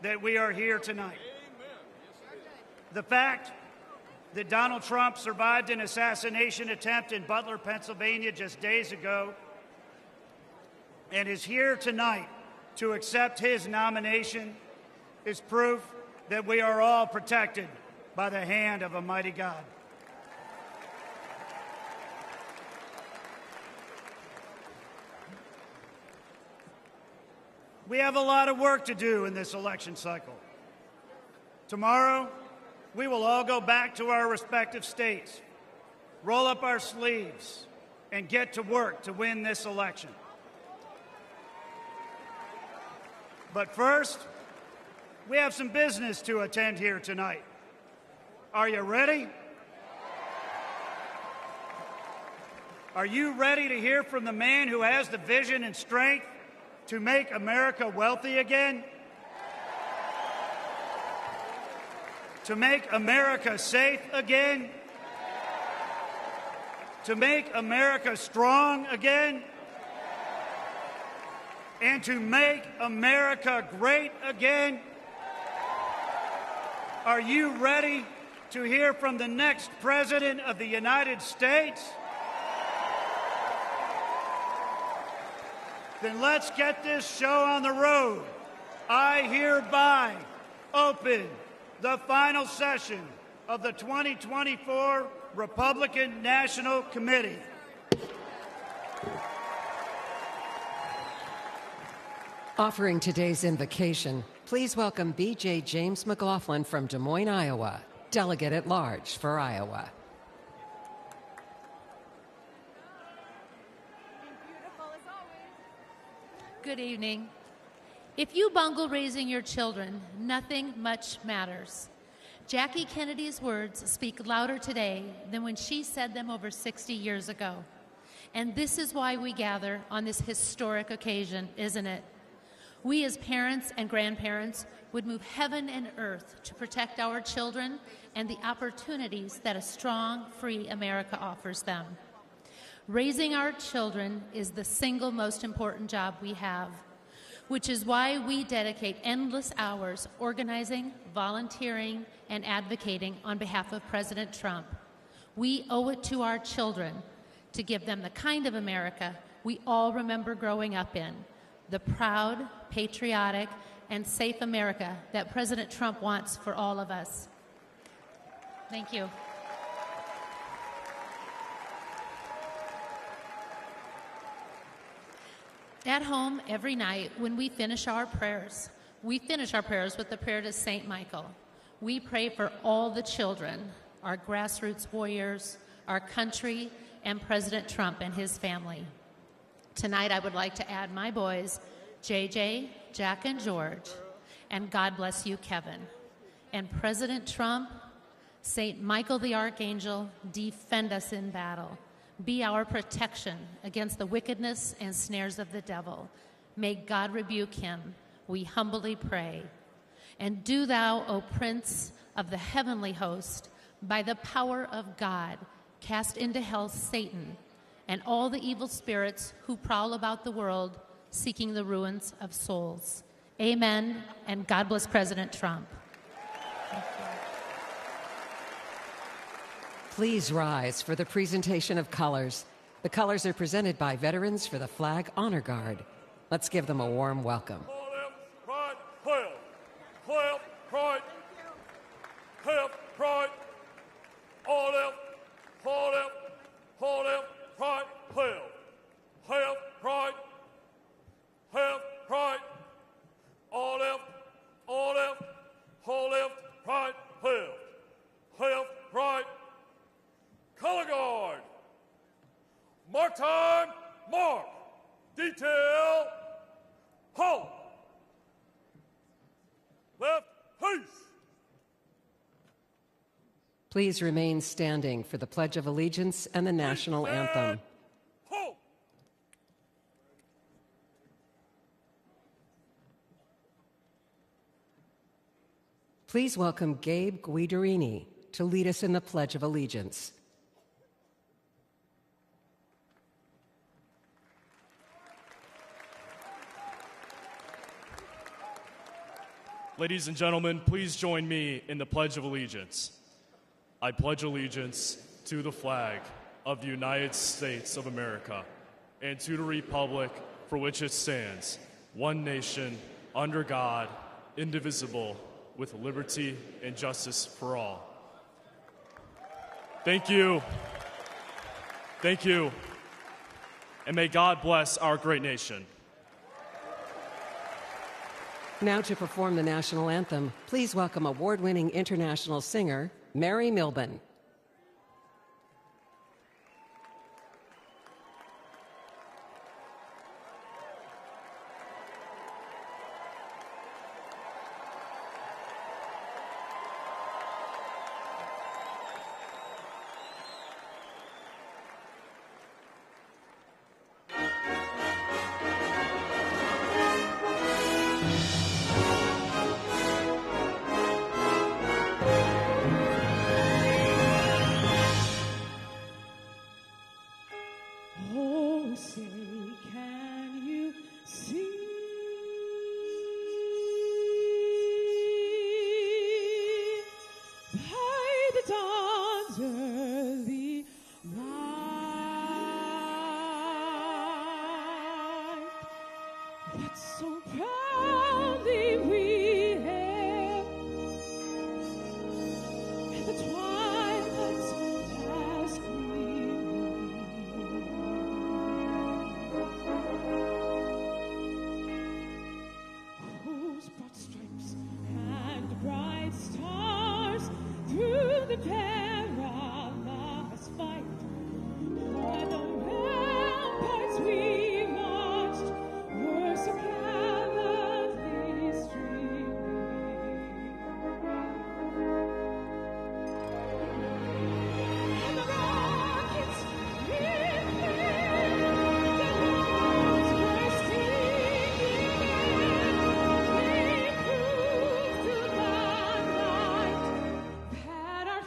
that we are here tonight. The fact that Donald Trump survived an assassination attempt in Butler, Pennsylvania just days ago and is here tonight to accept his nomination is proof that we are all protected by the hand of a mighty God. We have a lot of work to do in this election cycle. Tomorrow, we will all go back to our respective states, roll up our sleeves, and get to work to win this election. But first, we have some business to attend here tonight. Are you ready? Are you ready to hear from the man who has the vision and strength to make America wealthy again? To make America safe again? To make America strong again? And to make America great again? Are you ready to hear from the next President of the United States? Then let's get this show on the road. I hereby open the final session of the 2024 Republican National Committee. Offering today's invocation, please welcome B.J. James McLaughlin from Des Moines, Iowa, Delegate at Large for Iowa. Good evening. If you bungle raising your children, nothing much matters. Jackie Kennedy's words speak louder today than when she said them over 60 years ago. And this is why we gather on this historic occasion, isn't it? We as parents and grandparents would move heaven and earth to protect our children and the opportunities that a strong, free America offers them. Raising our children is the single most important job we have, which is why we dedicate endless hours organizing, volunteering, and advocating on behalf of President Trump. We owe it to our children to give them the kind of America we all remember growing up in, the proud, patriotic, and safe America that President Trump wants for all of us. Thank you. At home, every night, when we finish our prayers with the prayer to St. Michael. We pray for all the children, our grassroots warriors, our country, and President Trump and his family. Tonight, I would like to add my boys, JJ, Jack, and George, and God bless you, Kevin. And President Trump, St. Michael the Archangel, defend us in battle. Be our protection against the wickedness and snares of the devil. May God rebuke him, we humbly pray. And do thou, O Prince of the heavenly host, by the power of God, cast into hell Satan and all the evil spirits who prowl about the world seeking the ruins of souls. Amen, and God bless President Trump. Please rise for the presentation of colors. The colors are presented by Veterans for the Flag Honor Guard. Let's give them a warm welcome. Left, right, left, right, all left, right, left, right, all left, right, left, right. Color guard. Mark time, mark. Detail, halt. Left, peace. Please remain standing for the Pledge of Allegiance and the National Anthem. Halt. Please welcome Gabe Guidarini to lead us in the Pledge of Allegiance. Ladies and gentlemen, please join me in the Pledge of Allegiance. I pledge allegiance to the flag of the United States of America and to the republic for which it stands, one nation, under God, indivisible, with liberty and justice for all. Thank you. Thank you. And may God bless our great nation. Now to perform the national anthem, please welcome award-winning international singer, Mary Milben.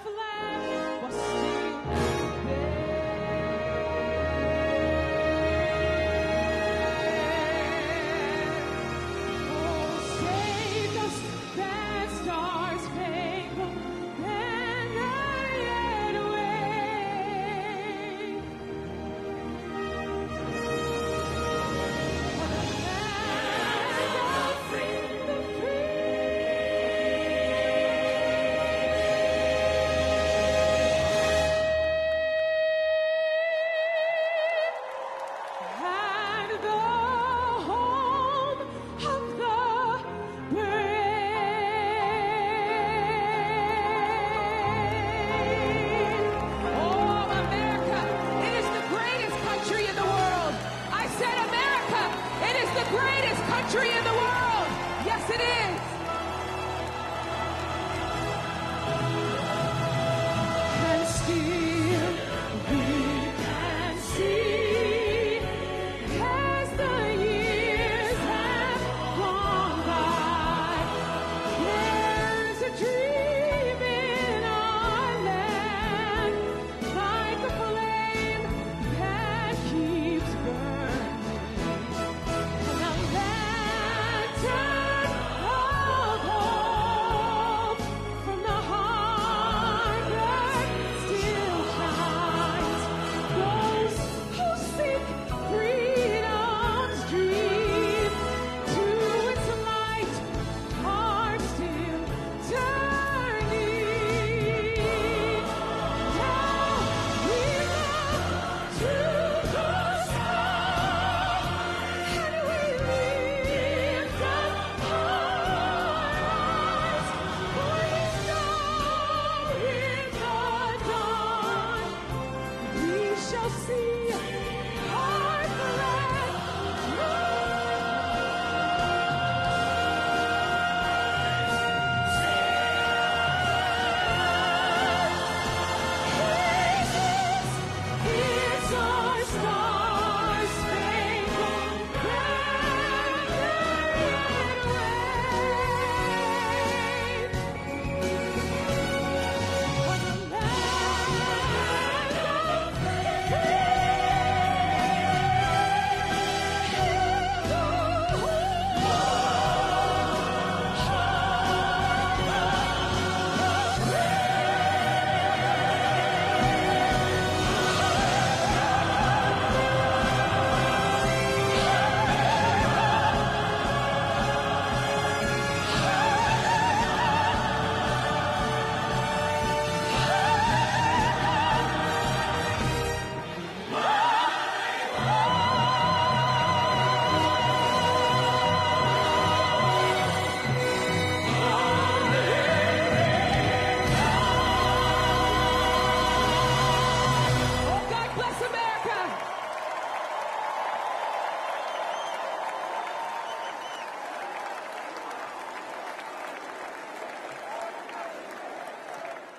Flag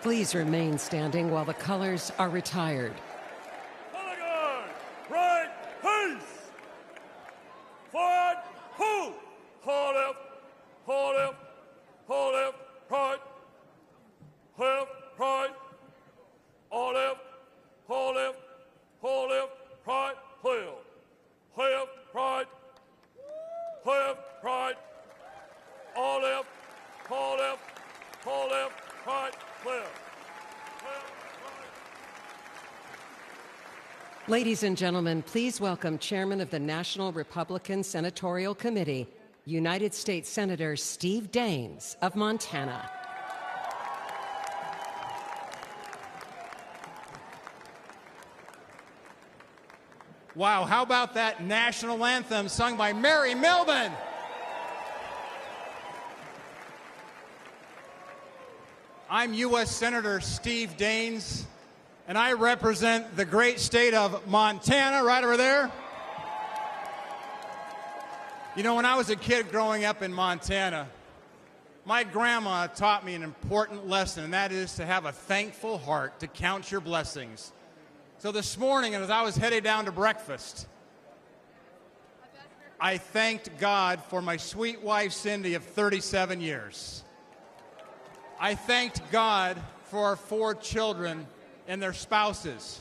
Please remain standing while the colors are retired. Color guard, right, peace. Forward, hold. Hold left, hold left, hold left, right. Left, right. All left, hold left, hold left, right, left. Left, right. Left, right. All left, hold left, hold left, right, left. Ladies and gentlemen, please welcome Chairman of the National Republican Senatorial Committee, United States Senator Steve Daines of Montana. Wow, how about that national anthem sung by Mary Milburn? I'm U.S. Senator Steve Daines, and I represent the great state of Montana, right over there. You know, when I was a kid growing up in Montana, my grandma taught me an important lesson, and that is to have a thankful heart, to count your blessings. So this morning, as I was headed down to breakfast, I thanked God for my sweet wife, Cindy, of 37 years. I thanked God for our 4 children and their spouses.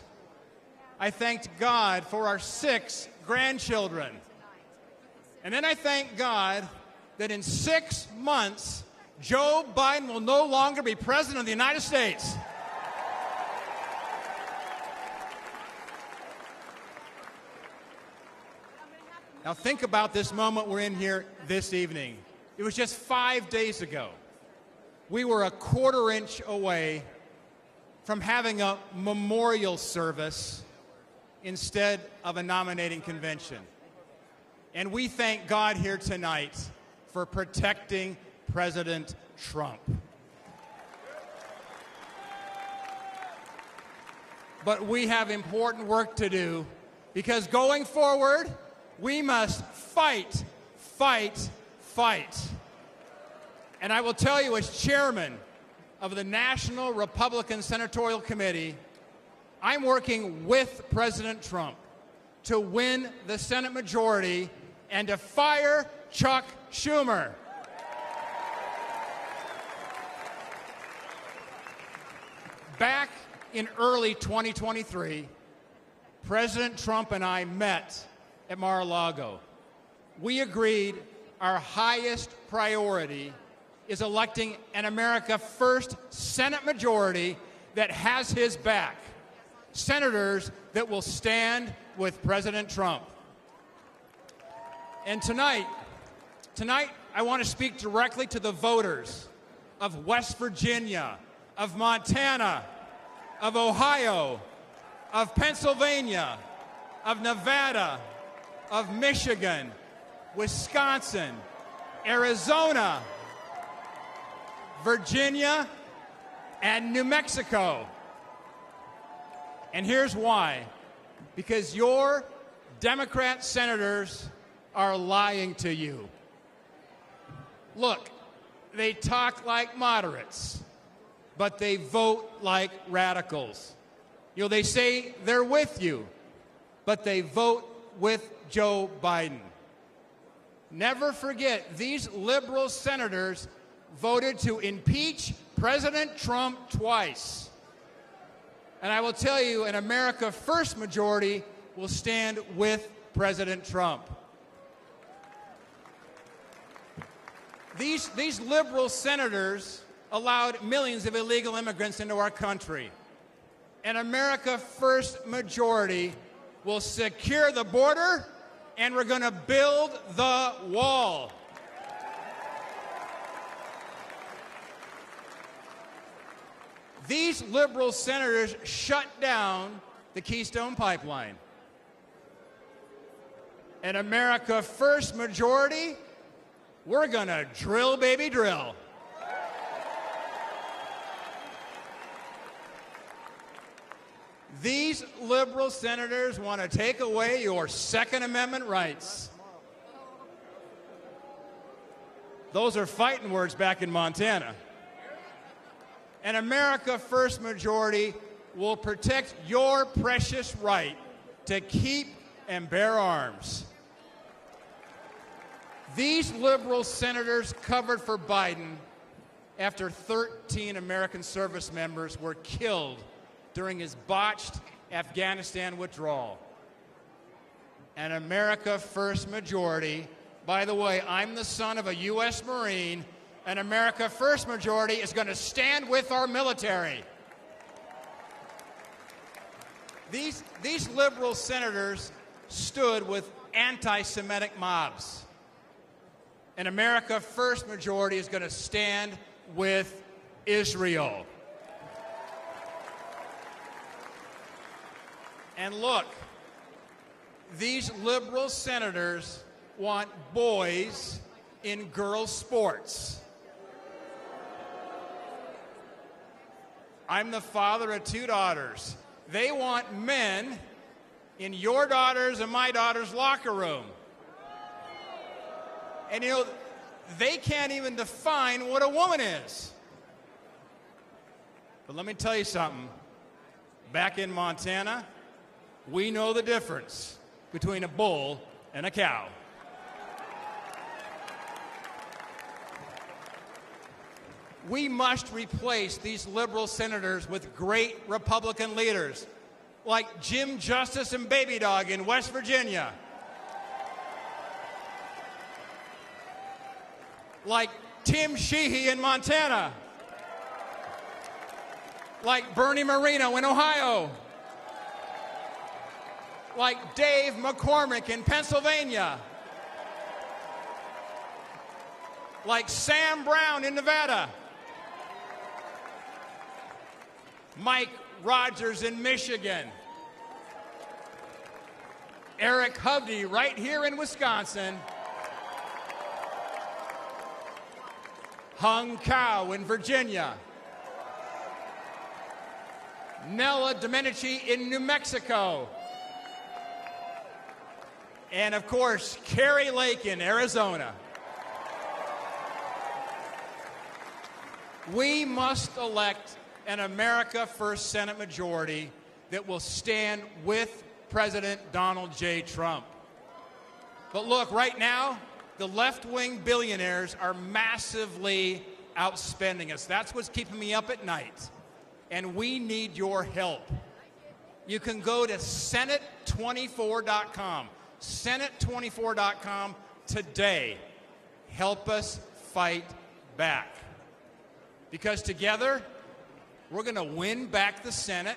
I thanked God for our 6 grandchildren. And then I thank God that in 6 months, Joe Biden will no longer be president of the United States. Now think about this moment we're in here this evening. It was just 5 days ago. We were a quarter-inch away from having a memorial service instead of a nominating convention. And we thank God here tonight for protecting President Trump. But we have important work to do, because going forward, we must fight, fight, fight. And I will tell you, as chairman of the National Republican Senatorial Committee, I'm working with President Trump to win the Senate majority and to fire Chuck Schumer. Back in early 2023, President Trump and I met at Mar-a-Lago. We agreed our highest priority is electing an America First Senate majority that has his back. Senators that will stand with President Trump. And tonight, I want to speak directly to the voters of West Virginia, of Montana, of Ohio, of Pennsylvania, of Nevada, of Michigan, Wisconsin, Arizona, Virginia, and New Mexico. And here's why. Because your Democrat senators are lying to you. Look, they talk like moderates, but they vote like radicals. You know, they say they're with you, but they vote with Joe Biden. Never forget, these liberal senators voted to impeach President Trump twice. And I will tell you, an America First majority will stand with President Trump. These liberal senators allowed millions of illegal immigrants into our country. An America First majority will secure the border, and we're going to build the wall. These liberal senators shut down the Keystone Pipeline. An America First majority, we're going to drill, baby, drill. These liberal senators want to take away your Second Amendment rights. Those are fighting words back in Montana. An America First majority will protect your precious right to keep and bear arms. These liberal senators covered for Biden after 13 American service members were killed during his botched Afghanistan withdrawal. An America First majority, by the way, I'm the son of a U.S. Marine, an America First majority is going to stand with our military. These liberal senators stood with anti-Semitic mobs. An America First majority is going to stand with Israel. And look, these liberal senators want boys in girls' sports. I'm the father of 2 daughters. They want men in your daughter's and my daughter's locker room. And you know, they can't even define what a woman is. But let me tell you something. Back in Montana, we know the difference between a bull and a cow. We must replace these liberal senators with great Republican leaders like Jim Justice and Baby Dog in West Virginia, like Tim Sheehy in Montana, like Bernie Moreno in Ohio, like Dave McCormick in Pennsylvania, like Sam Brown in Nevada, Mike Rogers in Michigan, Eric Hovde right here in Wisconsin, Hung Cao in Virginia, Nella Domenici in New Mexico, and of course, Carrie Lake in Arizona. We must elect an America First Senate majority that will stand with President Donald J. Trump. But look, right now, the left-wing billionaires are massively outspending us. That's what's keeping me up at night. And we need your help. You can go to Senate24.com. Senate24.com today. Help us fight back. Because together, we're going to win back the Senate.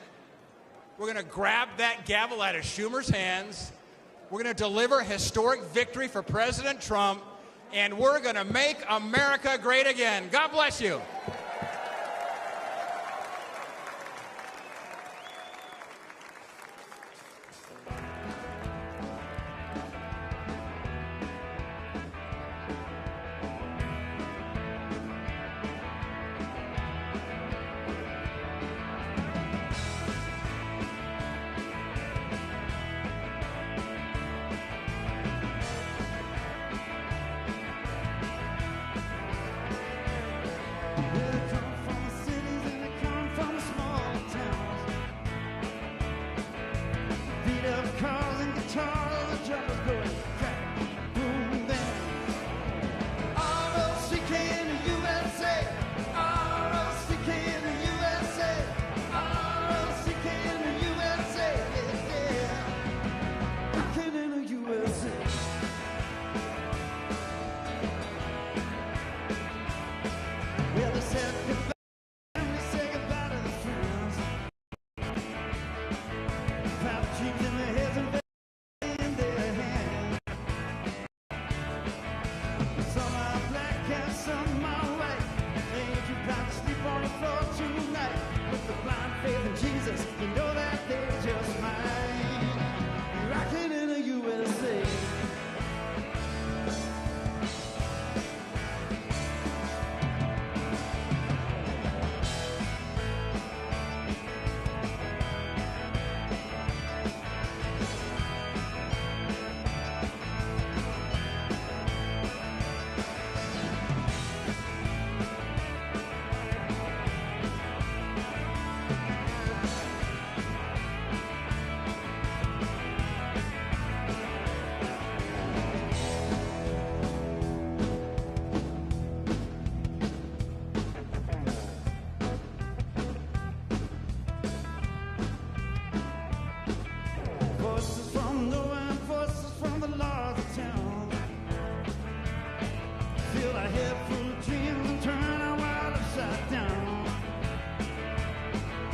We're going to grab that gavel out of Schumer's hands. We're going to deliver historic victory for President Trump. And we're going to make America great again. God bless you. Well,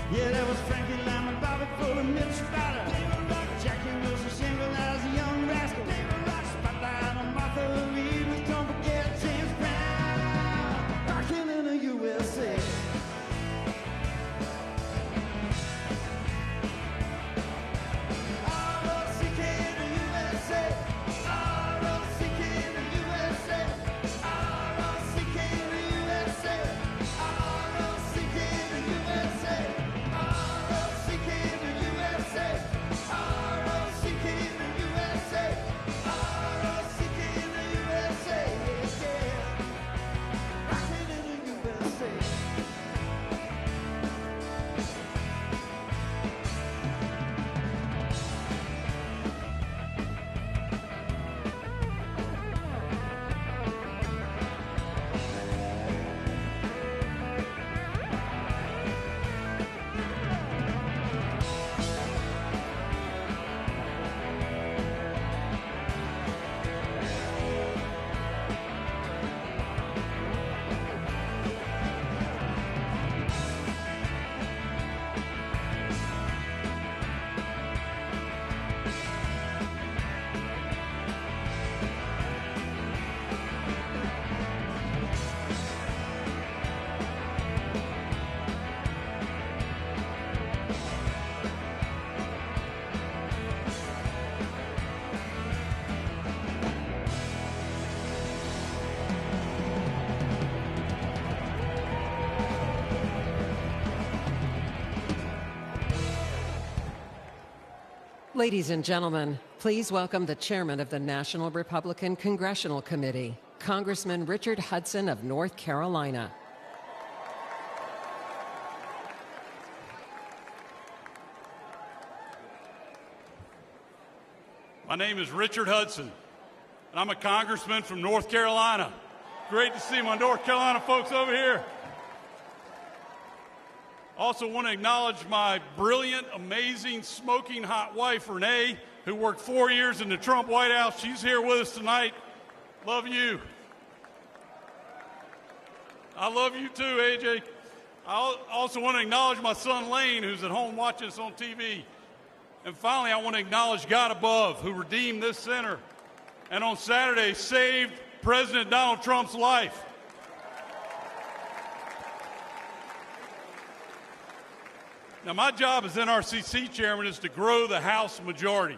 Yeah, there was Frankie Lamb and Bobby Fuller, Mitch Ryder, Jackie Wilson, Shingle as a young rascal, Spotlight on Martha Reed with Don't Forget James Brown, rocking in the USA. Ladies and gentlemen, please welcome the chairman of the National Republican Congressional Committee, Congressman Richard Hudson of North Carolina. My name is Richard Hudson, and I'm a congressman from North Carolina. Great to see my North Carolina folks over here. Also want to acknowledge my brilliant, amazing, smoking hot wife, Renee, who worked 4 years in the Trump White House. She's here with us tonight. Love you. I love you too, AJ. I also want to acknowledge my son, Lane, who's at home watching us on TV. And finally, I want to acknowledge God above, who redeemed this center and on Saturday saved President Donald Trump's life. Now, my job as NRCC chairman is to grow the House majority.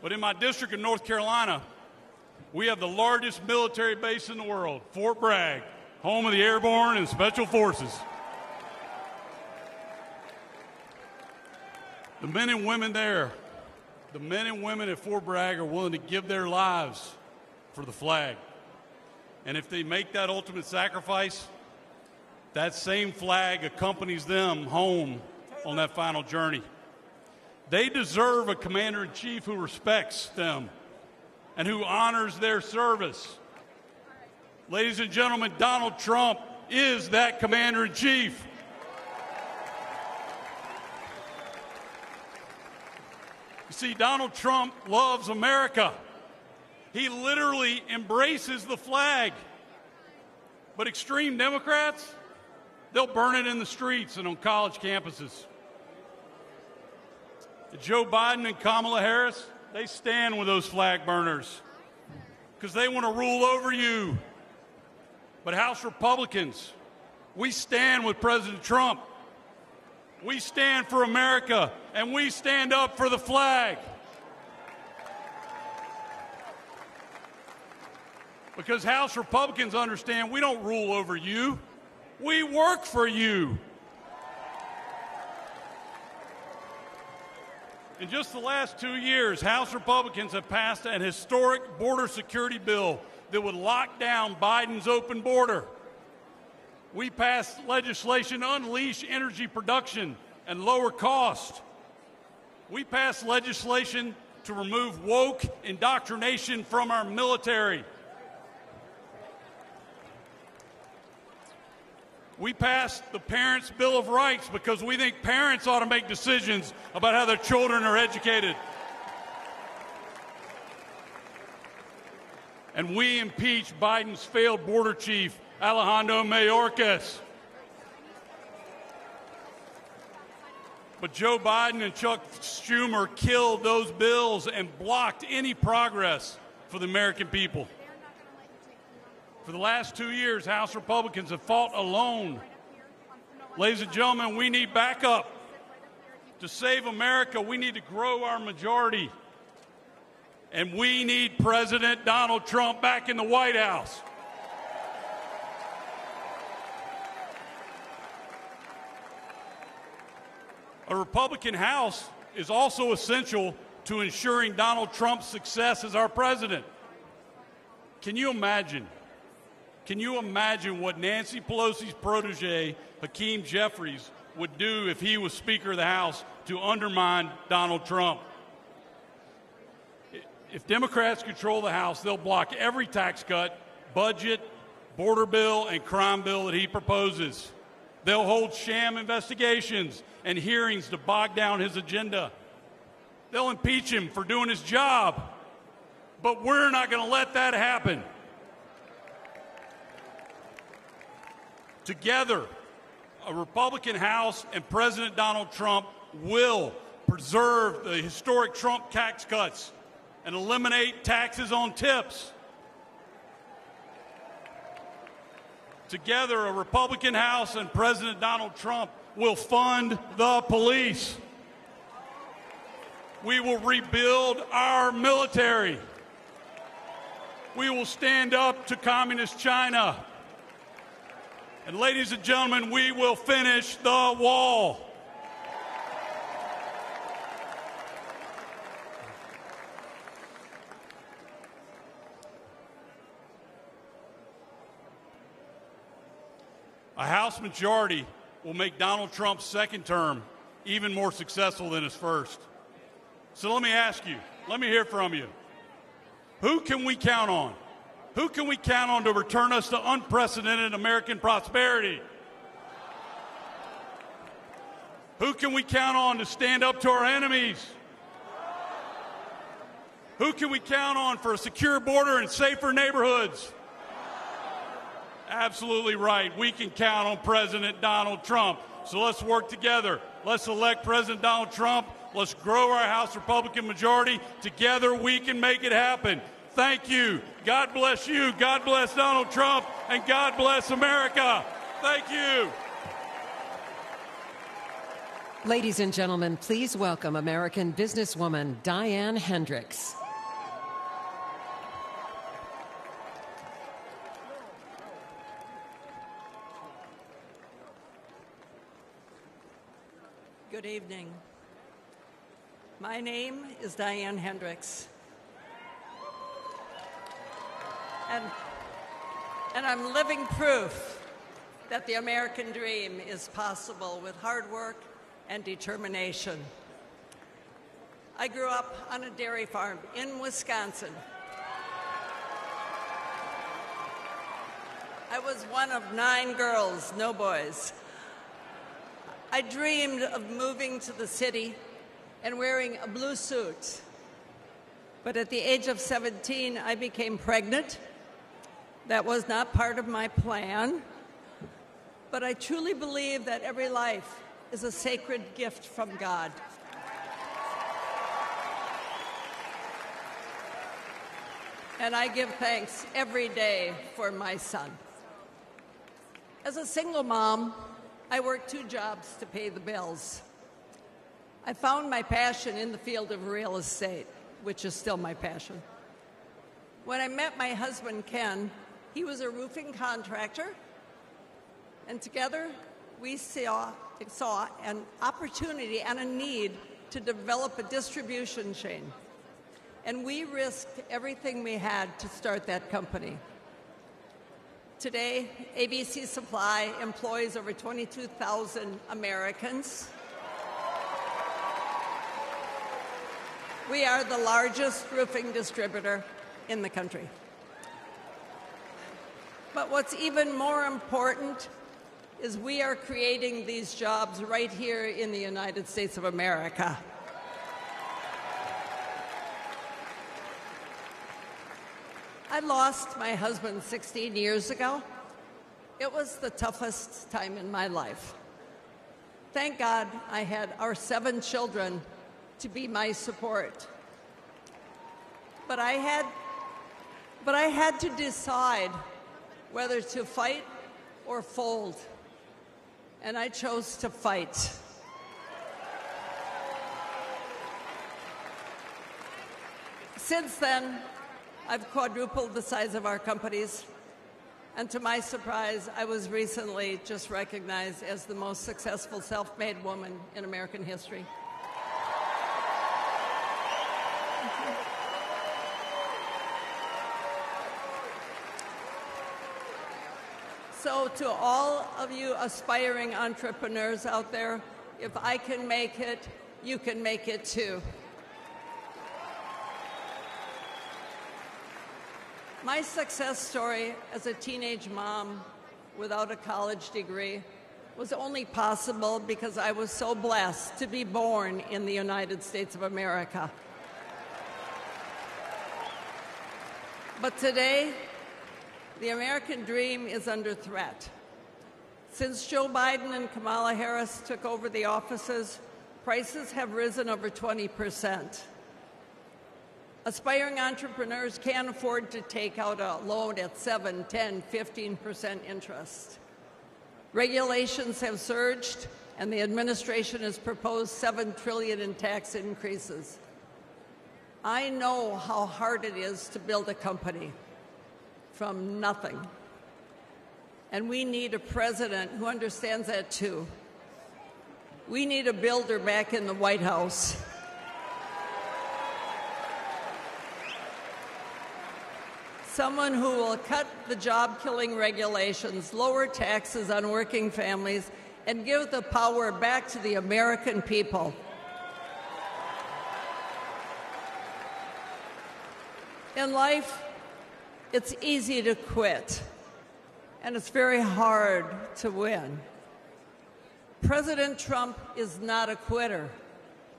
But in my district in North Carolina, we have the largest military base in the world, Fort Bragg, home of the Airborne and Special Forces. The men and women there, the men and women at Fort Bragg are willing to give their lives for the flag. And if they make that ultimate sacrifice, that same flag accompanies them home on that final journey. They deserve a commander-in-chief who respects them and who honors their service. Ladies and gentlemen, Donald Trump is that commander-in-chief. You see, Donald Trump loves America. He literally embraces the flag. But extreme Democrats, they'll burn it in the streets and on college campuses. Joe Biden and Kamala Harris, they stand with those flag burners because they want to rule over you. But House Republicans, we stand with President Trump. We stand for America, and we stand up for the flag. Because House Republicans understand we don't rule over you. We work for you. In just the last 2 years, House Republicans have passed an historic border security bill that would lock down Biden's open border. We passed legislation to unleash energy production and lower cost. We passed legislation to remove woke indoctrination from our military. We passed the Parents' Bill of Rights because we think parents ought to make decisions about how their children are educated. And we impeached Biden's failed border chief, Alejandro Mayorkas. But Joe Biden and Chuck Schumer killed those bills and blocked any progress for the American people. For the last 2 years, House Republicans have fought alone. Ladies and gentlemen, we need backup. To save America, we need to grow our majority. And we need President Donald Trump back in the White House. A Republican House is also essential to ensuring Donald Trump's success as our president. Can you imagine? Can you imagine what Nancy Pelosi's protege, Hakeem Jeffries, would do if he was Speaker of the House to undermine Donald Trump? If Democrats control the House, they'll block every tax cut, budget, border bill, and crime bill that he proposes. They'll hold sham investigations and hearings to bog down his agenda. They'll impeach him for doing his job. But we're not going to let that happen. Together, a Republican House and President Donald Trump will preserve the historic Trump tax cuts and eliminate taxes on tips. Together, a Republican House and President Donald Trump will fund the police. We will rebuild our military. We will stand up to communist China. And ladies and gentlemen, we will finish the wall. A House majority will make Donald Trump's second term even more successful than his first. So let me ask you, let me hear from you. Who can we count on? Who can we count on to return us to unprecedented American prosperity? Who can we count on to stand up to our enemies? Who can we count on for a secure border and safer neighborhoods? Absolutely right. We can count on President Donald Trump. So let's work together. Let's elect President Donald Trump. Let's grow our House Republican majority. Together we can make it happen. Thank you. God bless you. God bless Donald Trump. And God bless America. Thank you. Ladies and gentlemen, please welcome American businesswoman Diane Hendricks. Good evening. My name is Diane Hendricks. And I'm living proof that the American dream is possible with hard work and determination. I grew up on a dairy farm in Wisconsin. I was one of 9 girls, no boys. I dreamed of moving to the city and wearing a blue suit. But at the age of 17, I became pregnant. That was not part of my plan. But I truly believe that every life is a sacred gift from God. And I give thanks every day for my son. As a single mom, I worked 2 jobs to pay the bills. I found my passion in the field of real estate, which is still my passion. When I met my husband, Ken, he was a roofing contractor, and together we saw an opportunity and a need to develop a distribution chain. And we risked everything we had to start that company. Today, ABC Supply employs over 22,000 Americans. We are the largest roofing distributor in the country. But what's even more important is we are creating these jobs right here in the United States of America. I lost my husband 16 years ago. It was the toughest time in my life. Thank God I had our 7 children to be my support. But I had to decide whether to fight or fold, and I chose to fight. Since then, I've quadrupled the size of our companies, and to my surprise, I was recently just recognized as the most successful self-made woman in American history. So to all of you aspiring entrepreneurs out there, if I can make it, you can make it too. My success story as a teenage mom without a college degree was only possible because I was so blessed to be born in the United States of America. But today, the American dream is under threat. Since Joe Biden and Kamala Harris took over the offices, prices have risen over 20%. Aspiring entrepreneurs can't afford to take out a loan at 7, 10, 15% interest. Regulations have surged, and the administration has proposed $7 trillion in tax increases. I know how hard it is to build a company from nothing. And we need a president who understands that too. We need a builder back in the White House. Someone who will cut the job-killing regulations, lower taxes on working families, and give the power back to the American people. In life, it's easy to quit, and it's very hard to win. President Trump is not a quitter.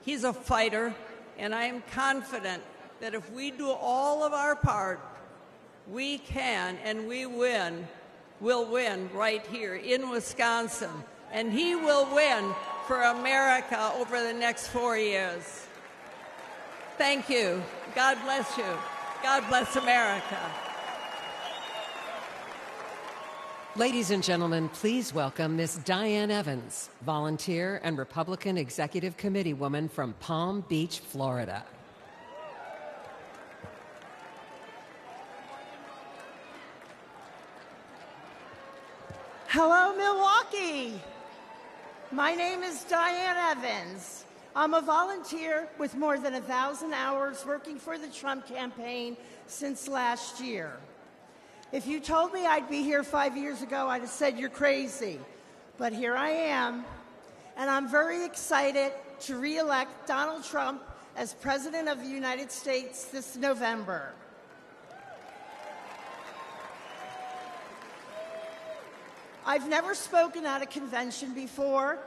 He's a fighter, and I am confident that if we do all of our part, we can and we will win right here in Wisconsin, and he will win for America over the next 4 years. Thank you. God bless you. God bless America. Ladies and gentlemen, please welcome Ms. Diane Evans, volunteer and Republican Executive Committee woman from Palm Beach, Florida. Hello, Milwaukee. My name is Diane Evans. I'm a volunteer with more than 1,000 hours working for the Trump campaign since last year. If you told me I'd be here 5 years ago, I'd have said you're crazy. But here I am, and I'm very excited to re-elect Donald Trump as President of the United States this November. I've never spoken at a convention before.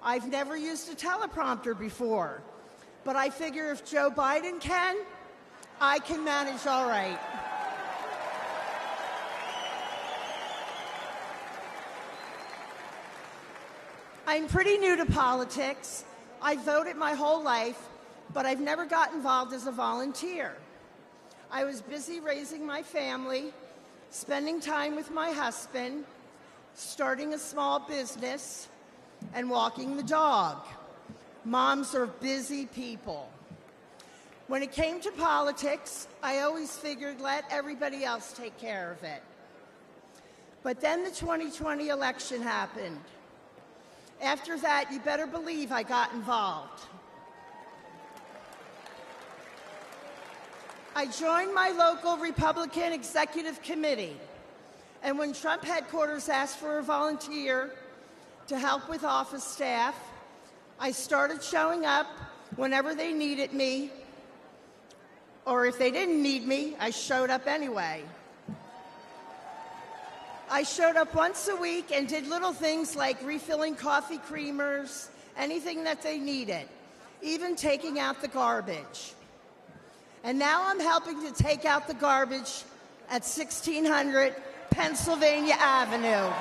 I've never used a teleprompter before. But I figure if Joe Biden can, I can manage all right. I'm pretty new to politics. I voted my whole life, but I've never got involved as a volunteer. I was busy raising my family, spending time with my husband, starting a small business, and walking the dog. Moms are busy people. When it came to politics, I always figured let everybody else take care of it. But then the 2020 election happened. After that, you better believe I got involved. I joined my local Republican Executive Committee, and when Trump headquarters asked for a volunteer to help with office staff, I started showing up whenever they needed me, or if they didn't need me, I showed up anyway. I showed up once a week and did little things like refilling coffee creamers, anything that they needed, even taking out the garbage. And now I'm helping to take out the garbage at 1600 Pennsylvania Avenue.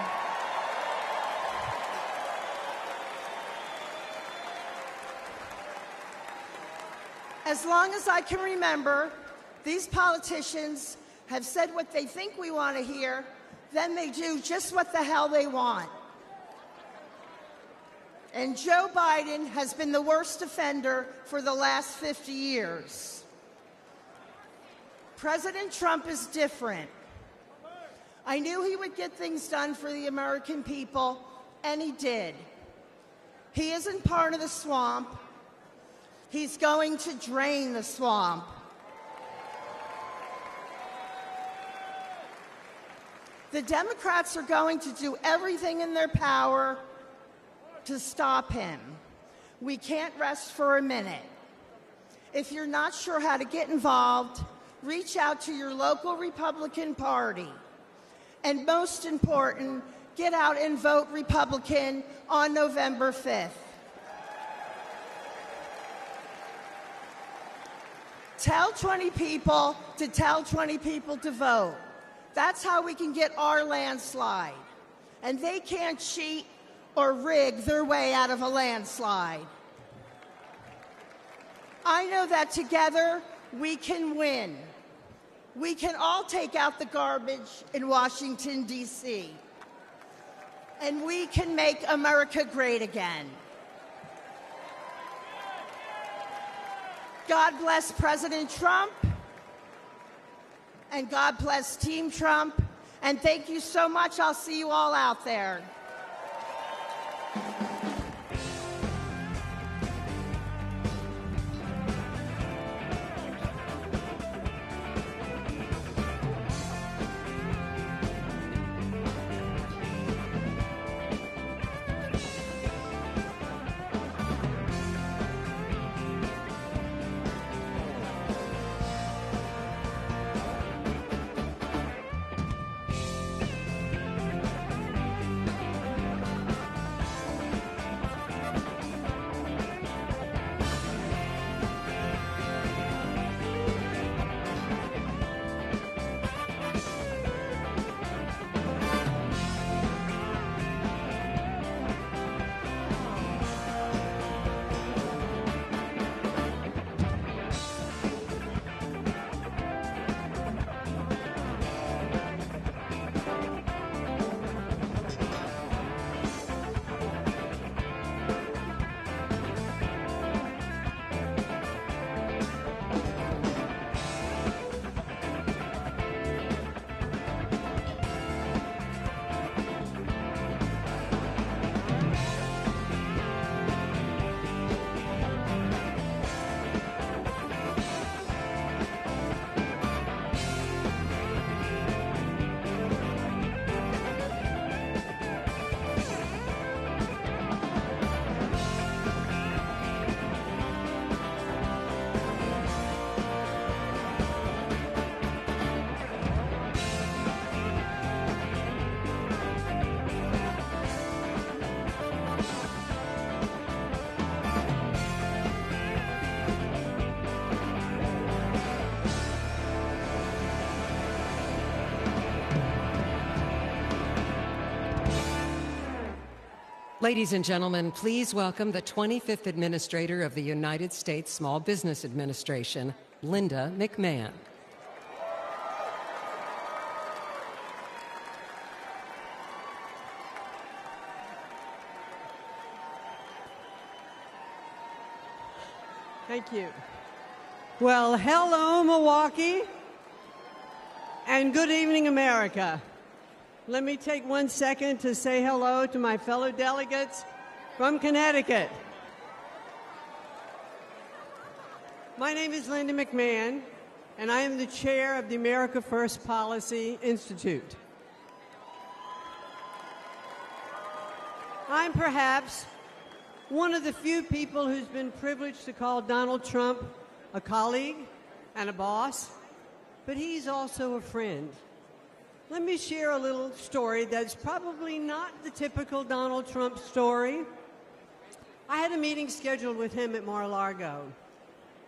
As long as I can remember, these politicians have said what they think we want to hear, then they do just what the hell they want. And Joe Biden has been the worst offender for the last 50 years. President Trump is different. I knew he would get things done for the American people, and he did. He isn't part of the swamp. He's going to drain the swamp. The Democrats are going to do everything in their power to stop him. We can't rest for a minute. If you're not sure how to get involved, reach out to your local Republican Party. And most important, get out and vote Republican on November 5th. Tell 20 people to tell 20 people to vote. That's how we can get our landslide. And they can't cheat or rig their way out of a landslide. I know that together we can win. We can all take out the garbage in Washington, D.C. And we can make America great again. God bless President Trump, and God bless Team Trump, and thank you so much. I'll see you all out there. Ladies and gentlemen, please welcome the 25th Administrator of the United States Small Business Administration, Linda McMahon. Thank you. Well, hello, Milwaukee, and good evening, America. Let me take 1 second to say hello to my fellow delegates from Connecticut. My name is Linda McMahon, and I am the chair of the America First Policy Institute. I'm perhaps one of the few people who's been privileged to call Donald Trump a colleague and a boss, but he's also a friend. Let me share a little story that's probably not the typical Donald Trump story. I had a meeting scheduled with him at Mar-a-Lago,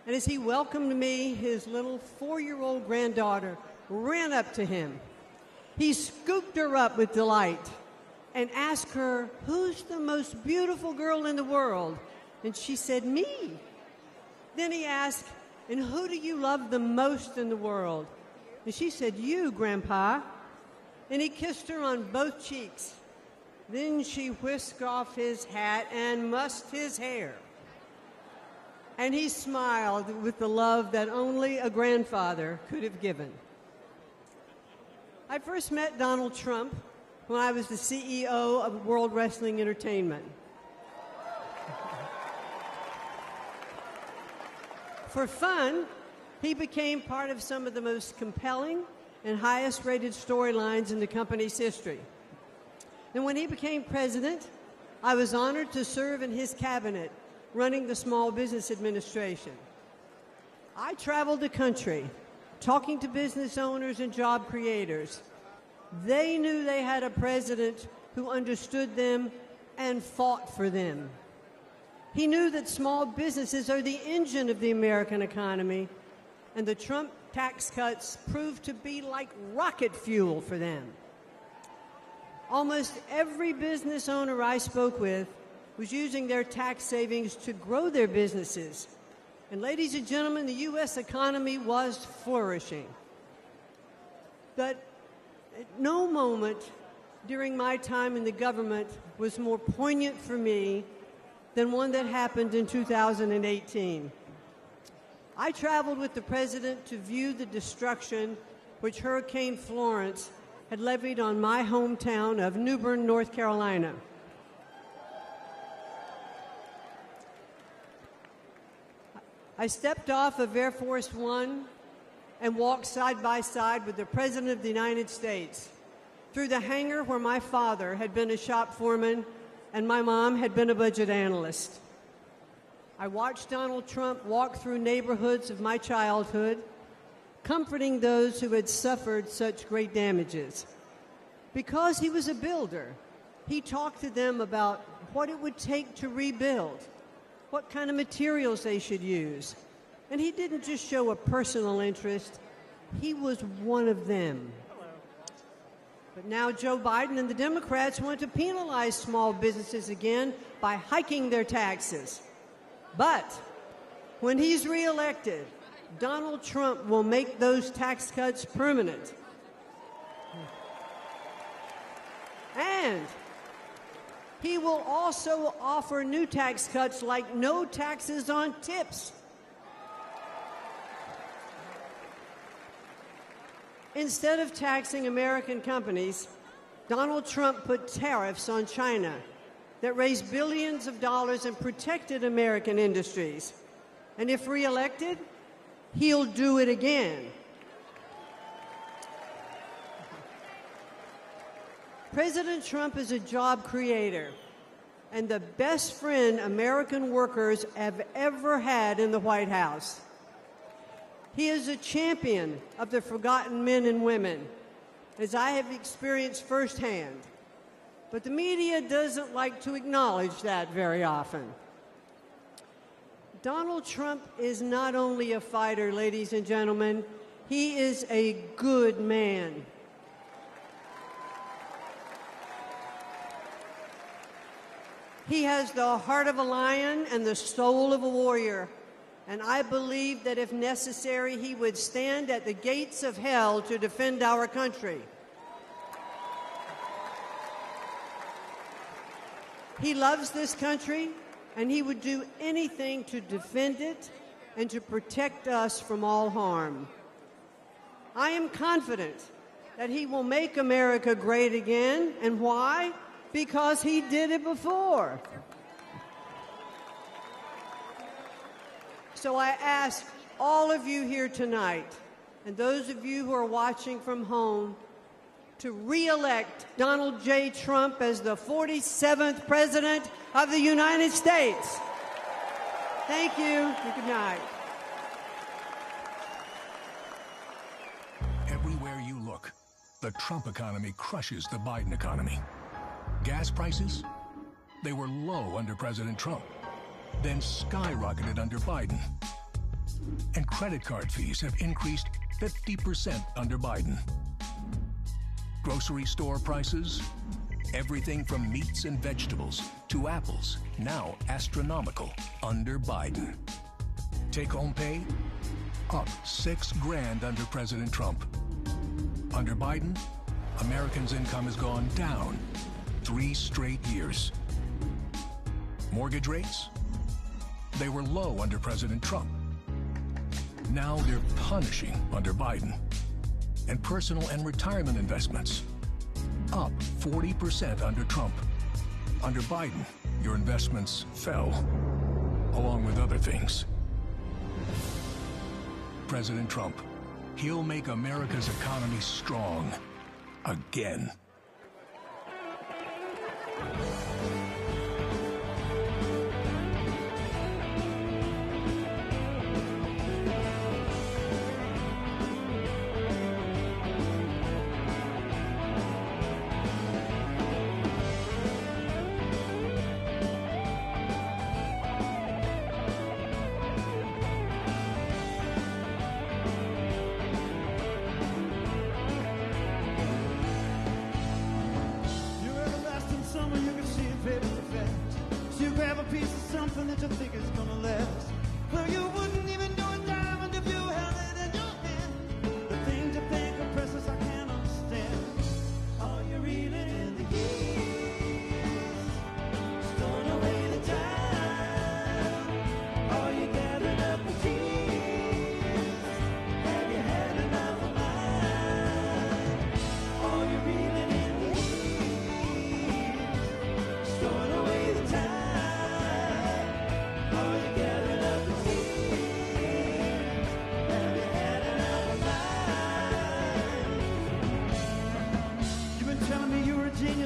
and as he welcomed me, his little 4-year-old granddaughter ran up to him. He scooped her up with delight and asked her, "Who's the most beautiful girl in the world?" And she said, "Me." Then he asked, And who do you love the most in the world? And she said, you, Grandpa. And he kissed her on both cheeks. Then she whisked off his hat and mussed his hair. And he smiled with the love that only a grandfather could have given. I first met Donald Trump when I was the CEO of World Wrestling Entertainment. For fun, he became part of some of the most compelling and highest-rated storylines in the company's history. And when he became president, I was honored to serve in his cabinet, running the Small Business Administration. I traveled the country, talking to business owners and job creators. They knew they had a president who understood them and fought for them. He knew that small businesses are the engine of the American economy, and the Trump tax cuts proved to be like rocket fuel for them. Almost every business owner I spoke with was using their tax savings to grow their businesses. And ladies and gentlemen, the U.S. economy was flourishing. But at no moment during my time in the government was more poignant for me than one that happened in 2018. I traveled with the president to view the destruction which Hurricane Florence had levied on my hometown of New Bern, North Carolina. I stepped off of Air Force One and walked side by side with the President of the United States through the hangar where my father had been a shop foreman and my mom had been a budget analyst. I watched Donald Trump walk through neighborhoods of my childhood, comforting those who had suffered such great damages. Because he was a builder, he talked to them about what it would take to rebuild, what kind of materials they should use. And he didn't just show a personal interest, he was one of them. But now Joe Biden and the Democrats want to penalize small businesses again by hiking their taxes. But when he's reelected, Donald Trump will make those tax cuts permanent. And he will also offer new tax cuts like no taxes on tips. Instead of taxing American companies, Donald Trump put tariffs on China that raised billions of dollars and protected American industries. And if reelected, he'll do it again. President Trump is a job creator and the best friend American workers have ever had in the White House. He is a champion of the forgotten men and women, as I have experienced firsthand. But the media doesn't like to acknowledge that very often. Donald Trump is not only a fighter, ladies and gentlemen, he is a good man. He has the heart of a lion and the soul of a warrior. And I believe that if necessary, he would stand at the gates of hell to defend our country. He loves this country, and he would do anything to defend it and to protect us from all harm. I am confident that he will make America great again. And why? Because he did it before. So I ask all of you here tonight, and those of you who are watching from home, to re-elect Donald J. Trump as the 47th President of the United States. Thank you, and good night. Everywhere you look, the Trump economy crushes the Biden economy. Gas prices, they were low under President Trump, then skyrocketed under Biden. And credit card fees have increased 50% under Biden. Grocery store prices, everything from meats and vegetables to apples, now astronomical under Biden. Take-home pay, up $6,000 under President Trump. Under Biden, Americans' income has gone down 3 straight years. Mortgage rates? They were low under President Trump. Now they're punishing under Biden. And personal and retirement investments? Up 40% under Trump. Under Biden, your investments fell, along with other things. President Trump, he'll make America's economy strong again.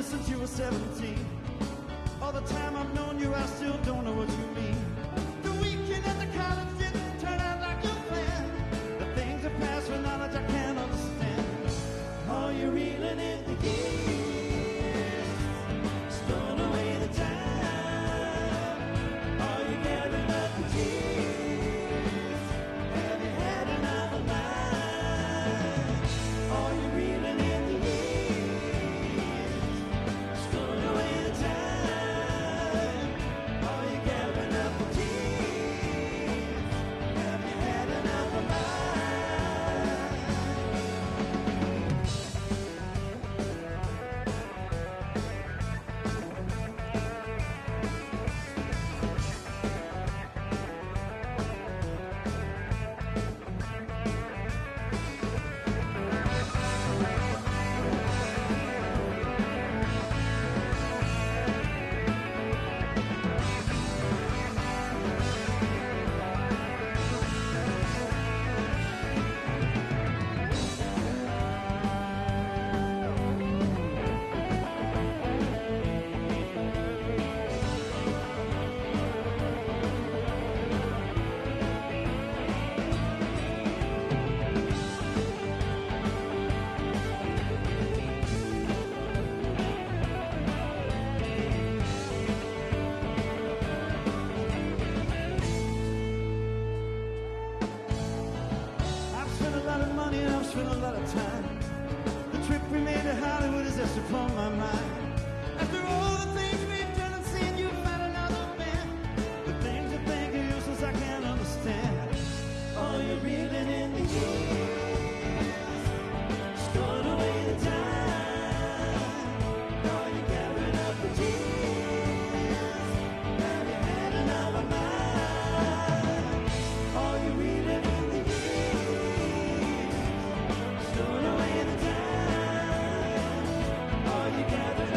Since you were 17. All the time I've known you, I still don't know what you mean. The weekend at the college didn't turn out like you planned. The things that pass for knowledge I can't understand. All you're reeling in the years, stolen away the time. All you gathering up the tears. Have you had enough of mine? All you're reeling in the years. Spent a lot of time. The trip we made to Hollywood is just upon my mind. After all the things we've done and seen, you found another man. The things you think are useless, I can't understand. All you're reeling in the years, stolen away the time. All you gathering up the tears. Have you had enough of mine? All you're reeling in the years. Stolen away the time. All you gathered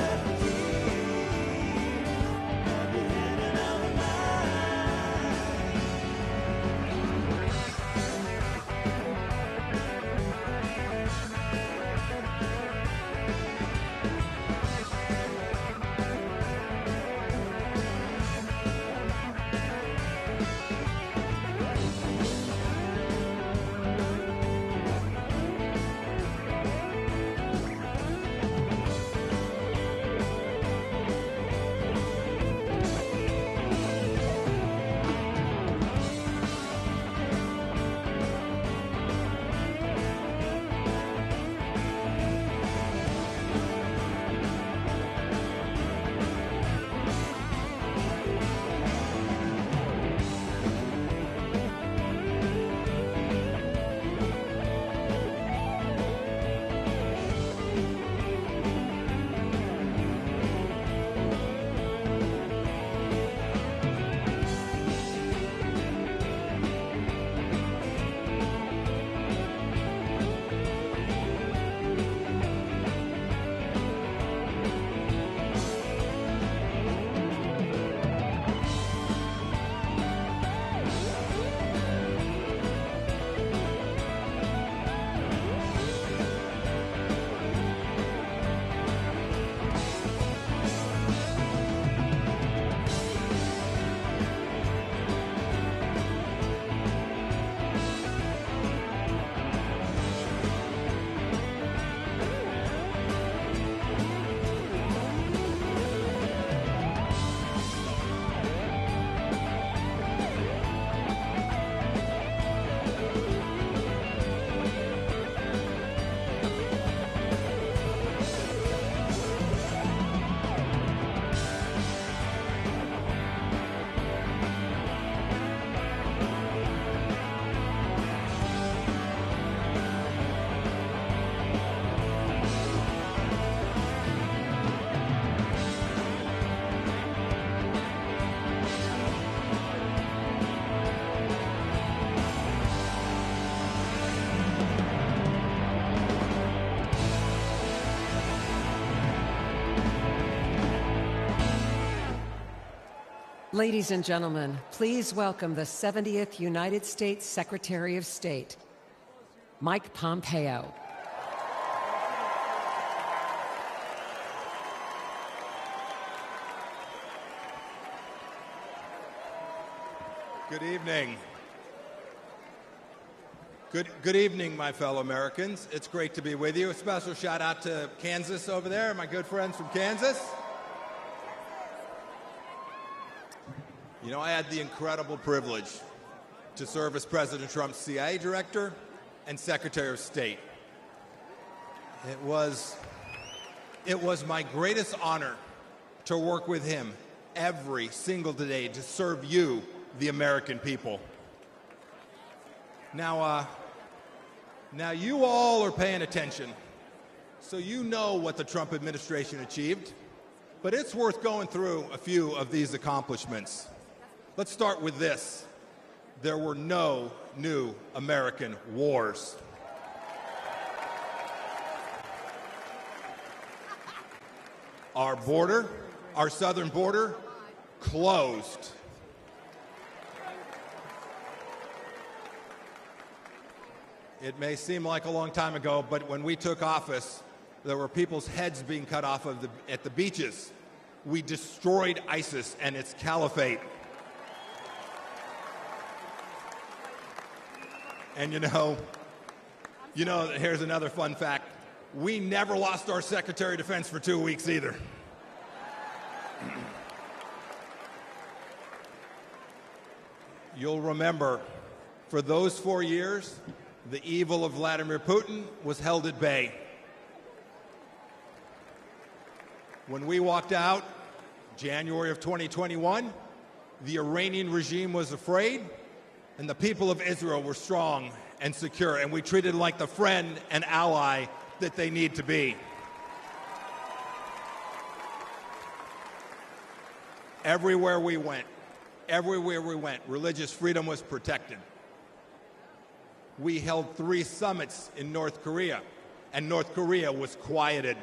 Ladies and gentlemen, please welcome the 70th United States Secretary of State, Mike Pompeo. Good evening. Good evening, my fellow Americans. It's great to be with you. A special shout out to Kansas over there, my good friends from Kansas. You know, I had the incredible privilege to serve as President Trump's CIA director and Secretary of State. It was my greatest honor to work with him every single day to serve you, the American people. Now you all are paying attention, so you know what the Trump administration achieved, but it's worth going through a few of these accomplishments. Let's start with this. There were no new American wars. Our border, our southern border, closed. It may seem like a long time ago, but when we took office, there were people's heads being cut off at the beaches. We destroyed ISIS and its caliphate. And you know, here's another fun fact. We never lost our Secretary of Defense for 2 weeks either. You'll remember, for those 4 years, the evil of Vladimir Putin was held at bay. When we walked out, January of 2021, the Iranian regime was afraid, and the people of Israel were strong and secure, and we treated them like the friend and ally that they need to be. Everywhere we went, religious freedom was protected. We held 3 summits in North Korea, and North Korea was quieted.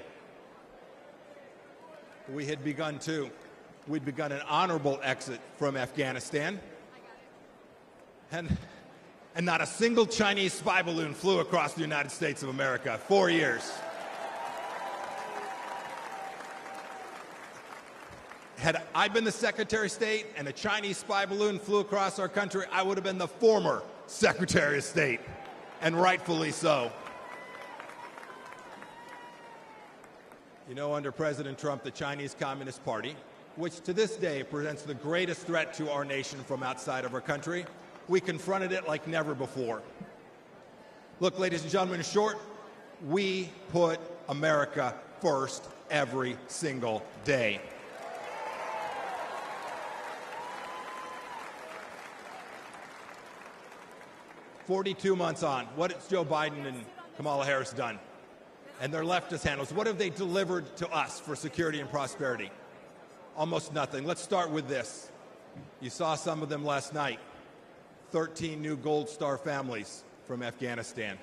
We'd begun an honorable exit from Afghanistan, and not a single Chinese spy balloon flew across the United States of America. 4 years. Had I been the Secretary of State and a Chinese spy balloon flew across our country, I would have been the former Secretary of State, and rightfully so. You know, under President Trump, the Chinese Communist Party, which to this day presents the greatest threat to our nation from outside of our country, we confronted it like never before. Look, ladies and gentlemen, in short, we put America first every single day. "42 months on, what has Joe Biden and Kamala Harris done? And their leftist handlers, what have they delivered to us for security and prosperity? Almost nothing. Let's start with this. You saw some of them last night. 13 new Gold Star families from Afghanistan.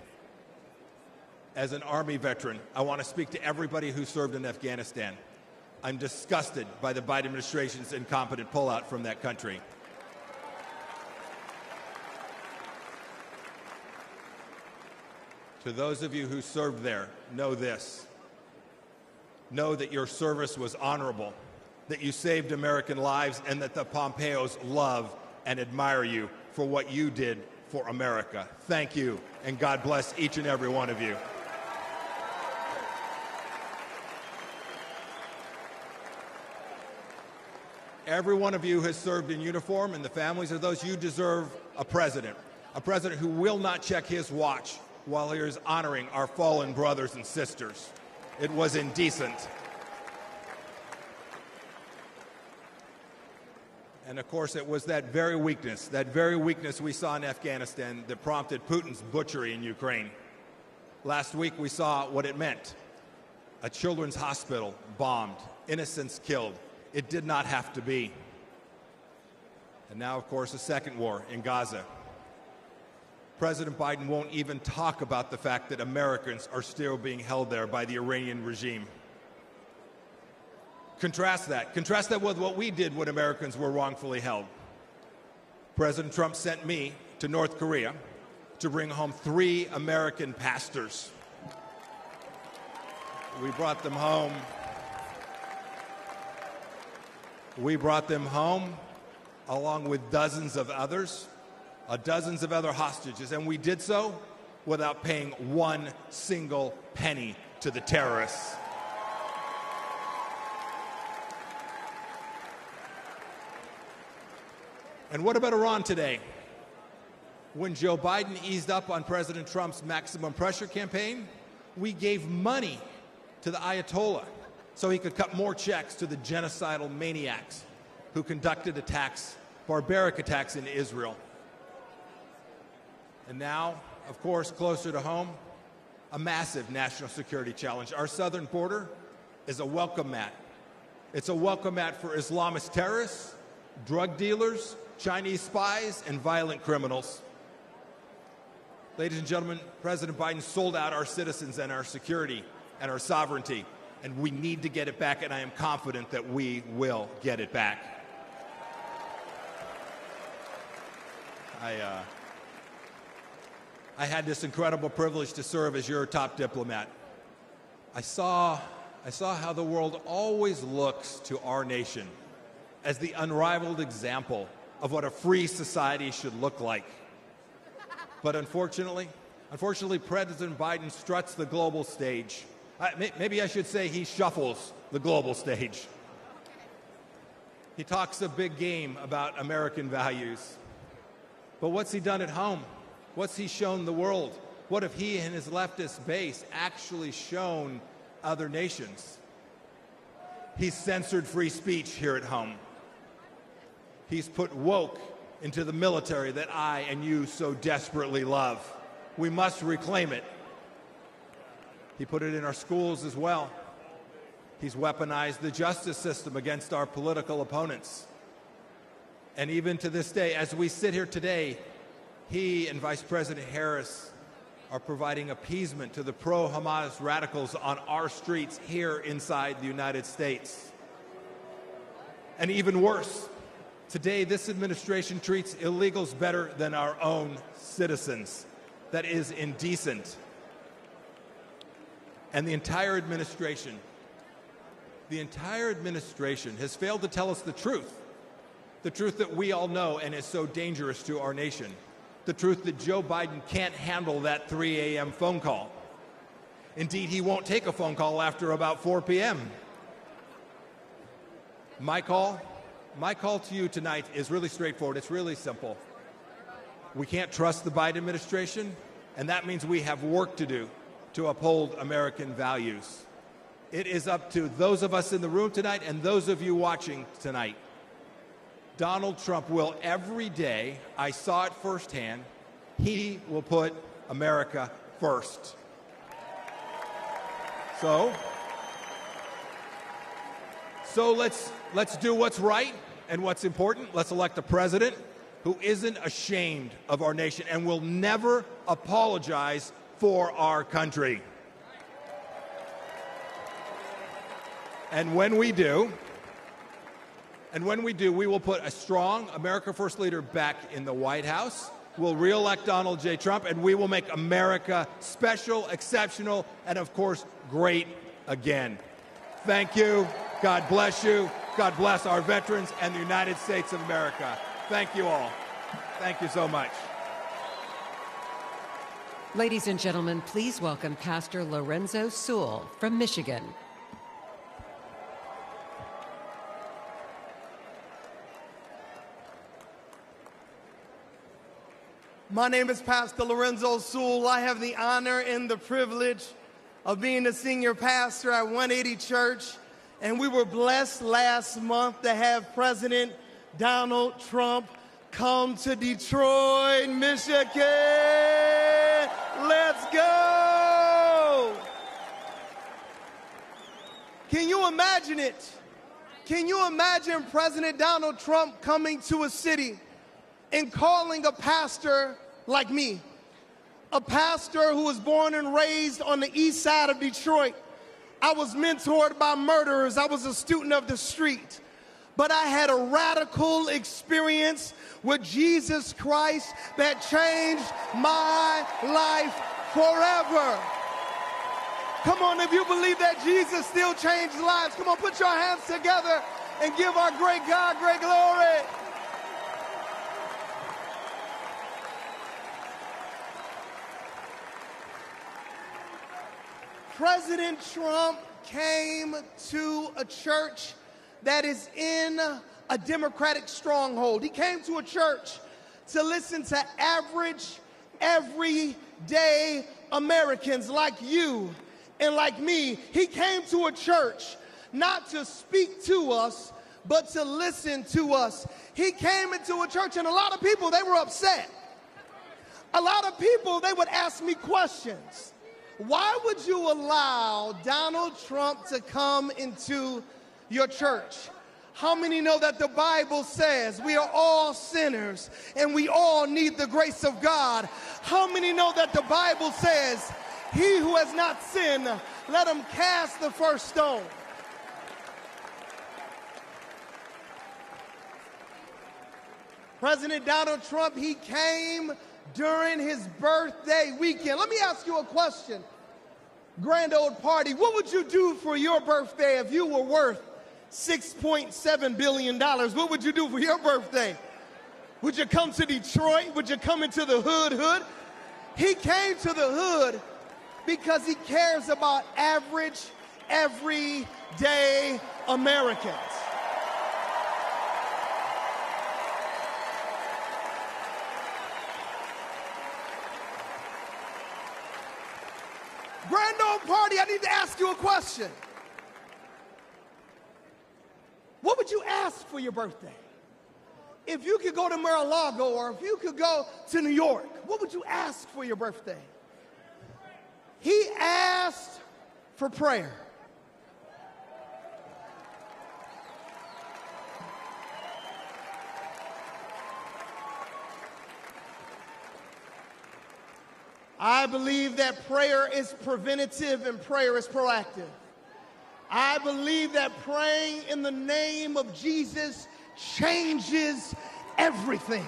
As an Army veteran, I want to speak to everybody who served in Afghanistan. I'm disgusted by the Biden administration's incompetent pullout from that country. To those of you who served there, know this. Know that your service was honorable, that you saved American lives, and that the Pompeos love and admire you for what you did for America. Thank you, and God bless each and every one of you. Every one of you has served in uniform, and the families of those, you deserve a president who will not check his watch while he is honoring our fallen brothers and sisters. It was indecent. And of course, it was that very weakness we saw in Afghanistan that prompted Putin's butchery in Ukraine. Last week, we saw what it meant. A children's hospital bombed, innocents killed. It did not have to be. And now, of course, a second war in Gaza. President Biden won't even talk about the fact that Americans are still being held there by the Iranian regime. Contrast that with what we did when Americans were wrongfully held. President Trump sent me to North Korea to bring home 3 American pastors. We brought them home. Along with dozens of other hostages, and we did so without paying one single penny to the terrorists. And what about Iran today? When Joe Biden eased up on President Trump's maximum pressure campaign, we gave money to the Ayatollah so he could cut more checks to the genocidal maniacs who conducted barbaric attacks in Israel. And now, of course, closer to home, a massive national security challenge. Our southern border is a welcome mat. It's a welcome mat for Islamist terrorists, drug dealers, Chinese spies, and violent criminals. Ladies and gentlemen, President Biden sold out our citizens and our security and our sovereignty, and we need to get it back, and I am confident that we will get it back. I had this incredible privilege to serve as your top diplomat. I saw how the world always looks to our nation as the unrivaled example of what a free society should look like. But unfortunately, President Biden struts the global stage. Maybe I should say he shuffles the global stage. He talks a big game about American values. But what's he done at home? What's he shown the world? What have he and his leftist base actually shown other nations? He's censored free speech here at home. He's put woke into the military that I and you so desperately love. We must reclaim it. He put it in our schools as well. He's weaponized the justice system against our political opponents. And even to this day, as we sit here today, he and Vice President Harris are providing appeasement to the pro-Hamas radicals on our streets here inside the United States. And even worse, today this administration treats illegals better than our own citizens. That is indecent. And the entire administration has failed to tell us the truth that we all know and is so dangerous to our nation. The truth that Joe Biden can't handle that 3 a.m. phone call. Indeed, he won't take a phone call after about 4 p.m. My call to you tonight is really straightforward. It's really simple. We can't trust the Biden administration, and that means we have work to do to uphold American values. It is up to those of us in the room tonight and those of you watching tonight. Donald Trump will every day, I saw it firsthand, he will put America first. So let's do what's right and what's important. Let's elect a president who isn't ashamed of our nation and will never apologize for our country. And when we do, we will put a strong America First leader back in the White House. We'll re-elect Donald J. Trump, and we will make America special, exceptional, and of course, great again. Thank you. God bless you. God bless our veterans and the United States of America. Thank you all. Thank you so much. Ladies and gentlemen, please welcome Pastor Lorenzo Sewell from Michigan. My name is Pastor Lorenzo Sewell. I have the honor and the privilege of being the senior pastor at 180 Church, and we were blessed last month to have President Donald Trump come to Detroit, Michigan. Let's go! Can you imagine it? Can you imagine President Donald Trump coming to a city and calling a pastor like me, a pastor who was born and raised on the east side of Detroit, I was mentored by murderers. I was a student of the street. But I had a radical experience with Jesus Christ that changed my life forever. Come on, if you believe that Jesus still changed lives, come on, put your hands together and give our great God great glory. President Trump came to a church that is in a Democratic stronghold. He came to a church to listen to average, everyday Americans like you and like me. He came to a church not to speak to us, but to listen to us. He came into a church, and a lot of people, they were upset. A lot of people, they would ask me questions. Why would you allow Donald Trump to come into your church? How many know that the Bible says we are all sinners and we all need the grace of God? How many know that the Bible says, he who has not sinned, let him cast the first stone? President Donald Trump, he came during his birthday weekend. Let me ask you a question. Grand old party, what would you do for your birthday if you were worth $6.7 billion? What would you do for your birthday? Would you come to Detroit? Would you come into the hood? He came to the hood because he cares about average, everyday Americans. Grand old party, I need to ask you a question. What would you ask for your birthday? If you could go to Mar-a-Lago or if you could go to New York, what would you ask for your birthday? He asked for prayer. I believe that prayer is preventative and prayer is proactive. I believe that praying in the name of Jesus changes everything.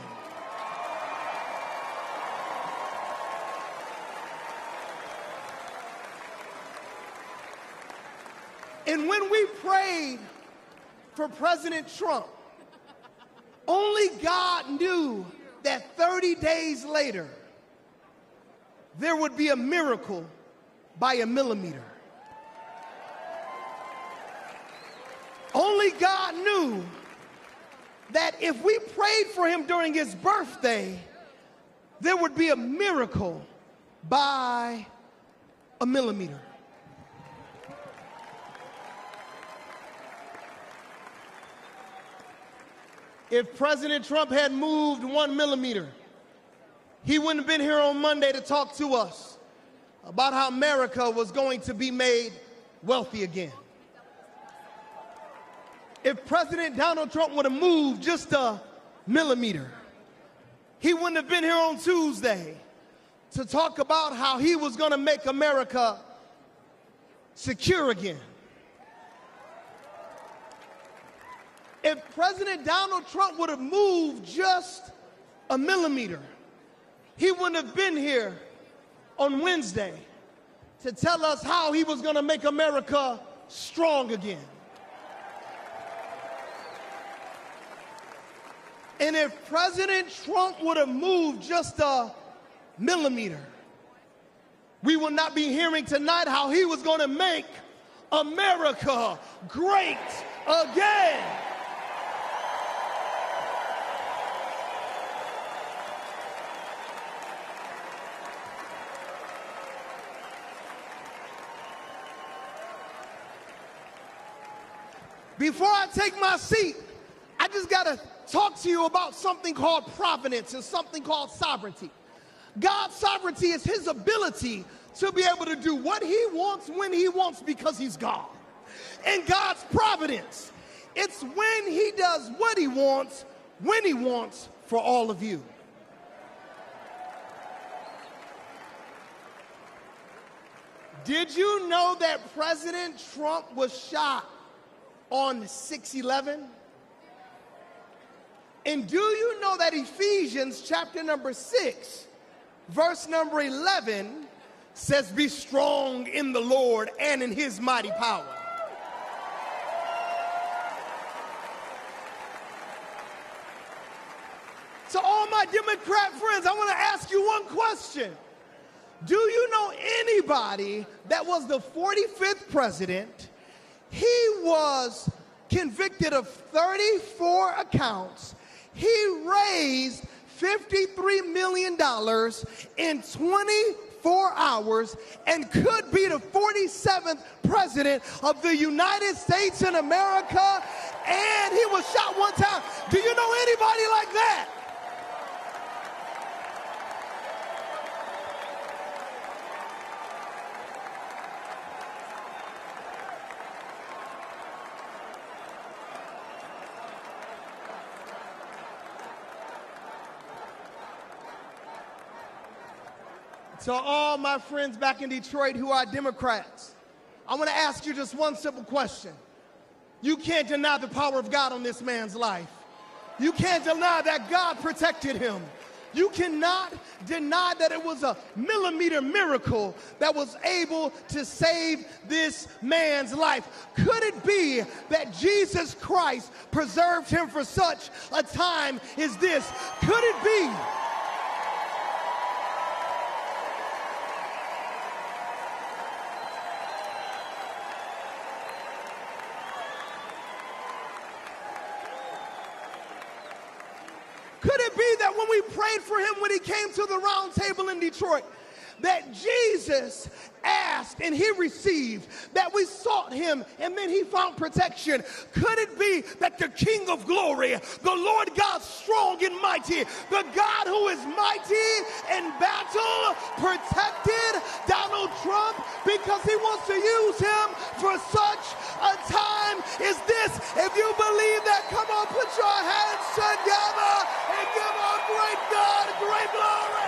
And when we prayed for President Trump, only God knew that 30 days later, there would be a miracle by a millimeter. Only God knew that if we prayed for him during his birthday, there would be a miracle by a millimeter. If President Trump had moved 1 millimeter, he wouldn't have been here on Monday to talk to us about how America was going to be made wealthy again. If President Donald Trump would have moved just a millimeter, he wouldn't have been here on Tuesday to talk about how he was going to make America secure again. If President Donald Trump would have moved just a millimeter, he wouldn't have been here on Wednesday to tell us how he was going to make America strong again. And if President Trump would have moved just a millimeter, we would not be hearing tonight how he was going to make America great again. Before I take my seat, I just got to talk to you about something called providence and something called sovereignty. God's sovereignty is his ability to be able to do what he wants when he wants because he's God. And God's providence, it's when he does what he wants, when he wants for all of you. Did you know that President Trump was shot on 6/11? And do you know that Ephesians chapter number 6, verse number 11 says, be strong in the Lord and in his mighty power? To all my Democrat friends, I want to ask you one question. Do you know anybody that was the 45th president? He was convicted of 34 accounts. He raised $53 million in 24 hours and could be the 47th president of the United States in America. And he was shot one time. Do you know anybody like that? To all my friends back in Detroit who are Democrats, I want to ask you just one simple question. You can't deny the power of God on this man's life. You can't deny that God protected him. You cannot deny that it was a millimeter miracle that was able to save this man's life. Could it be that Jesus Christ preserved him for such a time as this? Could it be? Could it be that when we prayed for him when he came to the round table in Detroit, that Jesus asked and he received, that we sought him and then he found protection? Could it be that the King of glory, the Lord God strong and mighty, the God who is mighty in battle, protected Donald Trump because he wants to use him for such a time as this? If you believe that, come on, put your hands together and give our great God great glory.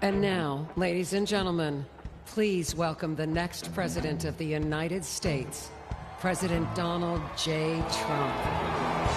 And now, ladies and gentlemen, please welcome the next President of the United States, President Donald J. Trump.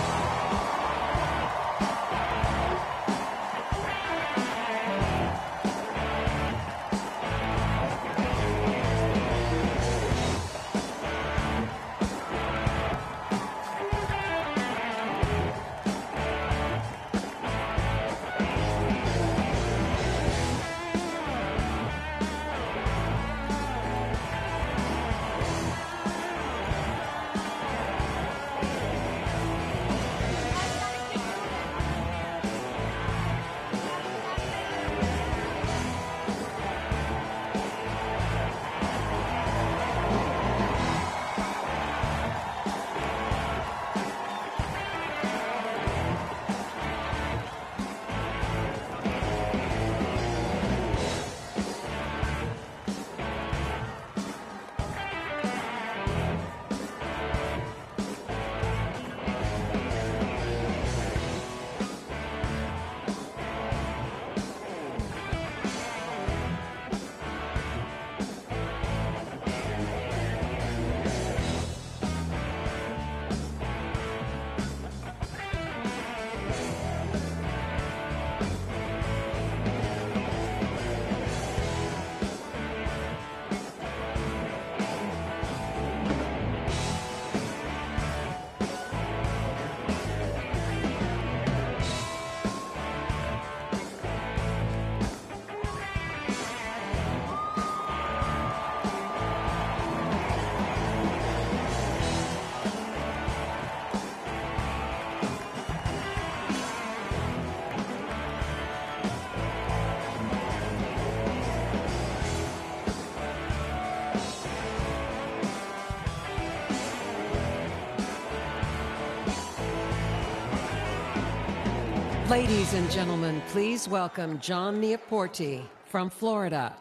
Ladies and gentlemen, please welcome John Neaporte from Florida.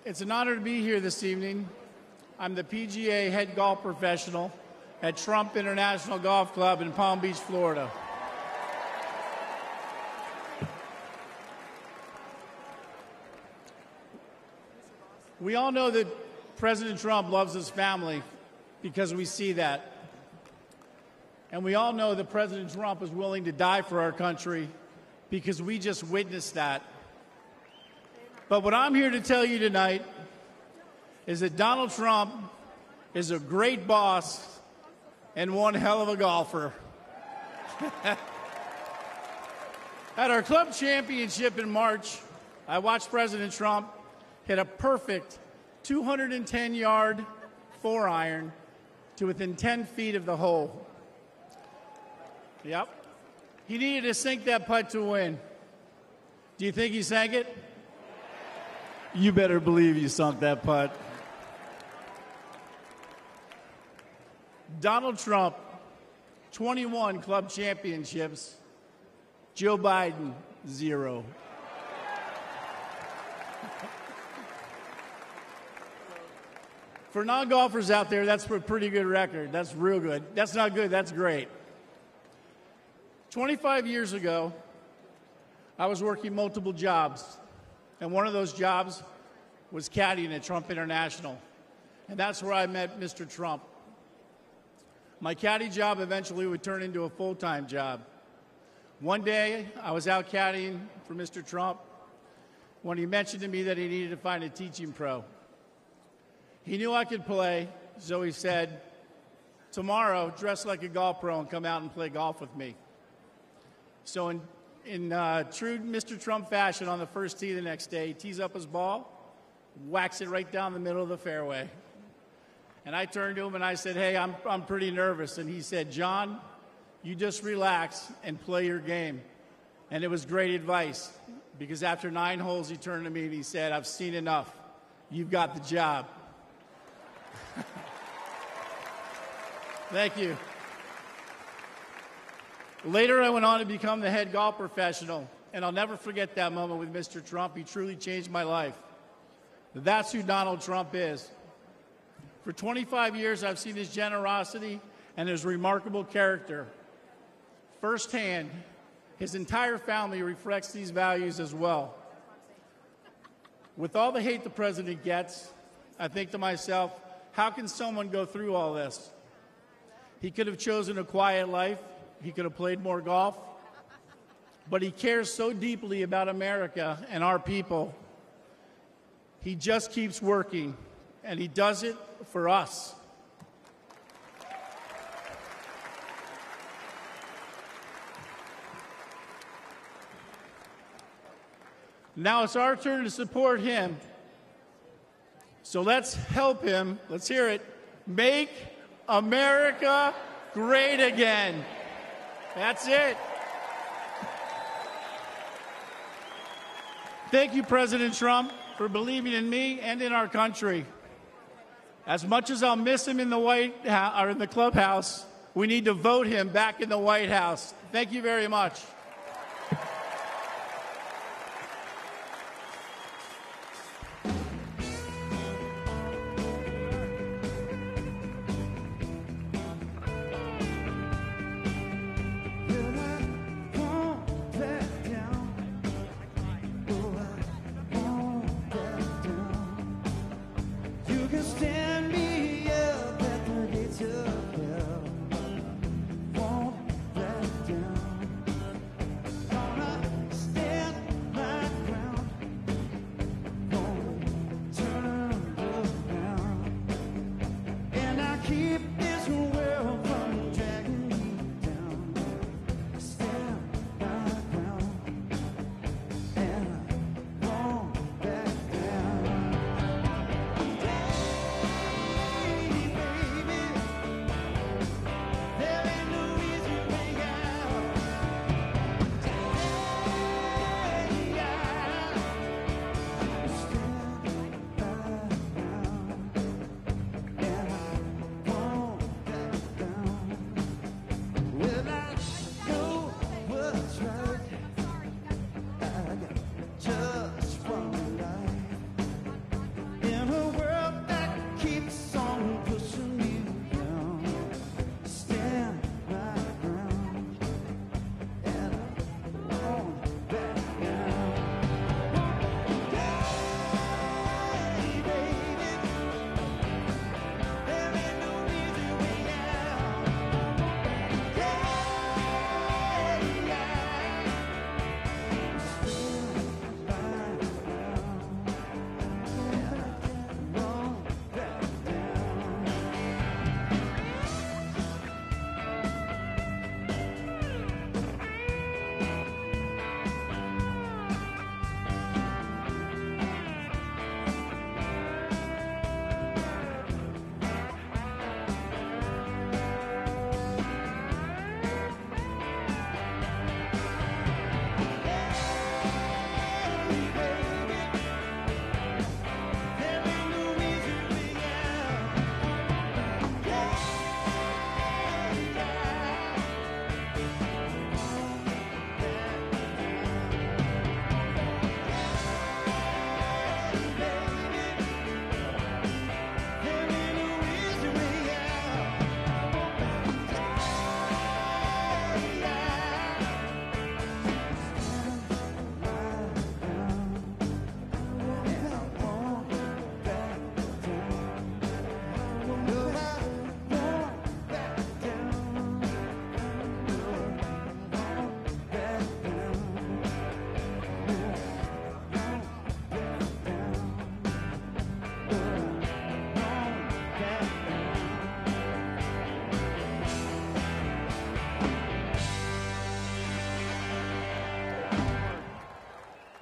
It's an honor to be here this evening. I'm the PGA head golf professional at Trump International Golf Club in Palm Beach, Florida. We all know that President Trump loves his family because we see that. And we all know that President Trump is willing to die for our country because we just witnessed that. But what I'm here to tell you tonight is that Donald Trump is a great boss and one hell of a golfer. At our club championship in March, I watched President Trump hit a perfect 210-yard 4-iron to within 10 feet of the hole. Yep. He needed to sink that putt to win. Do you think he sank it? You better believe you sunk that putt. Donald Trump, 21 club championships. Joe Biden, 0. For non-golfers out there, that's a pretty good record. That's real good. That's not good, that's great. 25 years ago, I was working multiple jobs, and one of those jobs was caddying at Trump International, and that's where I met Mr. Trump. My caddy job eventually would turn into a full-time job. One day, I was out caddying for Mr. Trump when he mentioned to me that he needed to find a teaching pro. He knew I could play, so he said, tomorrow, dress like a golf pro and come out and play golf with me. So in true Mr. Trump fashion, on the first tee the next day, he tees up his ball, whacks it right down the middle of the fairway. And I turned to him and I said, hey, I'm pretty nervous. And he said, John, you just relax and play your game. And it was great advice, because after 9 holes, he turned to me and he said, I've seen enough. You've got the job. Thank you. Later, I went on to become the head golf professional, and I'll never forget that moment with Mr. Trump. He truly changed my life. That's who Donald Trump is. For 25 years, I've seen his generosity and his remarkable character. Firsthand, his entire family reflects these values as well. With all the hate the president gets, I think to myself, how can someone go through all this? He could have chosen a quiet life. He could have played more golf. But he cares so deeply about America and our people. He just keeps working, and he does it for us. Now it's our turn to support him. So let's help him. Let's hear it. Make America great again. That's it. Thank you, President Trump, for believing in me and in our country. As much as I'll miss him in the White House or in the clubhouse, we need to vote him back in the White House. Thank you very much.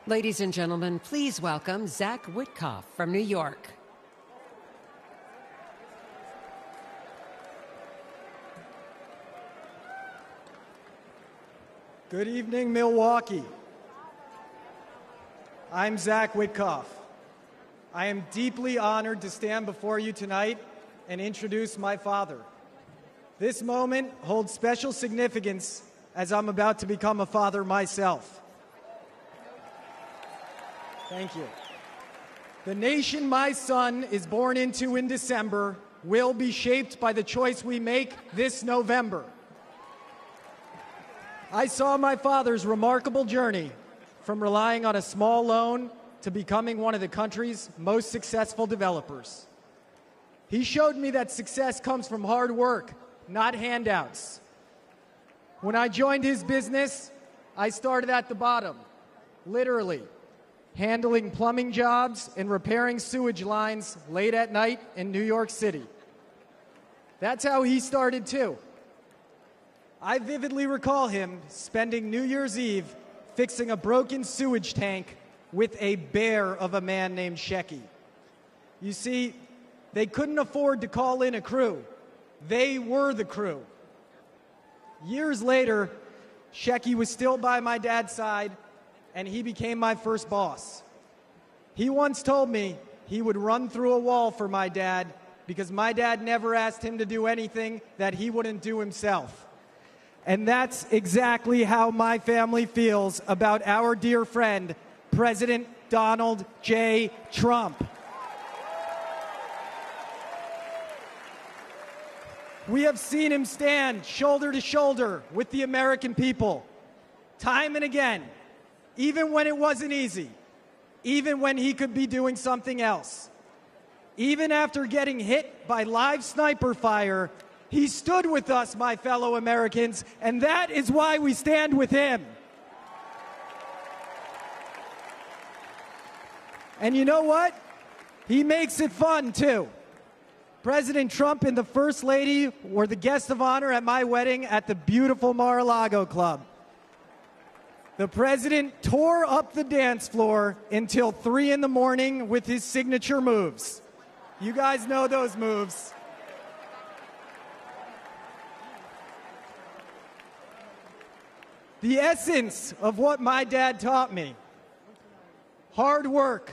Ladies and gentlemen, please welcome Zach Witkoff from New York. Good evening, Milwaukee. I'm Zach Witkoff. I am deeply honored to stand before you tonight and introduce my father. This moment holds special significance as I'm about to become a father myself. Thank you. The nation my son is born into in December will be shaped by the choice we make this November. I saw my father's remarkable journey from relying on a small loan to becoming one of the country's most successful developers. He showed me that success comes from hard work, not handouts. When I joined his business, I started at the bottom, literally, handling plumbing jobs and repairing sewage lines late at night in New York City. That's how he started too. I vividly recall him spending New Year's Eve fixing a broken sewage tank with a bear of a man named Shecky. You see, they couldn't afford to call in a crew. They were the crew. Years later, Shecky was still by my dad's side, and he became my first boss. He once told me he would run through a wall for my dad because my dad never asked him to do anything that he wouldn't do himself. And that's exactly how my family feels about our dear friend, President Donald J. Trump. We have seen him stand shoulder to shoulder with the American people, time and again, even when it wasn't easy, even when he could be doing something else. Even after getting hit by live sniper fire, he stood with us, my fellow Americans, and that is why we stand with him. And you know what? He makes it fun, too. President Trump and the First Lady were the guest of honor at my wedding at the beautiful Mar-a-Lago Club. The president tore up the dance floor until 3 in the morning with his signature moves. You guys know those moves. The essence of what my dad taught me, hard work,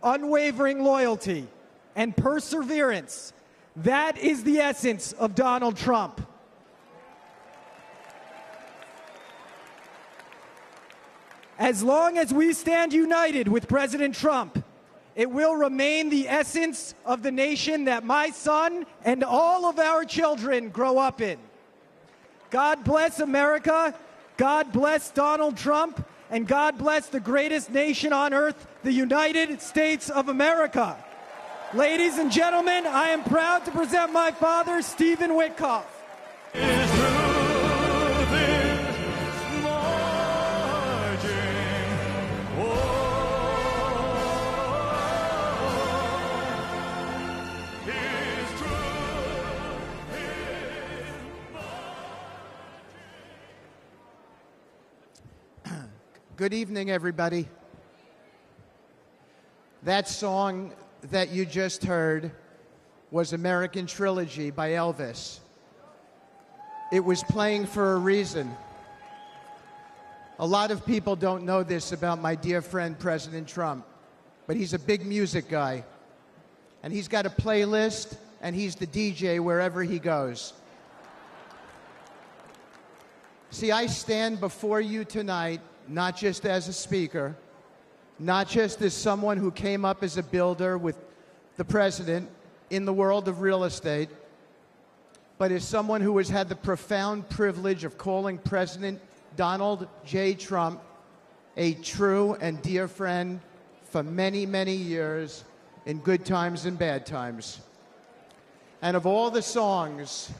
unwavering loyalty, and perseverance, that is the essence of Donald Trump. As long as we stand united with President Trump, it will remain the essence of the nation that my son and all of our children grow up in. God bless America, God bless Donald Trump, and God bless the greatest nation on earth, the United States of America. Ladies and gentlemen, I am proud to present my father, Stephen Witkoff. Good evening, everybody. That song that you just heard was American Trilogy by Elvis. It was playing for a reason. A lot of people don't know this about my dear friend, President Trump, but he's a big music guy. And he's got a playlist, and he's the DJ wherever he goes. See, I stand before you tonight not just as a speaker, not just as someone who came up as a builder with the president in the world of real estate, but as someone who has had the profound privilege of calling President Donald J. Trump a true and dear friend for many, many years in good times and bad times. And of all the songs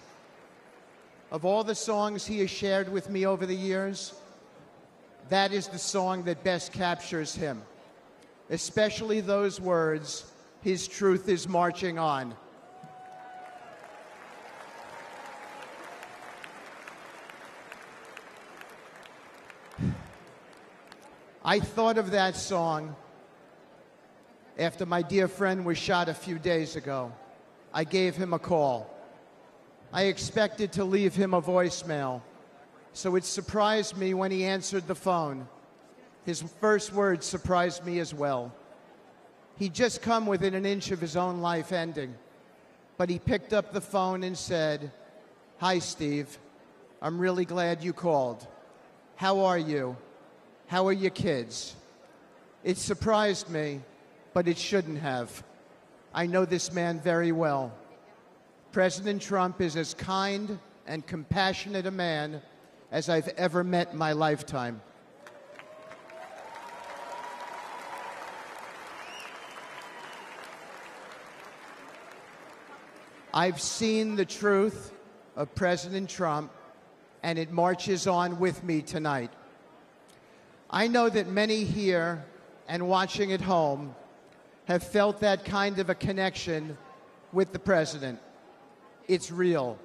he has shared with me over the years, that is the song that best captures him, especially those words, "His truth is marching on." I thought of that song after my dear friend was shot a few days ago. I gave him a call. I expected to leave him a voicemail, so it surprised me when he answered the phone. His first words surprised me as well. He'd just come within an inch of his own life ending, but he picked up the phone and said, "Hi, Steve. I'm really glad you called. How are you? How are your kids?" It surprised me, but it shouldn't have. I know this man very well. President Trump is as kind and compassionate a man as I've ever met in my lifetime. I've seen the truth of President Trump, and it marches on with me tonight. I know that many here and watching at home have felt that kind of a connection with the president. It's real.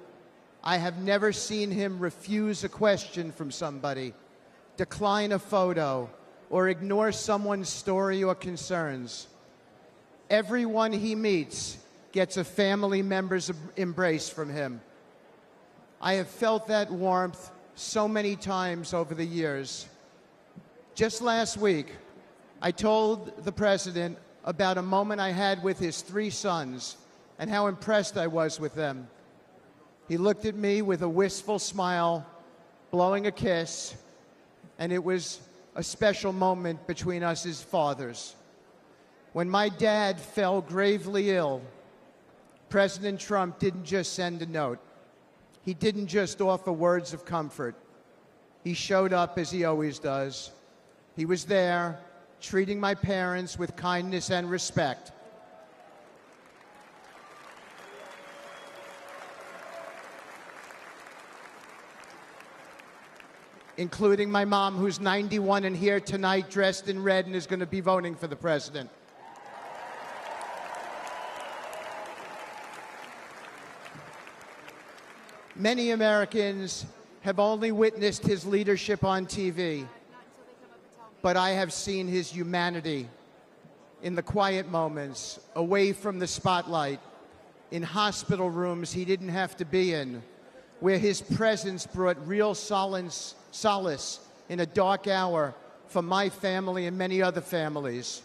I have never seen him refuse a question from somebody, decline a photo, or ignore someone's story or concerns. Everyone he meets gets a family member's embrace from him. I have felt that warmth so many times over the years. Just last week, I told the president about a moment I had with his 3 sons and how impressed I was with them. He looked at me with a wistful smile, blowing a kiss, and it was a special moment between us as fathers. When my dad fell gravely ill, President Trump didn't just send a note. He didn't just offer words of comfort. He showed up as he always does. He was there, treating my parents with kindness and respect. Including my mom, who's 91 and here tonight dressed in red and is going to be voting for the president. Many Americans have only witnessed his leadership on TV, but I have seen his humanity in the quiet moments, away from the spotlight, in hospital rooms he didn't have to be in, where his presence brought real solace in a dark hour for my family and many other families.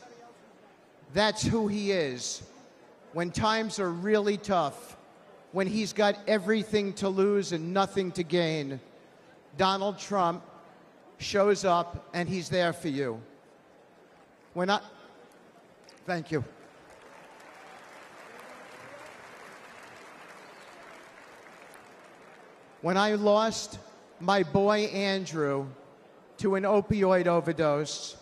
That's who he is. When times are really tough, when he's got everything to lose and nothing to gain, Donald Trump shows up and he's there for you. Thank you. When I lost my boy Andrew to an opioid overdose,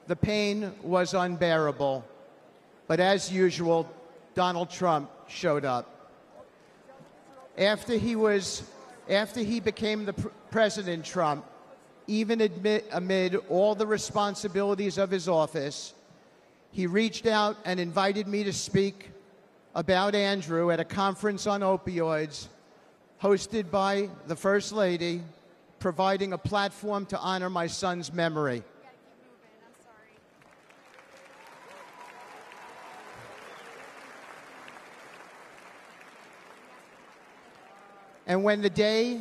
the pain was unbearable. But as usual, Donald Trump showed up. After he became the President Trump, even amid all the responsibilities of his office, he reached out and invited me to speak about Andrew at a conference on opioids hosted by the First Lady, providing a platform to honor my son's memory. And when the day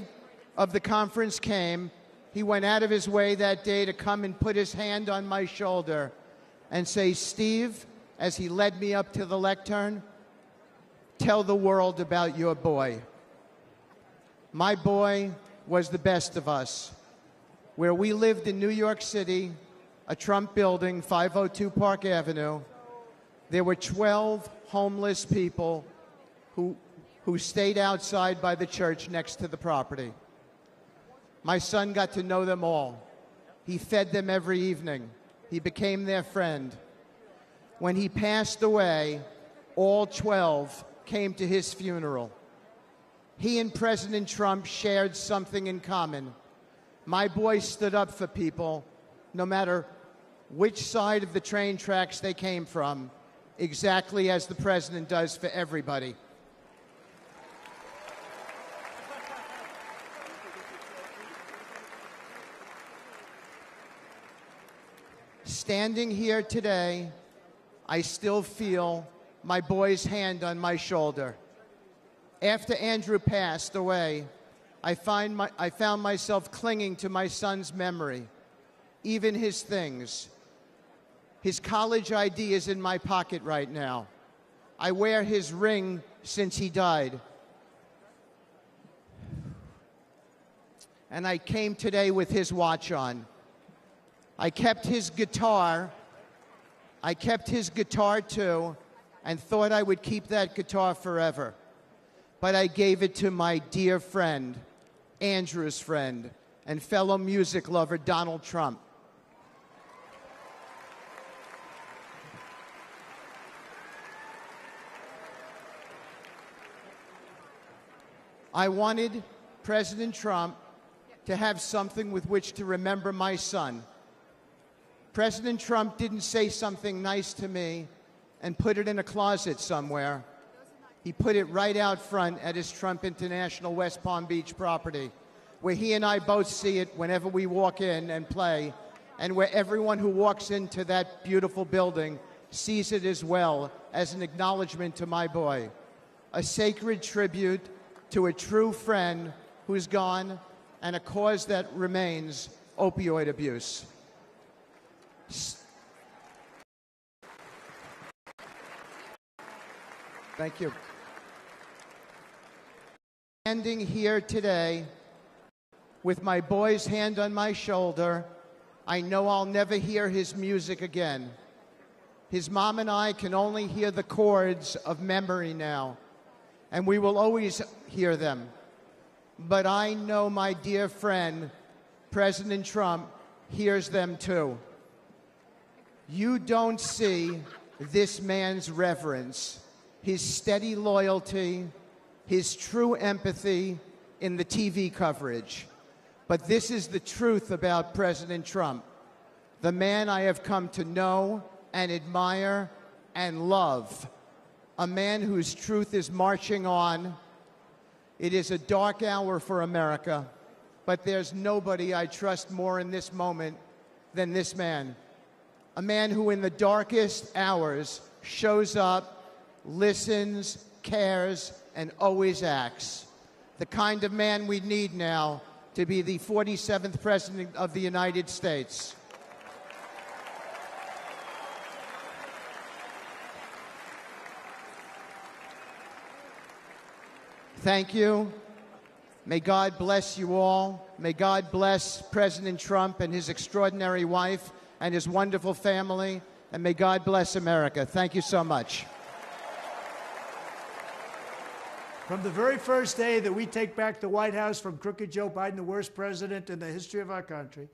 of the conference came, he went out of his way that day to come and put his hand on my shoulder and say, Steve, as he led me up to the lectern, tell the world about your boy. My boy was the best of us. Where we lived in New York City, a Trump building, 502 Park Avenue, there were 12 homeless people who stayed outside by the church next to the property. My son got to know them all. He fed them every evening. He became their friend. When he passed away, all 12 came to his funeral. He and President Trump shared something in common. My boy stood up for people, no matter which side of the train tracks they came from, exactly as the president does for everybody. Standing here today, I still feel my boy's hand on my shoulder. After Andrew passed away, I found myself clinging to my son's memory, even his things. His college ID is in my pocket right now. I wear his ring since he died. And I came today with his watch on. I kept his guitar too, and thought I would keep that guitar forever. But I gave it to my dear friend, Andrew's friend, and fellow music lover, Donald Trump. I wanted President Trump to have something with which to remember my son. President Trump didn't say something nice to me and put it in a closet somewhere. He put it right out front at his Trump International West Palm Beach property, where he and I both see it whenever we walk in and play, and where everyone who walks into that beautiful building sees it as well as an acknowledgement to my boy, a sacred tribute to a true friend who's gone, and a cause that remains, opioid abuse. Thank you. Standing here today with my boy's hand on my shoulder, I know I'll never hear his music again. His mom and I can only hear the chords of memory now, and we will always hear them. But I know my dear friend, President Trump, hears them too. You don't see this man's reverence, his steady loyalty, his true empathy in the TV coverage. But this is the truth about President Trump, the man I have come to know and admire and love, a man whose truth is marching on. It is a dark hour for America, but there's nobody I trust more in this moment than this man. A man who in the darkest hours shows up, listens, cares, and always acts. The kind of man we need now to be the 47th President of the United States. Thank you. May God bless you all. May God bless President Trump and his extraordinary wife and his wonderful family. And may God bless America. Thank you so much. From the very first day that we take back the White House from crooked Joe Biden, the worst president in the history of our country,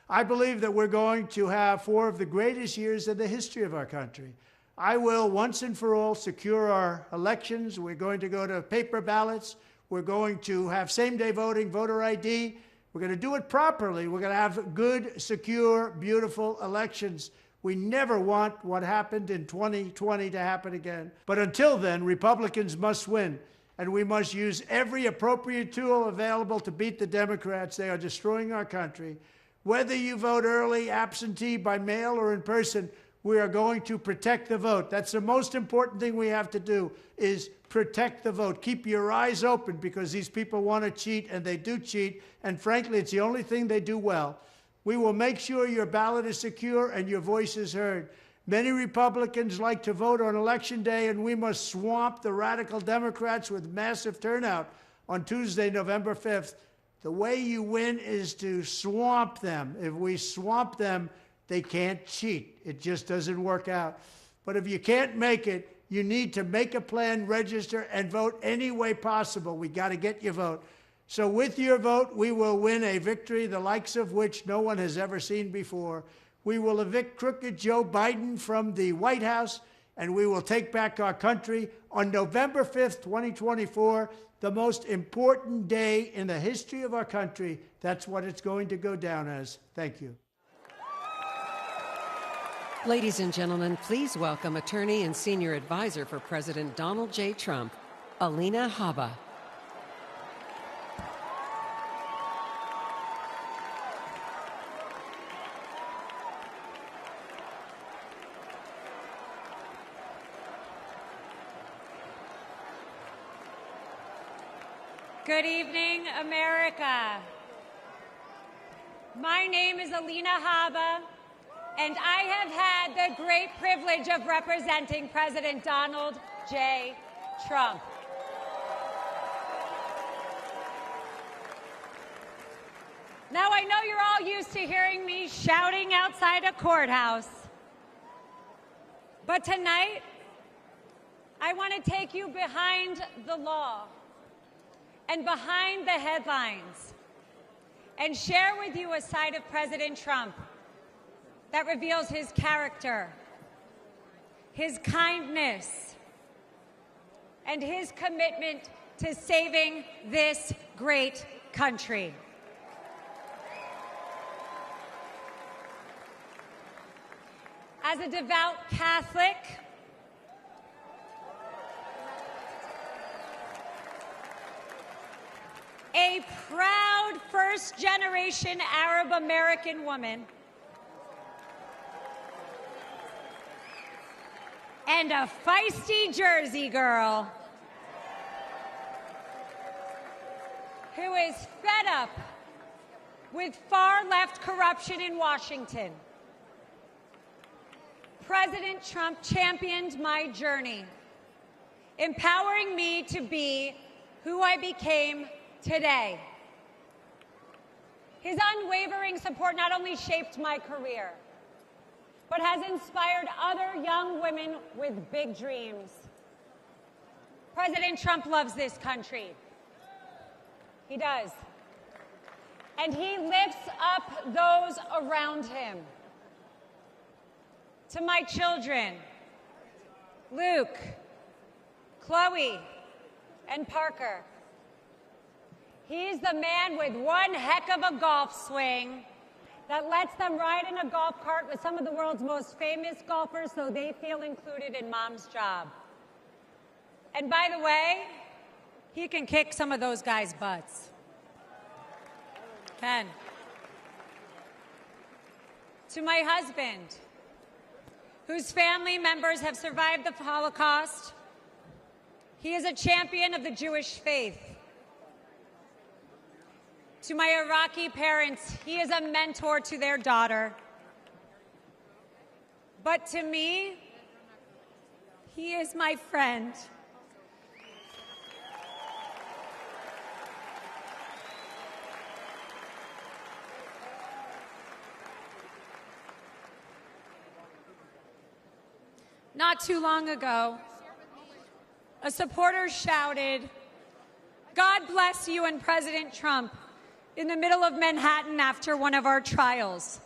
I believe that we're going to have 4 of the greatest years in the history of our country. I will, once and for all, secure our elections. We're going to go to paper ballots. We're going to have same-day voting, voter ID. We're going to do it properly. We're going to have good, secure, beautiful elections. We never want what happened in 2020 to happen again. But until then, Republicans must win, and we must use every appropriate tool available to beat the Democrats. They are destroying our country. Whether you vote early, absentee, by mail, or in person, We are going to protect the vote. That's the most important thing we have to do, is protect the vote. Keep your eyes open, because these people want to cheat, and they do cheat, and frankly, it's the only thing they do well. We will make sure your ballot is secure and your voice is heard. Many Republicans like to vote on Election Day, and we must swamp the radical Democrats with massive turnout on Tuesday, November 5th. The way you win is to swamp them. If we swamp them, they can't cheat. It just doesn't work out. But if you can't make it, you need to make a plan, register, and vote any way possible. We got to get your vote. So with your vote, we will win a victory the likes of which no one has ever seen before. We will evict crooked Joe Biden from the White House, and we will take back our country on November 5th, 2024, the most important day in the history of our country. That's what it's going to go down as. Thank you. Ladies and gentlemen, please welcome attorney and senior advisor for President Donald J. Trump, Alina Habba. Good evening, America. My name is Alina Habba, and I have had the great privilege of representing President Donald J. Trump. Now, I know you're all used to hearing me shouting outside a courthouse, but tonight, I want to take you behind the law and behind the headlines and share with you a side of President Trump that reveals his character, his kindness, and his commitment to saving this great country. As a devout Catholic, a proud first-generation Arab-American woman, and a feisty Jersey girl who is fed up with far-left corruption in Washington. President Trump championed my journey, empowering me to be who I became today. His unwavering support not only shaped my career, but has inspired other young women with big dreams. President Trump loves this country. He does. And he lifts up those around him. To my children, Luke, Chloe, and Parker, he's the man with one heck of a golf swing that lets them ride in a golf cart with some of the world's most famous golfers so they feel included in mom's job. And by the way, he can kick some of those guys' butts. Ken. To my husband, whose family members have survived the Holocaust, he is a champion of the Jewish faith. To my Iraqi parents, he is a mentor to their daughter. But to me, he is my friend. Not too long ago, a supporter shouted, "God bless you and President Trump," in the middle of Manhattan after one of our trials.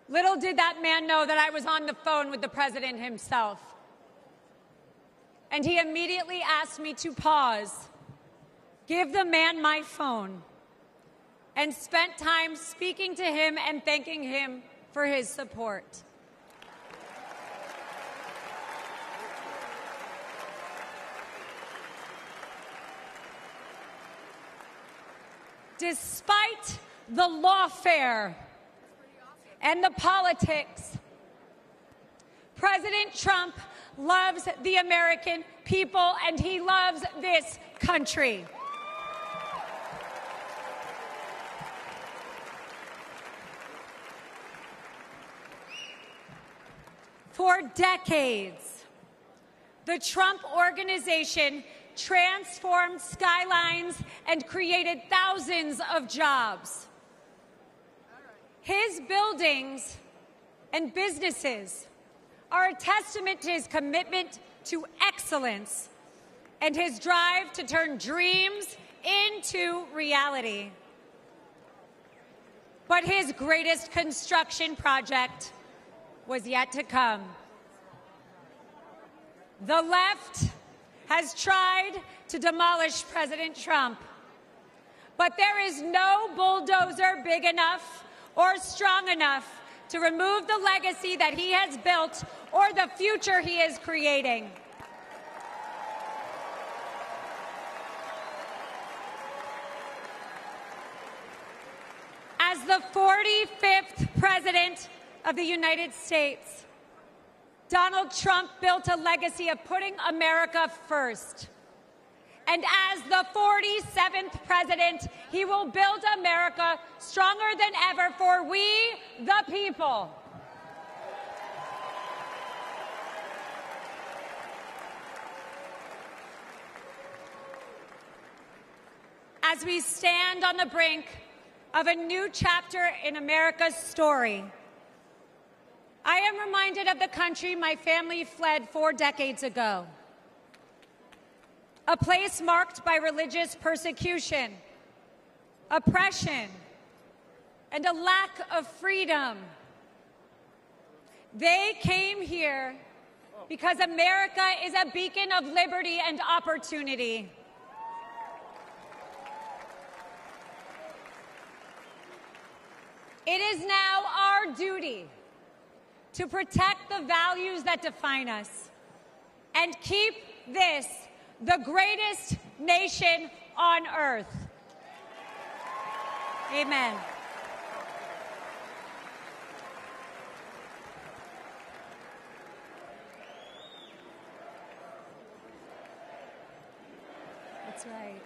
Little did that man know that I was on the phone with the president himself. And he immediately asked me to pause, give the man my phone, and spent time speaking to him and thanking him for his support. Despite the lawfare and the politics President Trump loves the American people, and he loves this country. For decades, the Trump Organization transformed skylines and created thousands of jobs. His buildings and businesses are a testament to his commitment to excellence and his drive to turn dreams into reality. But his greatest construction project was yet to come. The left has tried to demolish President Trump, but there is no bulldozer big enough or strong enough to remove the legacy that he has built or the future he is creating. As the 45th President of the United States, Donald Trump built a legacy of putting America first. And as the 47th President, he will build America stronger than ever for we, the people. As we stand on the brink of a new chapter in America's story, I am reminded of the country my family fled 4 decades ago. A place marked by religious persecution, oppression, and a lack of freedom. They came here because America is a beacon of liberty and opportunity. It is now our duty to protect the values that define us and keep this the greatest nation on earth. Amen. That's right.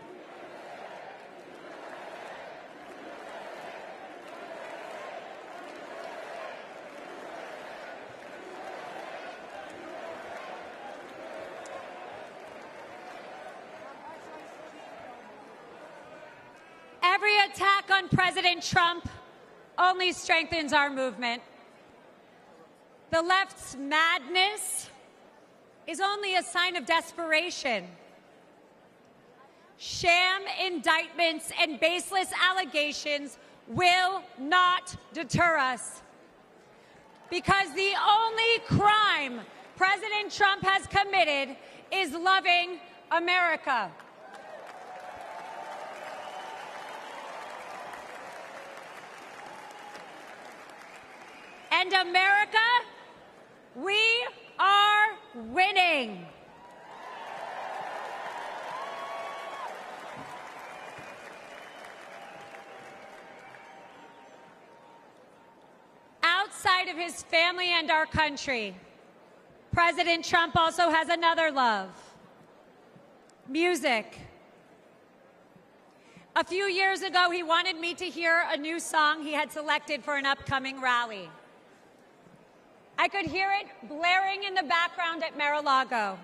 Every attack on President Trump only strengthens our movement. The left's madness is only a sign of desperation. Sham indictments and baseless allegations will not deter us. Because the only crime President Trump has committed is loving America. And America, we are winning. Outside of his family and our country, President Trump also has another love: music. A few years ago, he wanted me to hear a new song he had selected for an upcoming rally. I could hear it blaring in the background at Mar-a-Lago.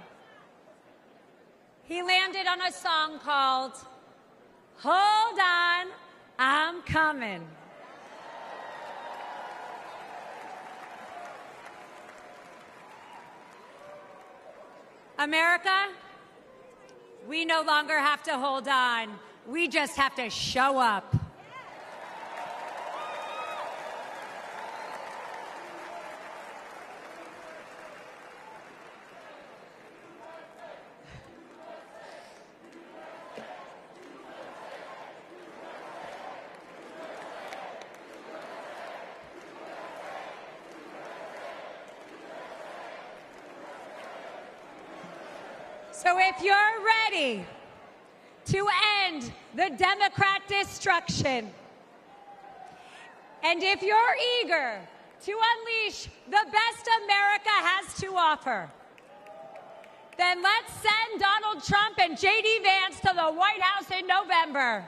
He landed on a song called "Hold On, I'm Coming." America, we no longer have to hold on. We just have to show up. So if you're ready to end the Democrat destruction, and if you're eager to unleash the best America has to to offer? Then let's send Donald Trump and J.D. Vance to the White House in November.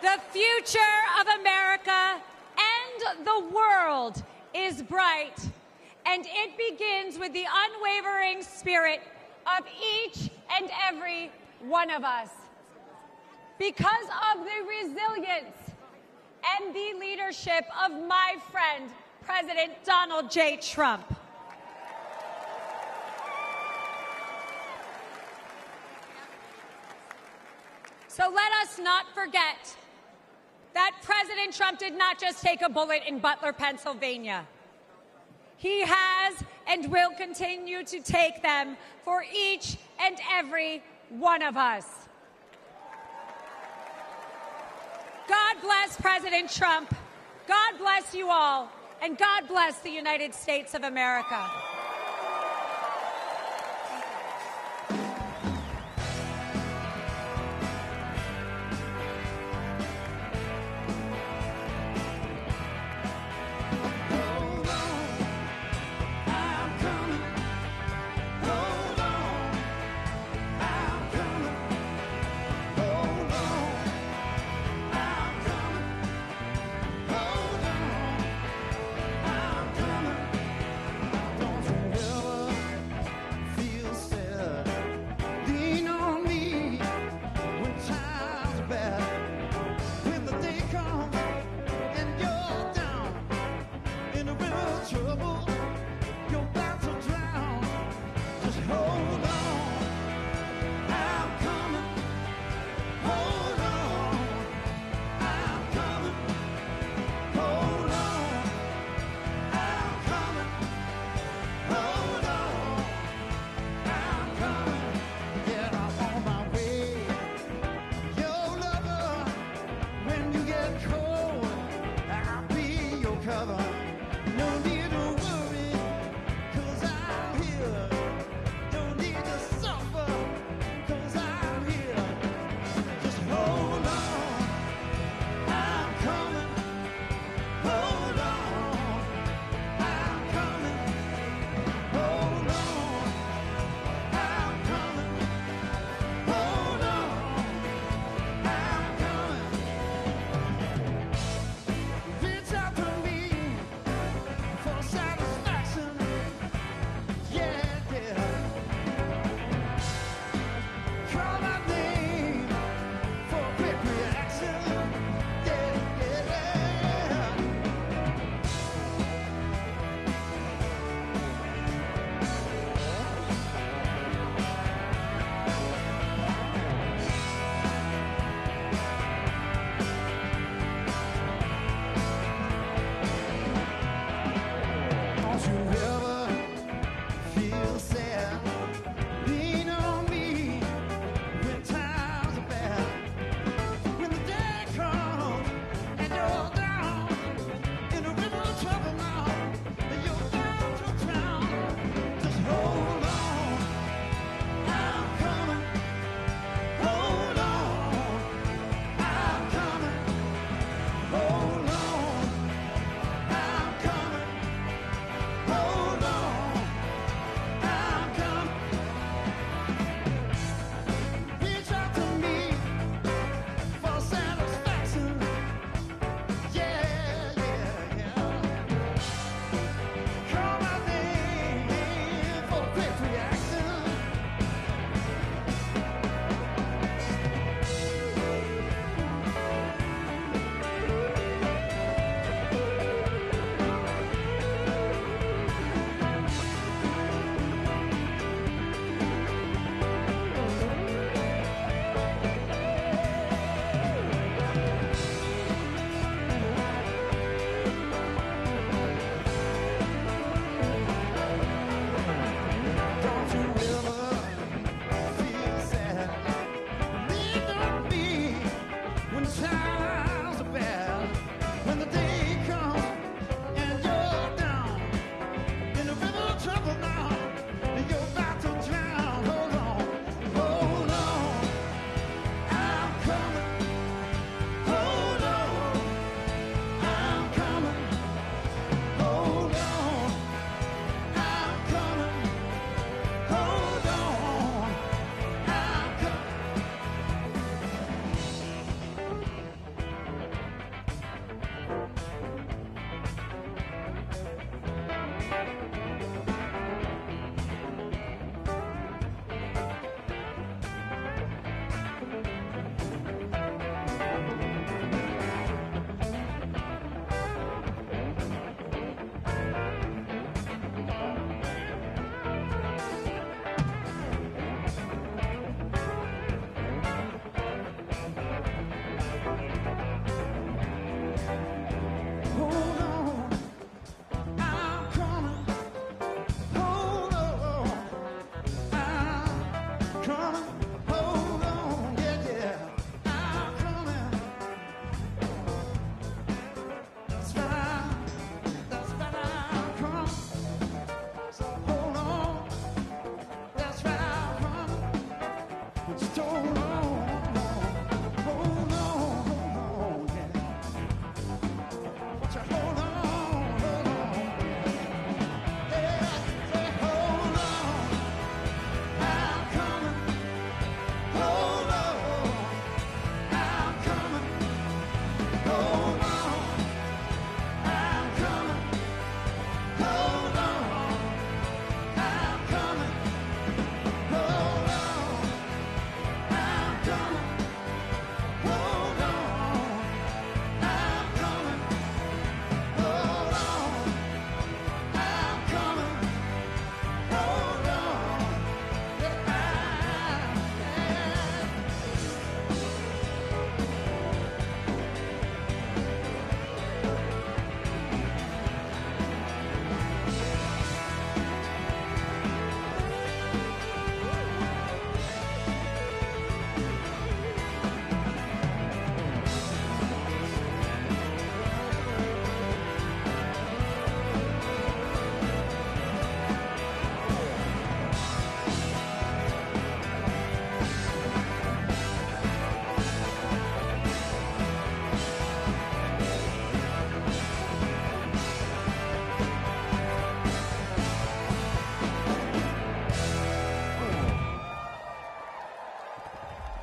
The future of America and the world is bright, and it begins with the unwavering spirit of each and every one of us. Because of the resilience and the leadership of my friend, President Donald J. Trump. So let us not forget that President Trump did not just take a bullet in Butler, Pennsylvania. He has and will continue to take them for each and every one of us. God bless President Trump. God bless you all. And God bless the United States of America. Don't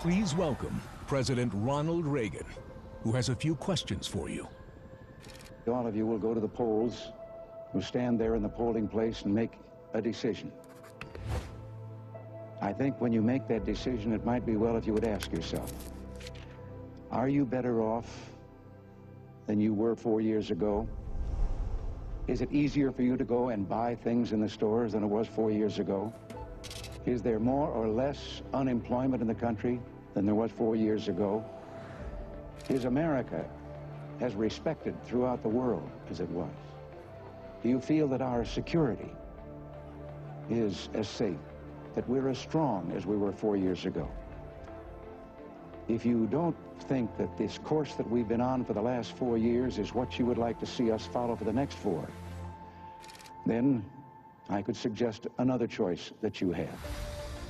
Please welcome President Ronald Reagan, who has a few questions for you. All of you will go to the polls, will stand there in the polling place and make a decision. I think when you make that decision, it might be well if you would ask yourself, are you better off than you were 4 years ago? Is it easier for you to go and buy things in the stores than it was 4 years ago? Is there more or less unemployment in the country than there was 4 years ago? Is America as respected throughout the world as it was? Do you feel that our security is as safe, that we're as strong as we were 4 years ago? If you don't think that this course that we've been on for the last 4 years is what you would like to see us follow for the next 4, then I could suggest another choice that you have.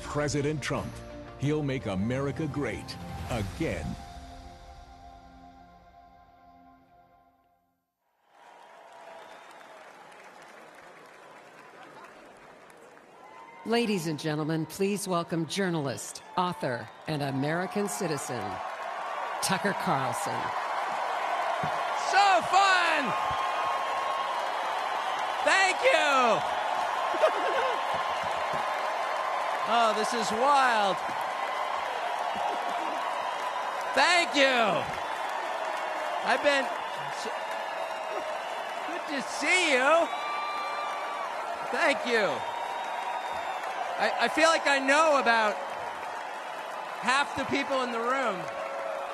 President Trump. He'll make America great again. Ladies and gentlemen, please welcome journalist, author, and American citizen, Tucker Carlson. So fun! Thank you! Oh, this is wild. Thank you. I've been... Good to see you. Thank you. I feel like I know about half the people in the room.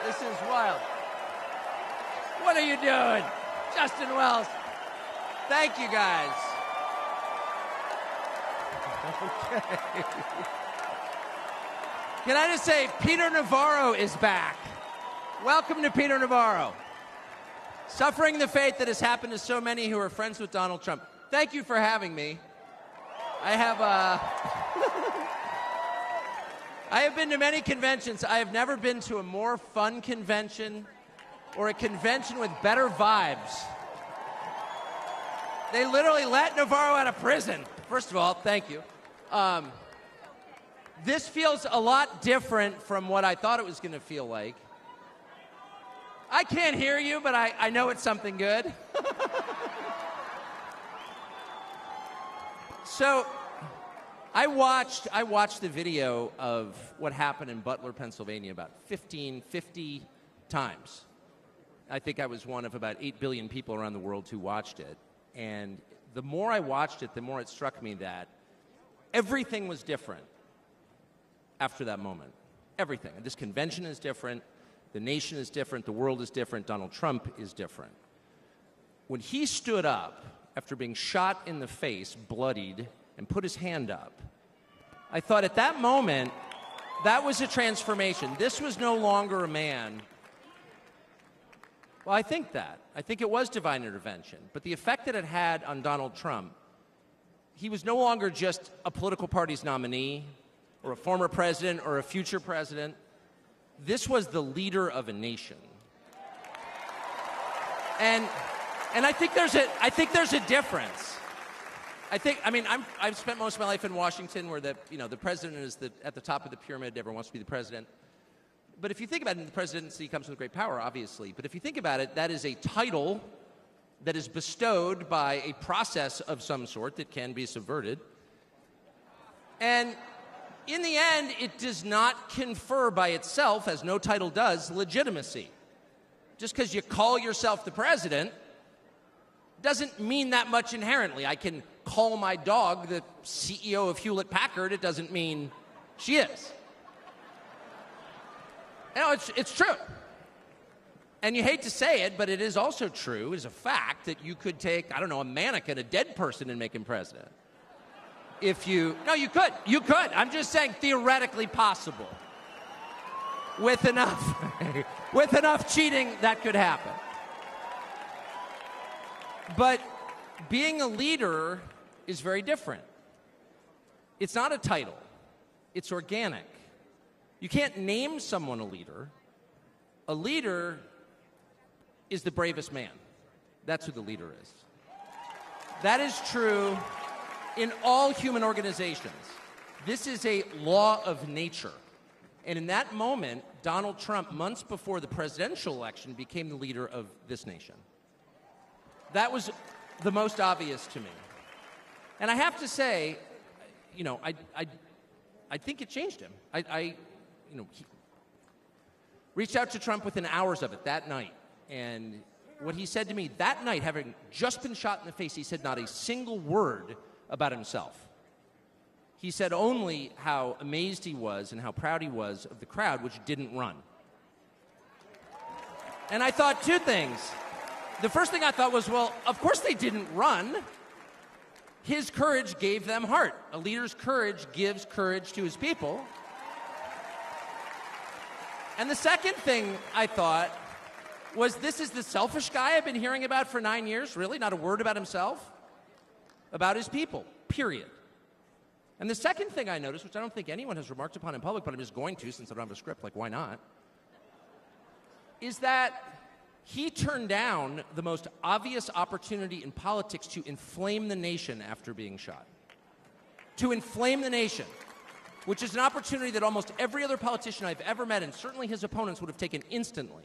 This is wild. What are you doing? Justin Wells. Thank you, guys. Okay. Can I just say, Peter Navarro is back. Welcome to Peter Navarro. Suffering the fate that has happened to so many who are friends with Donald Trump. Thank you for having me. I have been to many conventions. I have never been to a more fun convention or a convention with better vibes. They literally let Navarro out of prison. First of all, thank you. This feels a lot different from what I thought it was going to feel like. I can't hear you, but I know it's something good. So, I watched the video of what happened in Butler, Pennsylvania about 50 times. I think I was one of about 8 billion people around the world who watched it. And the more I watched it, the more it struck me that everything was different after that moment. Everything. This convention is different. The nation is different. The world is different. Donald Trump is different. When he stood up after being shot in the face, bloodied, and put his hand up, I thought at that moment, that was a transformation. This was no longer a man. Well, I think that. I think it was divine intervention. But the effect that it had on Donald Trump, he was no longer just a political party's nominee or a former president or a future president. This was the leader of a nation. And I think there's a difference. I've spent most of my life in Washington where the president is at the top of the pyramid, everyone wants to be the president. But if you think about it, the presidency comes with great power, obviously. But if you think about it, that is a title that is bestowed by a process of some sort that can be subverted. And in the end, it does not confer by itself, as no title does, legitimacy. Just because you call yourself the president doesn't mean that much inherently. I can call my dog the CEO of Hewlett-Packard. It doesn't mean she is. No, it's true. And you hate to say it, but it is also true, as a fact, that you could take, a mannequin, a dead person, and make him president. No, you could. You could. I'm just saying theoretically possible. With enough cheating, that could happen. But being a leader is very different. It's not a title. It's organic. You can't name someone a leader. A leader is the bravest man. That's who the leader is. That is true in all human organizations. This is a law of nature. And in that moment, Donald Trump, months before the presidential election, became the leader of this nation. That was the most obvious to me. And I have to say, you know, I think it changed him. He reached out to Trump within hours of it that night. And what he said to me that night, having just been shot in the face, he said not a single word about himself. He said only how amazed he was and how proud he was of the crowd, which didn't run. And I thought two things. The first thing I thought was, well, of course they didn't run. His courage gave them heart. A leader's courage gives courage to his people. And the second thing I thought was, this is the selfish guy I've been hearing about for 9 years? Really? Not a word about himself? About his people, period. And the second thing I noticed, which I don't think anyone has remarked upon in public, but I'm just going to since I don't have a script, like why not, is that he turned down the most obvious opportunity in politics to inflame the nation after being shot. To inflame the nation, which is an opportunity that almost every other politician I've ever met, and certainly his opponents, would have taken instantly.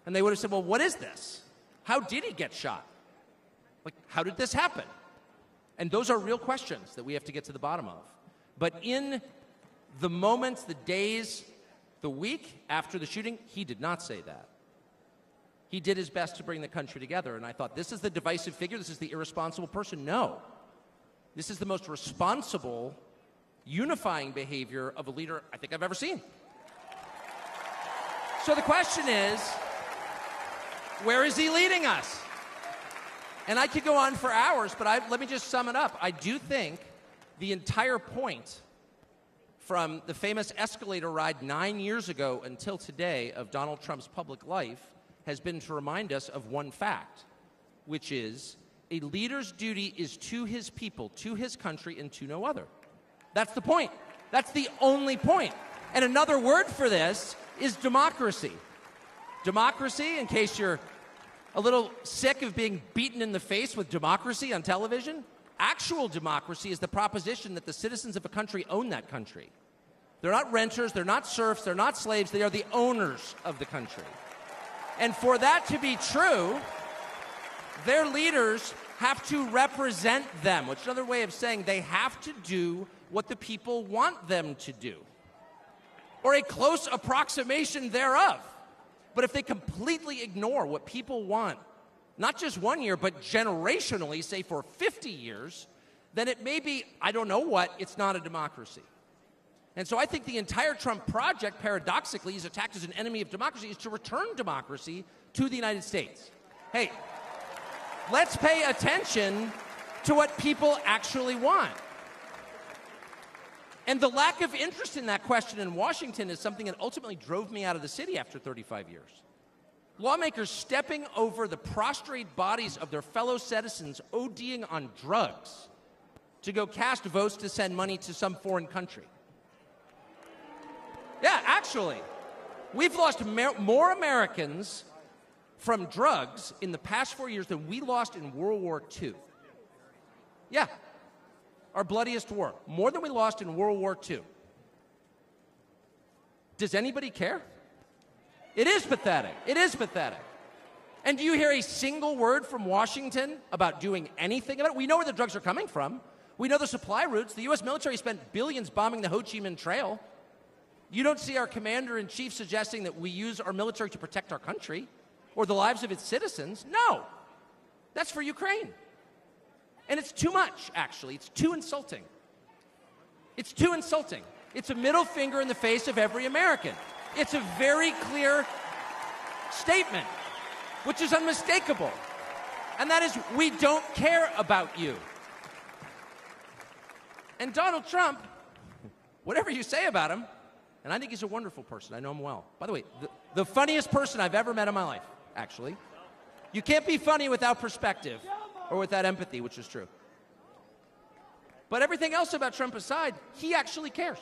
And they would have said, well, what is this? How did he get shot? Like, how did this happen? And those are real questions that we have to get to the bottom of. But in the moments, the days, the week after the shooting, he did not say that. He did his best to bring the country together. And I thought, this is the divisive figure? This is the irresponsible person? No. This is the most responsible, unifying behavior of a leader I think I've ever seen. So the question is, where is he leading us? And I could go on for hours, but let me just sum it up. I do think the entire point from the famous escalator ride 9 years ago until today of Donald Trump's public life has been to remind us of one fact, which is a leader's duty is to his people, to his country, and to no other. That's the point. That's the only point. And another word for this is democracy. Democracy, in case you're a little sick of being beaten in the face with democracy on television, actual democracy is the proposition that the citizens of a country own that country. They're not renters, they're not serfs, they're not slaves, they are the owners of the country. And for that to be true, their leaders have to represent them, which is another way of saying they have to do what the people want them to do, or a close approximation thereof. But if they completely ignore what people want, not just 1 year, but generationally, say for 50 years, then it may be, I don't know what, it's not a democracy. And so I think the entire Trump project, paradoxically, he's attacked as an enemy of democracy, is to return democracy to the United States. Hey, let's pay attention to what people actually want. And the lack of interest in that question in Washington is something that ultimately drove me out of the city after 35 years. Lawmakers stepping over the prostrate bodies of their fellow citizens ODing on drugs to go cast votes to send money to some foreign country. Yeah, actually, we've lost more Americans from drugs in the past 4 years than we lost in World War II. Yeah. Our bloodiest war, more than we lost in World War II. Does anybody care? It is pathetic. It is pathetic. And do you hear a single word from Washington about doing anything about it? We know where the drugs are coming from. We know the supply routes. The U.S. military spent billions bombing the Ho Chi Minh Trail. You don't see our commander-in-chief suggesting that we use our military to protect our country or the lives of its citizens. No. That's for Ukraine. And it's too much, actually. It's too insulting. It's too insulting. It's a middle finger in the face of every American. It's a very clear statement, which is unmistakable. And that is, we don't care about you. And Donald Trump, whatever you say about him, and I think he's a wonderful person. I know him well. By the way, the funniest person I've ever met in my life, actually. You can't be funny without perspective. Or without empathy, which is true. But everything else about Trump aside, he actually cares.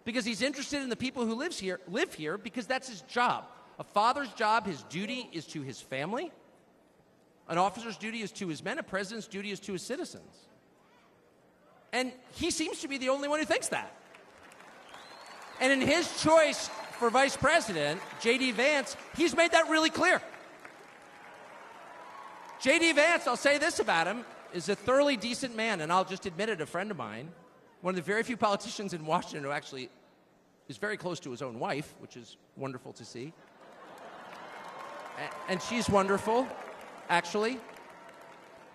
Because he's interested in the people who live here, because that's his job. A father's job, his duty is to his family. An officer's duty is to his men. A president's duty is to his citizens. And he seems to be the only one who thinks that. And in his choice for vice president, J.D. Vance, he's made that really clear. J.D. Vance, I'll say this about him, is a thoroughly decent man, and I'll just admit it, a friend of mine, one of the very few politicians in Washington who actually is very close to his own wife, which is wonderful to see. And she's wonderful, actually.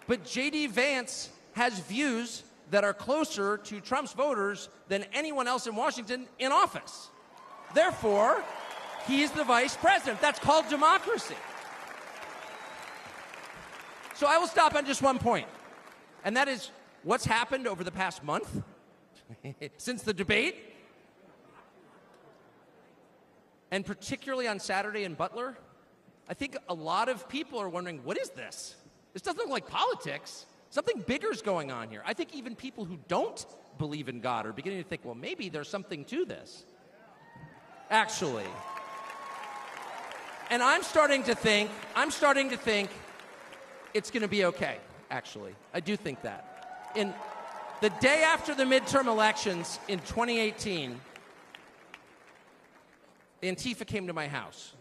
But J.D. Vance has views that are closer to Trump's voters than anyone else in Washington in office. Therefore, he's the vice president. That's called democracy. So I will stop on just one point, and that is what's happened over the past month since the debate, and particularly on Saturday in Butler. I think a lot of people are wondering, what is this? This doesn't look like politics. Something bigger is going on here. I think even people who don't believe in God are beginning to think, well, maybe there's something to this, actually. And I'm starting to think it's going to be okay, actually. I do think that. In the day after the midterm elections in 2018, Antifa came to my house.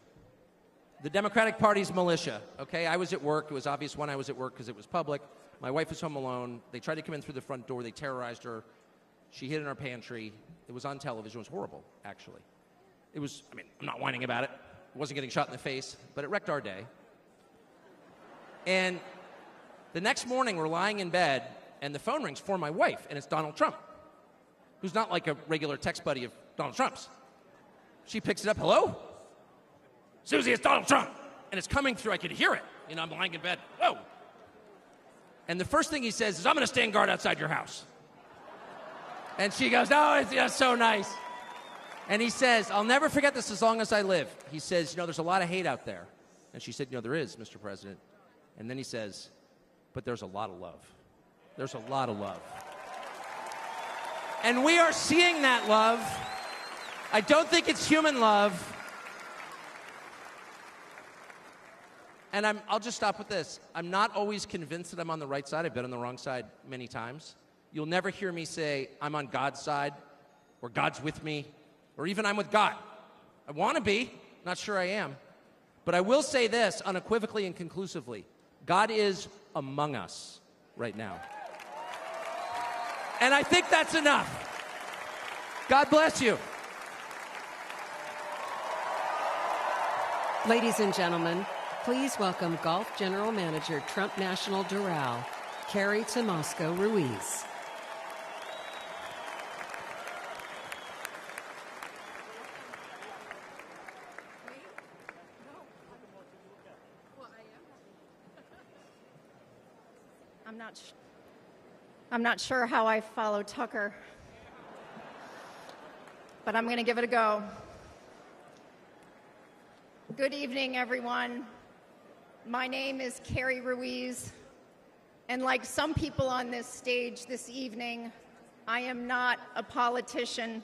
The Democratic Party's militia, okay? I was at work. It was obvious when I was at work because it was public. My wife was home alone. They tried to come in through the front door. They terrorized her. She hid in our pantry. It was on television. It was horrible, actually. It was, I mean, I'm not whining about it. I wasn't getting shot in the face, but it wrecked our day. And the next morning, we're lying in bed, and the phone rings for my wife, and it's Donald Trump, who's not like a regular text buddy of Donald Trump's. She picks it up. Hello? Susie, it's Donald Trump. And it's coming through. I could hear it. You know, I'm lying in bed. Whoa. And the first thing he says is, I'm going to stand guard outside your house. And she goes, oh, it's so nice. And he says, I'll never forget this as long as I live. He says, you know, there's a lot of hate out there. And she said, you know, there is, Mr. President. And then he says, but there's a lot of love. There's a lot of love. And we are seeing that love. I don't think it's human love. And I'll just stop with this. I'm not always convinced that I'm on the right side. I've been on the wrong side many times. You'll never hear me say, I'm on God's side, or God's with me, or even I'm with God. I want to be. Not sure I am. But I will say this unequivocally and conclusively. God is among us right now. And I think that's enough. God bless you. Ladies and gentlemen, please welcome Golf General Manager, Trump National Doral, Carrie Tomasco Ruiz. I'm not sure how I follow Tucker, but I'm going to give it a go. Good evening, everyone. My name is Carrie Ruiz, and like some people on this stage this evening, I am not a politician.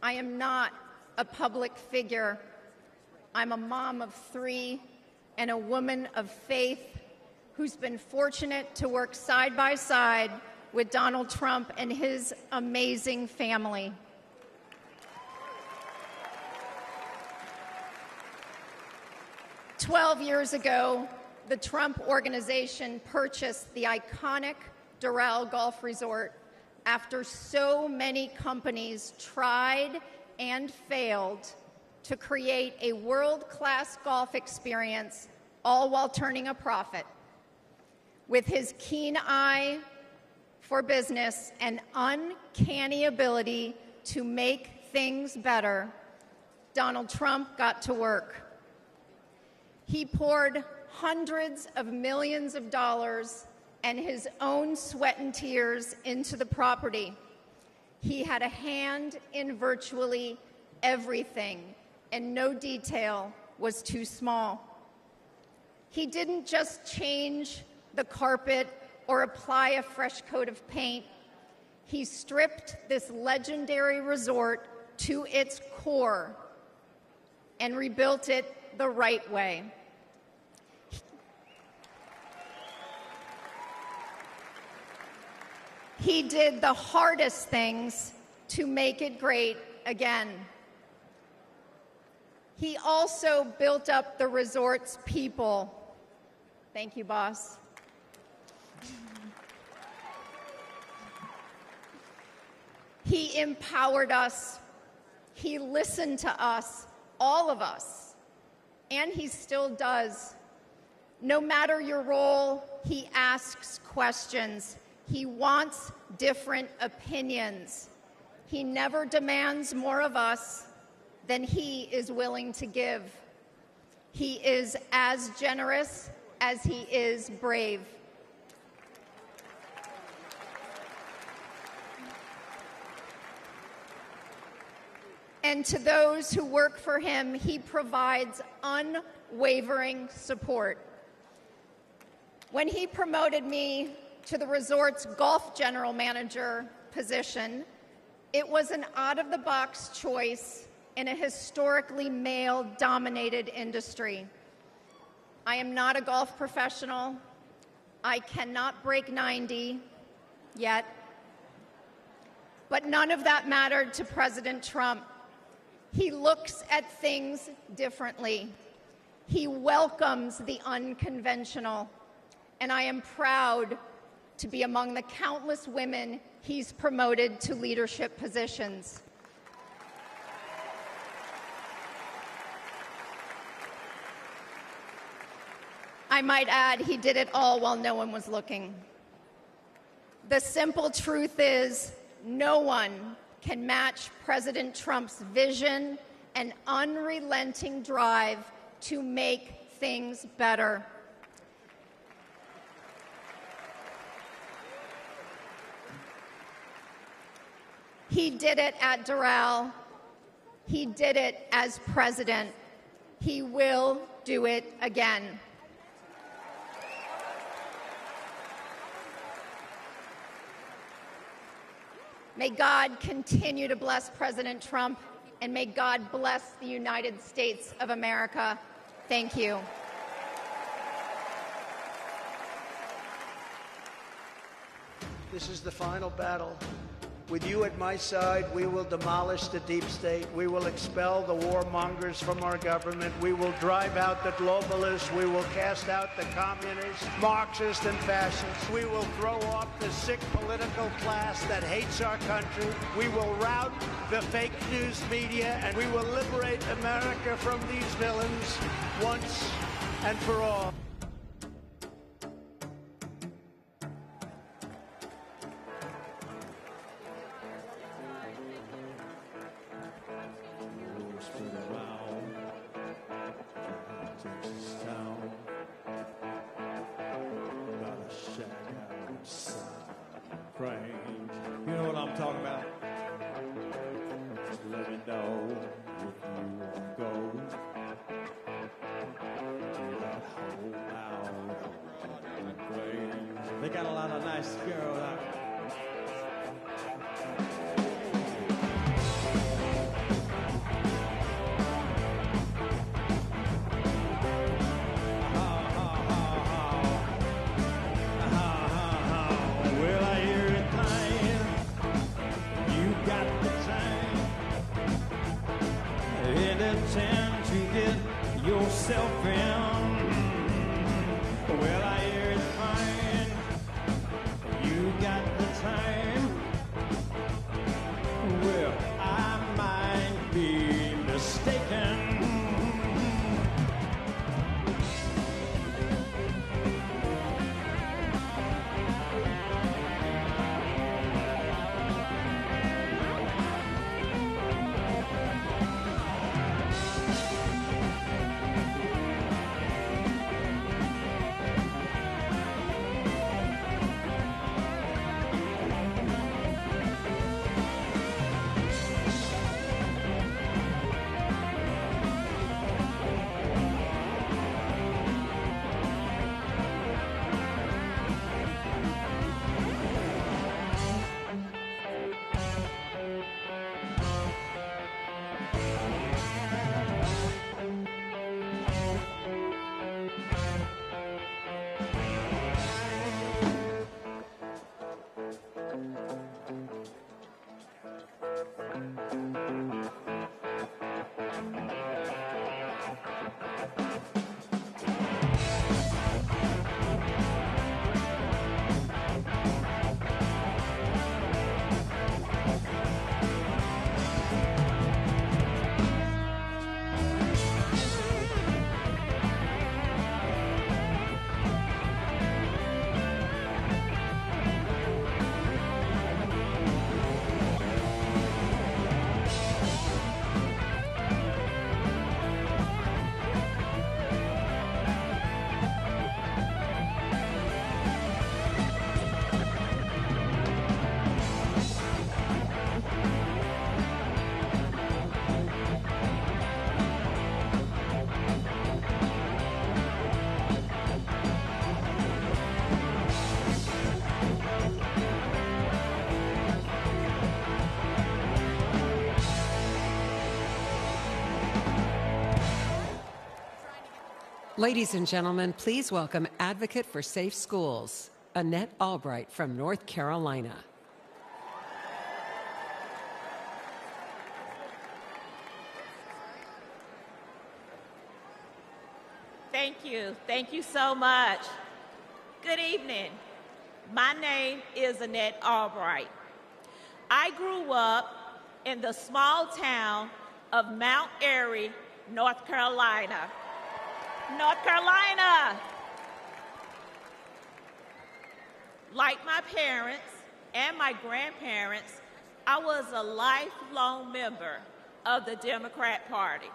I am not a public figure. I'm a mom of 3 and a woman of faith who's been fortunate to work side by side with Donald Trump and his amazing family. "12 years ago, the Trump Organization purchased the iconic Doral Golf Resort after so many companies tried and failed to create a world-class golf experience, all while turning a profit. With his keen eye for business and uncanny ability to make things better, Donald Trump got to work. He poured hundreds of millions of dollars and his own sweat and tears into the property. He had a hand in virtually everything, and no detail was too small. He didn't just change the carpet or apply a fresh coat of paint. He stripped this legendary resort to its core and rebuilt it the right way. He did the hardest things to make it great again. He also built up the resort's people. Thank you, boss. He empowered us. He listened to us, all of us, and he still does. No matter your role, he asks questions. He wants different opinions. He never demands more of us than he is willing to give. He is as generous as he is brave. And to those who work for him, he provides unwavering support. When he promoted me to the resort's golf general manager position, it was an out-of-the-box choice in a historically male-dominated industry. I am not a golf professional. I cannot break 90 yet. But none of that mattered to President Trump. He looks at things differently. He welcomes the unconventional. And I am proud to be among the countless women he's promoted to leadership positions. I might add, he did it all while no one was looking. The simple truth is, no one can match President Trump's vision and unrelenting drive to make things better. He did it at Doral. He did it as president. He will do it again. May God continue to bless President Trump, and may God bless the United States of America. Thank you. This is the final battle. With you at my side, we will demolish the deep state. We will expel the warmongers from our government. We will drive out the globalists. We will cast out the communists, Marxists, and fascists. We will throw off the sick political class that hates our country. We will rout the fake news media, and we will liberate America from these villains once and for all. You know what I'm talking about? Just let me know if you want to go to that whole out range. They got a lot of nice girls out there. Yourself in. Well, I hear it's fine. You got the time. Well, I might be mistaken. Ladies and gentlemen, please welcome Advocate for Safe Schools, Annette Albright from North Carolina. Thank you. Thank you so much. Good evening. My name is Annette Albright. I grew up in the small town of Mount Airy, North Carolina. North Carolina! Like my parents and my grandparents, I was a lifelong member of the Democrat Party.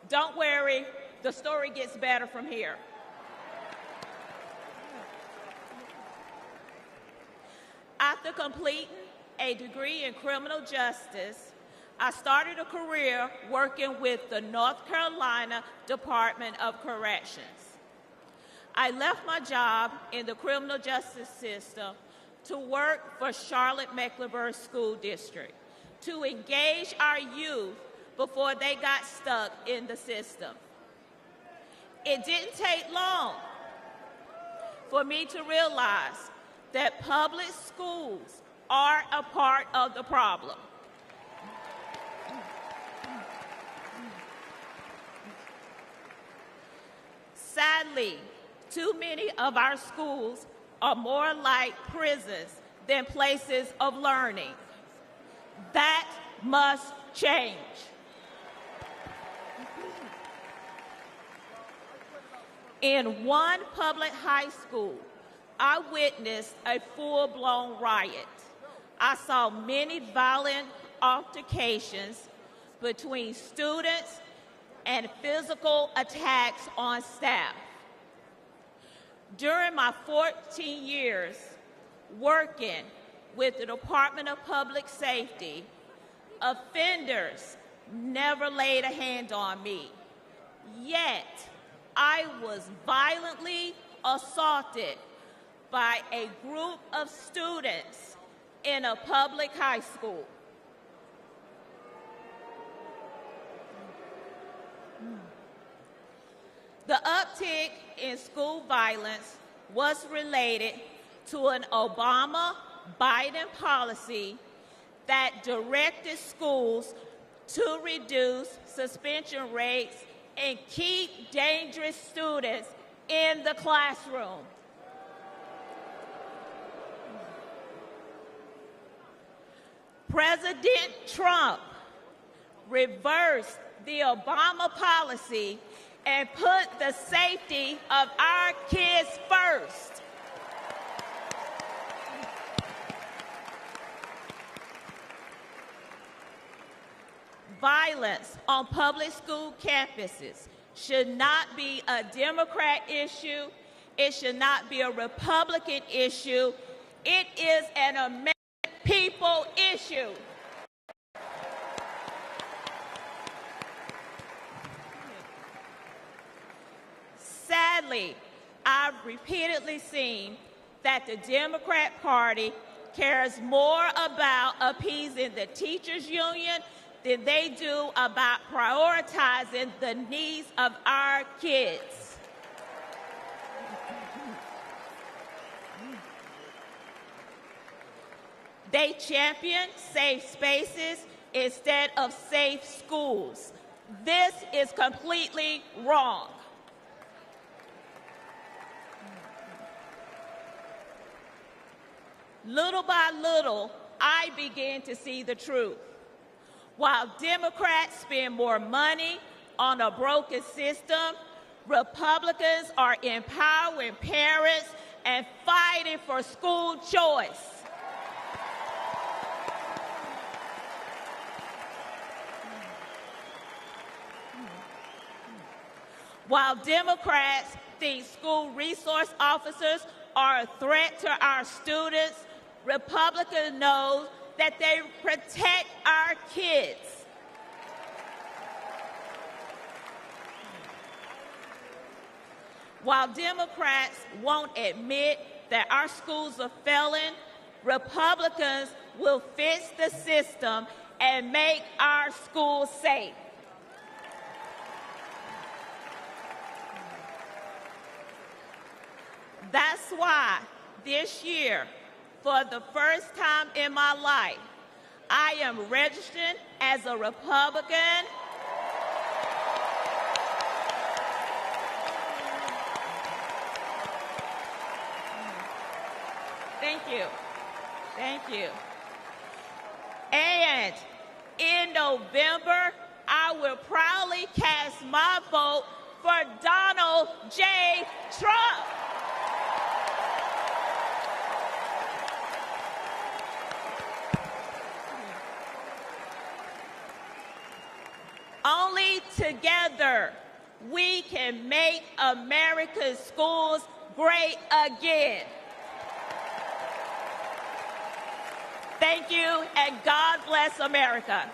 Don't worry, the story gets better from here. After completing a degree in criminal justice, I started a career working with the North Carolina Department of Corrections. I left my job in the criminal justice system to work for Charlotte-Mecklenburg School District to engage our youth before they got stuck in the system. It didn't take long for me to realize that public schools are a part of the problem. Sadly, too many of our schools are more like prisons than places of learning. That must change. In one public high school, I witnessed a full-blown riot. I saw many violent altercations between students and physical attacks on staff. During my 14 years working with the Department of Public Safety, offenders never laid a hand on me. Yet, I was violently assaulted by a group of students in a public high school. The uptick in school violence was related to an Obama-Biden policy that directed schools to reduce suspension rates and keep dangerous students in the classroom. President Trump reversed the Obama policy and put the safety of our kids first. Violence on public school campuses should not be a Democrat issue. It should not be a Republican issue. It is an American people issue. Sadly, I've repeatedly seen that the Democrat Party cares more about appeasing the teachers' union than they do about prioritizing the needs of our kids. They champion safe spaces instead of safe schools. This is completely wrong. Little by little, I began to see the truth. While Democrats spend more money on a broken system, Republicans are empowering parents and fighting for school choice. While Democrats think school resource officers are a threat to our students, Republicans know that they protect our kids. While Democrats won't admit that our schools are failing, Republicans will fix the system and make our schools safe. That's why this year, for the first time in my life, I am registered as a Republican. Thank you. Thank you. And in November, I will proudly cast my vote for Donald J. Trump. Only together we can make America's schools great again. Thank you, and God bless America.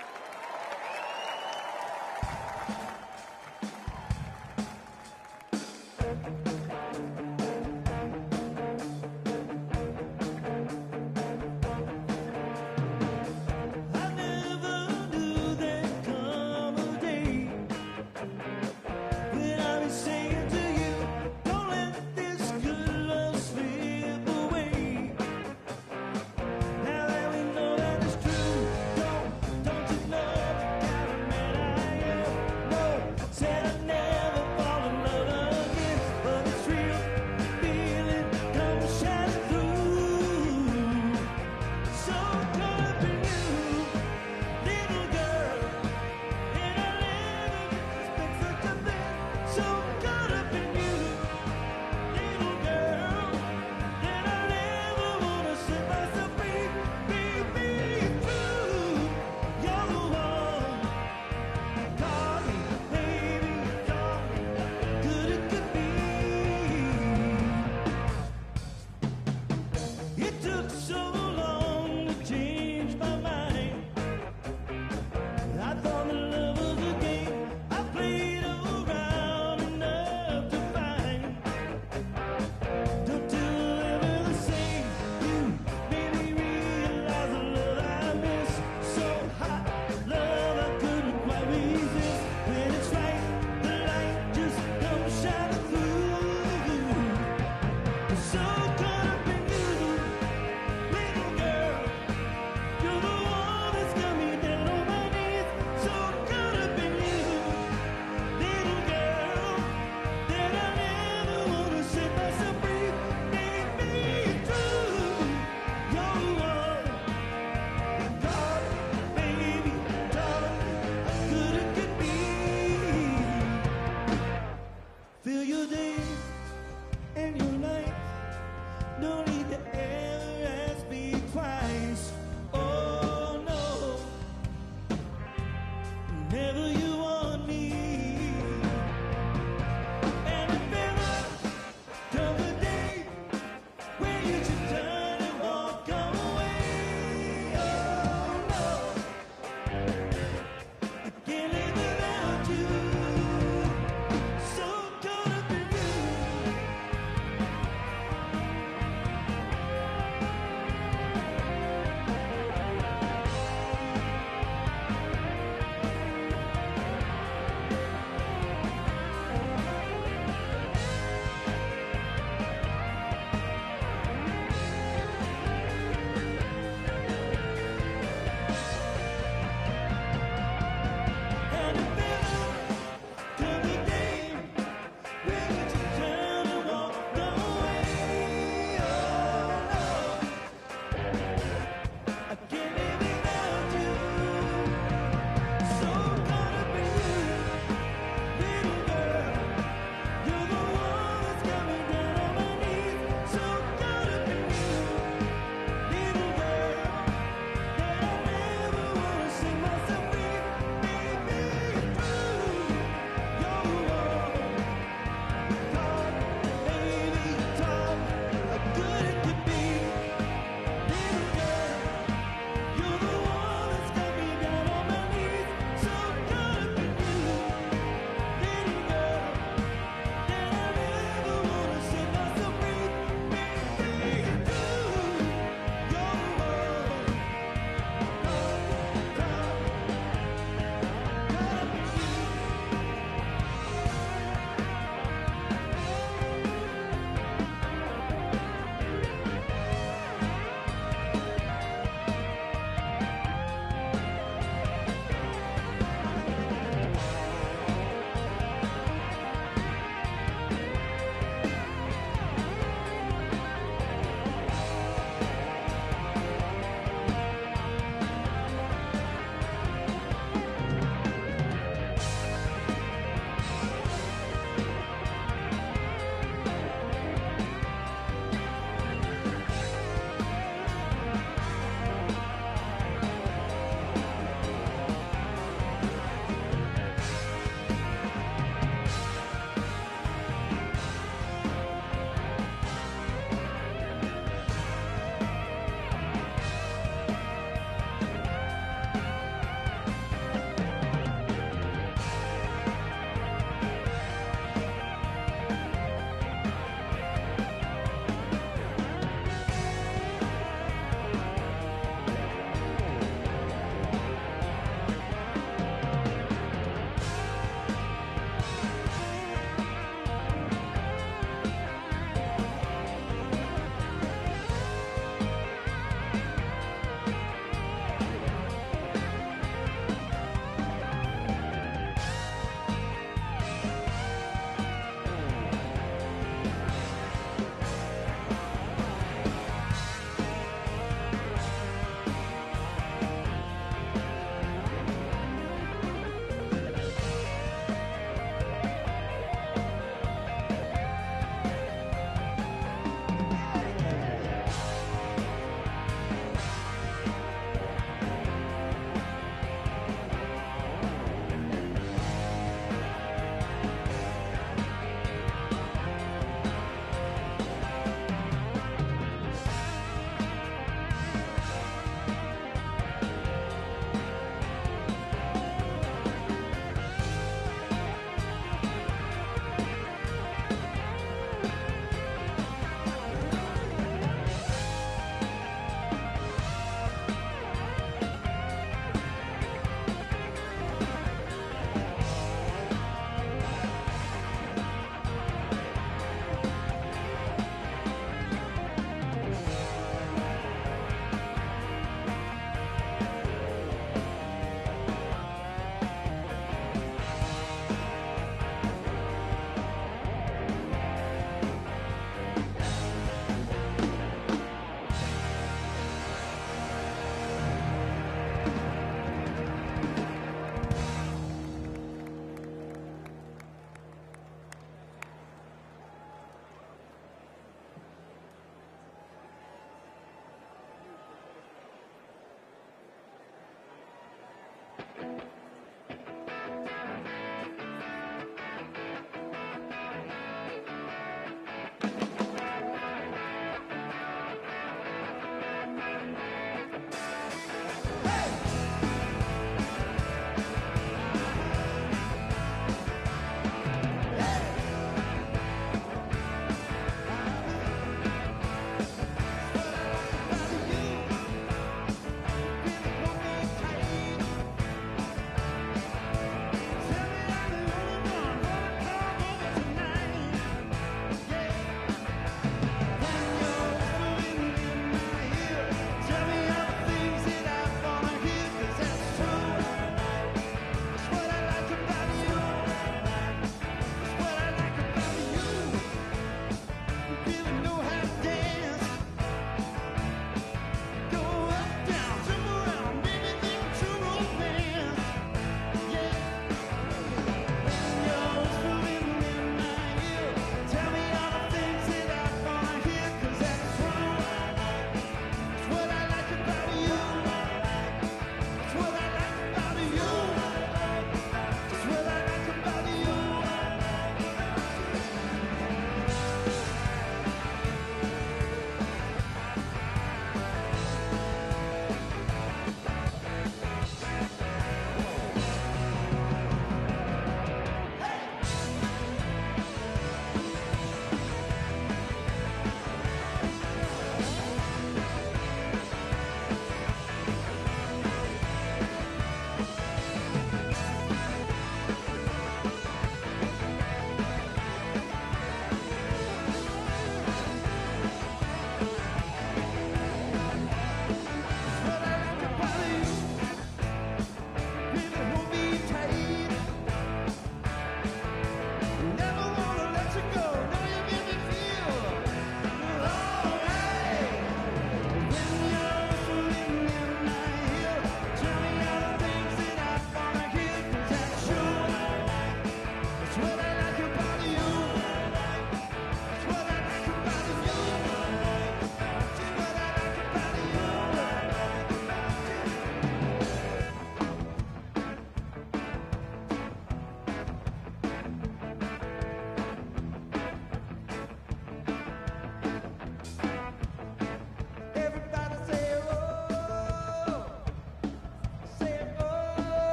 Don't you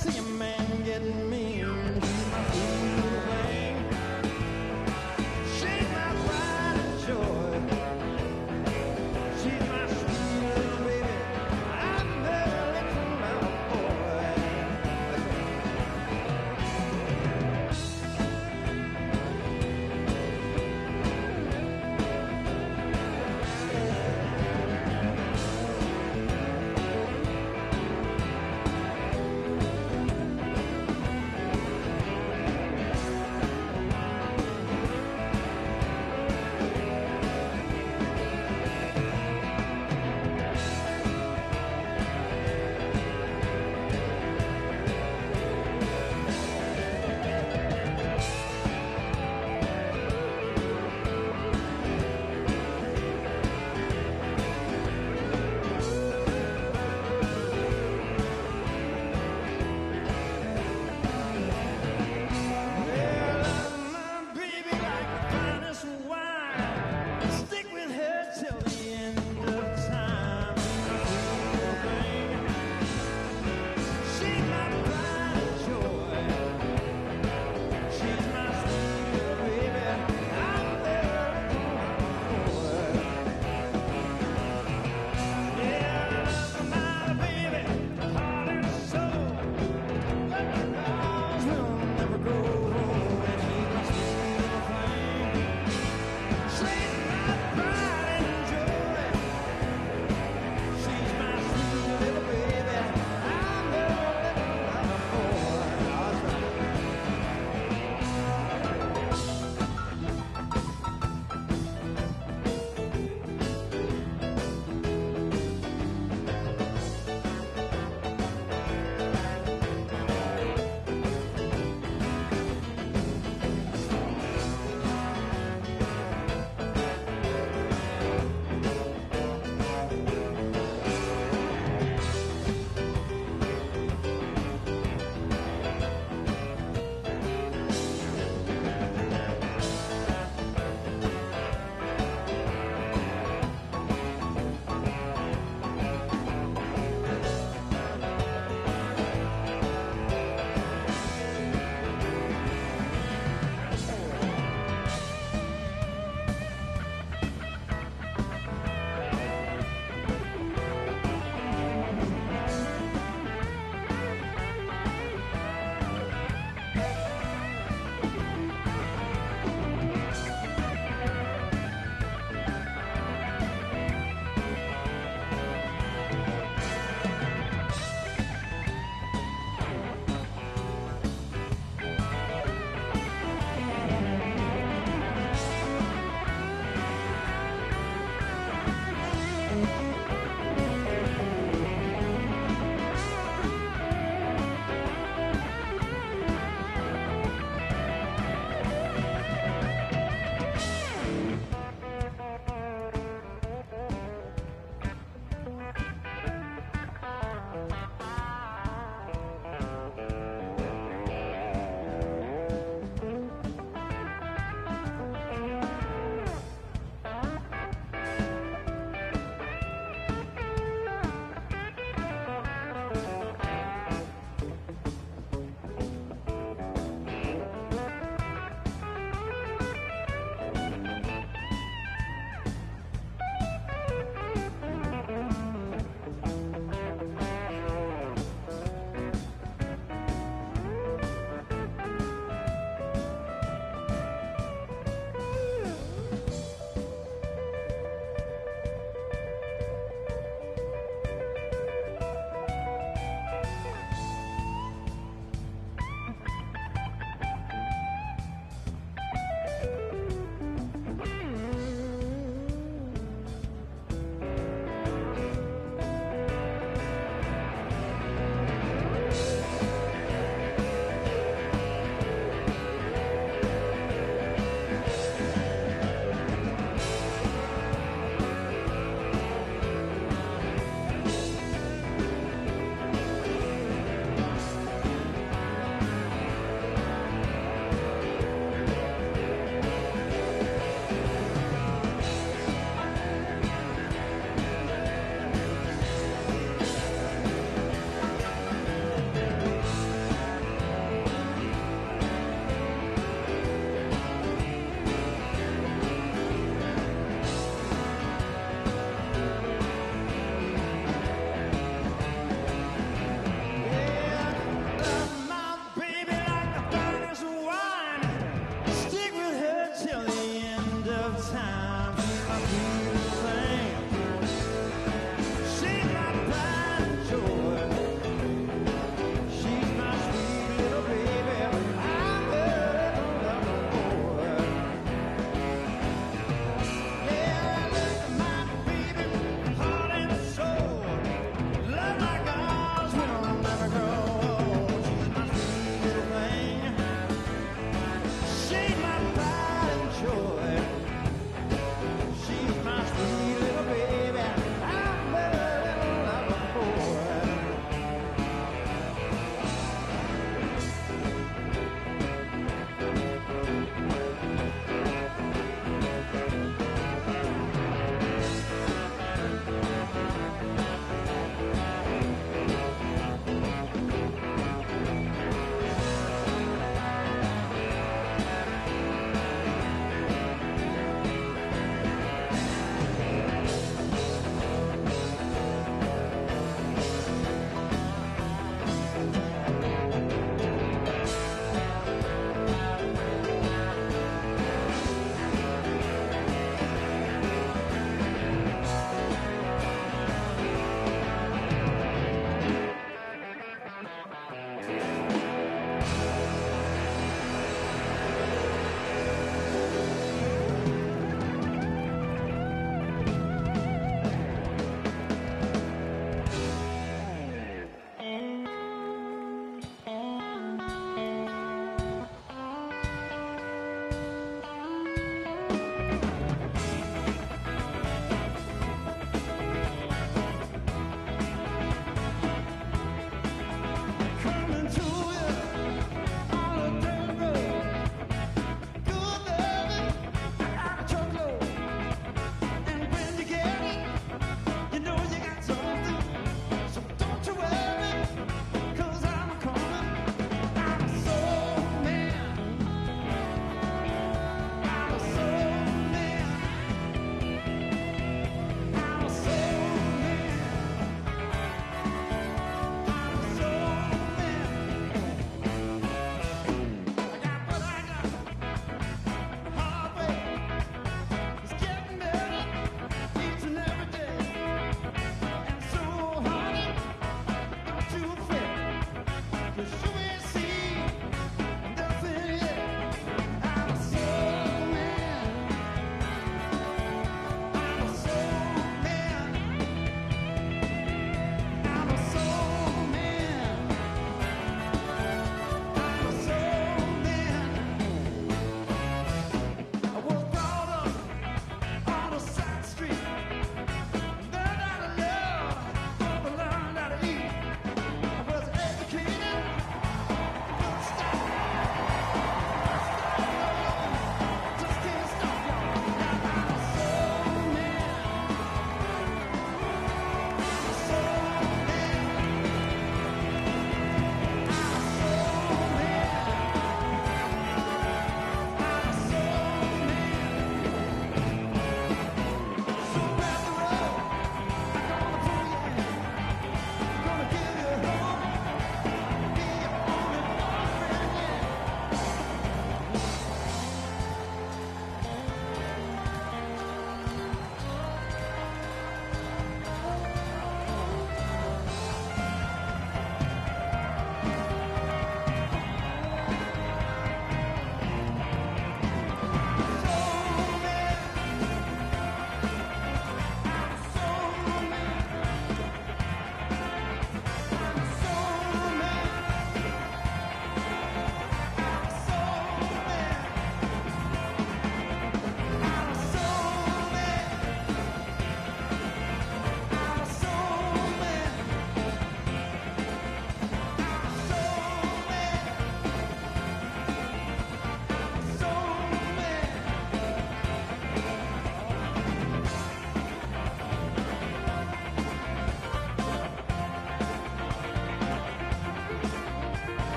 see a man getting mean. She's my sweet little thing. She's my pride and joy. She's my sweet little baby. I'm her little love boy.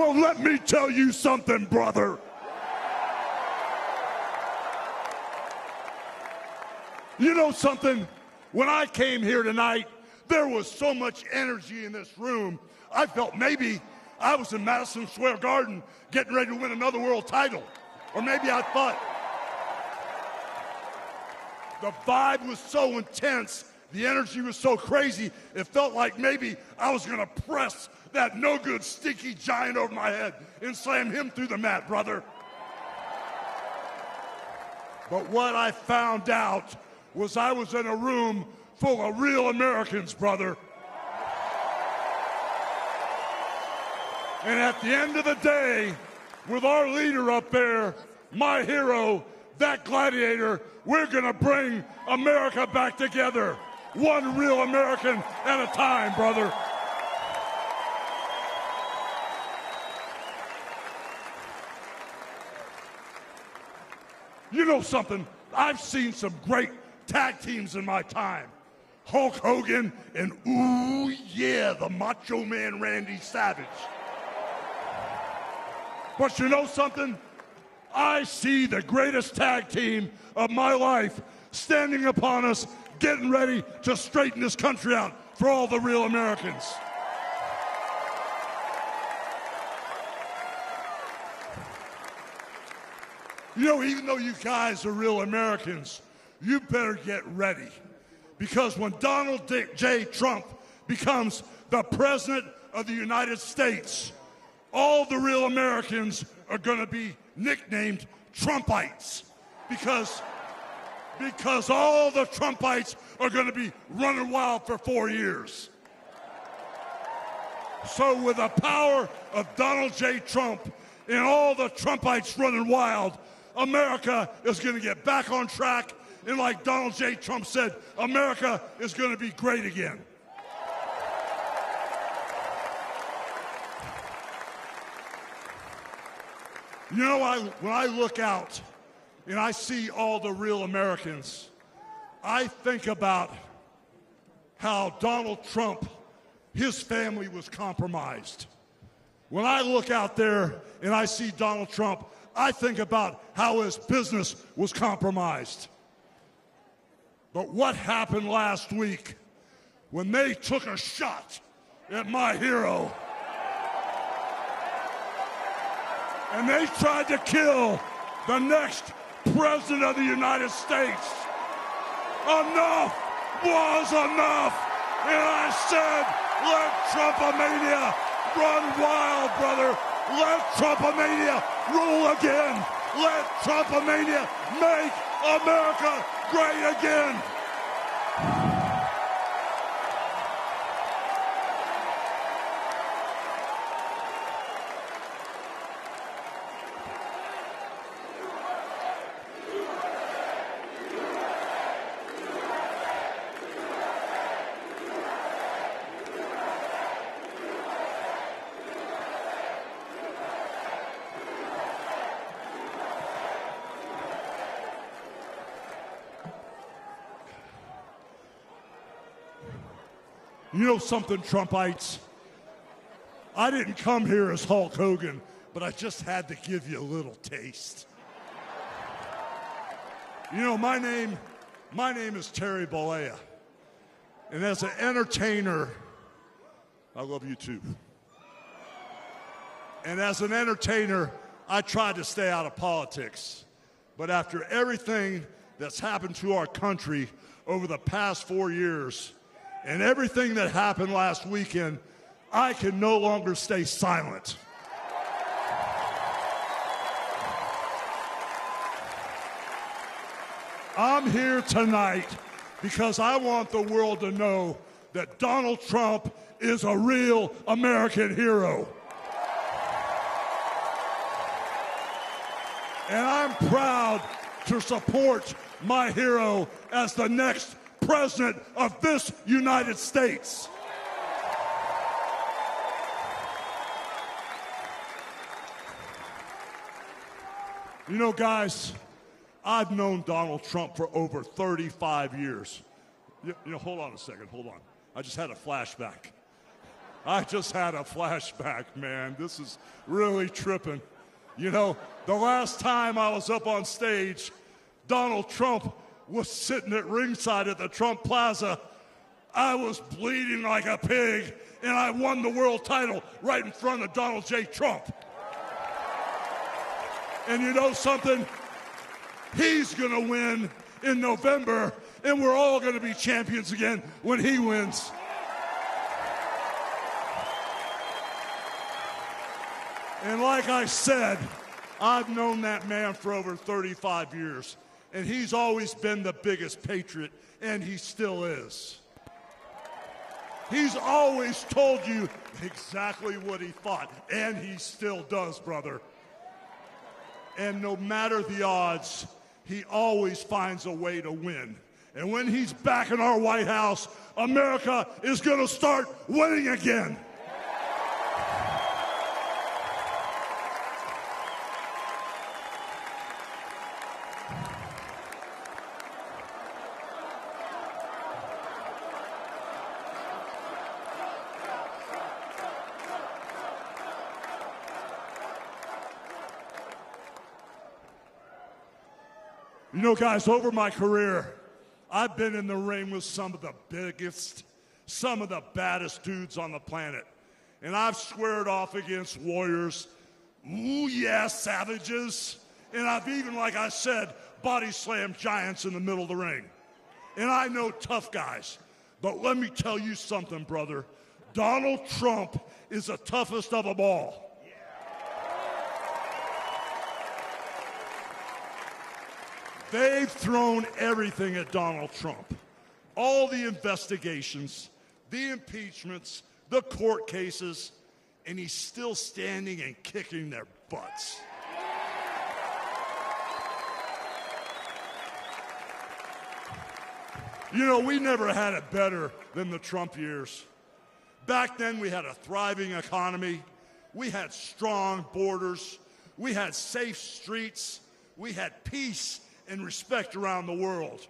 Well, let me tell you something, brother. You know something? When I came here tonight, there was so much energy in this room. I felt maybe I was in Madison Square Garden getting ready to win another world title. Or maybe I thought the vibe was so intense, the energy was so crazy, it felt like maybe I was going to press that no-good, stinky giant over my head and slam him through the mat, brother. But what I found out was I was in a room full of real Americans, brother. And at the end of the day, with our leader up there, my hero, that gladiator, we're going to bring America back together. One real American at a time, brother. You know something? I've seen some great tag teams in my time. Hulk Hogan and, ooh, yeah, the Macho Man Randy Savage. But you know something? I see the greatest tag team of my life standing upon us, getting ready to straighten this country out for all the real Americans. You know, even though you guys are real Americans, you better get ready. Because when Donald J. Trump becomes the President of the United States, all the real Americans are going to be nicknamed Trumpites. Because all the Trumpites are going to be running wild for 4 years. So with the power of Donald J. Trump and all the Trumpites running wild, America is going to get back on track. And like Donald J. Trump said, America is going to be great again. You know, when I look out and I see all the real Americans, I think about how Donald Trump, his family was compromised. When I look out there and I see Donald Trump, I think about how his business was compromised. But what happened last week when they took a shot at my hero and they tried to kill the next President of the United States? Enough was enough. And I said, let Trumpomania run wild, brother. Let Trumpomania rule again. Let Trumpomania make America great again. You know something, Trumpites? I didn't come here as Hulk Hogan, but I just had to give you a little taste. You know, my name is Terry Bollea. And as an entertainer, I love you too. And as an entertainer, I tried to stay out of politics. But after everything that's happened to our country over the past 4 years, and everything that happened last weekend, I can no longer stay silent. I'm here tonight because I want the world to know that Donald Trump is a real American hero. And I'm proud to support my hero as the next President of this United States. You know, guys, I've known Donald Trump for over 35 years. You know, hold on a second, hold on. I just had a flashback. I just had a flashback, man. This is really tripping. You know, the last time I was up on stage, Donald Trump was sitting at ringside at the Trump Plaza. I was bleeding like a pig, and I won the world title right in front of Donald J. Trump. And you know something? He's going to win in November, and we're all going to be champions again when he wins. And like I said, I've known that man for over 35 years, and he's always been the biggest patriot, and he still is. He's always told you exactly what he thought, and he still does, brother. And no matter the odds, he always finds a way to win. And when he's back in our White House, America is going to start winning again. You know, guys, over my career, I've been in the ring with some of the biggest, some of the baddest dudes on the planet. And I've squared off against warriors, ooh yeah, savages. And I've even, like I said, body slammed giants in the middle of the ring. And I know tough guys. But let me tell you something, brother. Donald Trump is the toughest of them all. They've thrown everything at Donald Trump. All the investigations, the impeachments, the court cases, and he's still standing and kicking their butts. You know, we never had it better than the Trump years. Back then, we had a thriving economy. We had strong borders. We had safe streets. We had peace and respect around the world.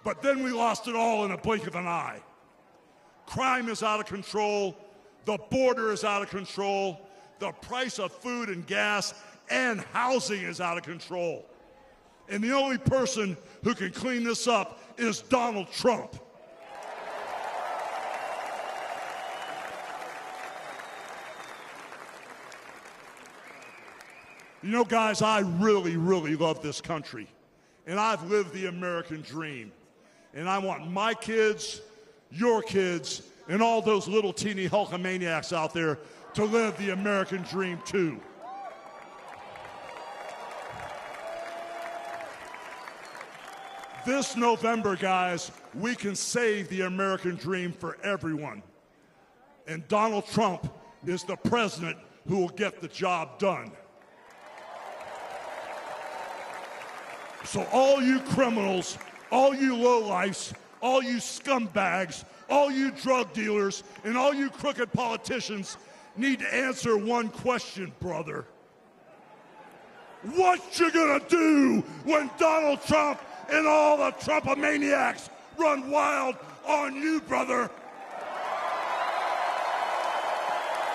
But then we lost it all in a blink of an eye. Crime is out of control. The border is out of control. The price of food and gas and housing is out of control. And the only person who can clean this up is Donald Trump. You know, guys, I really, really love this country. And I've lived the American dream. And I want my kids, your kids, and all those little teeny Hulkamaniacs out there to live the American dream too. This November, guys, we can save the American dream for everyone. And Donald Trump is the president who will get the job done. So all you criminals, all you lowlifes, all you scumbags, all you drug dealers, and all you crooked politicians need to answer one question, brother. What you gonna do when Donald Trump and all the Trumpomaniacs run wild on you, brother?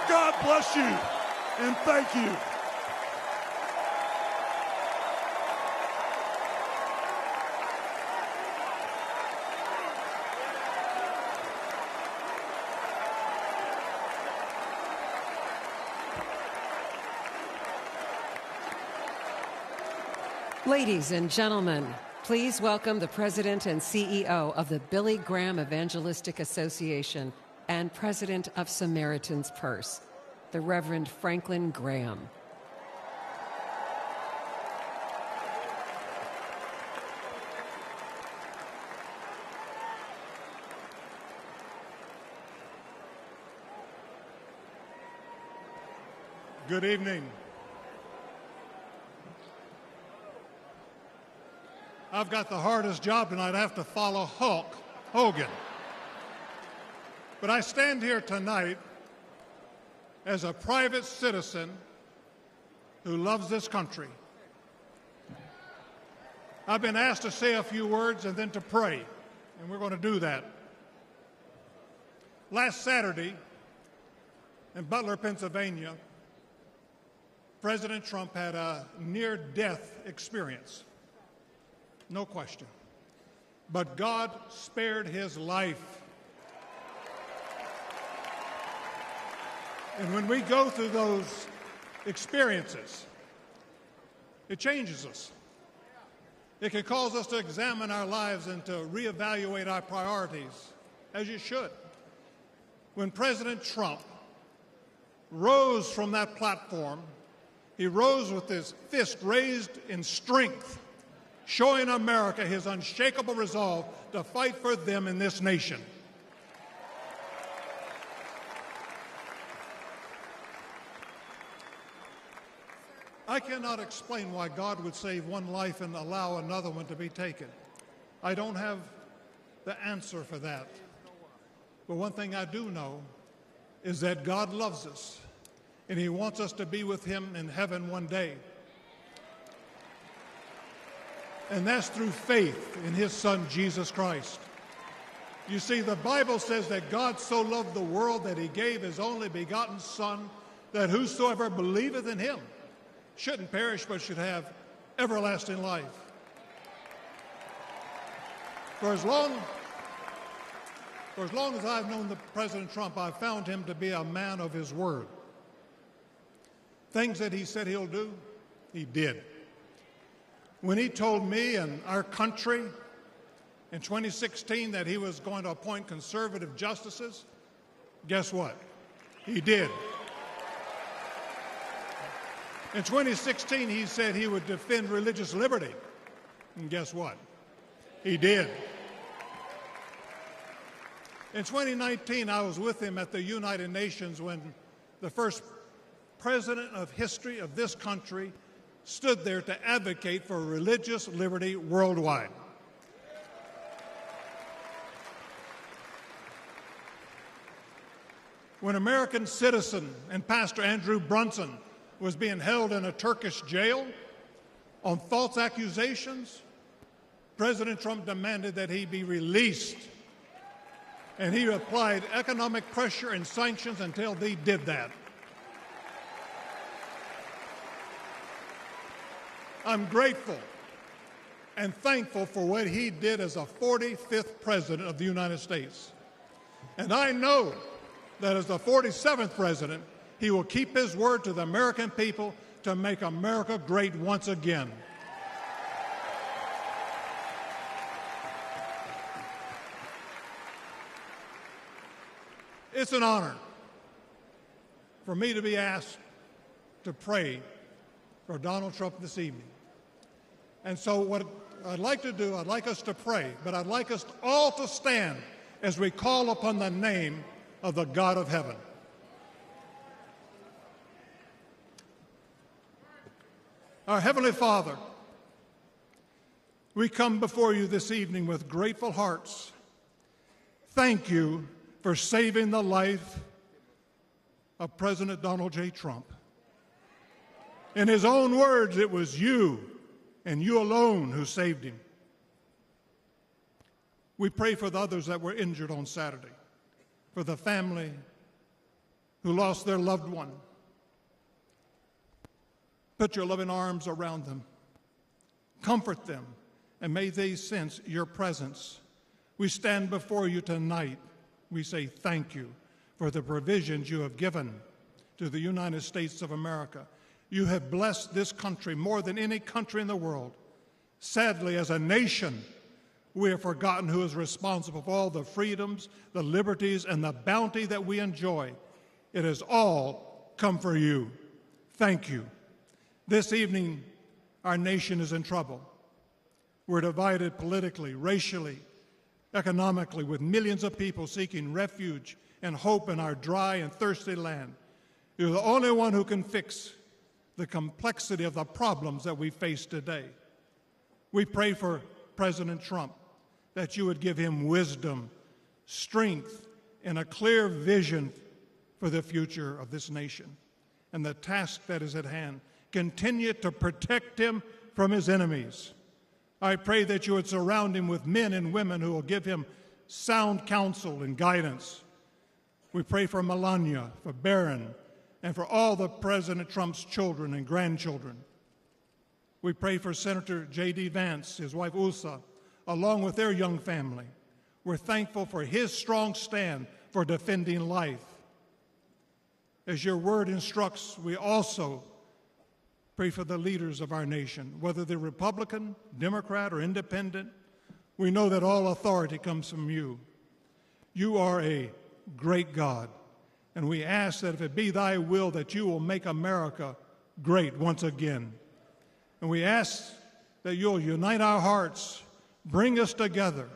God bless you, and thank you. Ladies and gentlemen, please welcome the President and CEO of the Billy Graham Evangelistic Association and President of Samaritan's Purse, the Reverend Franklin Graham. Good evening. I've got the hardest job tonight. I have to follow Hulk Hogan. But I stand here tonight as a private citizen who loves this country. I've been asked to say a few words and then to pray, and we're going to do that. Last Saturday, In Butler, Pennsylvania, President Trump had a near-death experience. No question. But God spared his life. And when we go through those experiences, it changes us. It can cause us to examine our lives and to reevaluate our priorities, as you should. When President Trump rose from that platform, he rose with his fist raised in strength, showing America his unshakable resolve to fight for them in this nation. I cannot explain why God would save one life and allow another one to be taken. I don't have the answer for that. But one thing I do know is that God loves us, and he wants us to be with him in heaven one day. And that's through faith in his Son, Jesus Christ. You see, the Bible says that God so loved the world that he gave his only begotten Son, that whosoever believeth in him shouldn't perish but should have everlasting life. For as long as I've known President Trump, I've found him to be a man of his word. Things that he said he'll do, he did. When he told me and our country in 2016 that he was going to appoint conservative justices, guess what? He did. In 2016, he said he would defend religious liberty. And guess what? He did. In 2019, I was with him at the United Nations when the first president of history of this country stood there to advocate for religious liberty worldwide. When American citizen and Pastor Andrew Brunson was being held in a Turkish jail on false accusations, President Trump demanded that he be released. And he applied economic pressure and sanctions until they did that. I'm grateful and thankful for what he did as a 45th president of the United States. And I know that as the 47th president, he will keep his word to the American people to make America great once again. It's an honor for me to be asked to pray for Donald Trump this evening. And so what I'd like to do, I'd like us to pray, but I'd like us all to stand as we call upon the name of the God of heaven. Our Heavenly Father, we come before you this evening with grateful hearts. Thank you for saving the life of President Donald J. Trump. In his own words, it was you and you alone who saved him. We pray for the others that were injured on Saturday, for the family who lost their loved one. Put your loving arms around them. Comfort them, and may they sense your presence. We stand before you tonight. We say thank you for the provisions you have given to the United States of America. You have blessed this country more than any country in the world. Sadly, as a nation, we have forgotten who is responsible for all the freedoms, the liberties, and the bounty that we enjoy. It has all come for you. Thank you. This evening, our nation is in trouble. We're divided politically, racially, economically, with millions of people seeking refuge and hope in our dry and thirsty land. You're the only one who can fix the complexity of the problems that we face today. We pray for President Trump that you would give him wisdom, strength, and a clear vision for the future of this nation and the task that is at hand. Continue to protect him from his enemies. I pray that you would surround him with men and women who will give him sound counsel and guidance. We pray for Melania, for Barron, and for all the President Trump's children and grandchildren. We pray for Senator J.D. Vance, his wife Ulsa, along with their young family. We're thankful for his strong stand for defending life. As your word instructs, we also pray for the leaders of our nation, whether they're Republican, Democrat, or Independent. We know that all authority comes from you. You are a great God, and we ask that if it be thy will that you will make America great once again. And we ask that you'll unite our hearts, bring us together,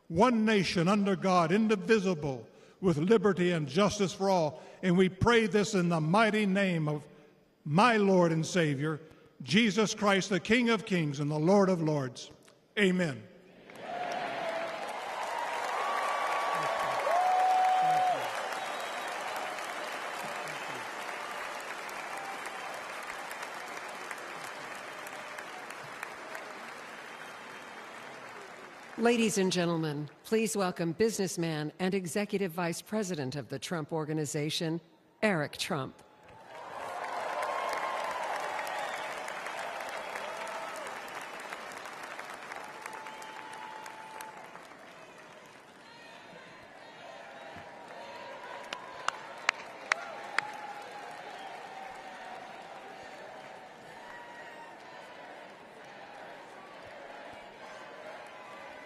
one nation under God, indivisible, with liberty and justice for all. And we pray this in the mighty name of my Lord and Savior, Jesus Christ, the King of Kings and the Lord of Lords. Amen. Ladies and gentlemen, please welcome businessman and Executive Vice President of the Trump Organization, Eric Trump.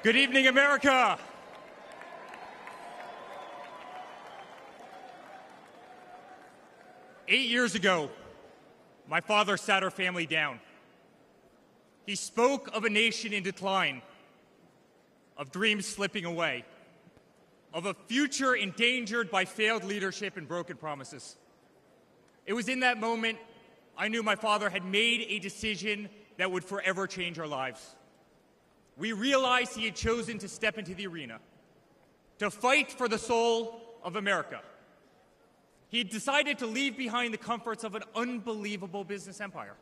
Good evening, America. Eight years ago, my father sat our family down. He spoke of a nation in decline, of dreams slipping away, of a future endangered by failed leadership and broken promises. It was in that moment I knew my father had made a decision that would forever change our lives. We realized he had chosen to step into the arena, to fight for the soul of America. He had decided to leave behind the comforts of an unbelievable business empire,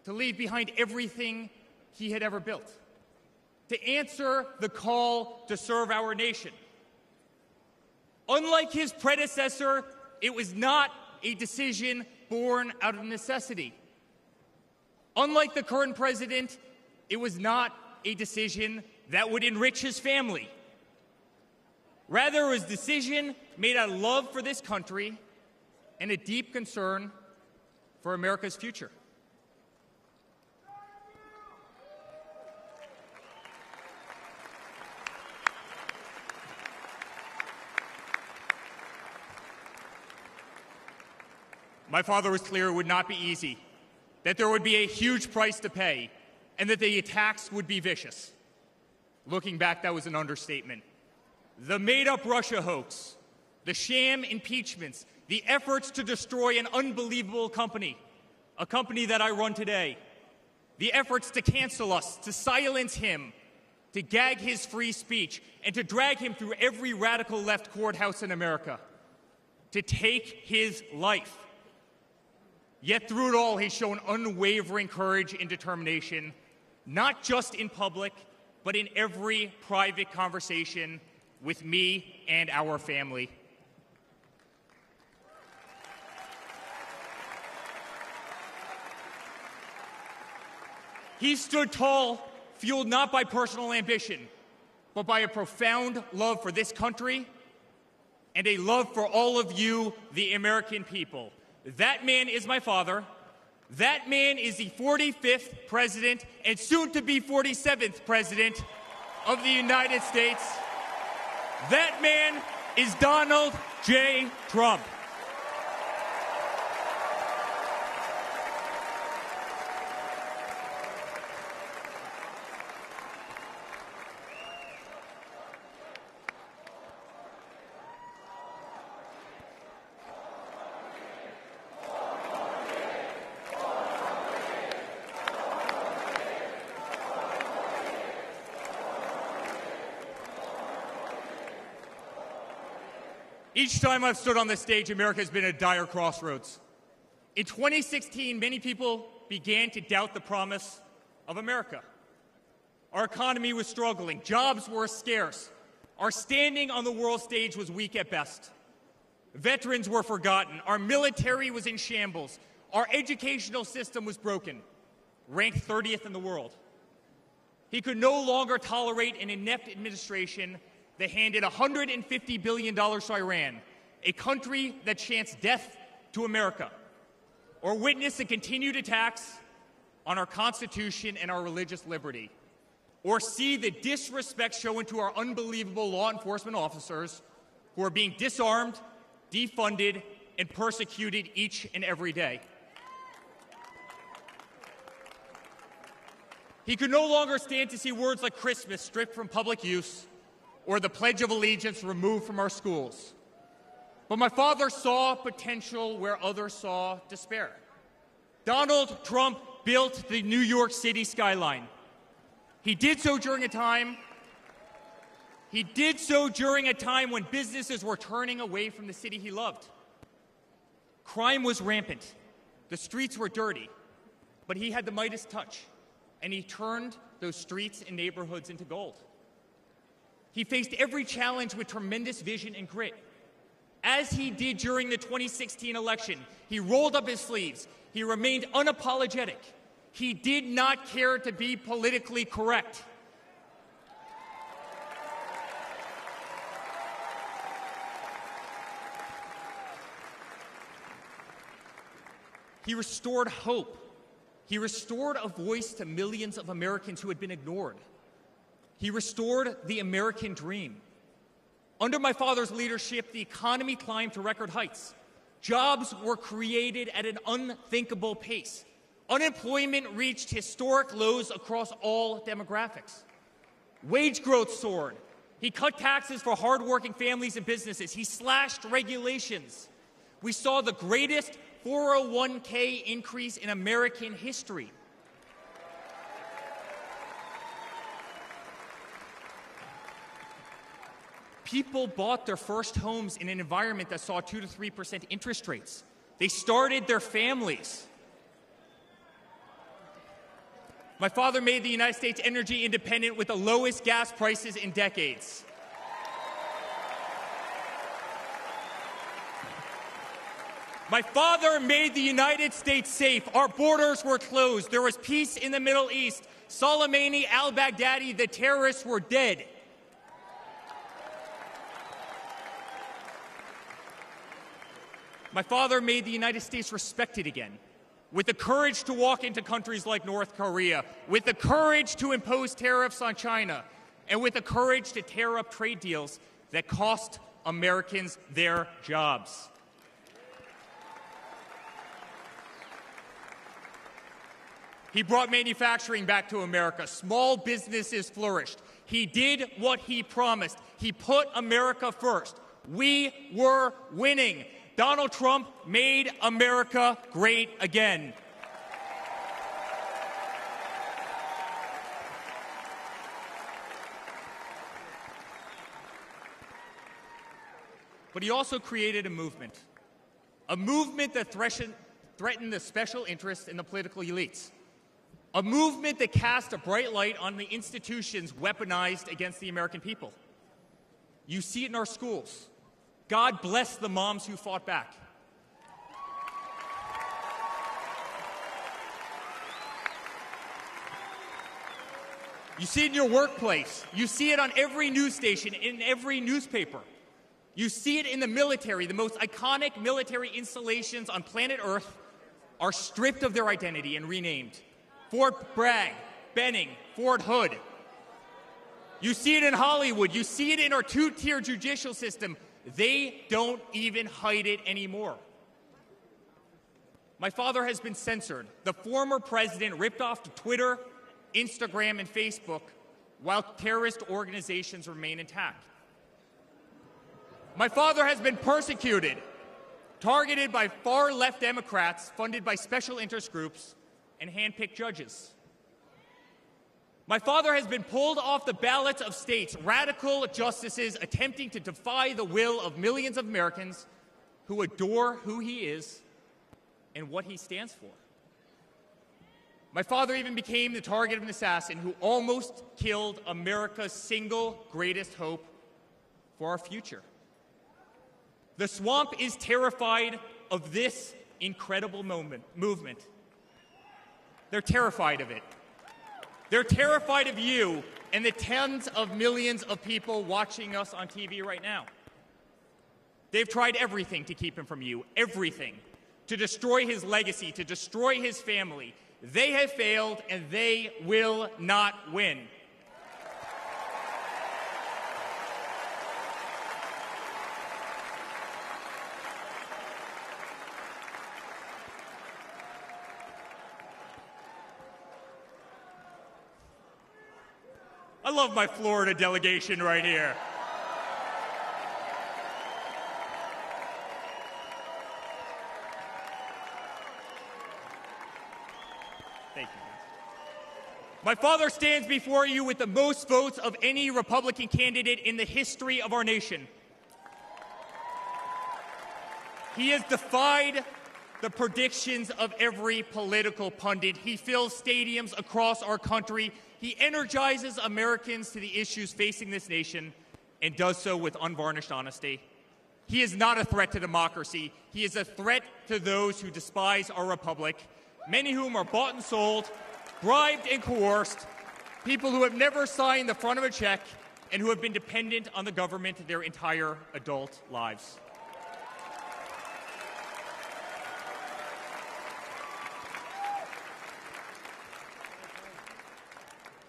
to leave behind everything he had ever built, to answer the call to serve our nation. Unlike his predecessor, it was not a decision born out of necessity. Unlike the current president, it was not a decision that would enrich his family. Rather, it was a decision made out of love for this country and a deep concern for America's future. My father was clear it would not be easy, that there would be a huge price to pay, and that the attacks would be vicious. Looking back, that was an understatement. The made-up Russia hoax, the sham impeachments, the efforts to destroy an unbelievable company, a company that I run today, the efforts to cancel us, to silence him, to gag his free speech, and to drag him through every radical left courthouse in America, to take his life. Yet through it all, he's shown unwavering courage and determination, not just in public, but in every private conversation with me and our family. He stood tall, fueled not by personal ambition, but by a profound love for this country and a love for all of you, the American people. That man is my father. That man is the 45th president and soon to be 47th president of the United States. That man is Donald J. Trump. Each time I've stood on this stage, America has been at a dire crossroads. In 2016, many people began to doubt the promise of America. Our economy was struggling. Jobs were scarce. Our standing on the world stage was weak at best. Veterans were forgotten. Our military was in shambles. Our educational system was broken, ranked 30th in the world. He could no longer tolerate an inept administration that handed $150 billion to Iran, a country that chants death to America, or witness the continued attacks on our Constitution and our religious liberty, or see the disrespect shown to our unbelievable law enforcement officers who are being disarmed, defunded, and persecuted each and every day. He could no longer stand to see words like Christmas stripped from public use or the Pledge of Allegiance removed from our schools. But my father saw potential where others saw despair. Donald Trump built the New York City skyline. He did so during a time when businesses were turning away from the city he loved. Crime was rampant. The streets were dirty. But he had the Midas touch, and he turned those streets and neighborhoods into gold. He faced every challenge with tremendous vision and grit. As he did during the 2016 election, he rolled up his sleeves. He remained unapologetic. He did not care to be politically correct. He restored hope. He restored a voice to millions of Americans who had been ignored. He restored the American dream. Under my father's leadership, the economy climbed to record heights. Jobs were created at an unthinkable pace. Unemployment reached historic lows across all demographics. Wage growth soared. He cut taxes for hardworking families and businesses. He slashed regulations. We saw the greatest 401k increase in American history. People bought their first homes in an environment that saw 2 to 3% interest rates. They started their families. My father made the United States energy independent with the lowest gas prices in decades. My father made the United States safe. Our borders were closed. There was peace in the Middle East. Soleimani, al-Baghdadi, the terrorists were dead. My father made the United States respected again, with the courage to walk into countries like North Korea, with the courage to impose tariffs on China, and with the courage to tear up trade deals that cost Americans their jobs. He brought manufacturing back to America. Small businesses flourished. He did what he promised. He put America first. We were winning. Donald Trump made America great again. But he also created a movement that threatened the special interests in the political elites. A movement that cast a bright light on the institutions weaponized against the American people. You see it in our schools. God bless the moms who fought back. You see it in your workplace. You see it on every news station, in every newspaper. You see it in the military. The most iconic military installations on planet Earth are stripped of their identity and renamed. Fort Bragg, Benning, Fort Hood. You see it in Hollywood. You see it in our two-tier judicial system. They don't even hide it anymore. My father has been censored. The former president ripped off Twitter, Instagram, and Facebook while terrorist organizations remain intact. My father has been persecuted, targeted by far-left Democrats funded by special interest groups and hand-picked judges. My father has been pulled off the ballots of states, radical justices attempting to defy the will of millions of Americans who adore who he is and what he stands for. My father even became the target of an assassin who almost killed America's single greatest hope for our future. The swamp is terrified of this incredible movement. They're terrified of it. They're terrified of you and the tens of millions of people watching us on TV right now. They've tried everything to keep him from you, everything, to destroy his legacy, to destroy his family. They have failed, and they will not win. I love my Florida delegation right here. Thank you. My father stands before you with the most votes of any Republican candidate in the history of our nation. He has defied the predictions of every political pundit. He fills stadiums across our country. He energizes Americans to the issues facing this nation and does so with unvarnished honesty. He is not a threat to democracy. He is a threat to those who despise our republic, many of whom are bought and sold, bribed and coerced, people who have never signed the front of a check and who have been dependent on the government their entire adult lives.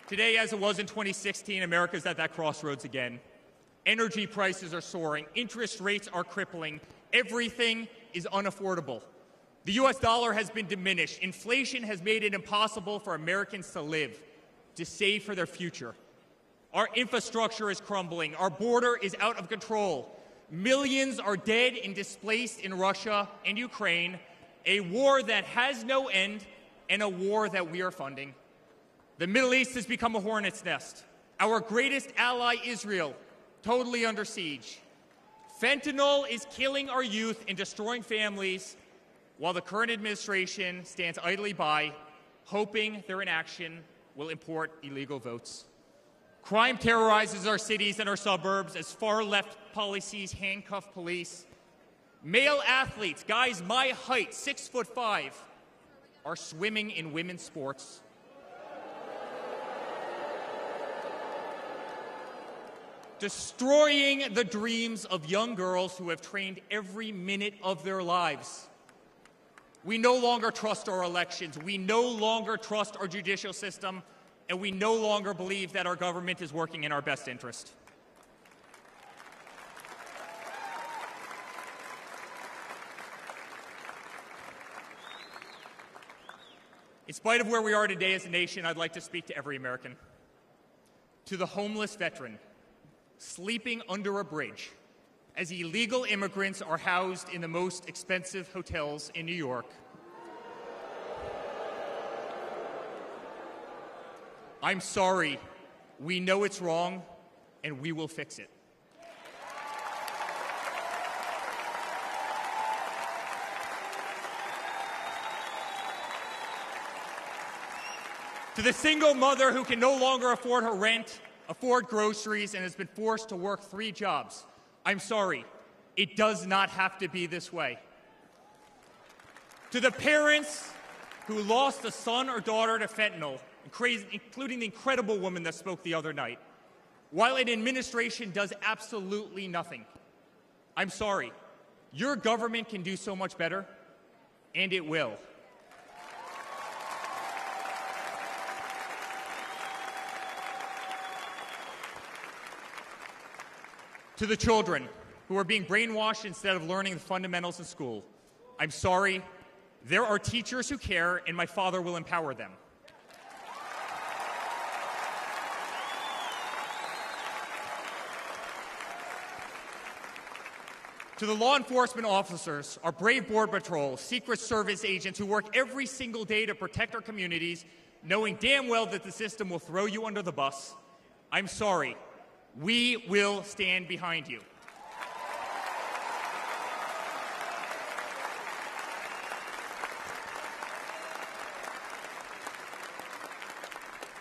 Today, as it was in 2016, America's at that crossroads again. Energy prices are soaring. Interest rates are crippling. Everything is unaffordable. The U.S. dollar has been diminished. Inflation has made it impossible for Americans to live, to save for their future. Our infrastructure is crumbling. Our border is out of control. Millions are dead and displaced in Russia and Ukraine, a war that has no end and a war that we are funding. The Middle East has become a hornet's nest. Our greatest ally, Israel, totally under siege. Fentanyl is killing our youth and destroying families, while the current administration stands idly by, hoping their inaction will import illegal votes. Crime terrorizes our cities and our suburbs as far-left policies handcuff police. Male athletes, guys my height, 6'5", are swimming in women's sports. Destroying the dreams of young girls who have trained every minute of their lives. We no longer trust our elections. We no longer trust our judicial system. And we no longer believe that our government is working in our best interest. In spite of where we are today as a nation, I'd like to speak to every American. To the homeless veteran sleeping under a bridge as illegal immigrants are housed in the most expensive hotels in New York. I'm sorry. We know it's wrong, and we will fix it. To the single mother who can no longer afford her rent, afford groceries, and has been forced to work 3 jobs, I'm sorry. It does not have to be this way. To the parents who lost a son or daughter to fentanyl, including the incredible woman that spoke the other night, while an administration does absolutely nothing, I'm sorry. Your government can do so much better, and it will. To the children who are being brainwashed instead of learning the fundamentals in school, I'm sorry. There are teachers who care, and my father will empower them. To the law enforcement officers, our brave Border Patrol, Secret Service agents who work every single day to protect our communities, knowing damn well that the system will throw you under the bus, I'm sorry. We will stand behind you.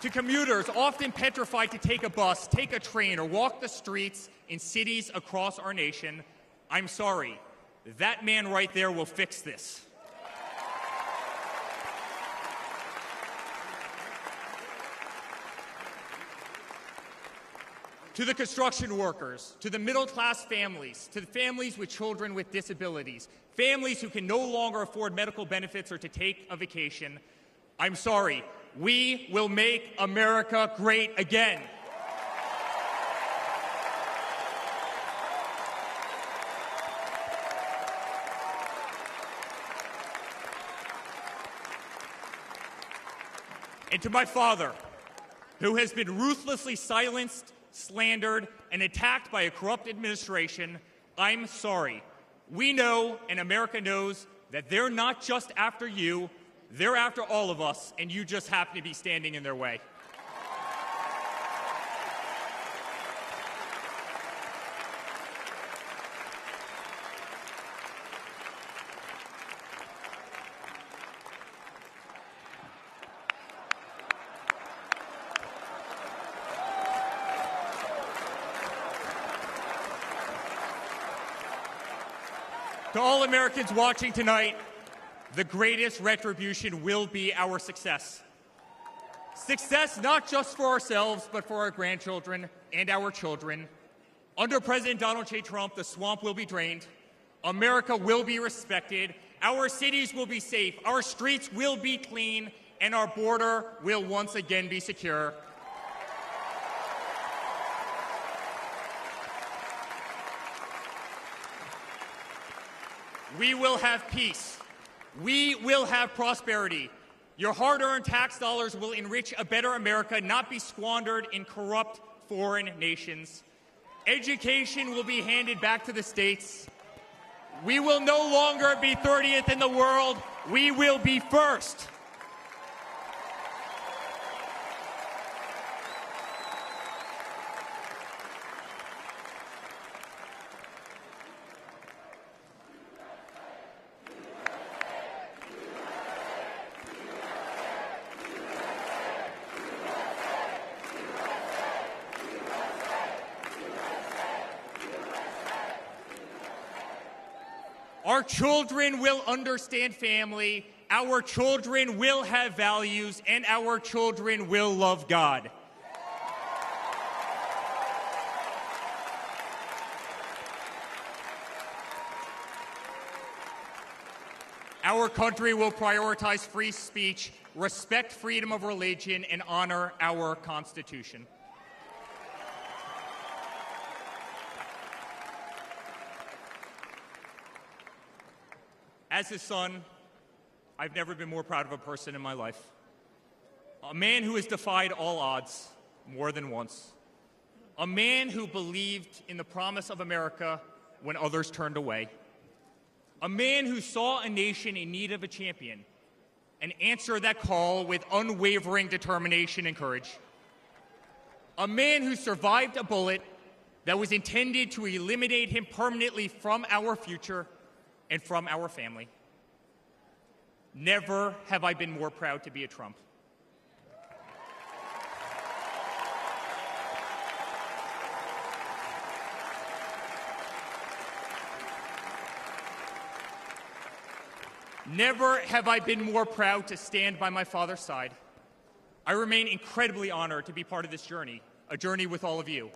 To commuters often petrified to take a bus, take a train, or walk the streets in cities across our nation, I'm sorry. That man right there will fix this. To the construction workers, to the middle-class families, to the families with children with disabilities, families who can no longer afford medical benefits or to take a vacation, I'm sorry. We will make America great again. And to my father, who has been ruthlessly silenced, slandered, and attacked by a corrupt administration, I'm sorry. We know, and America knows, that they're not just after you, they're after all of us, and you just happen to be standing in their way. To all Americans watching tonight, the greatest retribution will be our success. Success not just for ourselves, but for our grandchildren and our children. Under President Donald J. Trump, the swamp will be drained. America will be respected. Our cities will be safe. Our streets will be clean. And our border will once again be secure. We will have peace. We will have prosperity. Your hard-earned tax dollars will enrich a better America, not be squandered in corrupt foreign nations. Education will be handed back to the states. We will no longer be 30th in the world. We will be first. Our children will understand family, our children will have values, and our children will love God. Our country will prioritize free speech, respect freedom of religion, and honor our Constitution. As his son, I've never been more proud of a person in my life. A man who has defied all odds more than once. A man who believed in the promise of America when others turned away. A man who saw a nation in need of a champion and answered that call with unwavering determination and courage. A man who survived a bullet that was intended to eliminate him permanently from our future and from our family. Never have I been more proud to be a Trump. Never have I been more proud to stand by my father's side. I remain incredibly honored to be part of this journey, a journey with all of you,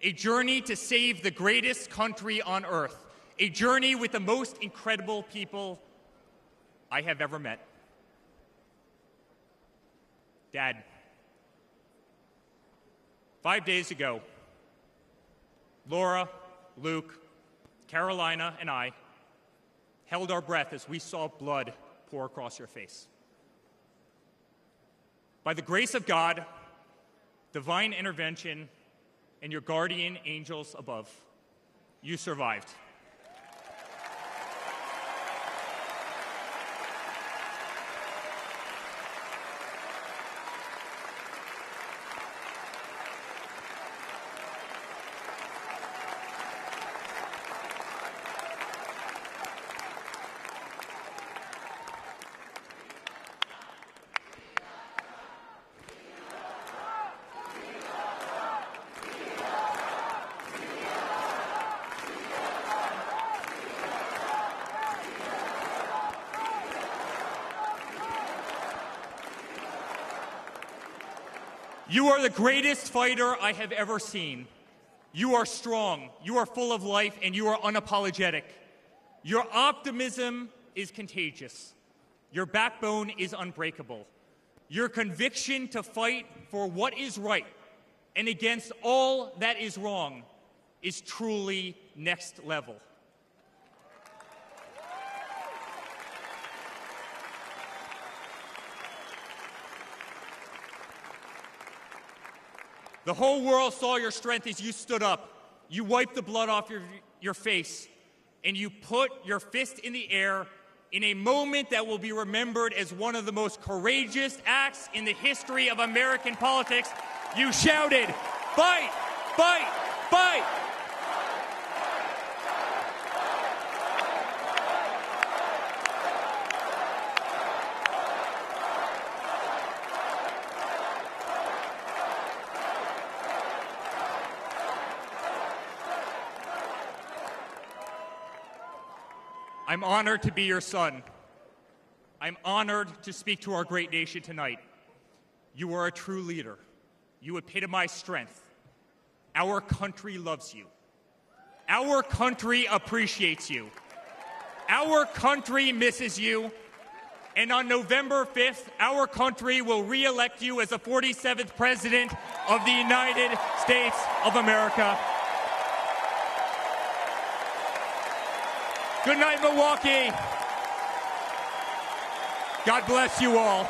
a journey to save the greatest country on earth, a journey with the most incredible people I have ever met. Dad, 5 days ago, Laura, Luke, Carolina, and I held our breath as we saw blood pour across your face. By the grace of God, divine intervention, and your guardian angels above, you survived. You are the greatest fighter I have ever seen. You are strong, you are full of life, and you are unapologetic. Your optimism is contagious. Your backbone is unbreakable. Your conviction to fight for what is right and against all that is wrong is truly next level. The whole world saw your strength as you stood up. You wiped the blood off your face, and you put your fist in the air in a moment that will be remembered as one of the most courageous acts in the history of American politics. You shouted, "Fight! Fight! Fight!" I'm honored to be your son. I'm honored to speak to our great nation tonight. You are a true leader. You epitomize strength. Our country loves you. Our country appreciates you. Our country misses you. And on November 5th, our country will re-elect you as the 47th President of the United States of America. Good night, Milwaukee. God bless you all.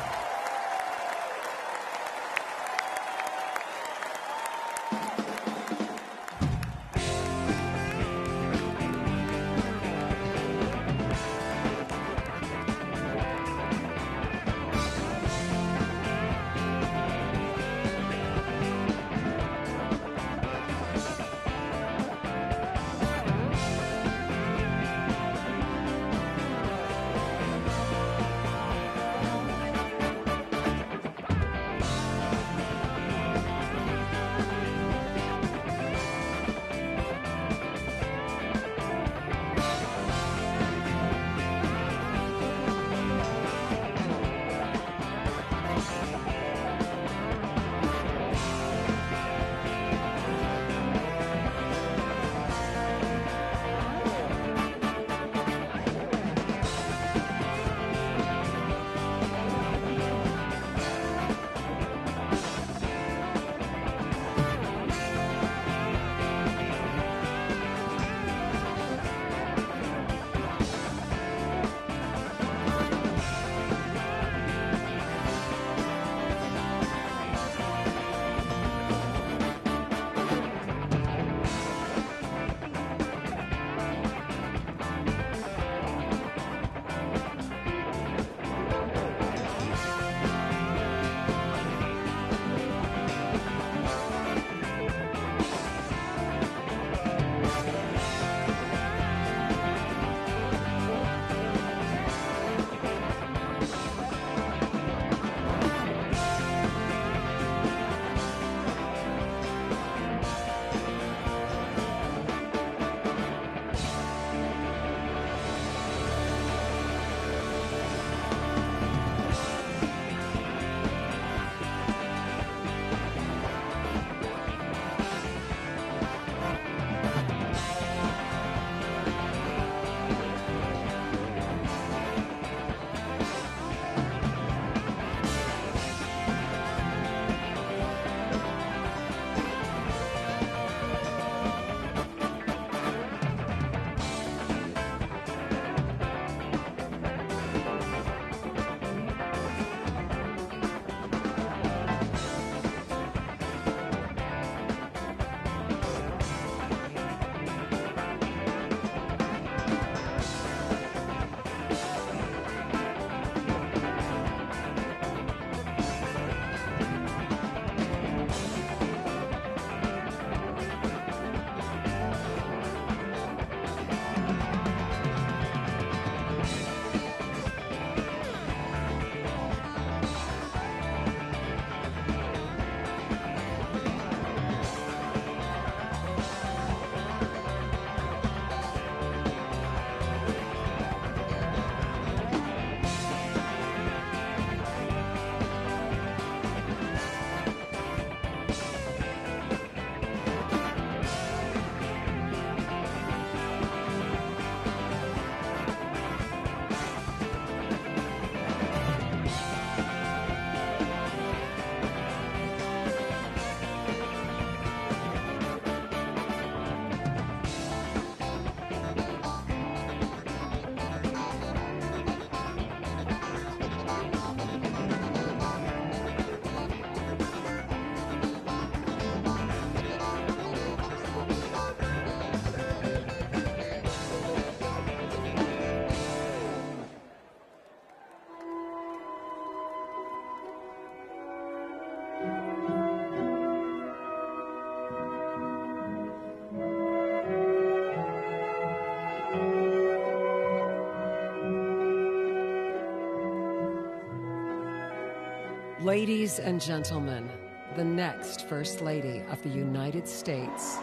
Ladies and gentlemen, the next First Lady of the United States,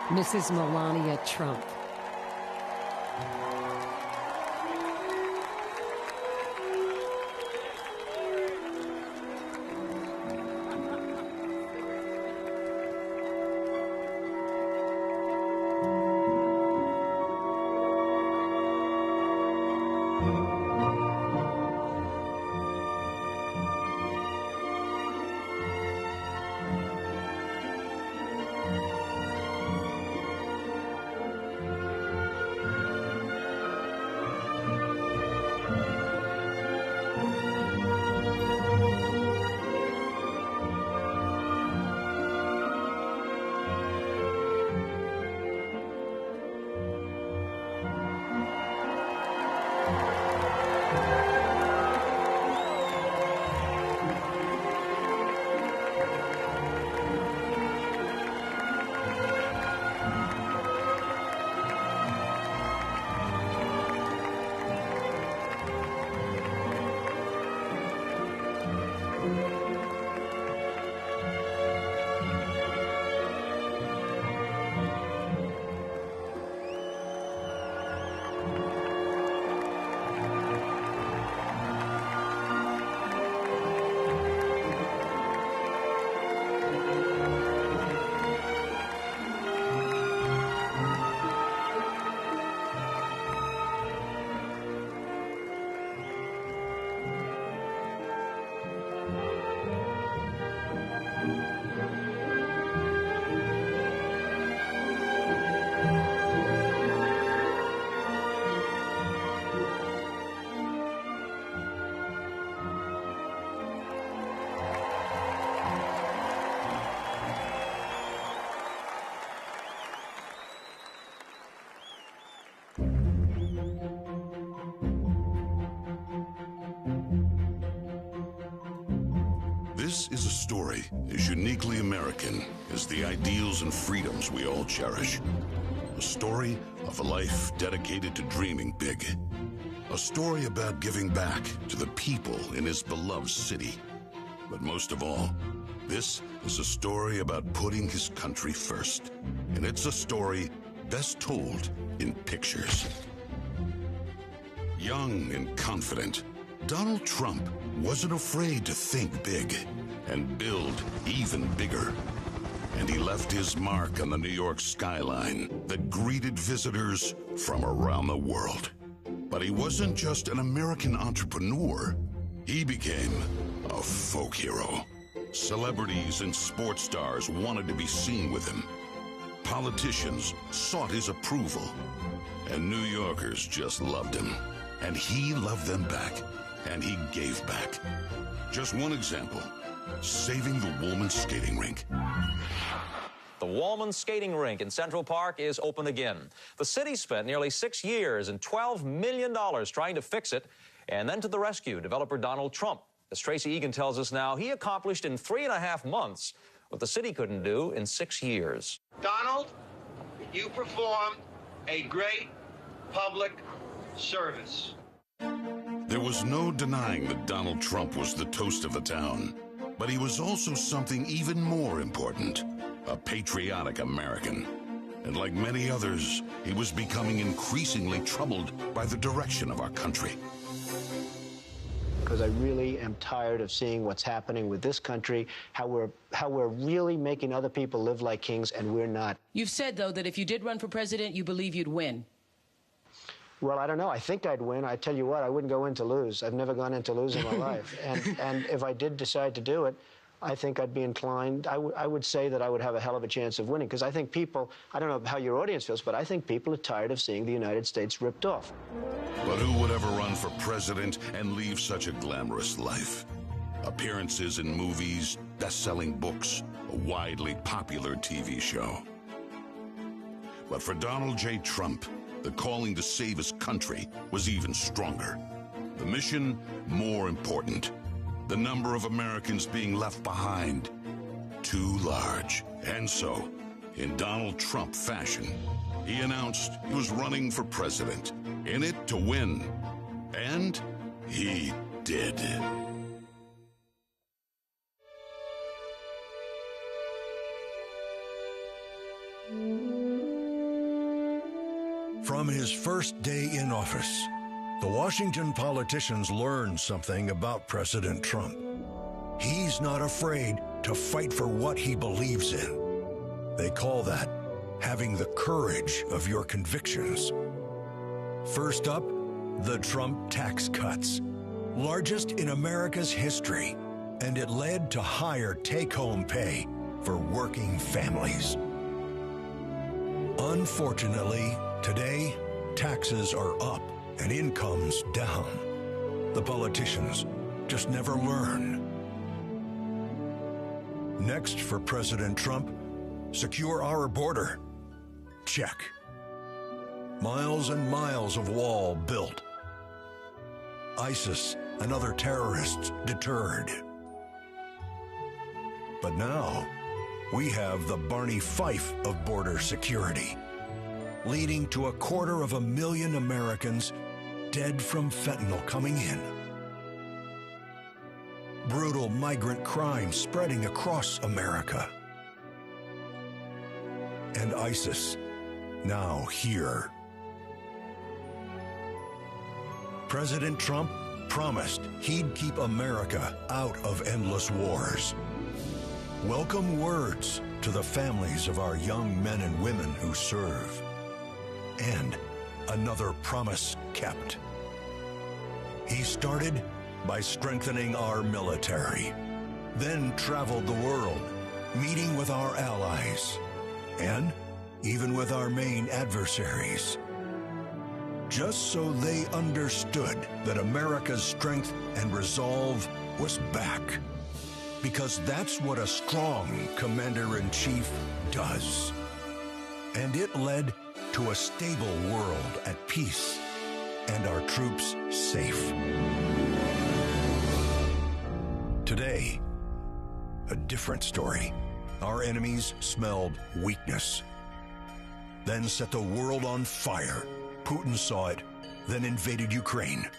Mrs. Melania Trump. This is a story as uniquely American as the ideals and freedoms we all cherish. A story of a life dedicated to dreaming big. A story about giving back to the people in his beloved city. But most of all, this is a story about putting his country first. And it's a story best told in pictures. Young and confident, Donald Trump wasn't afraid to think big and build even bigger. And he left his mark on the New York skyline that greeted visitors from around the world. But he wasn't just an American entrepreneur. He became a folk hero. Celebrities and sports stars wanted to be seen with him. Politicians sought his approval. And New Yorkers just loved him. And he loved them back. And he gave back. Just one example, saving the Woolman skating rink. The Woolman skating rink in Central Park is open again. The city spent nearly 6 years and $12 million trying to fix it. And then to the rescue, developer Donald Trump. As Tracy Egan tells us now, he accomplished in 3.5 months what the city couldn't do in 6 years. Donald, you performed a great public service. There was no denying that Donald Trump was the toast of the town. But he was also something even more important, a patriotic American. And like many others, he was becoming increasingly troubled by the direction of our country. Because I really am tired of seeing what's happening with this country, how we're really making other people live like kings, and we're not. You've said, though, that if you did run for president, you believe you'd win. Well, I don't know. I think I'd win. I tell you what, I wouldn't go in to lose. I've never gone in to lose in my life. And if I did decide to do it, I think I'd be inclined. I would say that I would have a hell of a chance of winning, because I think people, I don't know how your audience feels, but I think people are tired of seeing the United States ripped off. But who would ever run for president and leave such a glamorous life? Appearances in movies, best-selling books, a widely popular TV show. But for Donald J. Trump, the calling to save his country was even stronger. The mission, more important. The number of Americans being left behind, too large. And so, in Donald Trump fashion, he announced he was running for president, in it to win. And he did. From his first day in office, the Washington politicians learned something about President Trump. He's not afraid to fight for what he believes in. They call that having the courage of your convictions. First up, the Trump tax cuts, largest in America's history, and it led to higher take-home pay for working families. Unfortunately, today, taxes are up and incomes down. The politicians just never learn. Next for President Trump, secure our border. Check. Miles and miles of wall built. ISIS and other terrorists deterred. But now, we have the Barney Fife of border security, leading to 250,000 Americans dead from fentanyl coming in. Brutal migrant crime spreading across America. And ISIS now here. President Trump promised he'd keep America out of endless wars. Welcome words to the families of our young men and women who serve. And another promise kept. He started by strengthening our military, then traveled the world, meeting with our allies, and even with our main adversaries, just so they understood that America's strength and resolve was back. Because that's what a strong commander-in-chief does. And it led to a stable world at peace and our troops safe. Today, a different story. Our enemies smelled weakness, then set the world on fire. Putin saw it, then invaded Ukraine.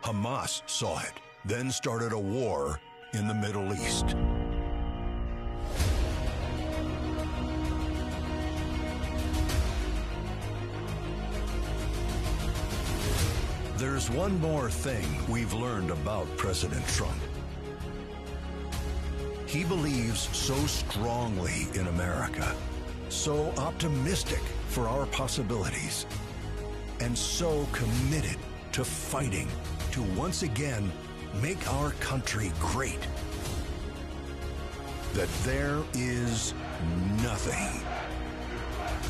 Hamas saw it, then started a war in the Middle East. There's one more thing we've learned about President Trump. He believes so strongly in America, so optimistic for our possibilities, and so committed to fighting to once again make our country great, that there is nothing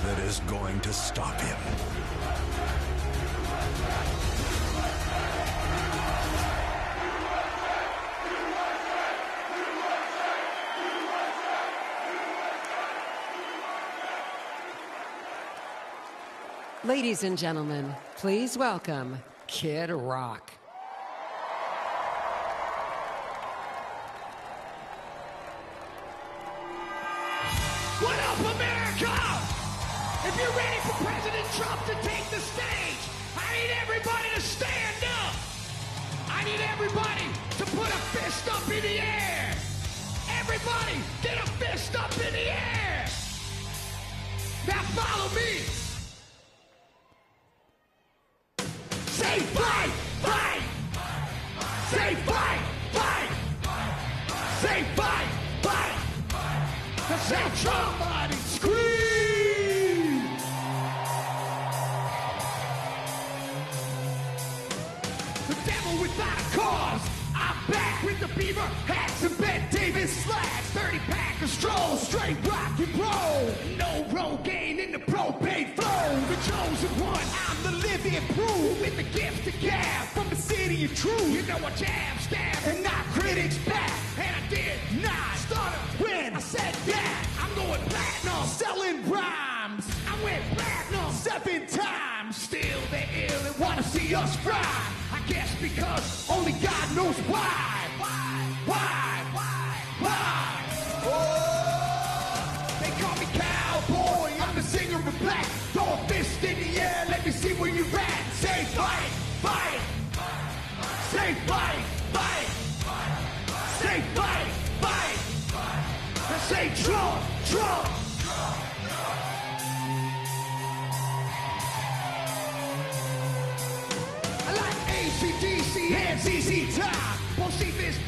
that is going to stop him. Ladies and gentlemen, please welcome Kid Rock. What up, America? If you're ready for President Trump to take the stage, I need everybody to stand up. I need everybody to put a fist up in the air. Everybody, get a fist up in the air. Now follow me. Say fight, fight. Say fight, fight. Say fight, fight. Say Trump, body scream. The devil without a cause. I'm back with the beaver hats and Ben Davis slacks. 30-pack of stroll, straight rock and roll. No Rogaine in the propane flow. The chosen one, I'm the living proof. With the gift to gab from the city of truth. You know I jab, stab, and knock critics back. And I did not start when I said that. I'm going platinum, selling rhymes. I went platinum 7 times. Still they ill and wanna see us fry. I guess because only God knows why. Why? Oh, they call me cowboy. I'm the singer of black. Throw a fist in the air. Let me see where you're at. Say fight, fight. Say fight, fight. Say fight, fight. And say Trump, Trump.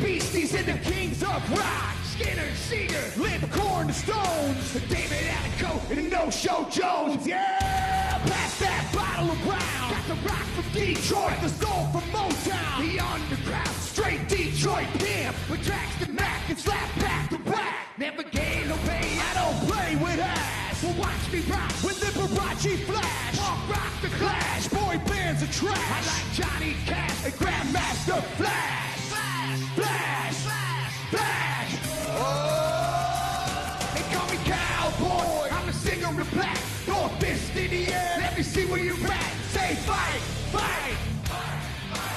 beasties and the kings of rock. Skinner, Seeger, Lipcorn, the Stones, David Attico, and the No-Show Jones. Yeah, pass that bottle around. Got the rock from Detroit, the soul from Motown. The underground, straight Detroit pimp. With tracks to Mac and slap back to back. Never gain no pain, I don't play with ass. Well, watch me rock with Liberace Flash. Punk rock the Clash, boy bands are trash. I like Johnny Cash and Grandmaster Flash. Flash, Flash, Flash, Flash. Oh, they call me Cowboy. I'm a singer in black. Throw a fist in the air. Let me see where you're at. Say fight, fight.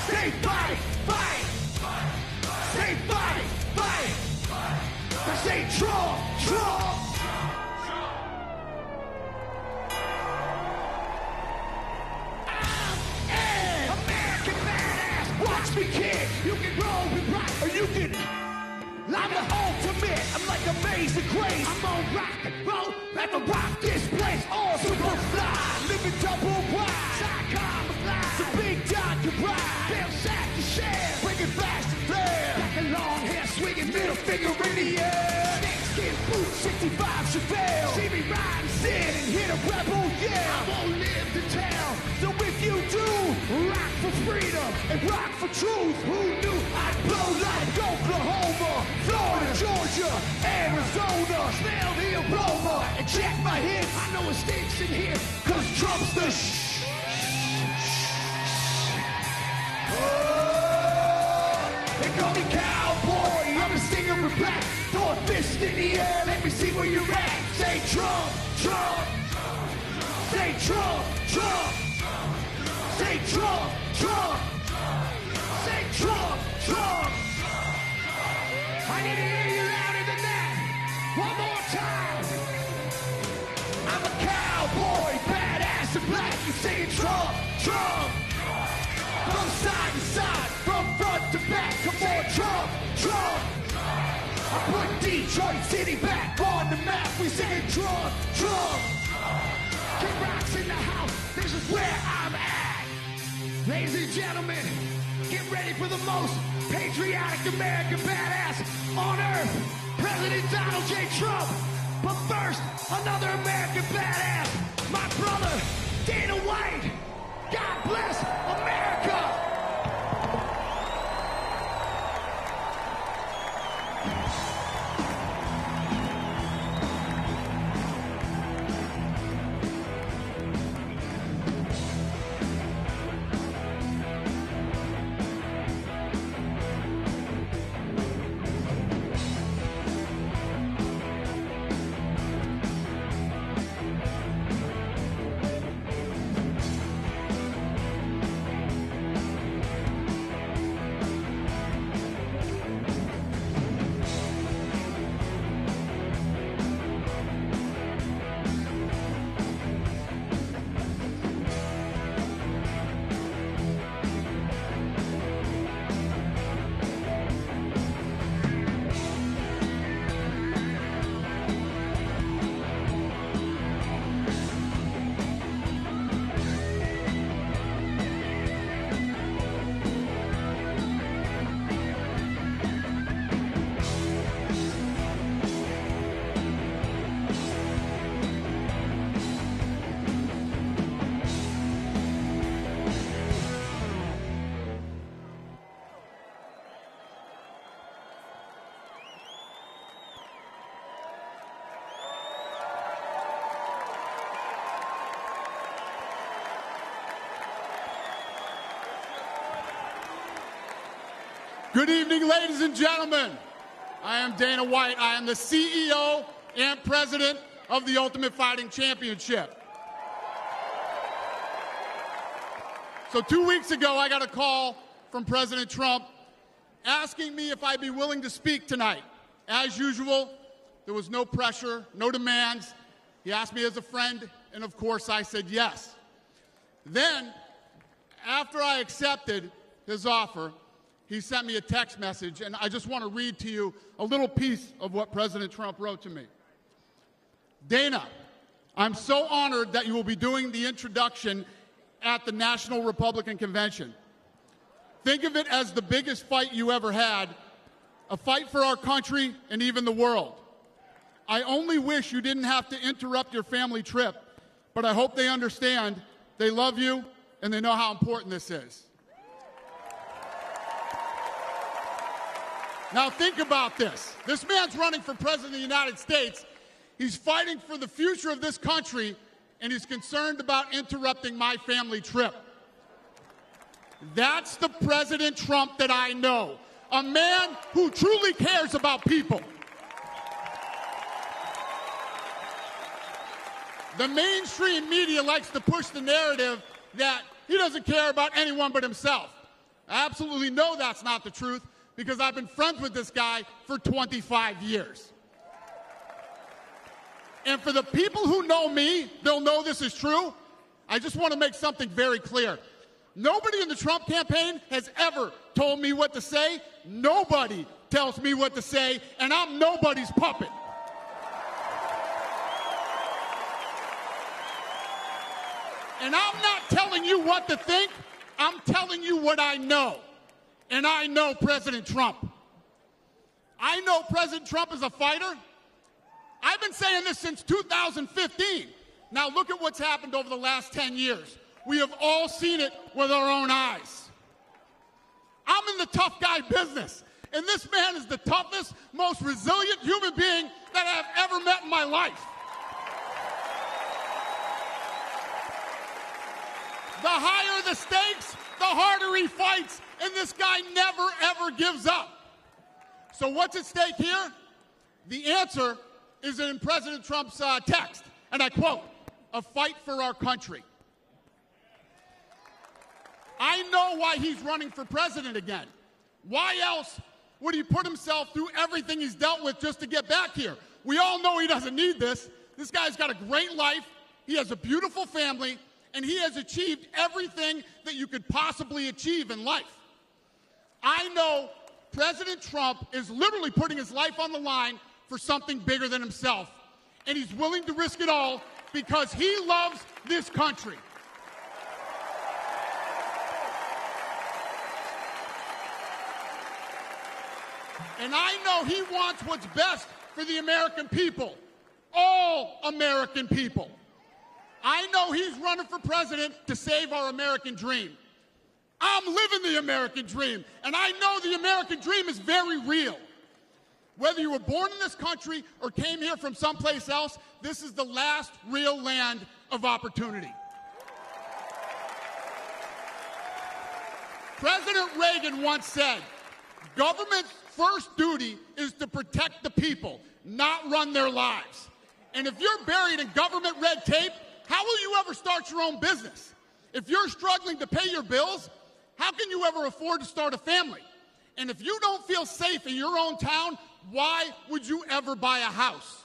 Say fight, fight. Say fight, fight. I say Trump, Trump. I'm an American badass. Watch me kick. You can roll and rock, or you can. I'm the ultimate. I'm like Amazing Grace. I'm on rock and roll. Like a rock this place. All super fly. Living double wide. Psychom fly. It's a big dog can ride. They'll sack to share. Bring it flash to flare. Black and long hair swinging middle finger in the air. Skin boots, 65 Chevelle. See me ride and sit and hit a rebel, yeah. I won't live to tell. So if you do, rock for freedom and rock for truth. Who knew I'd blow like Oklahoma, Florida, Georgia, Arizona. Smell the aroma and check my hits. I know it stinks in here, cause Trump's the They call me Cowboy, I'm a singer in black. Throw a fist in the air, let me see where you're at. Say Trump, Trump. Say Trump, Trump. Say Trump, Trump. Say Trump, Trump. I need to hear you louder than that. One more time. I'm a cowboy, badass and black. You saying Trump, Trump. From side to side, from front to back. Come on, Trump, Trump. I put Detroit City back on the map. We singing Trump, Trump. Kid Rock's in the house. This is where I'm at. Ladies and gentlemen, get ready for the most patriotic American badass on earth, President Donald J. Trump. But first, another American badass, my brother, Dana White. God bless America. Good evening, ladies and gentlemen. I am Dana White. I am the CEO and president of the Ultimate Fighting Championship. So 2 weeks ago, I got a call from President Trump asking me if I'd be willing to speak tonight. As usual, there was no pressure, no demands. He asked me as a friend, and of course I said yes. Then, after I accepted his offer, he sent me a text message, and I just want to read to you a little piece of what President Trump wrote to me. Dana, I'm so honored that you will be doing the introduction at the National Republican Convention. Think of it as the biggest fight you ever had, a fight for our country and even the world. I only wish you didn't have to interrupt your family trip, but I hope they understand they love you and they know how important this is. Now think about this. This man's running for president of the United States. He's fighting for the future of this country, and he's concerned about interrupting my family trip. That's the President Trump that I know, a man who truly cares about people. The mainstream media likes to push the narrative that he doesn't care about anyone but himself. I absolutely know that's not the truth because I've been friends with this guy for 25 years. And for the people who know me, they'll know this is true. I just want to make something very clear. Nobody in the Trump campaign has ever told me what to say. Nobody tells me what to say, and I'm nobody's puppet. And I'm not telling you what to think. I'm telling you what I know. And I know President Trump. I know President Trump is a fighter. I've been saying this since 2015. Now look at what's happened over the last 10 years. We have all seen it with our own eyes. I'm in the tough guy business, and this man is the toughest, most resilient human being that I've ever met in my life. The higher the stakes, the harder he fights, and this guy never, ever gives up. So what's at stake here? The answer is in President Trump's text, and I quote, "A fight for our country." I know why he's running for president again. Why else would he put himself through everything he's dealt with just to get back here? We all know he doesn't need this. This guy's got a great life, he has a beautiful family, and he has achieved everything that you could possibly achieve in life. I know President Trump is literally putting his life on the line for something bigger than himself, and he's willing to risk it all because he loves this country. And I know he wants what's best for the American people, all American people. I know he's running for president to save our American dream. I'm living the American dream, and I know the American dream is very real. Whether you were born in this country or came here from someplace else, this is the last real land of opportunity. President Reagan once said, "Government's first duty is to protect the people, not run their lives." And if you're buried in government red tape, how will you ever start your own business? If you're struggling to pay your bills, how can you ever afford to start a family? And if you don't feel safe in your own town, why would you ever buy a house?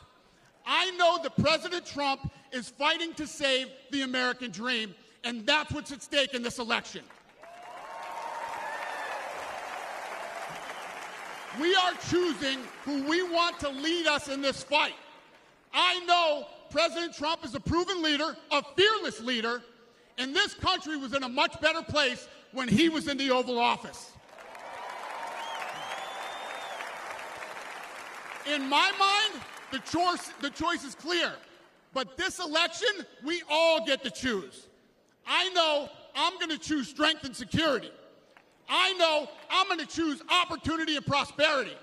I know that President Trump is fighting to save the American dream, and that's what's at stake in this election. We are choosing who we want to lead us in this fight. I know President Trump is a proven leader, a fearless leader, and this country was in a much better place when he was in the Oval Office. In my mind, the choice is clear. But this election, we all get to choose. I know I'm going to choose strength and security. I know I'm going to choose opportunity and prosperity.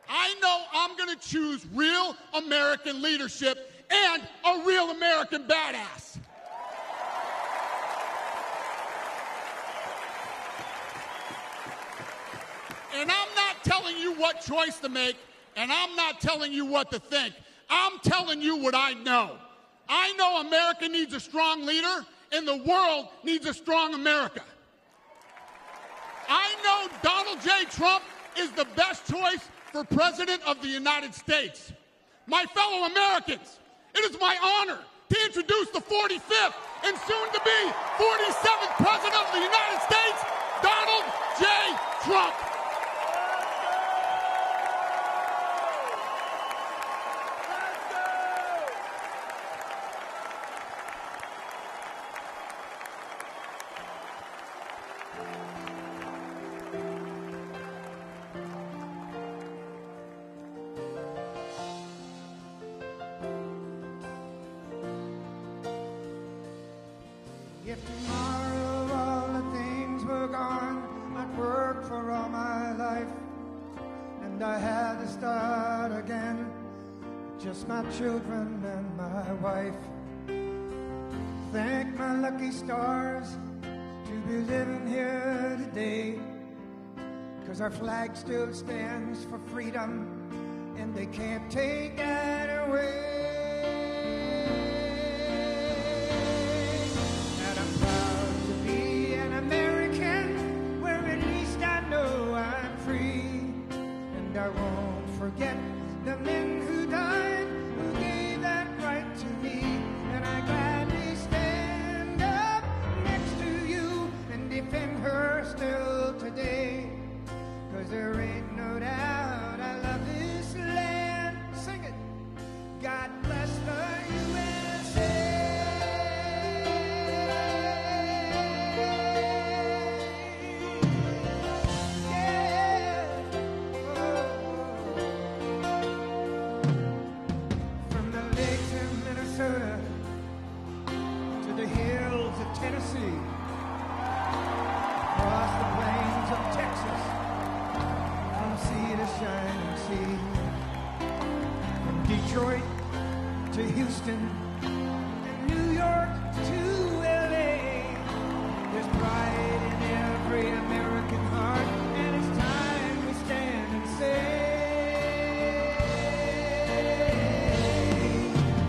I know I'm going to choose real American leadership and a real American badass. And I'm not telling you what choice to make, and I'm not telling you what to think. I'm telling you what I know. I know America needs a strong leader, and the world needs a strong America. I know Donald J. Trump is the best choice for President of the United States. My fellow Americans, it is my honor to introduce the 45th and soon-to-be 47th President of the United States, Donald J. Trump. If tomorrow all the things were gone, I'd work for all my life, and I had to start again, just my children and my wife. Thank my lucky stars to be living here today, 'cause our flag still stands for freedom, and they can't take that away. And I'm proud to be an American, where at least I know I'm free. And I won't forget the men who died, who gave that right to me. And I gladly stand up next to you and defend her still today. 'Cause there ain't no doubt I love this land. Sing it. God bless the USA. Yeah. From the lakes of Minnesota to the hills of Tennessee, across the plains of Texas, from sea to shining sea, from Detroit to Houston and New York to LA. There's pride in every American heart, and it's time we stand and say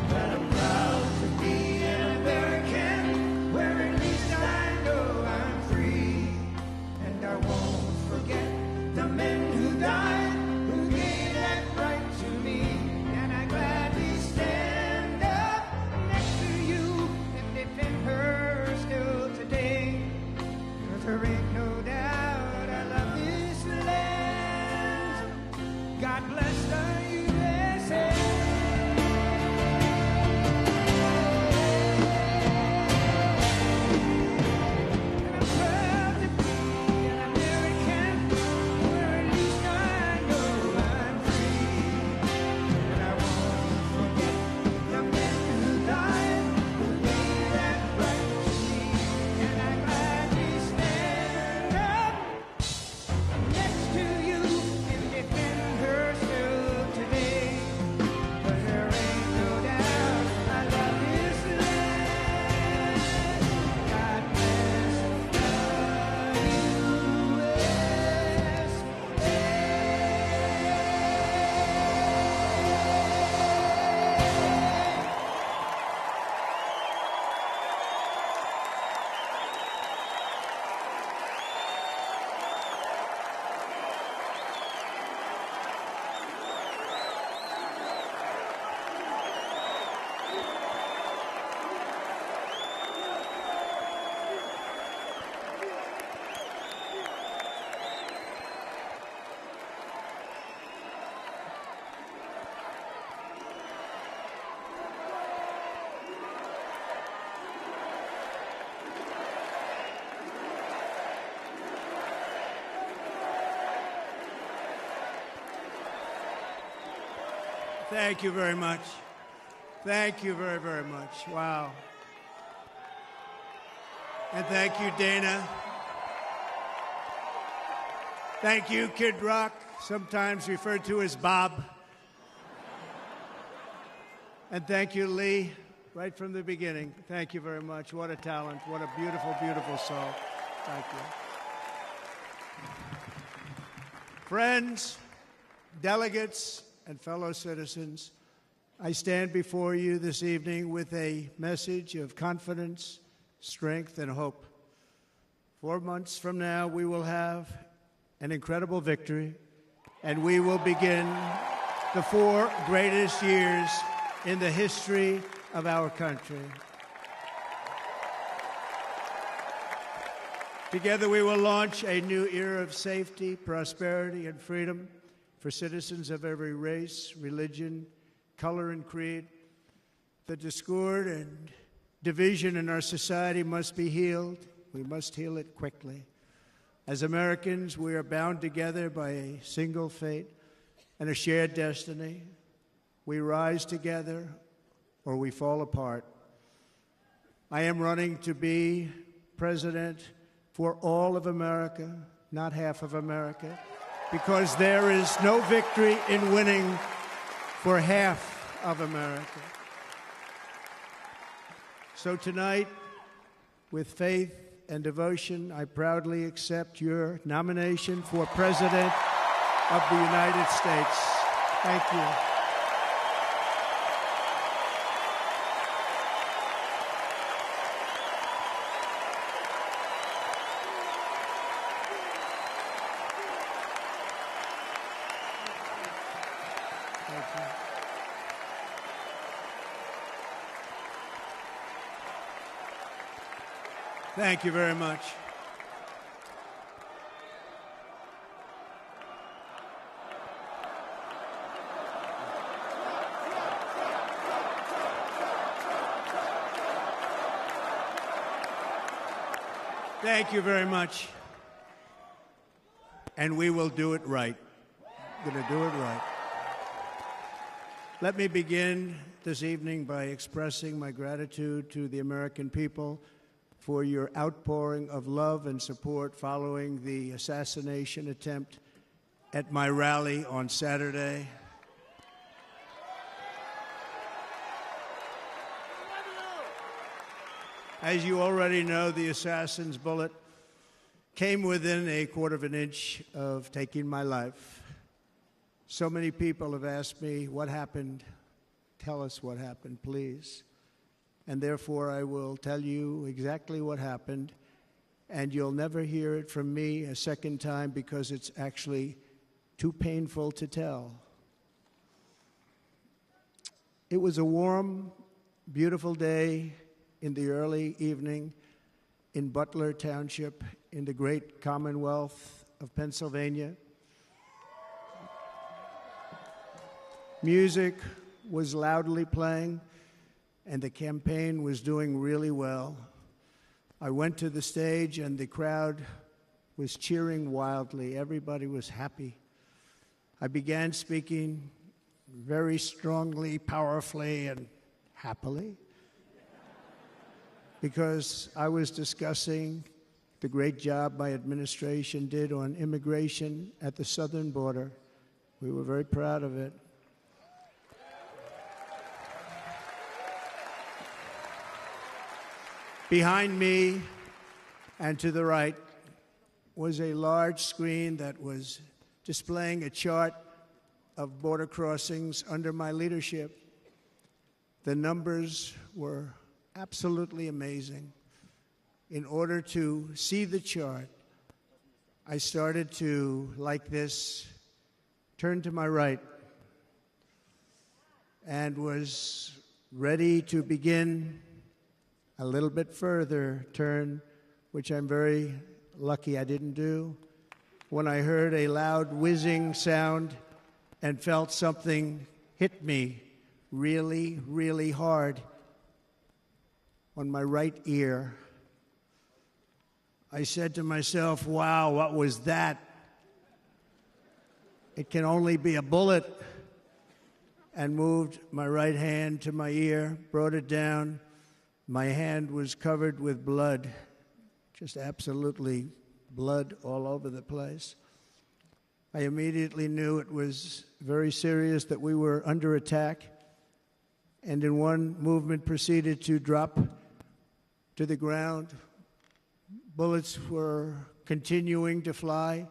that I'm proud to be an American, where at least I know I'm free. And I won't forget the men who died, who gave that right to me. And I gladly stand up next to you and defend her still today. 'Cause there ain't no doubt I love this land. God bless the USA. And I'm proud to be an American, where at least I know I'm free. And I won't forget the men who died, who gave that right to me. And I gladly stand up next to you and defend her still today. 'Cause there ain't no doubt I love this land. God bless the Thank you very much. Thank you very, very much. Wow. And thank you, Dana. Thank you, Kid Rock, sometimes referred to as Bob. And thank you, Lee, right from the beginning. Thank you very much. What a talent. What a beautiful, beautiful song. Thank you. Friends, delegates, and fellow citizens, I stand before you this evening with a message of confidence, strength, and hope. 4 months from now, we will have an incredible victory, and we will begin the 4 greatest years in the history of our country. Together, we will launch a new era of safety, prosperity, and freedom for citizens of every race, religion, color, and creed. The discord and division in our society must be healed. We must heal it quickly. As Americans, we are bound together by a single fate and a shared destiny. We rise together or we fall apart. I am running to be president for all of America, not half of America, because there is no victory in winning for half of America. So tonight, with faith and devotion, I proudly accept your nomination for President of the United States. Thank you. Thank you very much. Thank you very much. And we will do it right. We're going to do it right. Let me begin this evening by expressing my gratitude to the American people for your outpouring of love and support following the assassination attempt at my rally on Saturday. As you already know, the assassin's bullet came within a quarter of an inch of taking my life. So many people have asked me, what happened? Tell us what happened, please. And therefore, I will tell you exactly what happened, and you'll never hear it from me a second time because it's actually too painful to tell. It was a warm, beautiful day in the early evening in Butler Township in the great Commonwealth of Pennsylvania. Music was loudly playing, and the campaign was doing really well. I went to the stage, and the crowd was cheering wildly. Everybody was happy. I began speaking very strongly, powerfully, and happily because I was discussing the great job my administration did on immigration at the southern border. We were very proud of it. Behind me and to the right was a large screen that was displaying a chart of border crossings under my leadership. The numbers were absolutely amazing. In order to see the chart, I started to, like this, turn to my right and was ready to begin a little bit further turn, which I'm very lucky I didn't do, when I heard a loud whizzing sound and felt something hit me really, really hard on my right ear. I said to myself, wow, what was that? It can only be a bullet. And moved my right hand to my ear, brought it down. My hand was covered with blood, just absolutely blood all over the place. I immediately knew it was very serious, that we were under attack, and in one movement proceeded to drop to the ground. Bullets were continuing to fly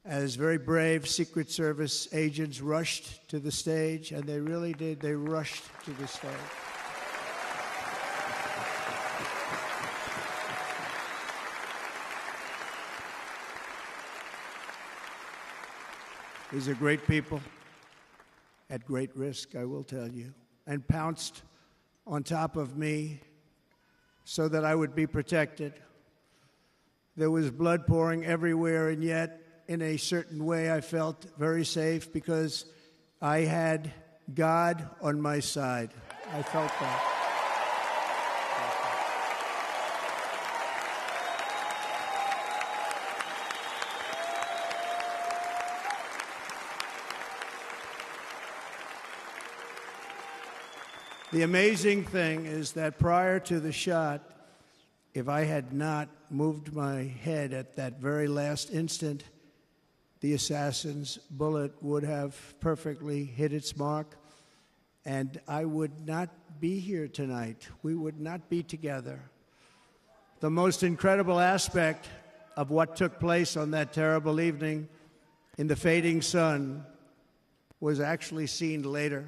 as very brave Secret Service agents rushed to the stage, and they really did. They rushed to the stage. These are great people at great risk, I will tell you, and pounced on top of me so that I would be protected. There was blood pouring everywhere, and yet, in a certain way, I felt very safe because I had God on my side. I felt that. The amazing thing is that prior to the shot, if I had not moved my head at that very last instant, the assassin's bullet would have perfectly hit its mark, and I would not be here tonight. We would not be together. The most incredible aspect of what took place on that terrible evening in the fading sun was actually seen later.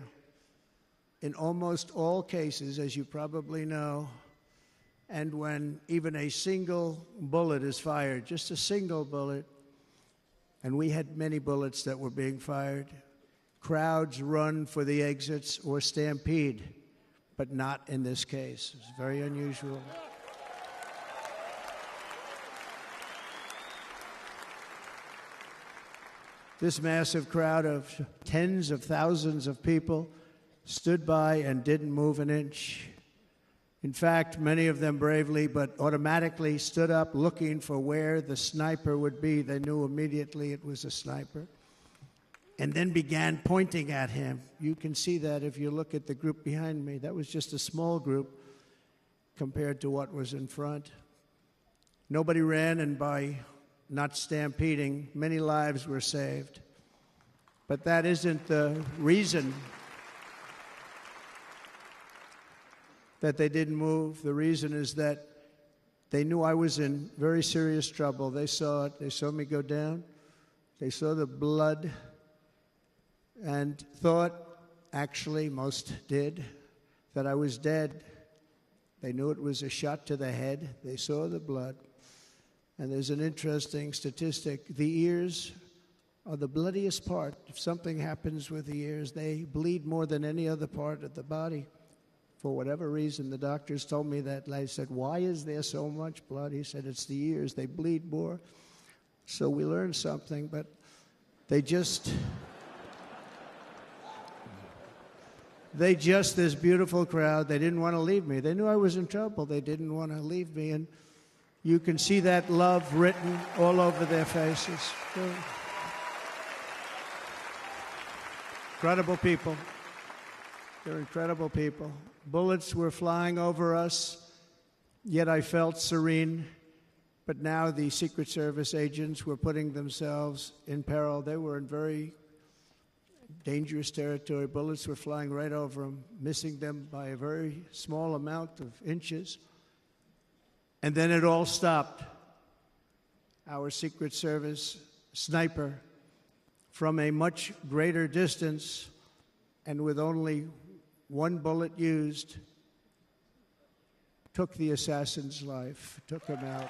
In almost all cases, as you probably know, and when even a single bullet is fired, just a single bullet, and we had many bullets that were being fired, crowds run for the exits or stampede, but not in this case. It's very unusual. This massive crowd of tens of thousands of people stood by and didn't move an inch. In fact, many of them bravely but automatically stood up looking for where the sniper would be. They knew immediately it was a sniper. And then began pointing at him. You can see that if you look at the group behind me. That was just a small group compared to what was in front. Nobody ran, and by not stampeding, many lives were saved. But that isn't the reason that they didn't move. The reason is that they knew I was in very serious trouble. They saw it. They saw me go down. They saw the blood and thought, actually, most did, that I was dead. They knew it was a shot to the head. They saw the blood. And there's an interesting statistic. The ears are the bloodiest part. If something happens with the ears, they bleed more than any other part of the body. For whatever reason, the doctors told me that. I said, why is there so much blood? He said, it's the ears. They bleed more. So we learned something, but this beautiful crowd, they didn't want to leave me. They knew I was in trouble. They didn't want to leave me. And you can see that love written all over their faces. Incredible people. They're incredible people. Bullets were flying over us, yet I felt serene. But now the Secret Service agents were putting themselves in peril. They were in very dangerous territory. Bullets were flying right over them, missing them by a very small amount of inches. And then it all stopped. Our Secret Service sniper, from a much greater distance and with only one bullet used, took the assassin's life, took him out.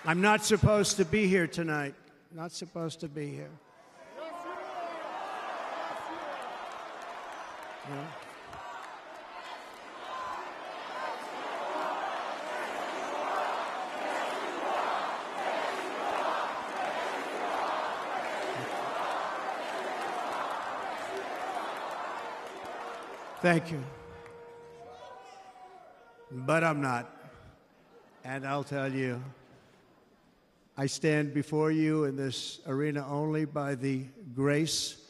I'm not supposed to be here tonight. Not supposed to be here. No. Thank you. But I'm not. And I'll tell you, I stand before you in this arena only by the grace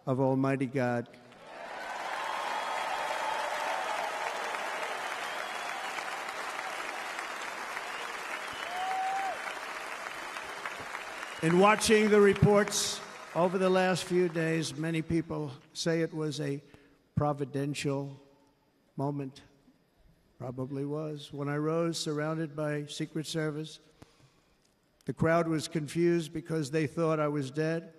of Almighty God. In watching the reports over the last few days, many people say it was a providential moment. Probably was. When I rose, surrounded by Secret Service, the crowd was confused because they thought I was dead,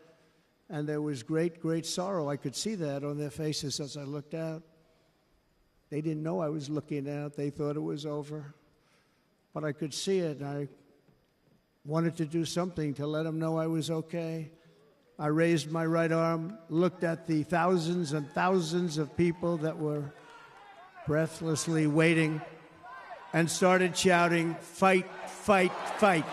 and there was great, great sorrow. I could see that on their faces as I looked out. They didn't know I was looking out. They thought it was over. But I could see it, and I wanted to do something to let them know I was okay. I raised my right arm, looked at the thousands and thousands of people that were breathlessly waiting, and started shouting, "Fight, fight, fight."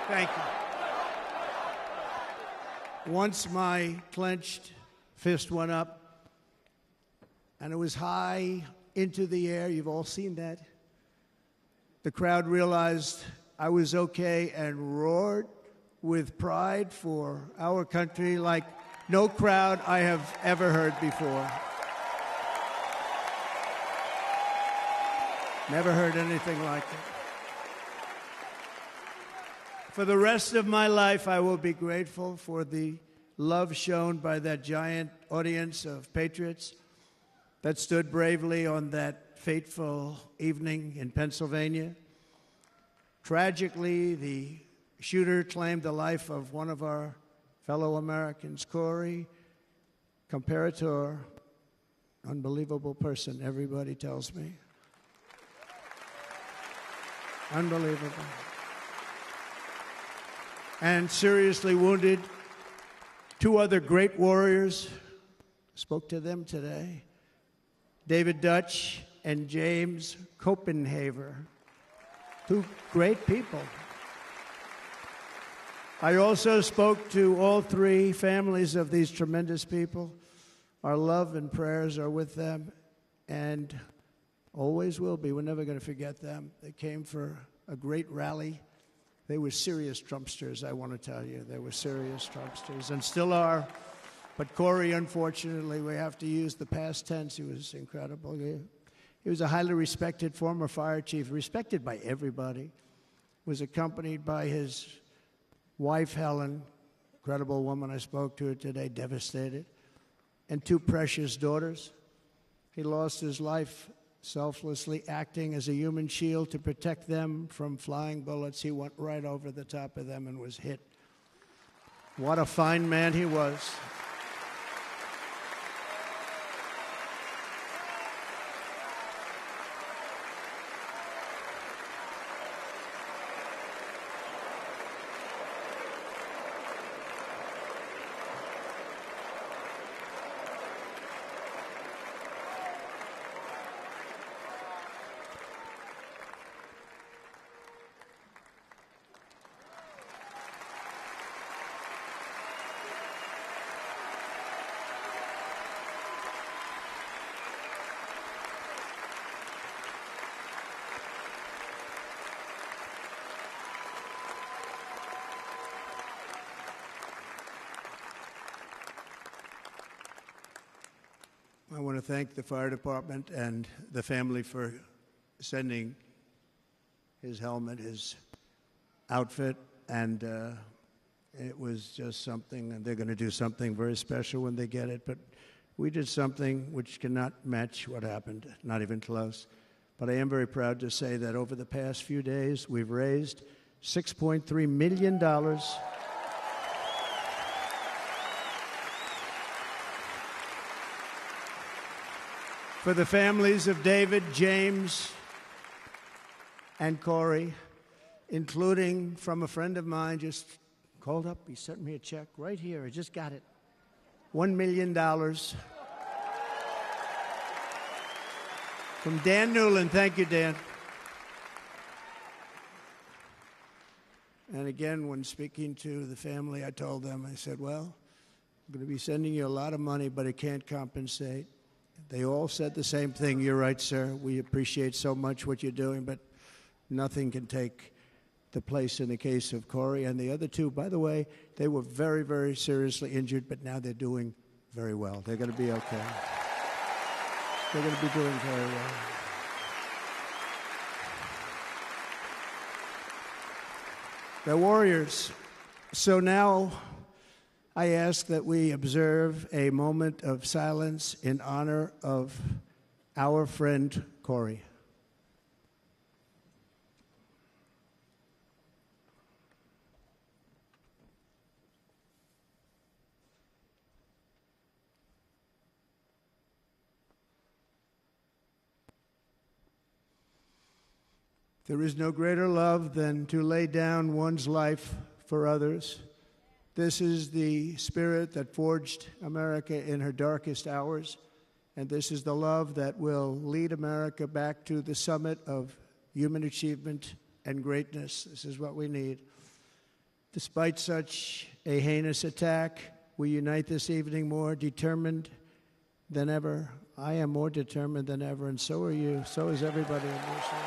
Thank you. Once my clenched fist went up, and it was high into the air. You've all seen that. The crowd realized I was okay and roared with pride for our country like no crowd I have ever heard before. Never heard anything like it. For the rest of my life, I will be grateful for the love shown by that giant audience of patriots that stood bravely on that fateful evening in Pennsylvania. Tragically, the shooter claimed the life of one of our fellow Americans, Corey, comparator, unbelievable person, everybody tells me. Unbelievable. And seriously wounded, two other great warriors, spoke to them today, David Dutch and James Copenhaver, two great people. I also spoke to all three families of these tremendous people. Our love and prayers are with them, and always will be. We're never going to forget them. They came for a great rally. They were serious Trumpsters, I want to tell you. They were serious Trumpsters, and still are. But Corey, unfortunately, we have to use the past tense. He was incredible. He was a highly respected former fire chief, respected by everybody. Was accompanied by his wife, Helen, incredible woman. I spoke to her today, devastated, and two precious daughters. He lost his life selflessly acting as a human shield to protect them from flying bullets. He went right over the top of them and was hit. What a fine man he was. I want to thank the fire department and the family for sending his helmet, his outfit, and it was just something, and they're going to do something very special when they get it. But we did something which cannot match what happened, not even close. But I am very proud to say that over the past few days, we've raised $6.3 million for the families of David, James, and Corey, including from a friend of mine just called up. He sent me a check right here. I just got it. $1 million from Dan Newland. Thank you, Dan. And again, when speaking to the family, I told them, I said, well, I'm going to be sending you a lot of money, but it can't compensate. They all said the same thing. You're right, sir. We appreciate so much what you're doing, but nothing can take the place in the case of Corey. And the other two, by the way, they were very, very seriously injured, but now they're doing very well. They're going to be okay. They're going to be doing very well. They're warriors. So now I ask that we observe a moment of silence in honor of our friend Corey. There is no greater love than to lay down one's life for others. This is the spirit that forged America in her darkest hours, and this is the love that will lead America back to the summit of human achievement and greatness. This is what we need. Despite such a heinous attack, we unite this evening more determined than ever. I am more determined than ever, and so are you. So is everybody in this room.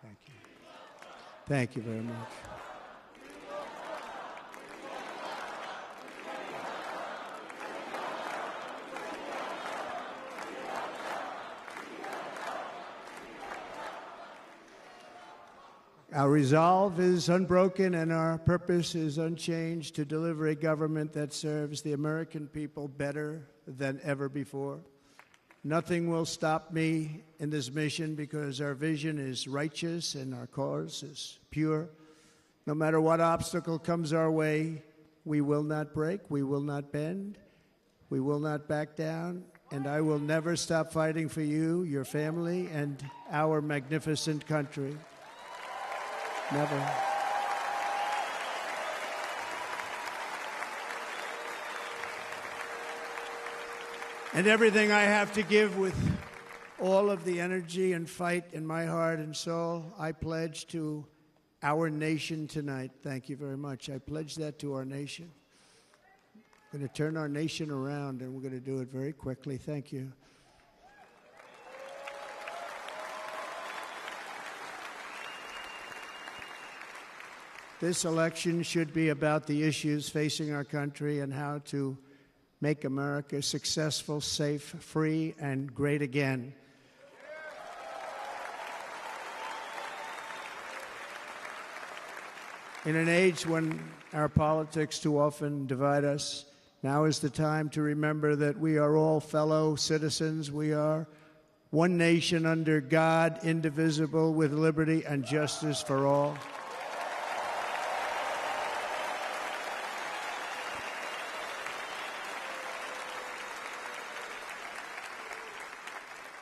Thank you. Thank you very much. Our resolve is unbroken and our purpose is unchanged to deliver a government that serves the American people better than ever before. Nothing will stop me in this mission because our vision is righteous and our cause is pure. No matter what obstacle comes our way, we will not break, we will not bend, we will not back down, and I will never stop fighting for you, your family, and our magnificent country. Never. And everything I have to give with all of the energy and fight in my heart and soul, I pledge to our nation tonight. Thank you very much. I pledge that to our nation. We're going to turn our nation around, and we're going to do it very quickly. Thank you. This election should be about the issues facing our country and how to make America successful, safe, free, and great again. In an age when our politics too often divide us, now is the time to remember that we are all fellow citizens. We are one nation under God, indivisible, with liberty and justice for all.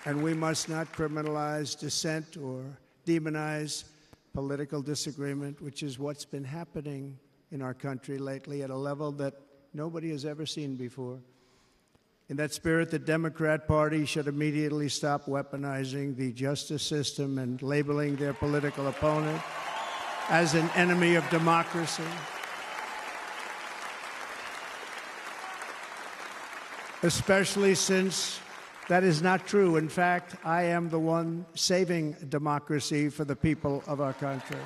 And we must not criminalize dissent or demonize political disagreement, which is what's been happening in our country lately at a level that nobody has ever seen before. In that spirit, the Democrat Party should immediately stop weaponizing the justice system and labeling their political opponent as an enemy of democracy. Especially since that is not true. In fact, I am the one saving democracy for the people of our country.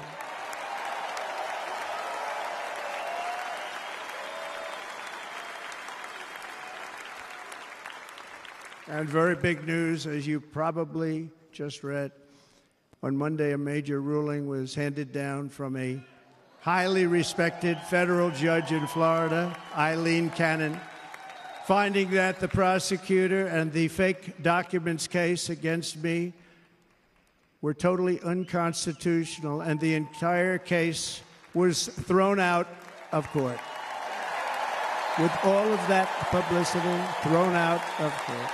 And very big news, as you probably just read, on Monday a major ruling was handed down from a highly respected federal judge in Florida, Alina Habba, finding that the prosecutor and the fake documents case against me were totally unconstitutional, and the entire case was thrown out of court. With all of that publicity, thrown out of court.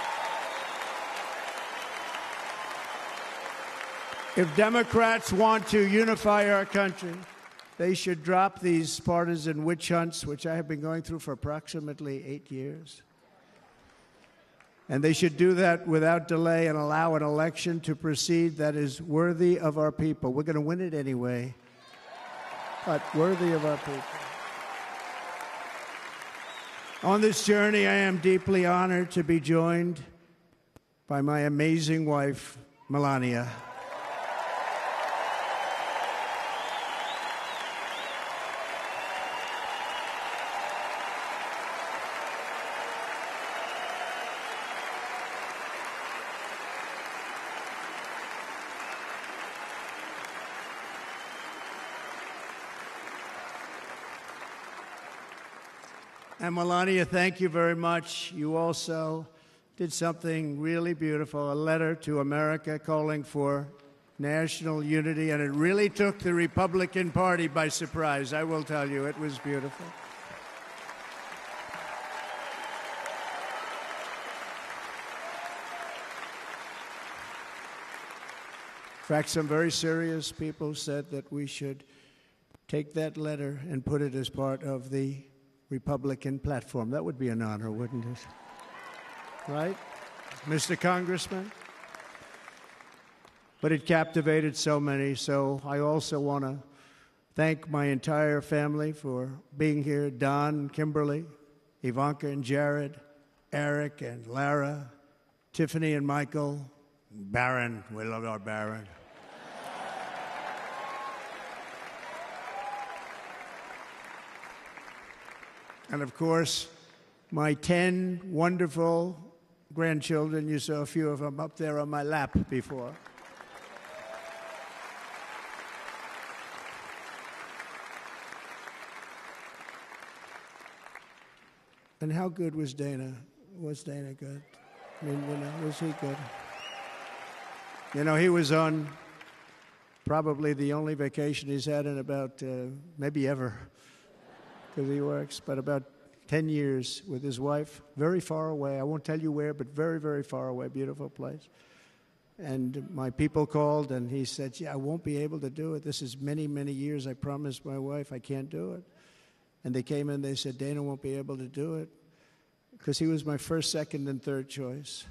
If Democrats want to unify our country, they should drop these partisan witch hunts, which I have been going through for approximately 8 years. And they should do that without delay and allow an election to proceed that is worthy of our people. We're going to win it anyway, but worthy of our people. On this journey, I am deeply honored to be joined by my amazing wife, Melania. And Melania, thank you very much. You also did something really beautiful, a letter to America calling for national unity, and it really took the Republican Party by surprise. I will tell you, it was beautiful. In fact, some very serious people said that we should take that letter and put it as part of the Republican platform. That would be an honor, wouldn't it? Right? Mr. Congressman? but it captivated so many. So I also want to thank my entire family for being here, Don, Kimberly, Ivanka and Jared, Eric and Lara, Tiffany and Michael, Baron. We love our Baron. And of course, my 10 wonderful grandchildren. You saw a few of them up there on my lap before. And how good was Dana? Was Dana good? I mean, was he good? He was on probably the only vacation he's had in about, maybe ever, because he works, but about 10 years with his wife, very far away. I won't tell you where, but very, very far away, beautiful place. And my people called, and he said, I won't be able to do it. This is many, many years. I promised my wife I can't do it. And they came in, they said, Dana won't be able to do it, because he was my first, second, and third choice.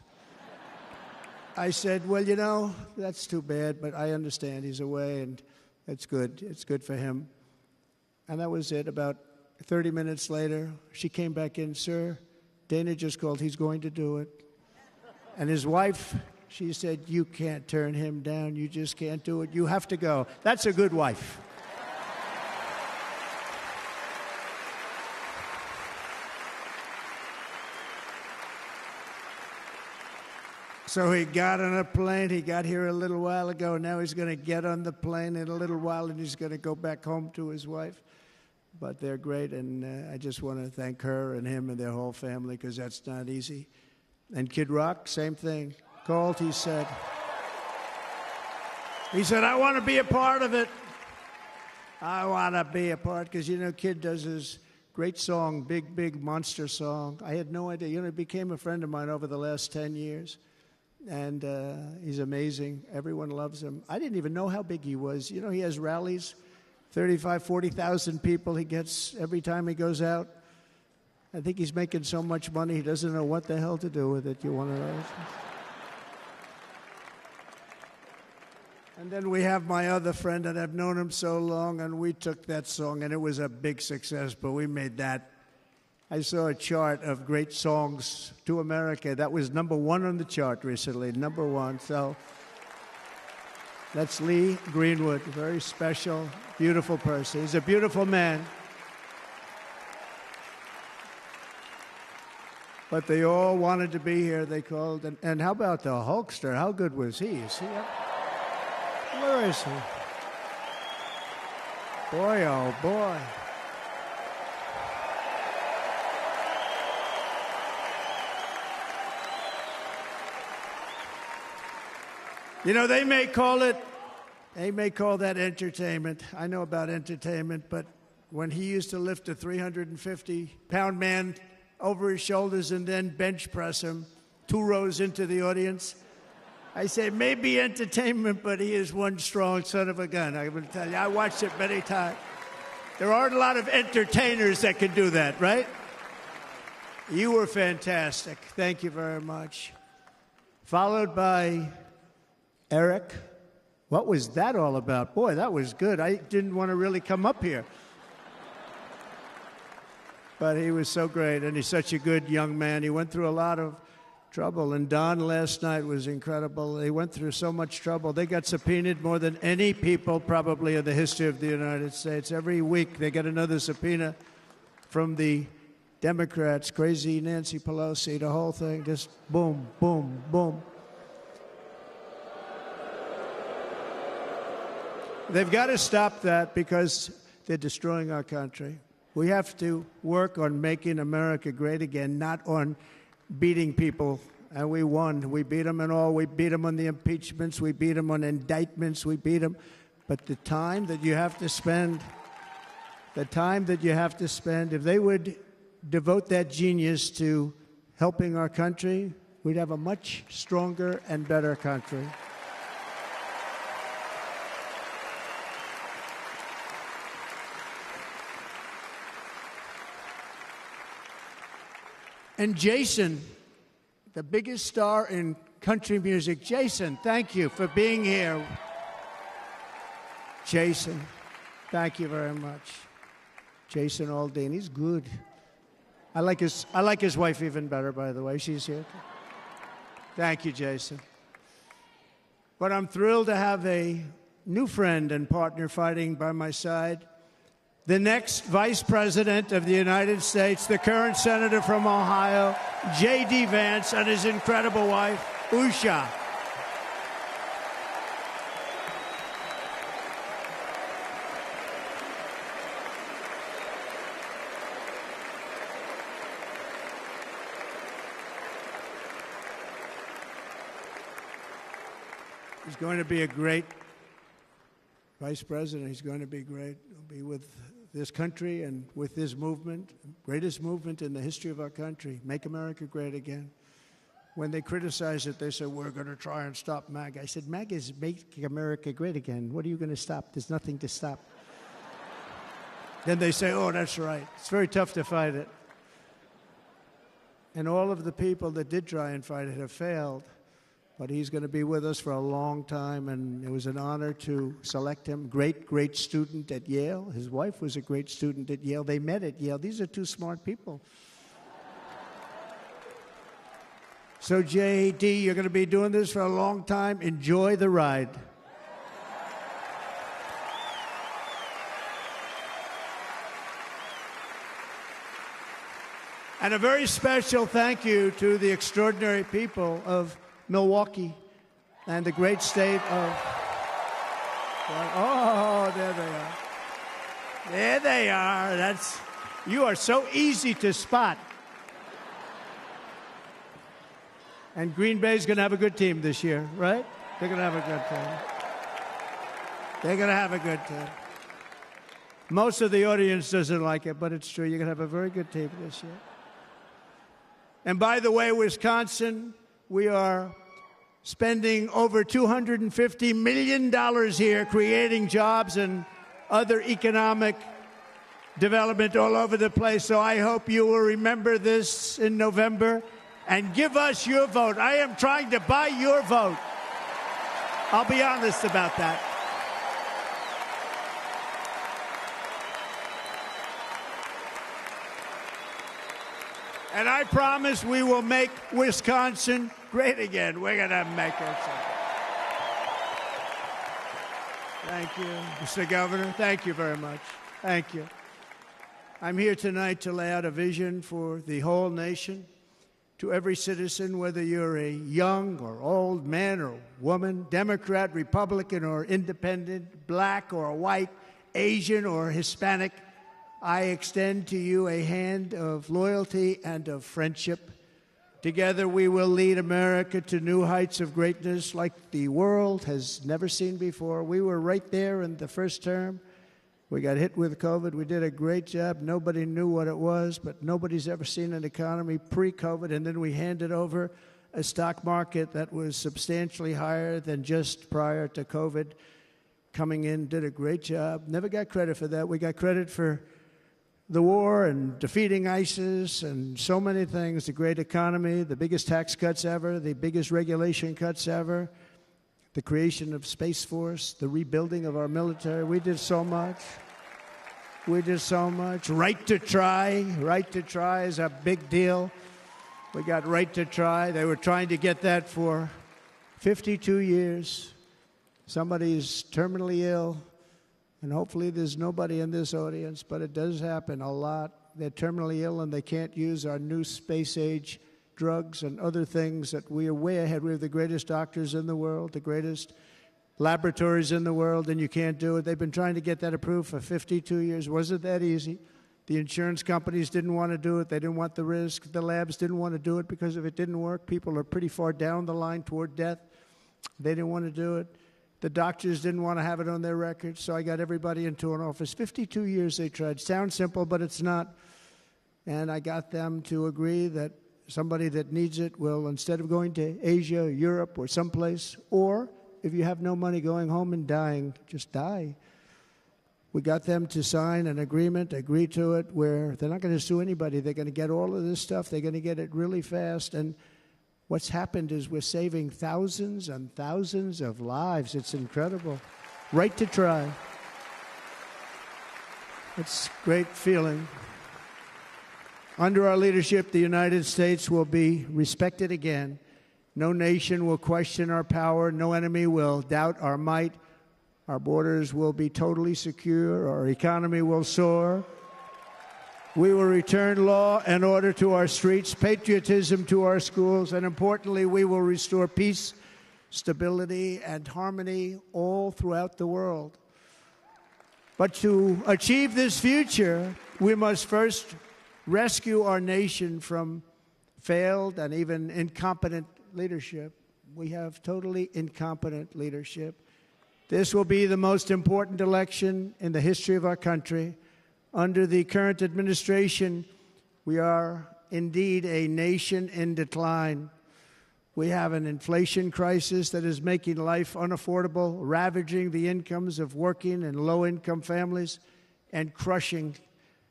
I said, well, that's too bad, but I understand he's away, and it's good. It's good for him. And that was it. About 30 minutes later, she came back in, sir, Dana just called. He's going to do it. And his wife, she said, you can't turn him down. You just can't do it. You have to go. That's a good wife. So he got on a plane. He got here a little while ago. Now he's going to get on the plane in a little while, and he's going to go back home to his wife. But they're great, and I just want to thank her and him and their whole family, because that's not easy. And Kid Rock, same thing. Called, he said, I want to be a part of it. I want to be a part, because, Kid does his great song, Big, Big Monster song. I had no idea. He became a friend of mine over the last 10 years. And he's amazing. Everyone loves him. I didn't even know how big he was. He has rallies, 35,000, 40,000 people he gets every time he goes out. I think he's making so much money, he doesn't know what the hell to do with it. You want to know? And then we have my other friend, and I've known him so long, and we took that song, and it was a big success, but we made that. I saw a chart of great songs to America. That was #1 on the chart recently, #1. So that's Lee Greenwood, a very special, beautiful person. He's a beautiful man. But they all wanted to be here. They called. And how about the Hulkster? How good was he? Is he up? Where is he? Boy, oh boy. They may call that entertainment. I know about entertainment, but when he used to lift a 350-pound man over his shoulders and then bench press him 2 rows into the audience, I say, maybe entertainment, but he is one strong son of a gun. I will tell you, I watched it many times. There aren't a lot of entertainers that can do that, right? You were fantastic. Thank you very much. Followed by Eric. What was that all about? Boy, that was good. I didn't want to really come up here. But he was so great, and he's such a good young man. He went through a lot of trouble, and Don last night was incredible. They went through so much trouble. They got subpoenaed more than any people probably in the history of the United States. Every week they get another subpoena from the Democrats, crazy Nancy Pelosi, the whole thing, just boom, boom, boom. They've got to stop that because they're destroying our country. We have to work on making America great again, not on beating people. And we won. We beat them in all. We beat them on the impeachments. We beat them on indictments. We beat them. But the time that you have to spend, if they would devote that genius to helping our country, we'd have a much stronger and better country. And Jason, the biggest star in country music. Jason, thank you for being here. Jason, thank you very much. Jason Aldean, he's good. I like his wife even better, by the way. She's here. Thank you, Jason. But I'm thrilled to have a new friend and partner fighting by my side. The next Vice President of the United States, the current Senator from Ohio, J.D. Vance, and his incredible wife, Usha. He's going to be a great Vice President. He's going to be great. He'll be with this country and with this movement, greatest movement in the history of our country, Make America Great Again. When they criticize it, they say, we're going to try and stop MAGA. I said, MAGA is Make America Great Again. What are you going to stop? There's nothing to stop. Then they say, oh, that's right. It's very tough to fight it. And all of the people that did try and fight it have failed. But he's going to be with us for a long time, and it was an honor to select him. Great, great student at Yale. His wife was a great student at Yale. They met at Yale. These are two smart people. So, J.D., you're going to be doing this for a long time. Enjoy the ride. And a very special thank you to the extraordinary people of Milwaukee and the great state of... Oh, there they are. There they are. You are so easy to spot. And Green Bay's going to have a good team this year, right? They're going to have a good team. They're going to have a good team. Most of the audience doesn't like it, but it's true. You're going to have a very good team this year. And by the way, Wisconsin, we are spending over $250 million here creating jobs and other economic development all over the place. So I hope you will remember this in November and give us your vote. I am trying to buy your vote. I'll be honest about that. And I promise we will make Wisconsin great again. We're going to make it. Thank you, Mr. Governor. Thank you very much. Thank you. I'm here tonight to lay out a vision for the whole nation, to every citizen, whether you're a young or old man or woman, Democrat, Republican, or independent, black or white, Asian or Hispanic. I extend to you a hand of loyalty and of friendship. Together we will lead America to new heights of greatness like the world has never seen before. We were right there in the first term. We got hit with COVID. We did a great job. Nobody knew what it was, but nobody's ever seen an economy pre-COVID. And then we handed over a stock market that was substantially higher than just prior to COVID. Coming in, did a great job. Never got credit for that. We got credit for the war and defeating ISIS and so many things, the great economy, the biggest tax cuts ever, the biggest regulation cuts ever, the creation of Space Force, the rebuilding of our military. We did so much. We did so much. Right to try. Right to try is a big deal. We got right to try. They were trying to get that for 52 years. Somebody's terminally ill. And hopefully there's nobody in this audience, but it does happen a lot. They're terminally ill and they can't use our new space-age drugs and other things that we are way ahead. We have the greatest doctors in the world, the greatest laboratories in the world, and you can't do it. They've been trying to get that approved for 52 years. Wasn't that easy? The insurance companies didn't want to do it. They didn't want the risk. The labs didn't want to do it because if it didn't work, people are pretty far down the line toward death. They didn't want to do it. The doctors didn't want to have it on their records, so I got everybody into an office. 52 years they tried. Sounds simple, but it's not. And I got them to agree that somebody that needs it will, instead of going to Asia, Europe, or someplace, or if you have no money going home and dying, just die. We got them to sign an agreement, agree to it, where they're not going to sue anybody. They're going to get all of this stuff. They're going to get it really fast. And what's happened is we're saving thousands and thousands of lives. It's incredible. Right to try. It's a great feeling. Under our leadership, the United States will be respected again. No nation will question our power. No enemy will doubt our might. Our borders will be totally secure. Our economy will soar. We will return law and order to our streets, patriotism to our schools, and importantly, we will restore peace, stability, and harmony all throughout the world. But to achieve this future, we must first rescue our nation from failed and even incompetent leadership. We have totally incompetent leadership. This will be the most important election in the history of our country. Under the current administration, we are indeed a nation in decline. We have an inflation crisis that is making life unaffordable, ravaging the incomes of working and low-income families, and crushing,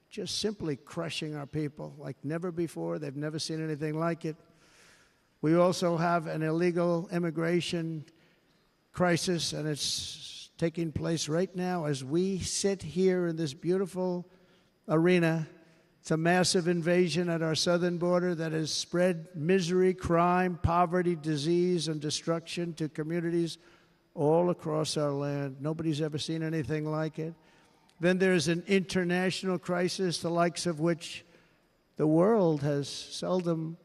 just simply crushing our people like never before. They've never seen anything like it. We also have an illegal immigration crisis, and it's taking place right now as we sit here in this beautiful arena. It's a massive invasion at our southern border that has spread misery, crime, poverty, disease, and destruction to communities all across our land. Nobody's ever seen anything like it. Then there's an international crisis, the likes of which the world has seldom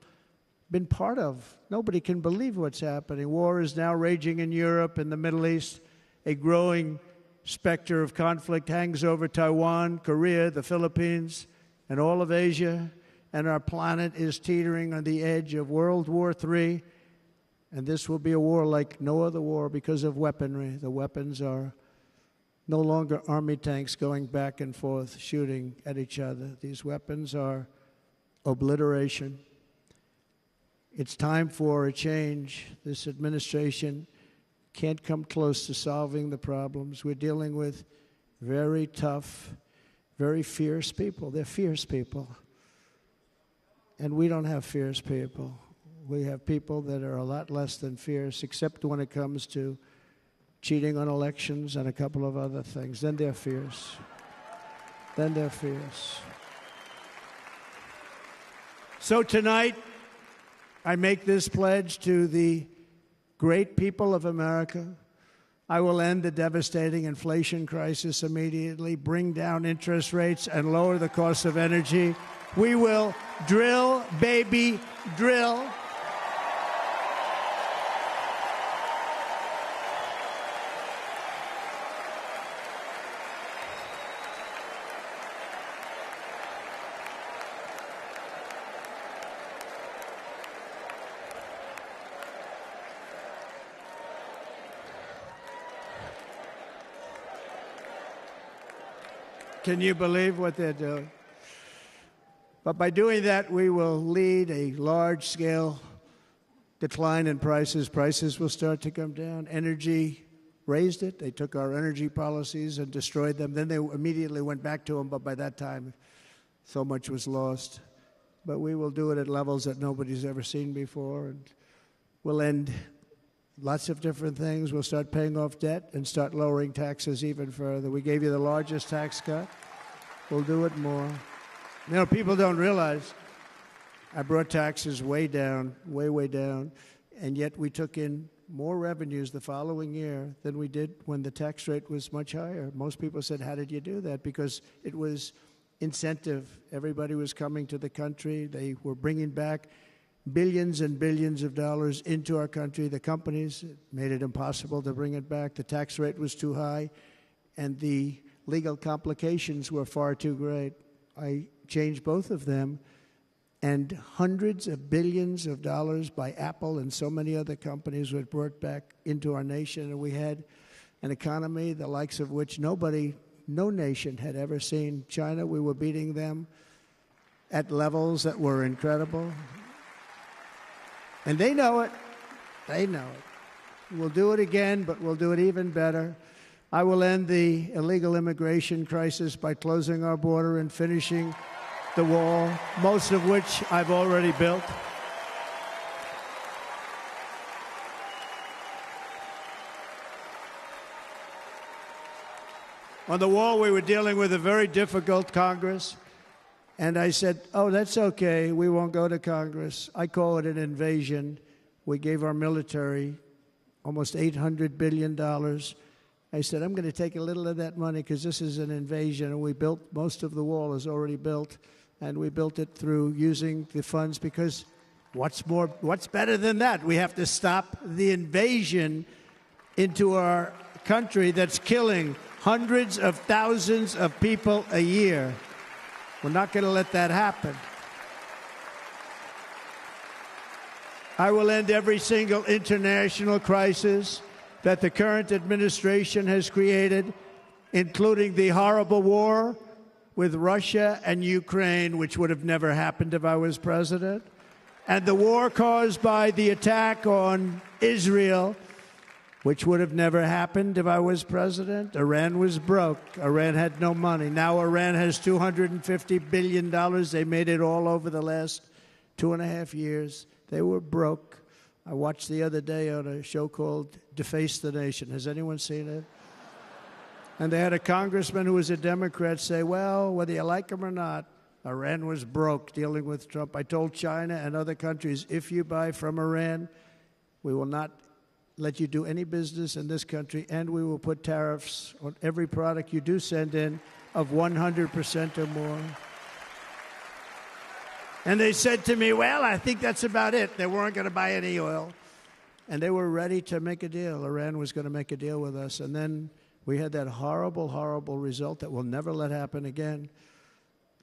been part of. Nobody can believe what's happening. War is now raging in Europe and the Middle East. A growing specter of conflict hangs over Taiwan, Korea, the Philippines, and all of Asia. And our planet is teetering on the edge of World War III. And this will be a war like no other war because of weaponry. The weapons are no longer army tanks going back and forth shooting at each other. These weapons are obliteration. It's time for a change. This administration can't come close to solving the problems. We're dealing with very tough, very fierce people. They're fierce people. And we don't have fierce people. We have people that are a lot less than fierce, except when it comes to cheating on elections and a couple of other things. Then they're fierce. Then they're fierce. So tonight, I make this pledge to the great people of America. I will end the devastating inflation crisis immediately, bring down interest rates, and lower the cost of energy. We will drill, baby, drill. Can you believe what they're doing? But by doing that, we will lead a large-scale decline in prices. Prices will start to come down. Energy raised it. They took our energy policies and destroyed them. Then they immediately went back to them, but by that time, so much was lost. But we will do it at levels that nobody's ever seen before, and we'll end lots of different things. We'll start paying off debt and start lowering taxes even further. We gave you the largest tax cut. We'll do it more. You know, people don't realize I brought taxes way down, way down, and yet we took in more revenues the following year than we did when the tax rate was much higher. Most people said, how did you do that? Because it was incentive. Everybody was coming to the country. They were bringing back billions and billions of dollars into our country. The companies made it impossible to bring it back. The tax rate was too high, and the legal complications were far too great. I changed both of them, and hundreds of billions of dollars by Apple and so many other companies were brought back into our nation, and we had an economy the likes of which no nation had ever seen. China, we were beating them at levels that were incredible. And they know it. They know it. We'll do it again, but we'll do it even better. I will end the illegal immigration crisis by closing our border and finishing the wall, most of which I've already built. On the wall, we were dealing with a very difficult Congress. And I said, oh, that's okay. We won't go to Congress. I call it an invasion. We gave our military almost $800 billion. I said, I'm going to take a little of that money because this is an invasion. And we built, most of the wall is already built. And we built it through using the funds because what's better than that? We have to stop the invasion into our country that's killing hundreds of thousands of people a year. We're not going to let that happen. I will end every single international crisis that the current administration has created, including the horrible war with Russia and Ukraine, which would have never happened if I was president, and the war caused by the attack on Israel, which would have never happened if I was president. Iran was broke. Iran had no money. Now Iran has $250 billion. They made it all over the last 2.5 years. They were broke. I watched the other day on a show called Deface the Nation. Has anyone seen it? And they had a congressman who was a Democrat say, well, whether you like him or not, Iran was broke dealing with Trump. I told China and other countries, if you buy from Iran, we will not let you do any business in this country, and we will put tariffs on every product you do send in of 100% or more. And they said to me, well, I think that's about it. They weren't going to buy any oil. And they were ready to make a deal. Iran was going to make a deal with us. And then we had that horrible, horrible result that we'll never let happen again.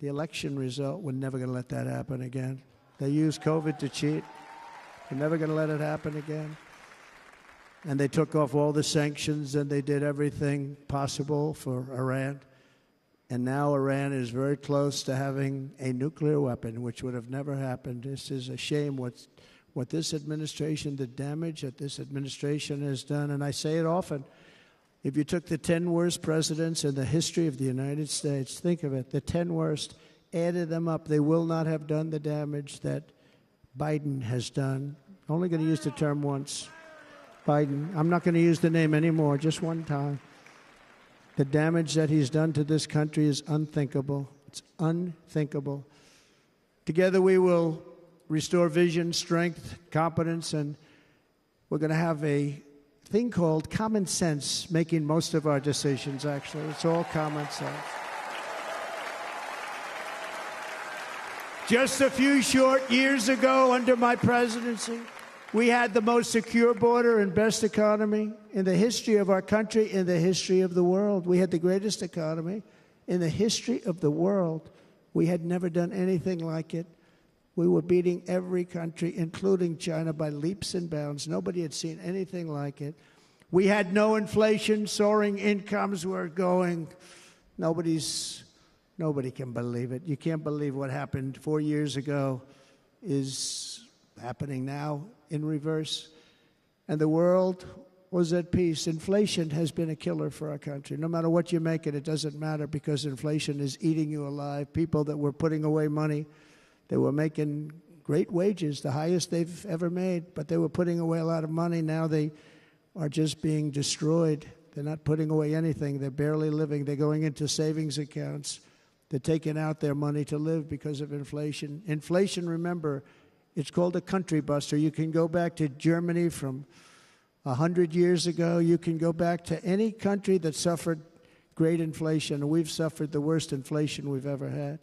The election result, we're never going to let that happen again. They used COVID to cheat. We're never going to let it happen again. And they took off all the sanctions, and they did everything possible for Iran. And now Iran is very close to having a nuclear weapon, which would have never happened. This is a shame what this administration, the damage that this administration has done. And I say it often. If you took the 10 worst presidents in the history of the United States, think of it, the 10 worst, added them up, they will not have done the damage that Biden has done. I'm only going to use the term once. Biden. I'm not going to use the name anymore, just one time. The damage that he's done to this country is unthinkable. It's unthinkable. Together we will restore vision, strength, competence, and we're going to have a thing called common sense making most of our decisions, actually. It's all common sense. Just a few short years ago under my presidency, we had the most secure border and best economy in the history of our country, in the history of the world. We had the greatest economy in the history of the world. We had never done anything like it. We were beating every country, including China, by leaps and bounds. Nobody had seen anything like it. We had no inflation. Soaring incomes were going. Nobody can believe it. You can't believe what happened 4 years ago is happening now in reverse. And the world was at peace. Inflation has been a killer for our country. No matter what you make it, it doesn't matter because inflation is eating you alive. People that were putting away money, they were making great wages, the highest they've ever made, but they were putting away a lot of money. Now they are just being destroyed. They're not putting away anything. They're barely living. They're going into savings accounts. They're taking out their money to live because of inflation. Inflation, remember, it's called a country buster. You can go back to Germany from 100 years ago. You can go back to any country that suffered great inflation. We've suffered the worst inflation we've ever had.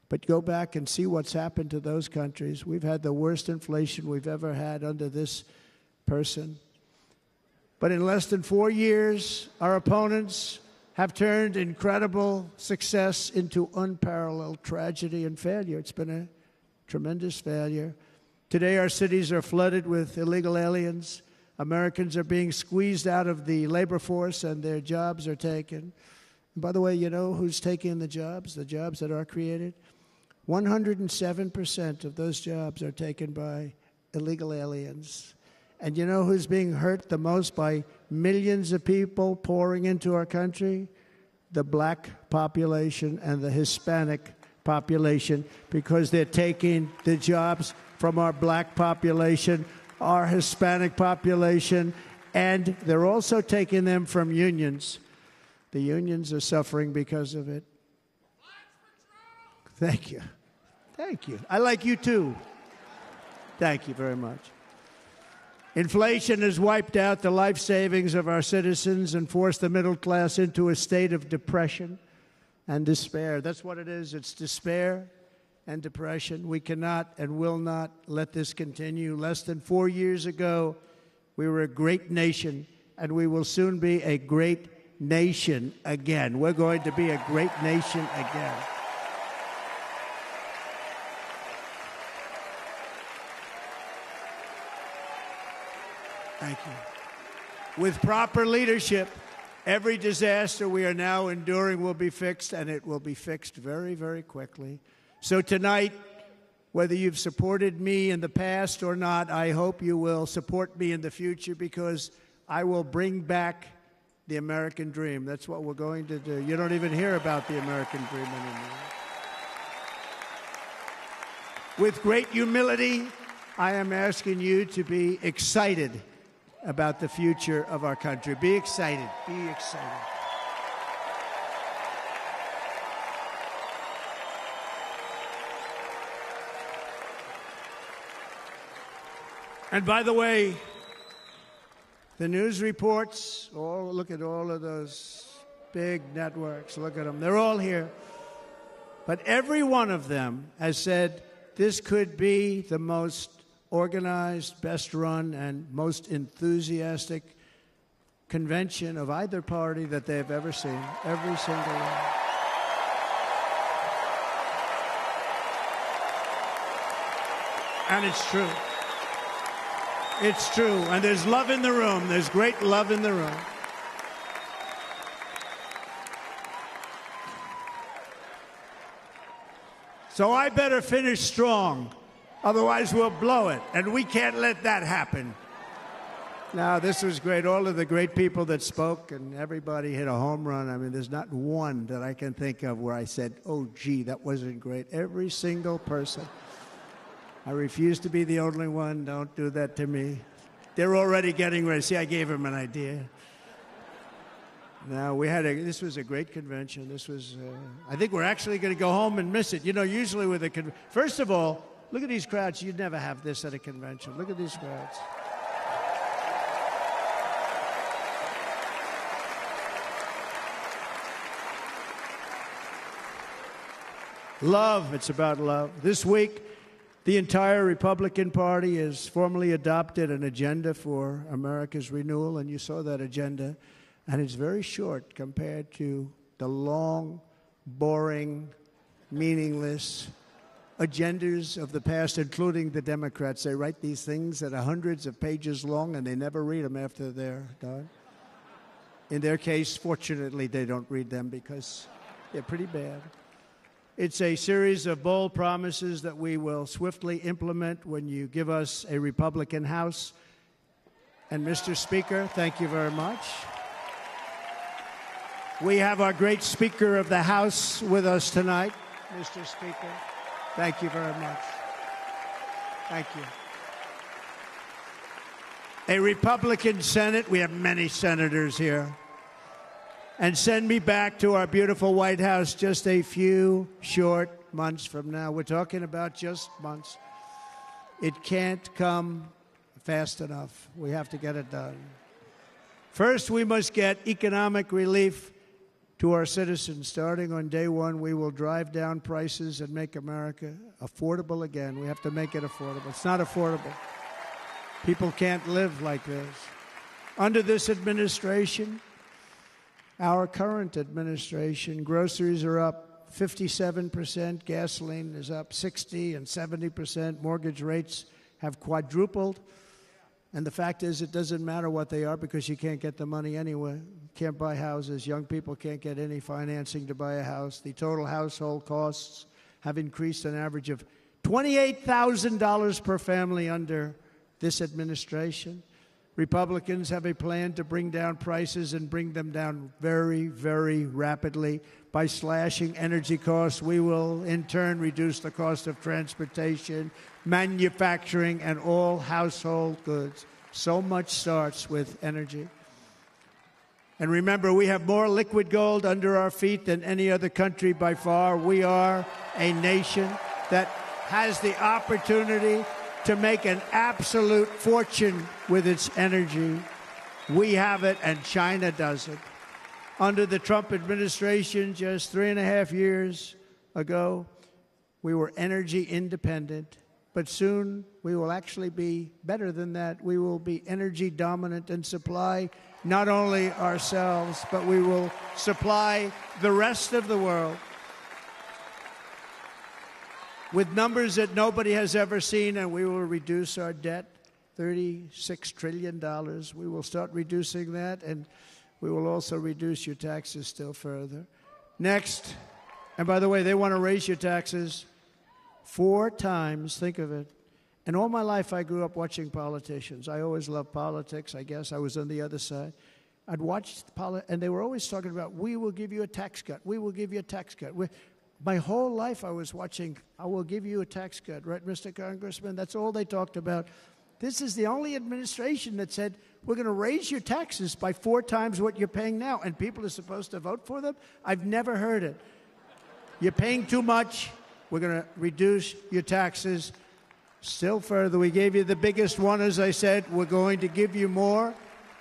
But go back and see what's happened to those countries. We've had the worst inflation we've ever had under this person. But in less than 4 years, our opponents have turned incredible success into unparalleled tragedy and failure. It's been a tremendous failure. Today, our cities are flooded with illegal aliens. Americans are being squeezed out of the labor force and their jobs are taken. And by the way, you know who's taking the jobs that are created? 107% of those jobs are taken by illegal aliens. And you know who's being hurt the most by millions of people pouring into our country? The black population and the Hispanic population, because they're taking the jobs from our black population, our Hispanic population, and they're also taking them from unions. The unions are suffering because of it. Thank you. Thank you. I like you too. Thank you very much. Inflation has wiped out the life savings of our citizens and forced the middle class into a state of depression and despair. That's what it is. It's despair and depression. We cannot and will not let this continue. Less than 4 years ago, we were a great nation, and we will soon be a great nation again. We're going to be a great nation again. Thank you. With proper leadership, every disaster we are now enduring will be fixed, and it will be fixed very, very quickly. So tonight, whether you've supported me in the past or not, I hope you will support me in the future, because I will bring back the American dream. That's what we're going to do. You don't even hear about the American dream anymore. With great humility, I am asking you to be excited about the future of our country. Be excited. Be excited. And by the way, the news reports, look at all of those big networks. Look at them. They're all here. But every one of them has said this could be the most organized, best run, and most enthusiastic convention of either party that they've ever seen. Every single one. And it's true. It's true. And there's love in the room. There's great love in the room. So I better finish strong. Otherwise, we'll blow it. And we can't let that happen. Now, this was great. All of the great people that spoke, and everybody hit a home run. I mean, there's not one that I can think of where I said, oh, gee, that wasn't great. Every single person. I refuse to be the only one. Don't do that to me. They're already getting ready. See, I gave them an idea. Now, this was a great convention. This was, I think we're actually going to go home and miss it. You know, usually with a convention, first of all, look at these crowds. You'd never have this at a convention. Look at these crowds. Love. It's about love. This week, the entire Republican Party has formally adopted an agenda for America's renewal, and you saw that agenda. And it's very short compared to the long, boring, meaningless agendas of the past, including the Democrats. They write these things that are hundreds of pages long, and they never read them after they're done. In their case, fortunately, they don't read them because they're pretty bad. It's a series of bold promises that we will swiftly implement when you give us a Republican House. And Mr. Speaker, thank you very much. We have our great Speaker of the House with us tonight. Mr. Speaker, thank you very much. Thank you. A Republican Senate. We have many senators here. And send me back to our beautiful White House just a few short months from now. We're talking about just months. It can't come fast enough. We have to get it done. First, we must get economic relief to our citizens. Starting on day one, we will drive down prices and make America affordable again. We have to make it affordable. It's not affordable. People can't live like this. Under this administration, our current administration, groceries are up 57%, gasoline is up 60% and 70%, mortgage rates have quadrupled. And the fact is, it doesn't matter what they are because you can't get the money anyway. You can't buy houses. Young people can't get any financing to buy a house. The total household costs have increased an average of $28,000 per family under this administration. Republicans have a plan to bring down prices and bring them down very, very rapidly. By slashing energy costs, we will in turn reduce the cost of transportation, manufacturing, and all household goods. So much starts with energy. And remember, we have more liquid gold under our feet than any other country by far. We are a nation that has the opportunity to make an absolute fortune with its energy. We have it, and China doesn't. Under the Trump administration, just 3.5 years ago, we were energy independent. But soon, we will actually be better than that. We will be energy dominant and supply not only ourselves, but we will supply the rest of the world with numbers that nobody has ever seen, and we will reduce our debt, $36 trillion. We will start reducing that, and we will also reduce your taxes still further. Next, and by the way, they want to raise your taxes 4 times, think of it. And all my life I grew up watching politicians. I always loved politics, I guess. I was on the other side. I'd watch and they were always talking about, we will give you a tax cut. We will give you a tax cut. My whole life I was watching, I will give you a tax cut, right, Mr. Congressman? That's all they talked about. This is the only administration that said, we're going to raise your taxes by 4 times what you're paying now, and people are supposed to vote for them? I've never heard it. You're paying too much. We're going to reduce your taxes still further. We gave you the biggest one, as I said. We're going to give you more,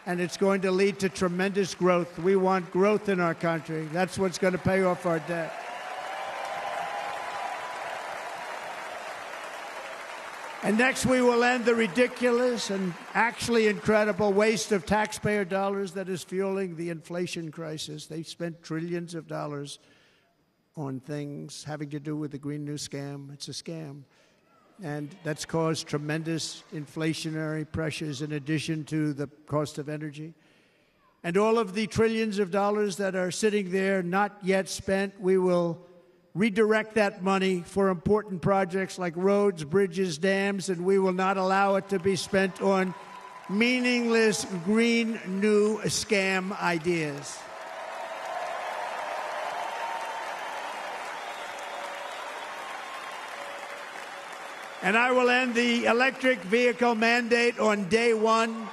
and it's going to lead to tremendous growth. We want growth in our country. That's what's going to pay off our debt. And next, we will end the ridiculous and actually incredible waste of taxpayer dollars that is fueling the inflation crisis. They spent trillions of dollars on things having to do with the Green New Scam. It's a scam. And that's caused tremendous inflationary pressures in addition to the cost of energy. And all of the trillions of dollars that are sitting there not yet spent, we will redirect that money for important projects like roads, bridges, dams, and we will not allow it to be spent on meaningless Green New Scam ideas. And I will end the electric vehicle mandate on day 1.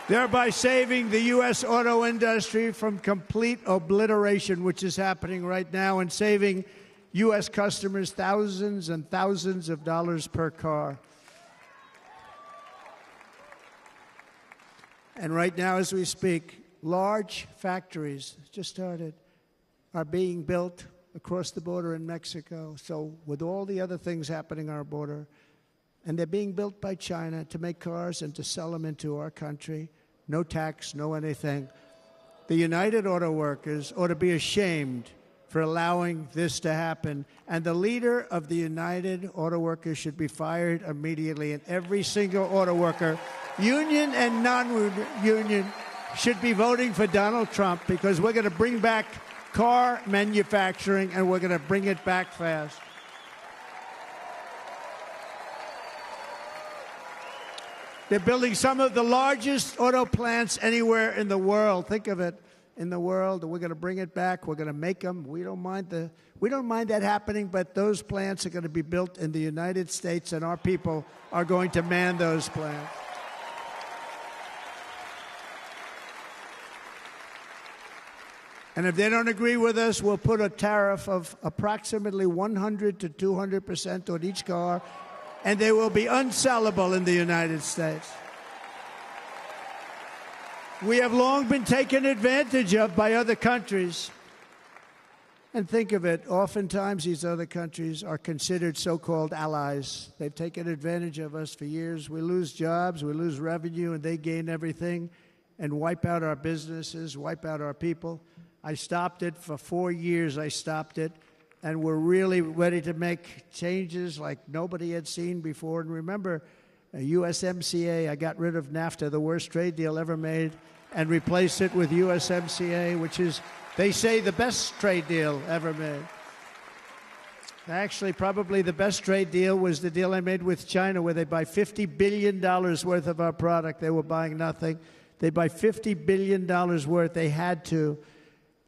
Thereby saving the U.S. auto industry from complete obliteration, which is happening right now, and saving U.S. customers thousands and thousands of dollars per car. And right now, as we speak, large factories just started are being built across the border in Mexico. So with all the other things happening on our border, and they're being built by China to make cars and to sell them into our country, no tax, no anything. The United Auto Workers ought to be ashamed for allowing this to happen. And the leader of the United Auto Workers should be fired immediately. And every single auto worker, union and non-union, should be voting for Donald Trump, because we're going to bring back car manufacturing, and we're going to bring it back fast. They're building some of the largest auto plants anywhere in the world. Think of it, in the world. We're going to bring it back. We're going to make them. We don't mind that happening, but those plants are going to be built in the United States, and our people are going to man those plants. And if they don't agree with us, we'll put a tariff of approximately 100 to 200% on each car, and they will be unsellable in the United States. We have long been taken advantage of by other countries. And think of it, oftentimes these other countries are considered so-called allies. They've taken advantage of us for years. We lose jobs, we lose revenue, and they gain everything and wipe out our businesses, wipe out our people. I stopped it for 4 years. I stopped it, and we're really ready to make changes like nobody had seen before. And remember, USMCA, I got rid of NAFTA, the worst trade deal ever made, and replaced it with USMCA, which is, they say, the best trade deal ever made. Actually, probably the best trade deal was the deal I made with China, where they buy $50 billion worth of our product. They were buying nothing. They buy $50 billion worth. They had to.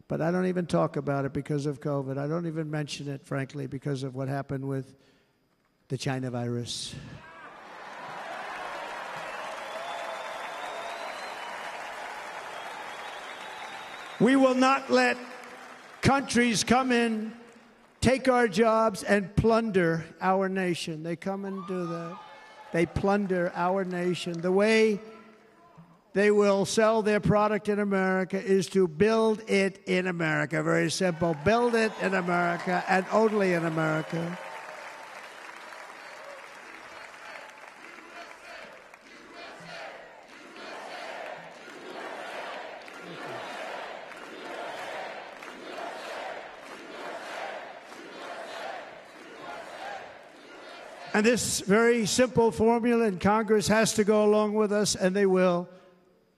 But I don't even talk about it because of COVID. I don't even mention it, frankly, because of what happened with the China virus. We will not let countries come in, take our jobs, and plunder our nation. They come and do that. They plunder our nation. The way they will sell their product in America is to build it in America. Very simple. Build it in America and only in America. And this very simple formula in Congress has to go along with us, and they will.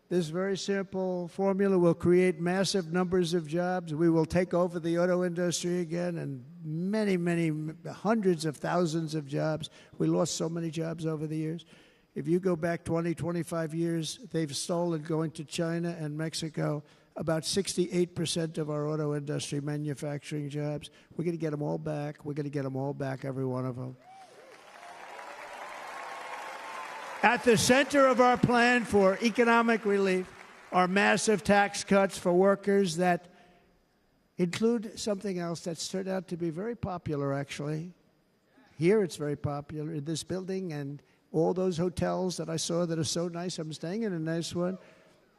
This very simple formula will create massive numbers of jobs. We will take over the auto industry again, and many, many hundreds of thousands of jobs. We lost so many jobs over the years. If you go back 20, 25 years, they've stolen, going to China and Mexico, about 68% of our auto industry manufacturing jobs. We're going to get them all back. We're going to get them all back, every one of them. At the center of our plan for economic relief are massive tax cuts for workers that include something else that's turned out to be very popular, actually. Here it's very popular in this building and all those hotels that I saw that are so nice. I'm staying in a nice one.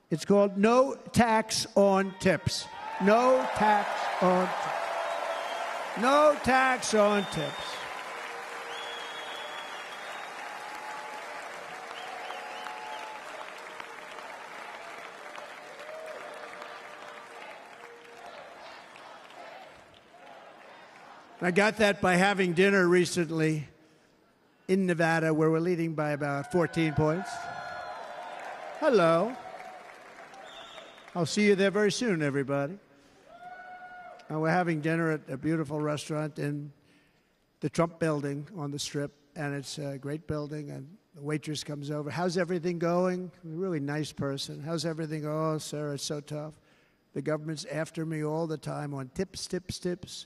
It's called no tax on tips. No tax on tips. No tax on tips. I got that by having dinner recently in Nevada, where we're leading by about 14 points. Hello. I'll see you there very soon, everybody. And we're having dinner at a beautiful restaurant in the Trump building on the Strip, and it's a great building, and the waitress comes over. How's everything going? A really nice person. How's everything? Oh, sir, it's so tough. The government's after me all the time on tips, tips, tips.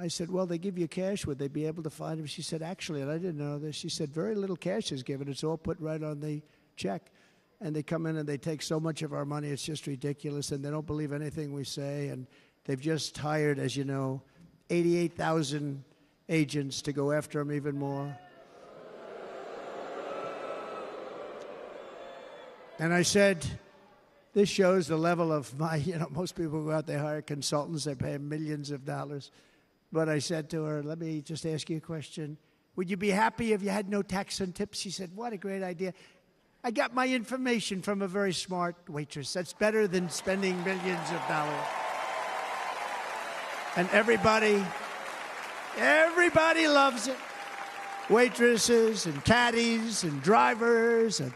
I said, well, they give you cash. Would they be able to find them? She said, actually, and I didn't know this, she said, very little cash is given. It's all put right on the check. And they come in and they take so much of our money, it's just ridiculous. And they don't believe anything we say. And they've just hired, as you know, 88,000 agents to go after them even more. And I said, this shows the level of my, most people go out, they hire consultants, they pay them millions of dollars. But I said to her, let me just ask you a question. Would you be happy if you had no tax on tips? She said, what a great idea. I got my information from a very smart waitress. That's better than spending millions of dollars. And everybody loves it. Waitresses and caddies and drivers and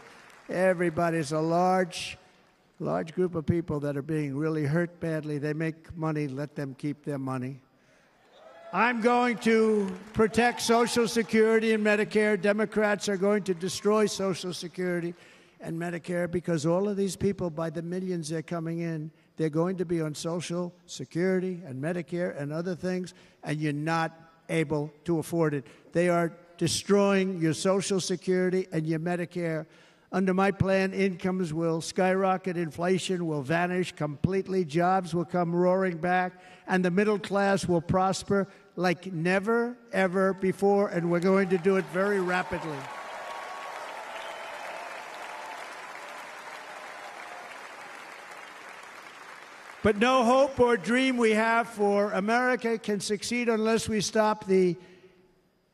everybody. It's a large group of people that are being really hurt badly. They make money, let them keep their money. I'm going to protect Social Security and Medicare. Democrats are going to destroy Social Security and Medicare because all of these people, by the millions they're coming in, they're going to be on Social Security and Medicare and other things, and you're not able to afford it. They are destroying your Social Security and your Medicare. Under my plan, incomes will skyrocket, inflation will vanish completely, jobs will come roaring back, and the middle class will prosper like never, ever before, and we're going to do it very rapidly. But no hope or dream we have for America can succeed unless we stop the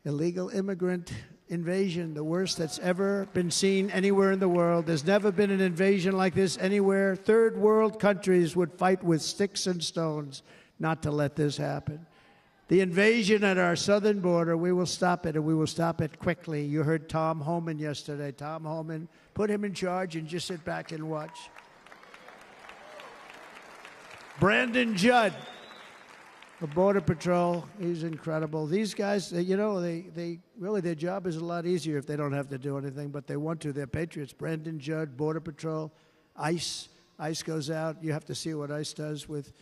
illegal immigrant invasion, the worst that's ever been seen anywhere in the world. There's never been an invasion like this anywhere. Third world countries would fight with sticks and stones not to let this happen. The invasion at our southern border, we will stop it, and we will stop it quickly. You heard Tom Homan yesterday. Tom Homan, put him in charge and just sit back and watch. Brandon Judd, the Border Patrol, he's incredible. These guys, they really, their job is a lot easier if they don't have to do anything, but they want to. They're patriots. Brandon Judd, Border Patrol, ICE. ICE goes out. You have to see what ICE does with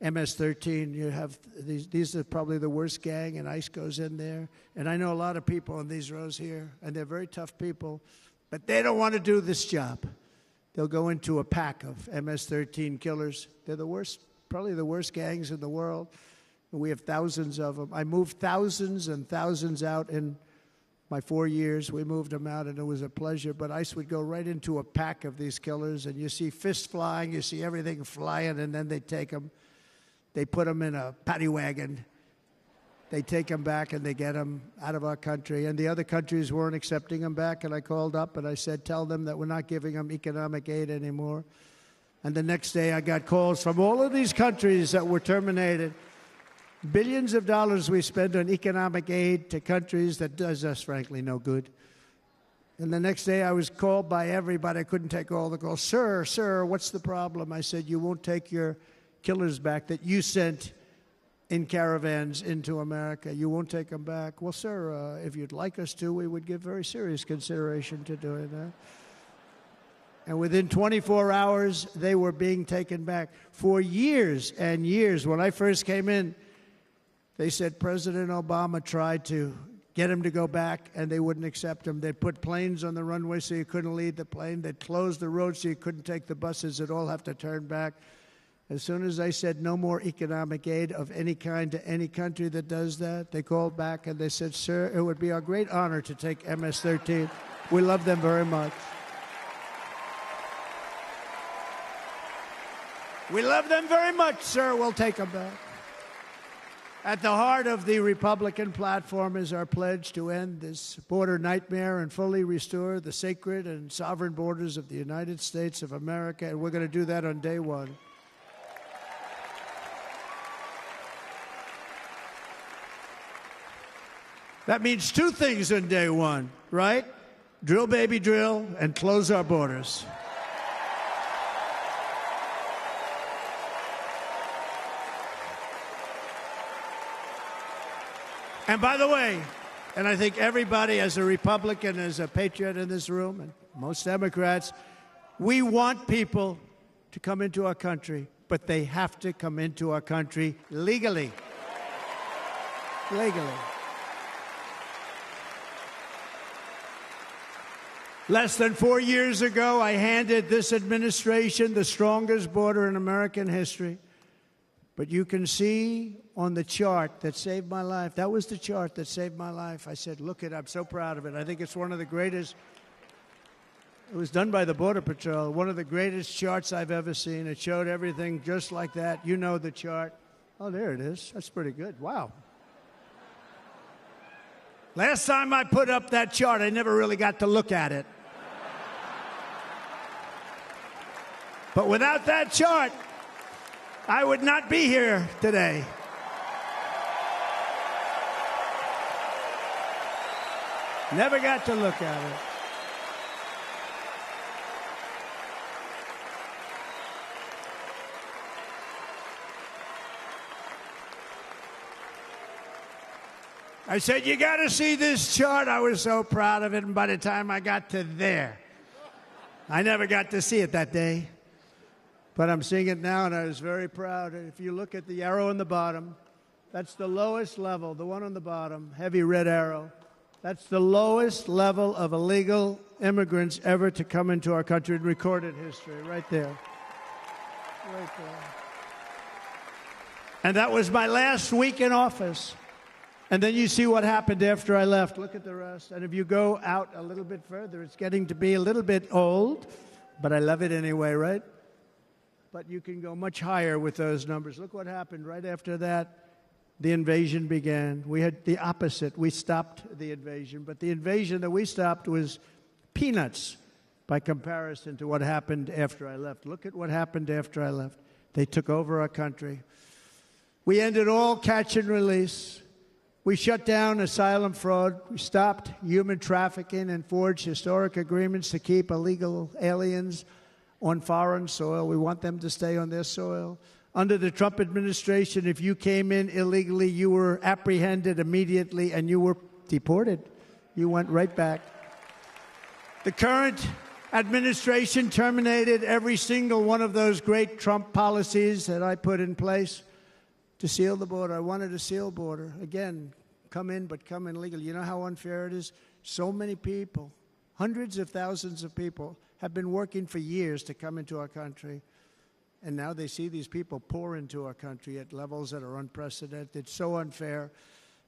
MS-13. You have these are probably the worst gang, and ICE goes in there. And I know a lot of people in these rows here, and they're very tough people, but they don't want to do this job. they'll go into a pack of MS-13 killers. They're the worst, probably the worst gangs in the world. We have thousands of them. I moved thousands and thousands out in my 4 years. We moved them out, and it was a pleasure. But ICE would go right into a pack of these killers, and you see fists flying, you see everything flying, and then they take them. They put them in a paddy wagon. They take them back, and they get them out of our country. And the other countries weren't accepting them back, and I called up, and I said, tell them that we're not giving them economic aid anymore. And the next day, I got calls from all of these countries that were terminated. Billions of dollars we spend on economic aid to countries that does us, frankly, no good. And the next day I was called by everybody. I couldn't take all the calls. Sir, what's the problem? I said, you won't take your killers back that you sent in caravans into America. You won't take them back. Well, sir, if you'd like us to, we would give very serious consideration to doing that. And within 24 hours, they were being taken back. For years and years, when I first came in, they said President Obama tried to get him to go back, and they wouldn't accept him. They'd put planes on the runway so you couldn't leave the plane. They'd close the road so you couldn't take the buses. They'd all have to turn back. As soon as I said no more economic aid of any kind to any country that does that, they called back and they said, sir, it would be our great honor to take MS-13. We love them very much. We love them very much, sir. We'll take them back. At the heart of the Republican platform is our pledge to end this border nightmare and fully restore the sacred and sovereign borders of the United States of America, and we're going to do that on day one. That means two things on day one, right? Drill, baby, drill, and close our borders. And by the way, and I think everybody as a Republican, as a patriot in this room, and most Democrats, we want people to come into our country, but they have to come into our country legally. Legally. Less than 4 years ago, I handed this administration the strongest border in American history. But you can see on the chart that saved my life, that was the chart that saved my life. I said, look it, I'm so proud of it. I think it's one of the greatest, it was done by the Border Patrol, one of the greatest charts I've ever seen. It showed everything just like that. You know the chart. Oh, there it is. That's pretty good. Wow. Last time I put up that chart, I never really got to look at it. But without that chart, I would not be here today. Never got to look at it. I said, you got to see this chart. I was so proud of it, and by the time I got to there, I never got to see it that day. But I'm seeing it now, and I was very proud. If you look at the arrow on the bottom, that's the lowest level, the one on the bottom, heavy red arrow. That's the lowest level of illegal immigrants ever to come into our country in recorded history, right there. Right there. And that was my last week in office. And then you see what happened after I left. Look at the rest. And if you go out a little bit further, it's getting to be a little bit old, but I love it anyway, right? But you can go much higher with those numbers. Look what happened right after that. The invasion began. We had the opposite. We stopped the invasion. But the invasion that we stopped was peanuts by comparison to what happened after I left. Look at what happened after I left. They took over our country. We ended all catch and release. We shut down asylum fraud. We stopped human trafficking and forged historic agreements to keep illegal aliens on foreign soil. We want them to stay on their soil. Under the Trump administration, if you came in illegally, you were apprehended immediately and you were deported. You went right back. The current administration terminated every single one of those great Trump policies that I put in place to seal the border. I wanted a sealed border. Again, come in, but come in legally. You know how unfair it is? So many people Hundreds of thousands of people have been working for years to come into our country, and now they see these people pour into our country at levels that are unprecedented. It's so unfair,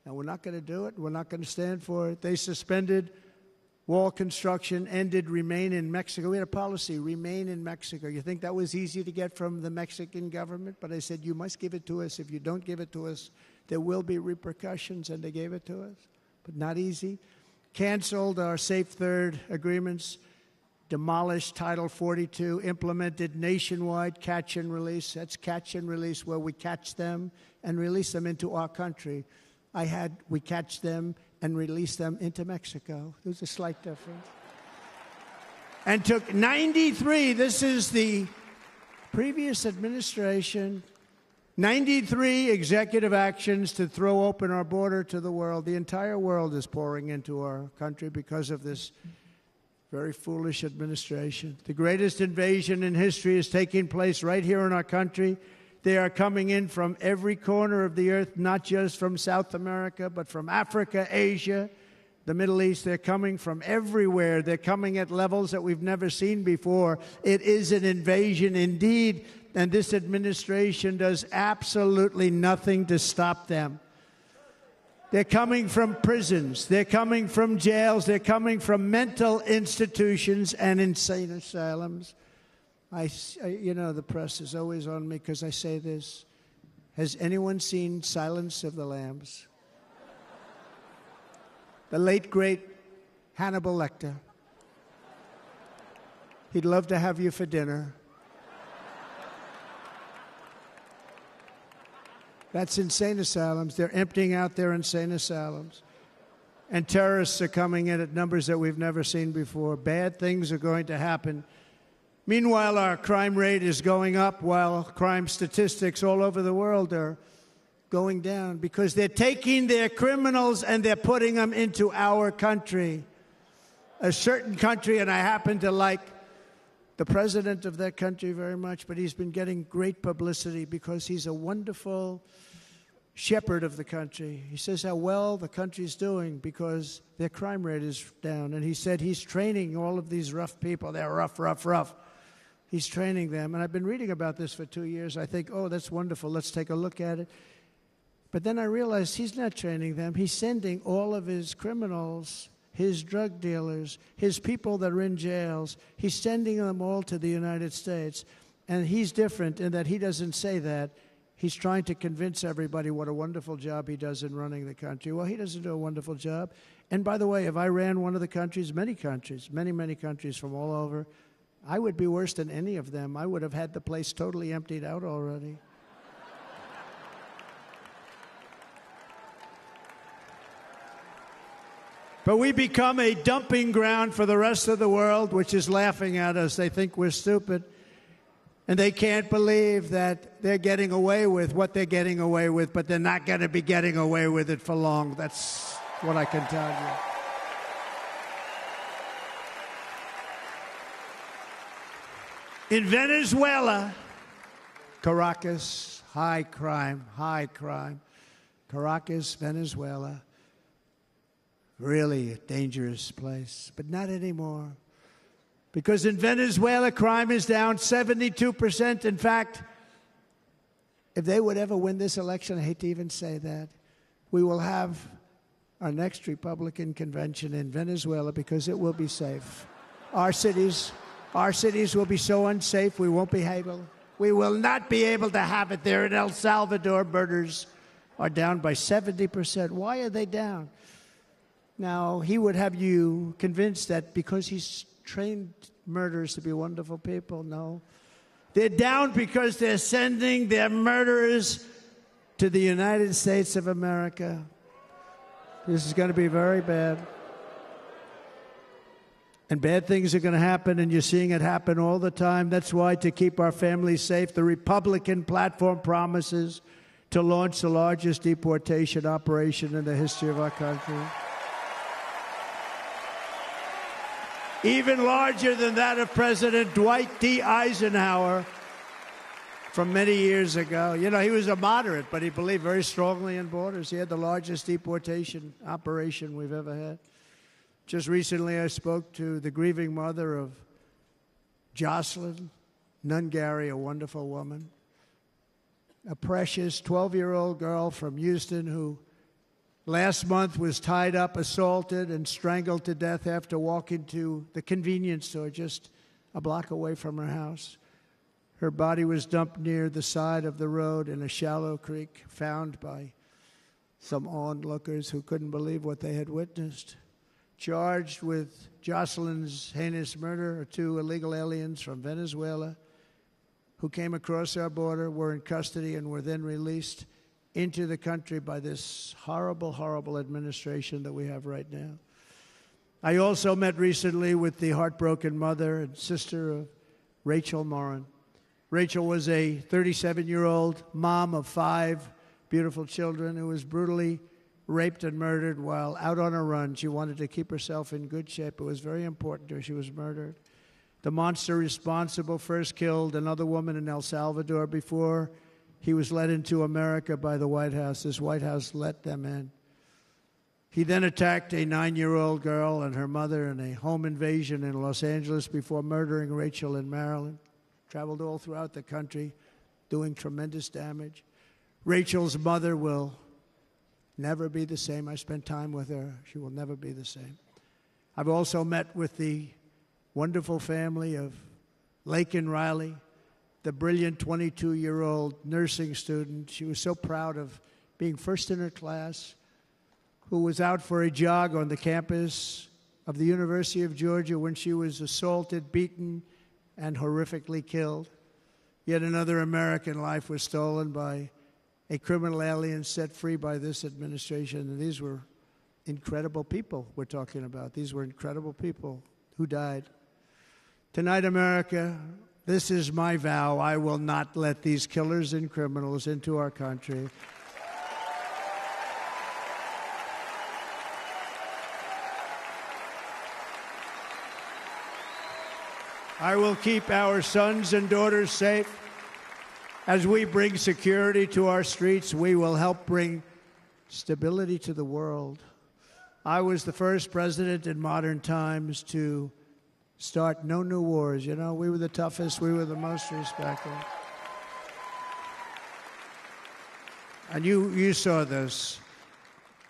and we're not going to do it. We're not going to stand for it. They suspended wall construction, ended remain in Mexico. We had a policy, remain in Mexico. You think that was easy to get from the Mexican government? But I said, you must give it to us. If you don't give it to us, there will be repercussions, and they gave it to us. But not easy. Canceled our Safe Third agreements, demolished Title 42, implemented nationwide catch and release. That's catch and release, where we catch them and release them into our country. We catch them and release them into Mexico. There's a slight difference. And took 93, this is the previous administration, 93 executive actions to throw open our border to the world. The entire world is pouring into our country because of this very foolish administration. The greatest invasion in history is taking place right here in our country. They are coming in from every corner of the earth, not just from South America, but from Africa, Asia, the Middle East. They're coming from everywhere. They're coming at levels that we've never seen before. It is an invasion indeed, and this administration does absolutely nothing to stop them. They're coming from prisons. They're coming from jails. They're coming from mental institutions and insane asylums. The press is always on me because I say this. Has anyone seen Silence of the Lambs? The late, great Hannibal Lecter. He'd love to have you for dinner. That's insane asylums. They're emptying out their insane asylums. And terrorists are coming in at numbers that we've never seen before. Bad things are going to happen. Meanwhile, our crime rate is going up, while crime statistics all over the world are going down, because they're taking their criminals and they're putting them into our country. A certain country, and I happen to like the president of that country very much, but he's been getting great publicity because he's a wonderful shepherd of the country. He says how well the country's doing because their crime rate is down. And he said he's training all of these rough people. They're rough. He's training them. And I've been reading about this for 2 years. I think, oh, that's wonderful. Let's take a look at it. But then I realized he's not training them. He's sending all of his criminals, his drug dealers, his people that are in jails, he's sending them all to the United States. And he's different in that he doesn't say that. He's trying to convince everybody what a wonderful job he does in running the country. Well, he doesn't do a wonderful job. And by the way, if I ran one of the countries, many countries from all over, I would be worse than any of them. I would have had the place totally emptied out already. But we become a dumping ground for the rest of the world, which is laughing at us. They think we're stupid. And they can't believe that they're getting away with what they're getting away with, but they're not going to be getting away with it for long. That's what I can tell you. In Venezuela, Caracas, high crime. Caracas, Venezuela. Really a dangerous place, but not anymore. Because in Venezuela, crime is down 72%. In fact, if they would ever win this election, I hate to even say that, we will have our next Republican convention in Venezuela because it will be safe. Our cities will be so unsafe, we won't be able. We will not be able to have it there. In El Salvador, murders are down by 70%. Why are they down? Now, he would have you convinced that because he's trained murderers to be wonderful people. No. They're down because they're sending their murderers to the United States of America. This is going to be very bad. And bad things are going to happen, and you're seeing it happen all the time. That's why, to keep our families safe, the Republican platform promises to launch the largest deportation operation in the history of our country. Even larger than that of President Dwight D. Eisenhower from many years ago. You know, he was a moderate, but he believed very strongly in borders. He had the largest deportation operation we've ever had. Just recently, I spoke to the grieving mother of Jocelyn Nungary, a wonderful woman, a precious 12-year-old girl from Houston who last month was tied up, assaulted, and strangled to death after walking to the convenience store just a block away from her house. Her body was dumped near the side of the road in a shallow creek, found by some onlookers who couldn't believe what they had witnessed. Charged with Jocelyn's heinous murder are 2 illegal aliens from Venezuela who came across our border, were in custody, and were then released into the country by this horrible, horrible administration that we have right now. I also met recently with the heartbroken mother and sister of Rachel Morin. Rachel was a 37-year-old mom of 5 beautiful children who was brutally raped and murdered while out on a run. She wanted to keep herself in good shape. It was very important to her. She was murdered. The monster responsible first killed another woman in El Salvador before he was led into America by the White House. This White House let them in. He then attacked a 9-year-old girl and her mother in a home invasion in Los Angeles before murdering Rachel in Maryland. Traveled all throughout the country, doing tremendous damage. Rachel's mother will never be the same. I spent time with her. She will never be the same. I've also met with the wonderful family of Laken Riley, the brilliant 22-year-old nursing student. She was so proud of being first in her class, who was out for a jog on the campus of the University of Georgia when she was assaulted, beaten, and horrifically killed. Yet another American life was stolen by a criminal alien set free by this administration. And these were incredible people we're talking about. These were incredible people who died. Tonight, America, this is my vow. I will not let these killers and criminals into our country. I will keep our sons and daughters safe. As we bring security to our streets, we will help bring stability to the world. I was the first president in modern times to start no new wars. You know, we were the toughest, we were the most respected. And you saw this.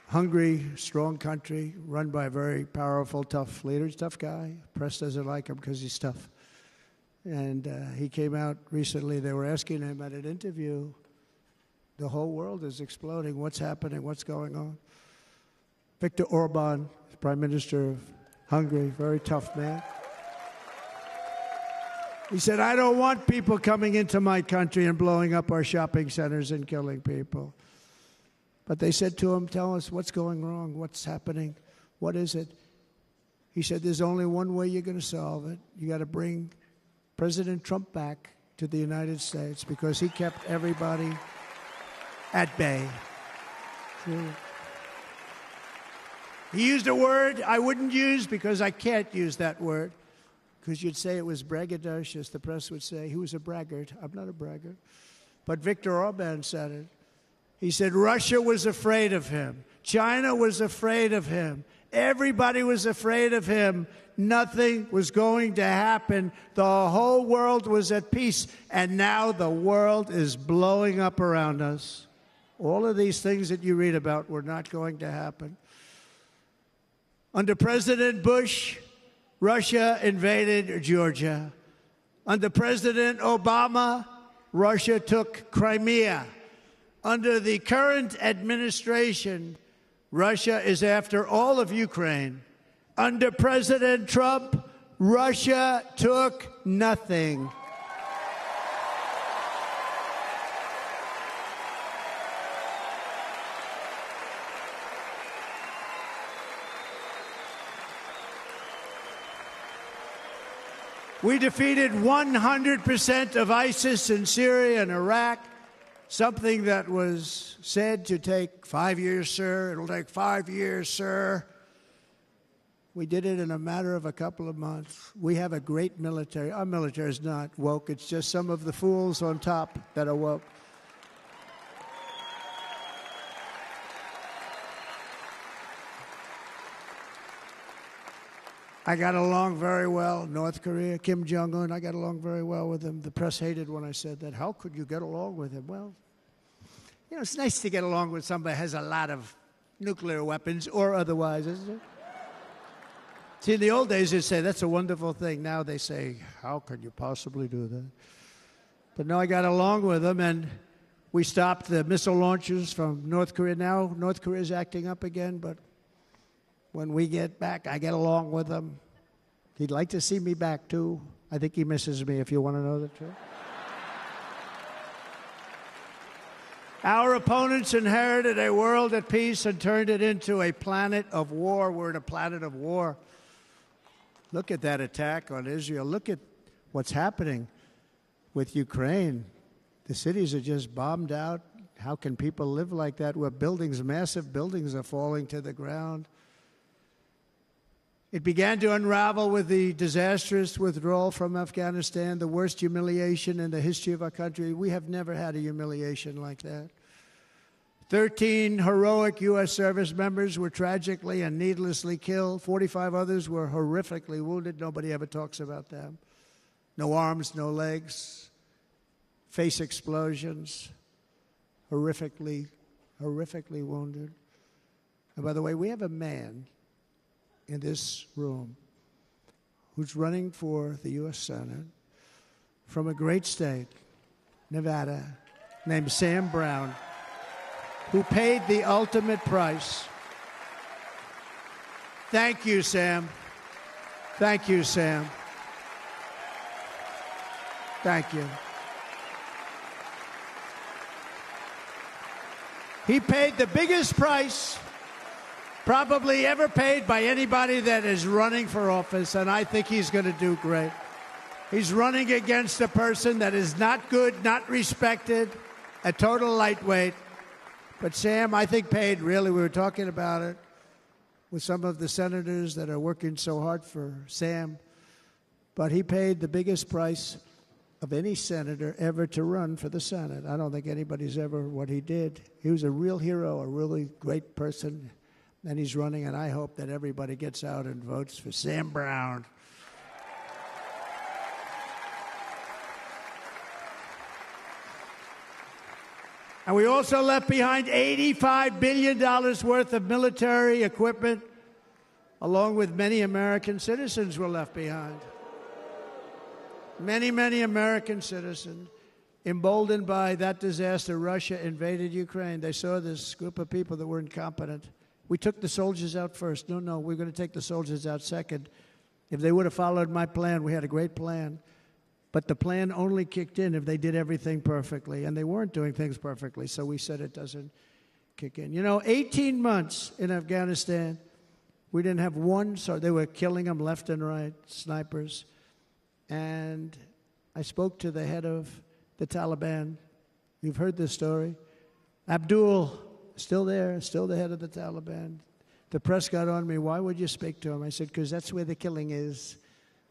Hungry, strong country, run by a very powerful, tough leader. He's a tough guy. Press doesn't like him because he's tough. And he came out recently. They were asking him at an interview, the whole world is exploding. What's happening? What's going on? Viktor Orban, Prime Minister of Hungary, very tough man. He said, I don't want people coming into my country and blowing up our shopping centers and killing people. But they said to him, tell us what's going wrong, what's happening, what is it? He said, there's only one way you're going to solve it. You got to bring President Trump back to the United States because he kept everybody at bay. He used a word I wouldn't use because I can't use that word, because you'd say it was braggadocious. The press would say he was a braggart. I'm not a braggart. But Viktor Orban said it. He said Russia was afraid of him. China was afraid of him. Everybody was afraid of him. Nothing was going to happen. The whole world was at peace. And now the world is blowing up around us. All of these things that you read about were not going to happen. Under President Bush, Russia invaded Georgia. Under President Obama, Russia took Crimea. Under the current administration, Russia is after all of Ukraine. Under President Trump, Russia took nothing. We defeated 100% of ISIS in Syria and Iraq, something that was said to take 5 years, sir. It'll take 5 years, sir. We did it in a matter of a couple of months. We have a great military. Our military is not woke. It's just some of the fools on top that are woke. I got along very well. North Korea, Kim Jong-un, I got along very well with him. The press hated when I said that. How could you get along with him? Well, you know, it's nice to get along with somebody who has a lot of nuclear weapons or otherwise, isn't it? See, in the old days, they'd say, that's a wonderful thing. Now they say, how could you possibly do that? But no, I got along with him, and we stopped the missile launches from North Korea. Now North Korea is acting up again, but when we get back, I get along with him. He'd like to see me back, too. I think he misses me, if you want to know the truth. Our opponents inherited a world at peace and turned it into a planet of war. We're in a planet of war. Look at that attack on Israel. Look at what's happening with Ukraine. The cities are just bombed out. How can people live like that where buildings, massive buildings, are falling to the ground? It began to unravel with the disastrous withdrawal from Afghanistan, the worst humiliation in the history of our country. We have never had a humiliation like that. 13 heroic U.S. service members were tragically and needlessly killed. 45 others were horrifically wounded. Nobody ever talks about them. No arms, no legs, face explosions, horrifically wounded. And by the way, we have a man in this room who's running for the U.S. Senate from a great state, Nevada, named Sam Brown, who paid the ultimate price. Thank you, Sam. Thank you, Sam. Thank you. He paid the biggest price probably ever paid by anybody that is running for office, and I think he's going to do great. He's running against a person that is not good, not respected, a total lightweight. But Sam, I think, paid, really, we were talking about it with some of the senators that are working so hard for Sam, but he paid the biggest price of any senator ever to run for the Senate. I don't think anybody's ever what he did. He was a real hero, a really great person. And he's running, and I hope that everybody gets out and votes for Sam Brown. And we also left behind $85 billion worth of military equipment, along with many American citizens were left behind. Many, many American citizens, emboldened by that disaster. Russia invaded Ukraine. They saw this group of people that were incompetent. We took the soldiers out first. No, we're going to take the soldiers out second. If they would have followed my plan, we had a great plan. But the plan only kicked in if they did everything perfectly, and they weren't doing things perfectly, so we said it doesn't kick in. You know, 18 months in Afghanistan, we didn't have one, so they were killing them left and right, snipers. And I spoke to the head of the Taliban. You've heard this story. Abdul, still there, still the head of the Taliban. The press got on me, why would you speak to him? I said, because that's where the killing is.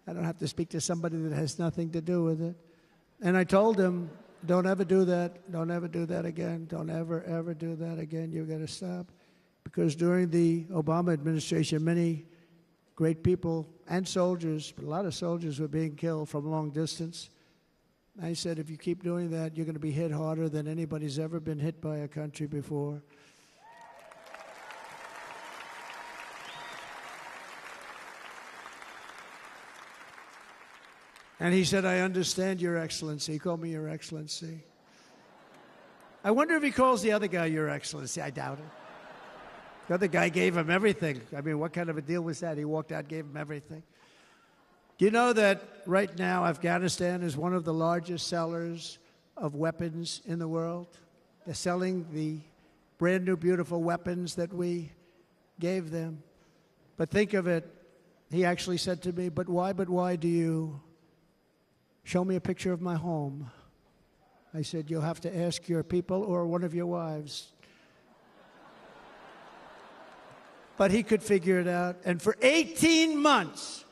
I don't have to speak to somebody that has nothing to do with it. And I told him, don't ever do that. Don't ever do that again. Don't ever do that again. You've got to stop. Because during the Obama administration, many great people and soldiers, but a lot of soldiers were being killed from long distance. I said, if you keep doing that, you're going to be hit harder than anybody's ever been hit by a country before. And he said, I understand, Your Excellency. He called me Your Excellency. I wonder if he calls the other guy Your Excellency. I doubt it. The other guy gave him everything. I mean, what kind of a deal was that? He walked out, gave him everything. Do you know that right now Afghanistan is one of the largest sellers of weapons in the world? They're selling the brand new, beautiful weapons that we gave them. But think of it. He actually said to me, but why do you show me a picture of my home? I said, you'll have to ask your people or one of your wives. But he could figure it out. And for 18 months,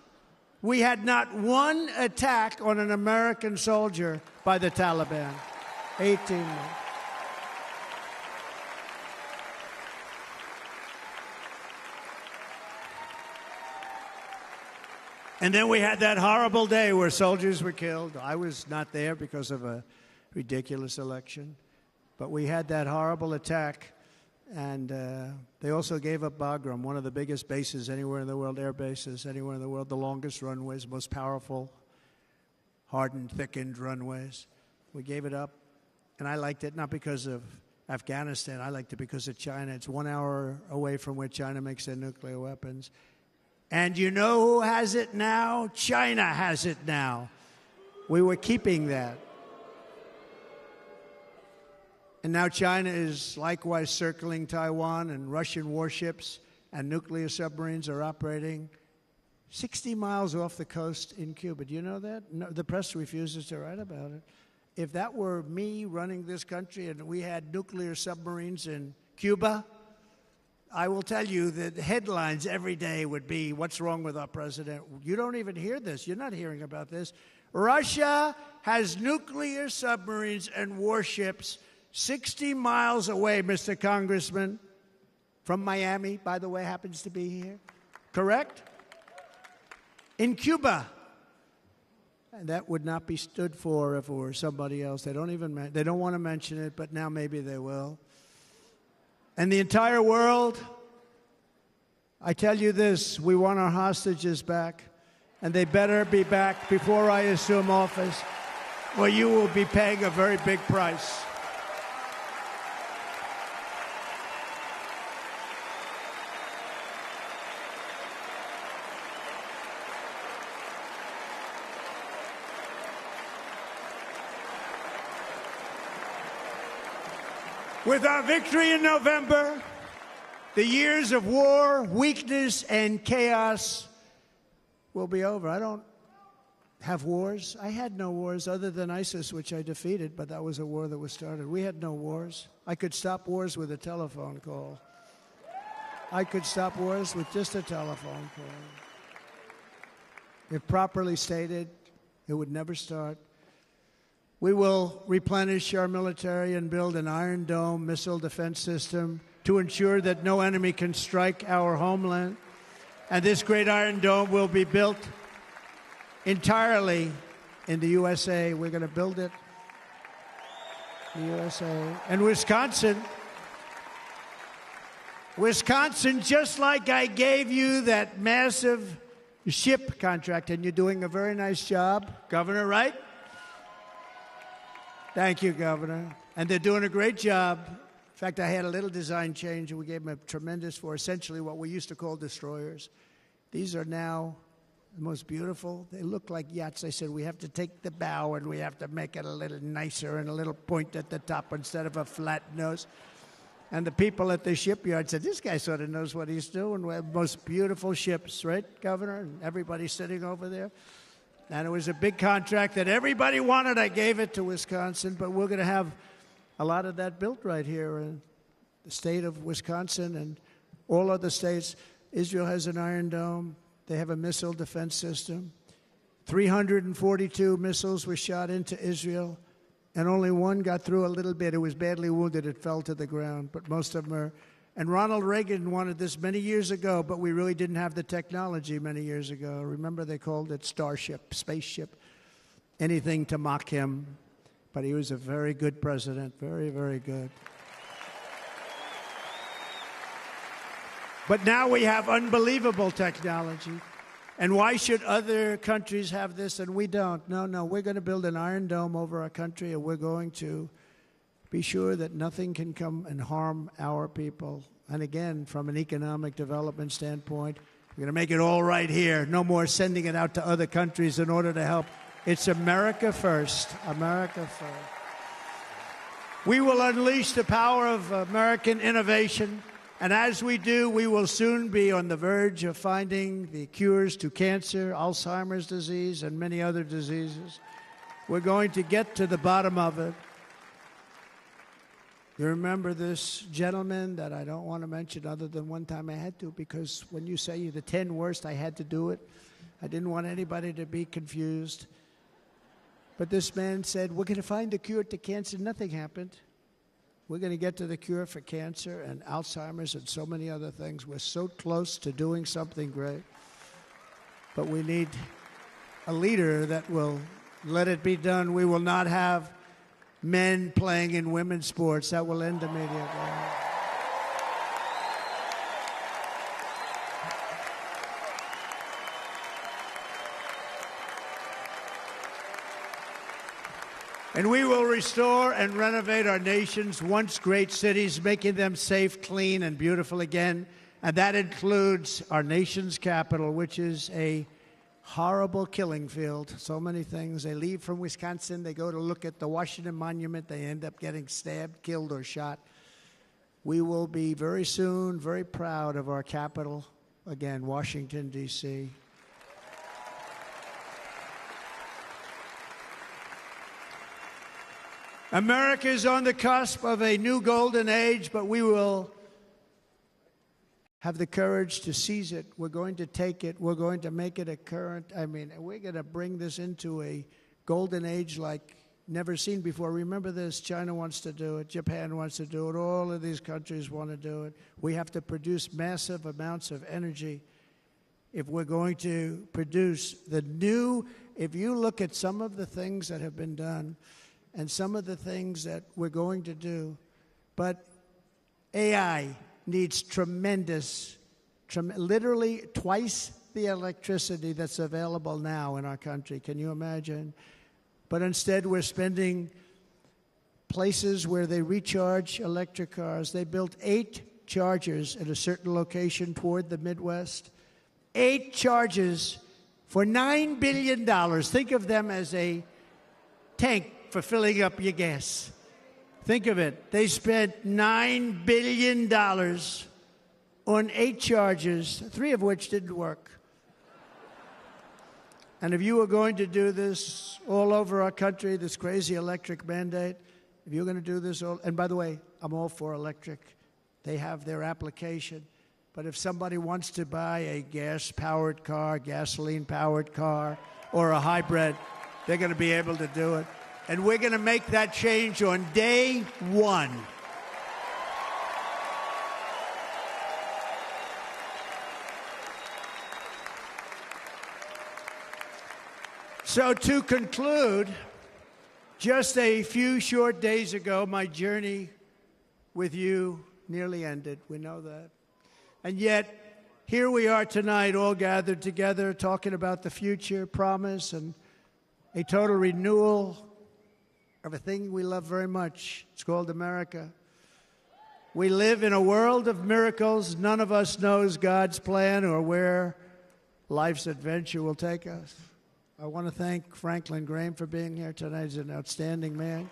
we had not one attack on an American soldier by the Taliban. 18 months. And then we had that horrible day where soldiers were killed. I was not there because of a ridiculous election. But we had that horrible attack. And they also gave up Bagram, one of the biggest bases anywhere in the world, air bases anywhere in the world, the longest runways, most powerful, hardened, thickened runways. We gave it up. And I liked it not because of Afghanistan. I liked it because of China. It's 1 hour away from where China makes their nuclear weapons. And you know who has it now? China has it now. We were keeping that. And now China is likewise circling Taiwan, and Russian warships and nuclear submarines are operating 60 miles off the coast in Cuba. Do you know that? No, the press refuses to write about it. If that were me running this country and we had nuclear submarines in Cuba, I will tell you that the headlines every day would be, what's wrong with our president? You don't even hear this. You're not hearing about this. Russia has nuclear submarines and warships 60 miles away, Mr. Congressman, from Miami, by the way, happens to be here. Correct? In Cuba. And that would not be stood for if it were somebody else. They don't want to mention it, but now maybe they will. And the entire world, I tell you this, we want our hostages back, and they better be back before I assume office, or you will be paying a very big price. With our victory in November, the years of war, weakness, and chaos will be over. I don't have wars. I had no wars other than ISIS, which I defeated, but that was a war that was started. We had no wars. I could stop wars with a telephone call. I could stop wars with just a telephone call. If properly stated, it would never start. We will replenish our military and build an Iron Dome missile defense system to ensure that no enemy can strike our homeland. And this great Iron Dome will be built entirely in the USA. We're going to build it in the USA. And Wisconsin, just like I gave you that massive ship contract, and you're doing a very nice job, Governor, right? Thank you, Governor. And they're doing a great job. In fact, I had a little design change, and we gave them a tremendous for essentially what we used to call destroyers. These are now the most beautiful. They look like yachts. I said, we have to take the bow, and we have to make it a little nicer and a little point at the top instead of a flat nose. And the people at the shipyard said, this guy sort of knows what he's doing. We have the most beautiful ships, right, Governor? And everybody's sitting over there. And it was a big contract that everybody wanted. I gave it to Wisconsin, but we're going to have a lot of that built right here in the state of Wisconsin and all other states. Israel has an Iron Dome. They have a missile defense system. 342 missiles were shot into Israel, and only one got through a little bit. It was badly wounded. It fell to the ground, but most of them are. And Ronald Reagan wanted this many years ago, but we really didn't have the technology many years ago. Remember, they called it Starship, spaceship, anything to mock him. But he was a very good president, very, very good. But now we have unbelievable technology. And why should other countries have this and we don't? No, we're going to build an Iron Dome over our country, and we're going to be sure that nothing can come and harm our people. And again, from an economic development standpoint, we're going to make it all right here. No more sending it out to other countries in order to help. It's America first. America first. We will unleash the power of American innovation. And as we do, we will soon be on the verge of finding the cures to cancer, Alzheimer's disease, and many other diseases. We're going to get to the bottom of it. You remember this gentleman that I don't want to mention other than one time I had to, because when you say the 10 worst, I had to do it. I didn't want anybody to be confused. But this man said, we're going to find a cure to cancer. Nothing happened. We're going to get to the cure for cancer and Alzheimer's and so many other things. We're so close to doing something great. but we need a leader that will let it be done. We will not have men playing in women's sports. That will end immediately. And we will restore and renovate our nation's once great cities, making them safe, clean, and beautiful again. And that includes our nation's capital, which is a horrible killing field. So many things. They leave from Wisconsin, they go to look at the Washington Monument, they end up getting stabbed, killed, or shot. We will be very soon very proud of our capital, again, Washington, D.C. America is on the cusp of a new golden age, but we will have the courage to seize it. We're going to take it. We're going to make it a current. We're going to bring this into a golden age like never seen before. Remember this, China wants to do it. Japan wants to do it. All of these countries want to do it. We have to produce massive amounts of energy if we're going to produce the new. If you look at some of the things that have been done, and some of the things that we're going to do. But AI needs literally twice the electricity that's available now in our country. Can you imagine? But instead, we're spending places where they recharge electric cars. They built 8 chargers at a certain location toward the Midwest. 8 chargers for $9 billion. Think of them as a tank for filling up your gas. Think of it. They spent $9 billion on 8 chargers, 3 of which didn't work. And if you were going to do this all over our country, this crazy electric mandate, if you're going to do this all, and by the way, I'm all for electric. They have their application. But if somebody wants to buy a gas-powered car, gasoline-powered car, or a hybrid, they're going to be able to do it. And we're going to make that change on day 1. So to conclude, just a few short days ago, my journey with you nearly ended. We know that. And yet, here we are tonight, all gathered together, talking about the future, promise, and a total renewal of a thing we love very much. It's called America. We live in a world of miracles. None of us knows God's plan or where life's adventure will take us. I want to thank Franklin Graham for being here tonight. He's an outstanding man.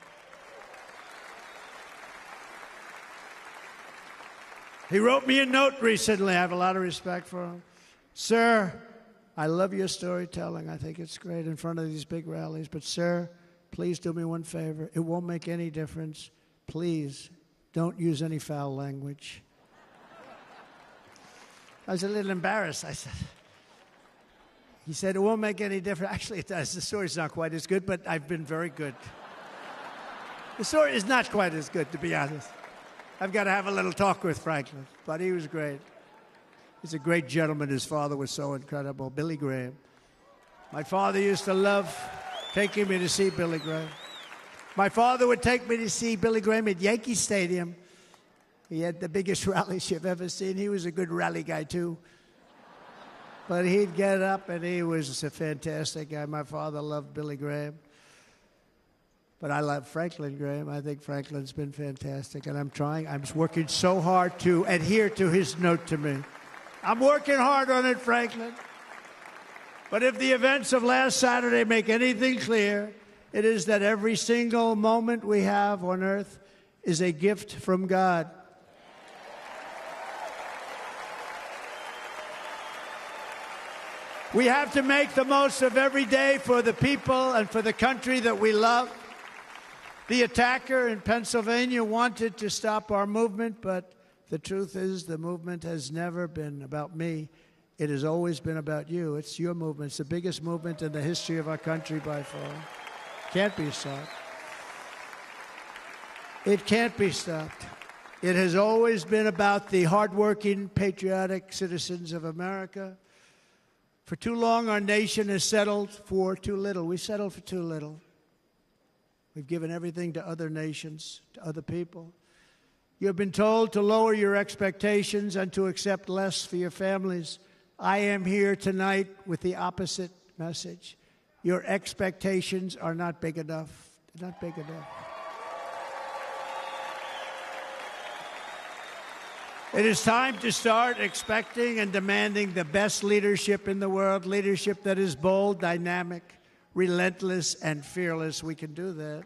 He wrote me a note recently. I have a lot of respect for him. Sir, I love your storytelling. I think it's great in front of these big rallies. But, sir, please do me one favor. It won't make any difference. Please don't use any foul language. I was a little embarrassed. I said, he said, it won't make any difference. Actually, it does. The story's not quite as good, but I've been very good. The story is not quite as good, to be honest. I've got to have a little talk with Franklin, but he was great. He's a great gentleman. His father was so incredible, Billy Graham. My father used to love taking me to see Billy Graham. My father would take me to see Billy Graham at Yankee Stadium. He had the biggest rallies you've ever seen. He was a good rally guy, too. But he'd get up, and he was a fantastic guy. My father loved Billy Graham. But I love Franklin Graham. I think Franklin's been fantastic, and I'm working so hard to adhere to his note to me. I'm working hard on it, Franklin. But if the events of last Saturday make anything clear, it is that every single moment we have on earth is a gift from God. We have to make the most of every day for the people and for the country that we love. The attacker in Pennsylvania wanted to stop our movement, but the truth is the movement has never been about me. It has always been about you. It's your movement. It's the biggest movement in the history of our country by far. Can't be stopped. It can't be stopped. It has always been about the hardworking, patriotic citizens of America For too long, our nation has settled for too little. We settled for too little. We've given everything to other nations, to other people. You've been told to lower your expectations and to accept less for your families. I am here tonight with the opposite message. Your expectations are not big enough. They're not big enough. It is time to start expecting and demanding the best leadership in the world, leadership that is bold, dynamic, relentless, and fearless. We can do that.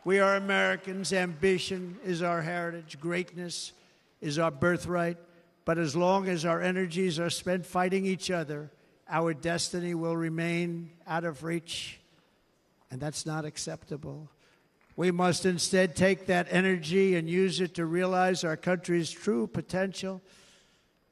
We are Americans. Ambition is our heritage. Greatness is our birthright. But as long as our energies are spent fighting each other, our destiny will remain out of reach, and that's not acceptable. We must instead take that energy and use it to realize our country's true potential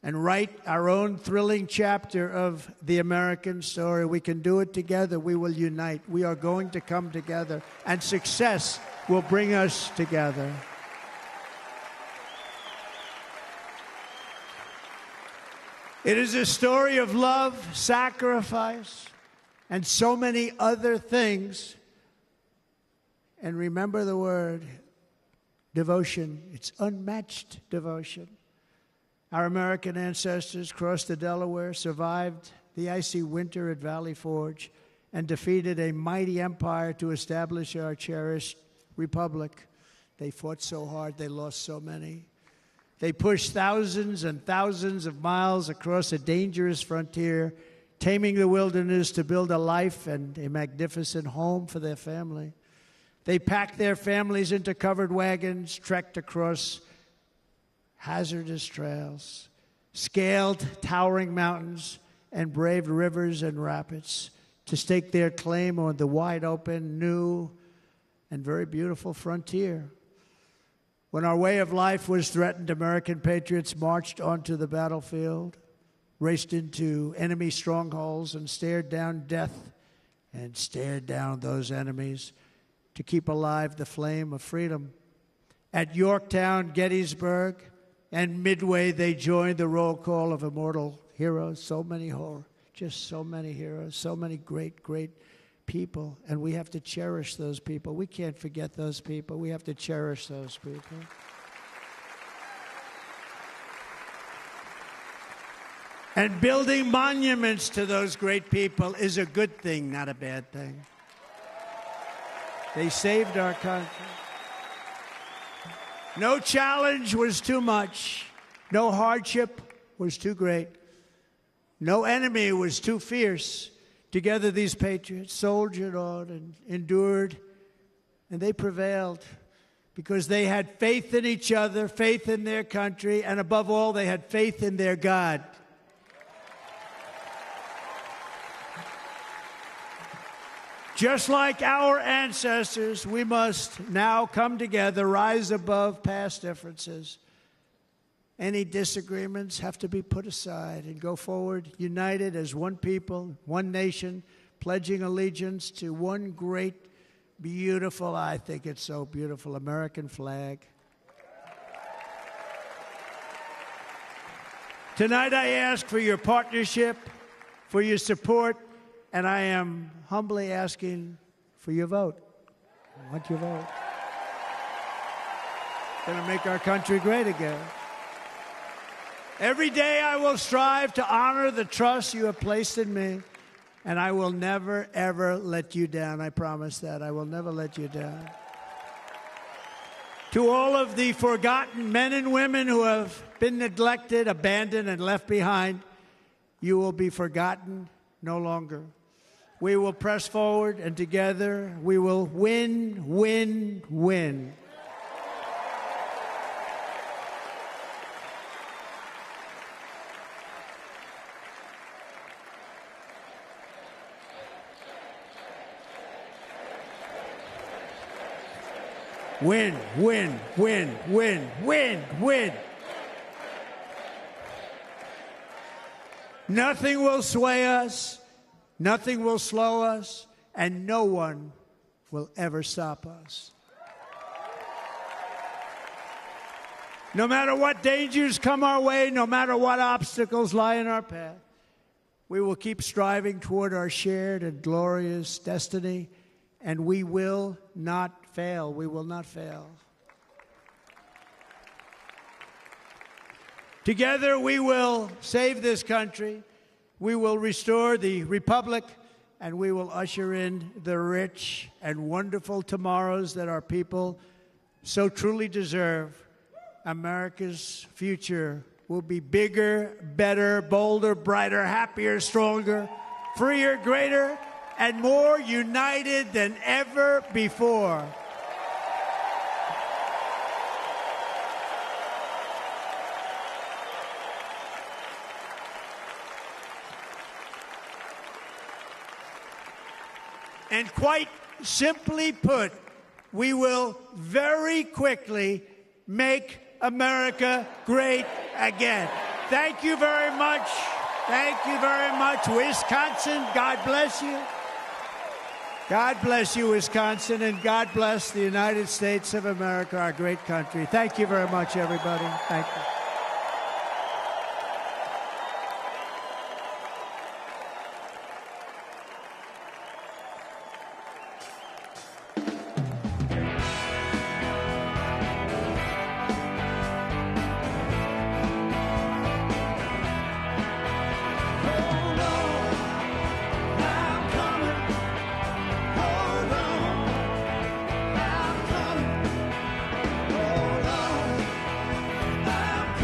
and write our own thrilling chapter of the American story. We can do it together. We will unite. We are going to come together, and success will bring us together. It is a story of love, sacrifice, and so many other things. And remember the word, devotion. It's unmatched devotion. Our American ancestors crossed the Delaware, survived the icy winter at Valley Forge, and defeated a mighty empire to establish our cherished republic. They fought so hard, they lost so many. They pushed thousands and thousands of miles across a dangerous frontier, taming the wilderness to build a life and a magnificent home for their family. They packed their families into covered wagons, trekked across hazardous trails, scaled towering mountains, and braved rivers and rapids to stake their claim on the wide-open, new, and very beautiful frontier. When our way of life was threatened, American patriots marched onto the battlefield, raced into enemy strongholds, and stared down death and stared down those enemies to keep alive the flame of freedom. At Yorktown, Gettysburg, and Midway, they joined the roll call of immortal heroes. So many just so many heroes, so many great, great people. And we have to cherish those people. We can't forget those people. We have to cherish those people. And building monuments to those great people is a good thing, not a bad thing. They saved our country. No challenge was too much. No hardship was too great. No enemy was too fierce. Together, these patriots soldiered on and endured, and they prevailed because they had faith in each other, faith in their country, and above all, they had faith in their God. Just like our ancestors, we must now come together, rise above past differences. Any disagreements have to be put aside and go forward, united as one people, one nation, pledging allegiance to one great, beautiful, I think it's so beautiful, American flag. Tonight I ask for your partnership, for your support, and I am humbly asking for your vote. I want your vote. It's going to make our country great again. Every day I will strive to honor the trust you have placed in me, and I will never, ever let you down. I promise that. I will never let you down. To all of the forgotten men and women who have been neglected, abandoned, and left behind, you will be forgotten no longer. We will press forward, and together we will win, win, win. Win, win, win, win, win, win. Nothing will sway us. Nothing will slow us, and no one will ever stop us. No matter what dangers come our way, no matter what obstacles lie in our path, We will keep striving toward our shared and glorious destiny, and we will not fail. We will not fail. Together, we will save this country. We will restore the republic, and we will usher in the rich and wonderful tomorrows that our people so truly deserve. America's future will be bigger, better, bolder, brighter, happier, stronger, freer, greater, and more united than ever before. And quite simply put, we will very quickly make America great again. Thank you very much. Thank you very much. Wisconsin, God bless you. God bless you, Wisconsin, and God bless the United States of America, our great country. Thank you very much, everybody. Thank you. I'm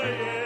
yeah.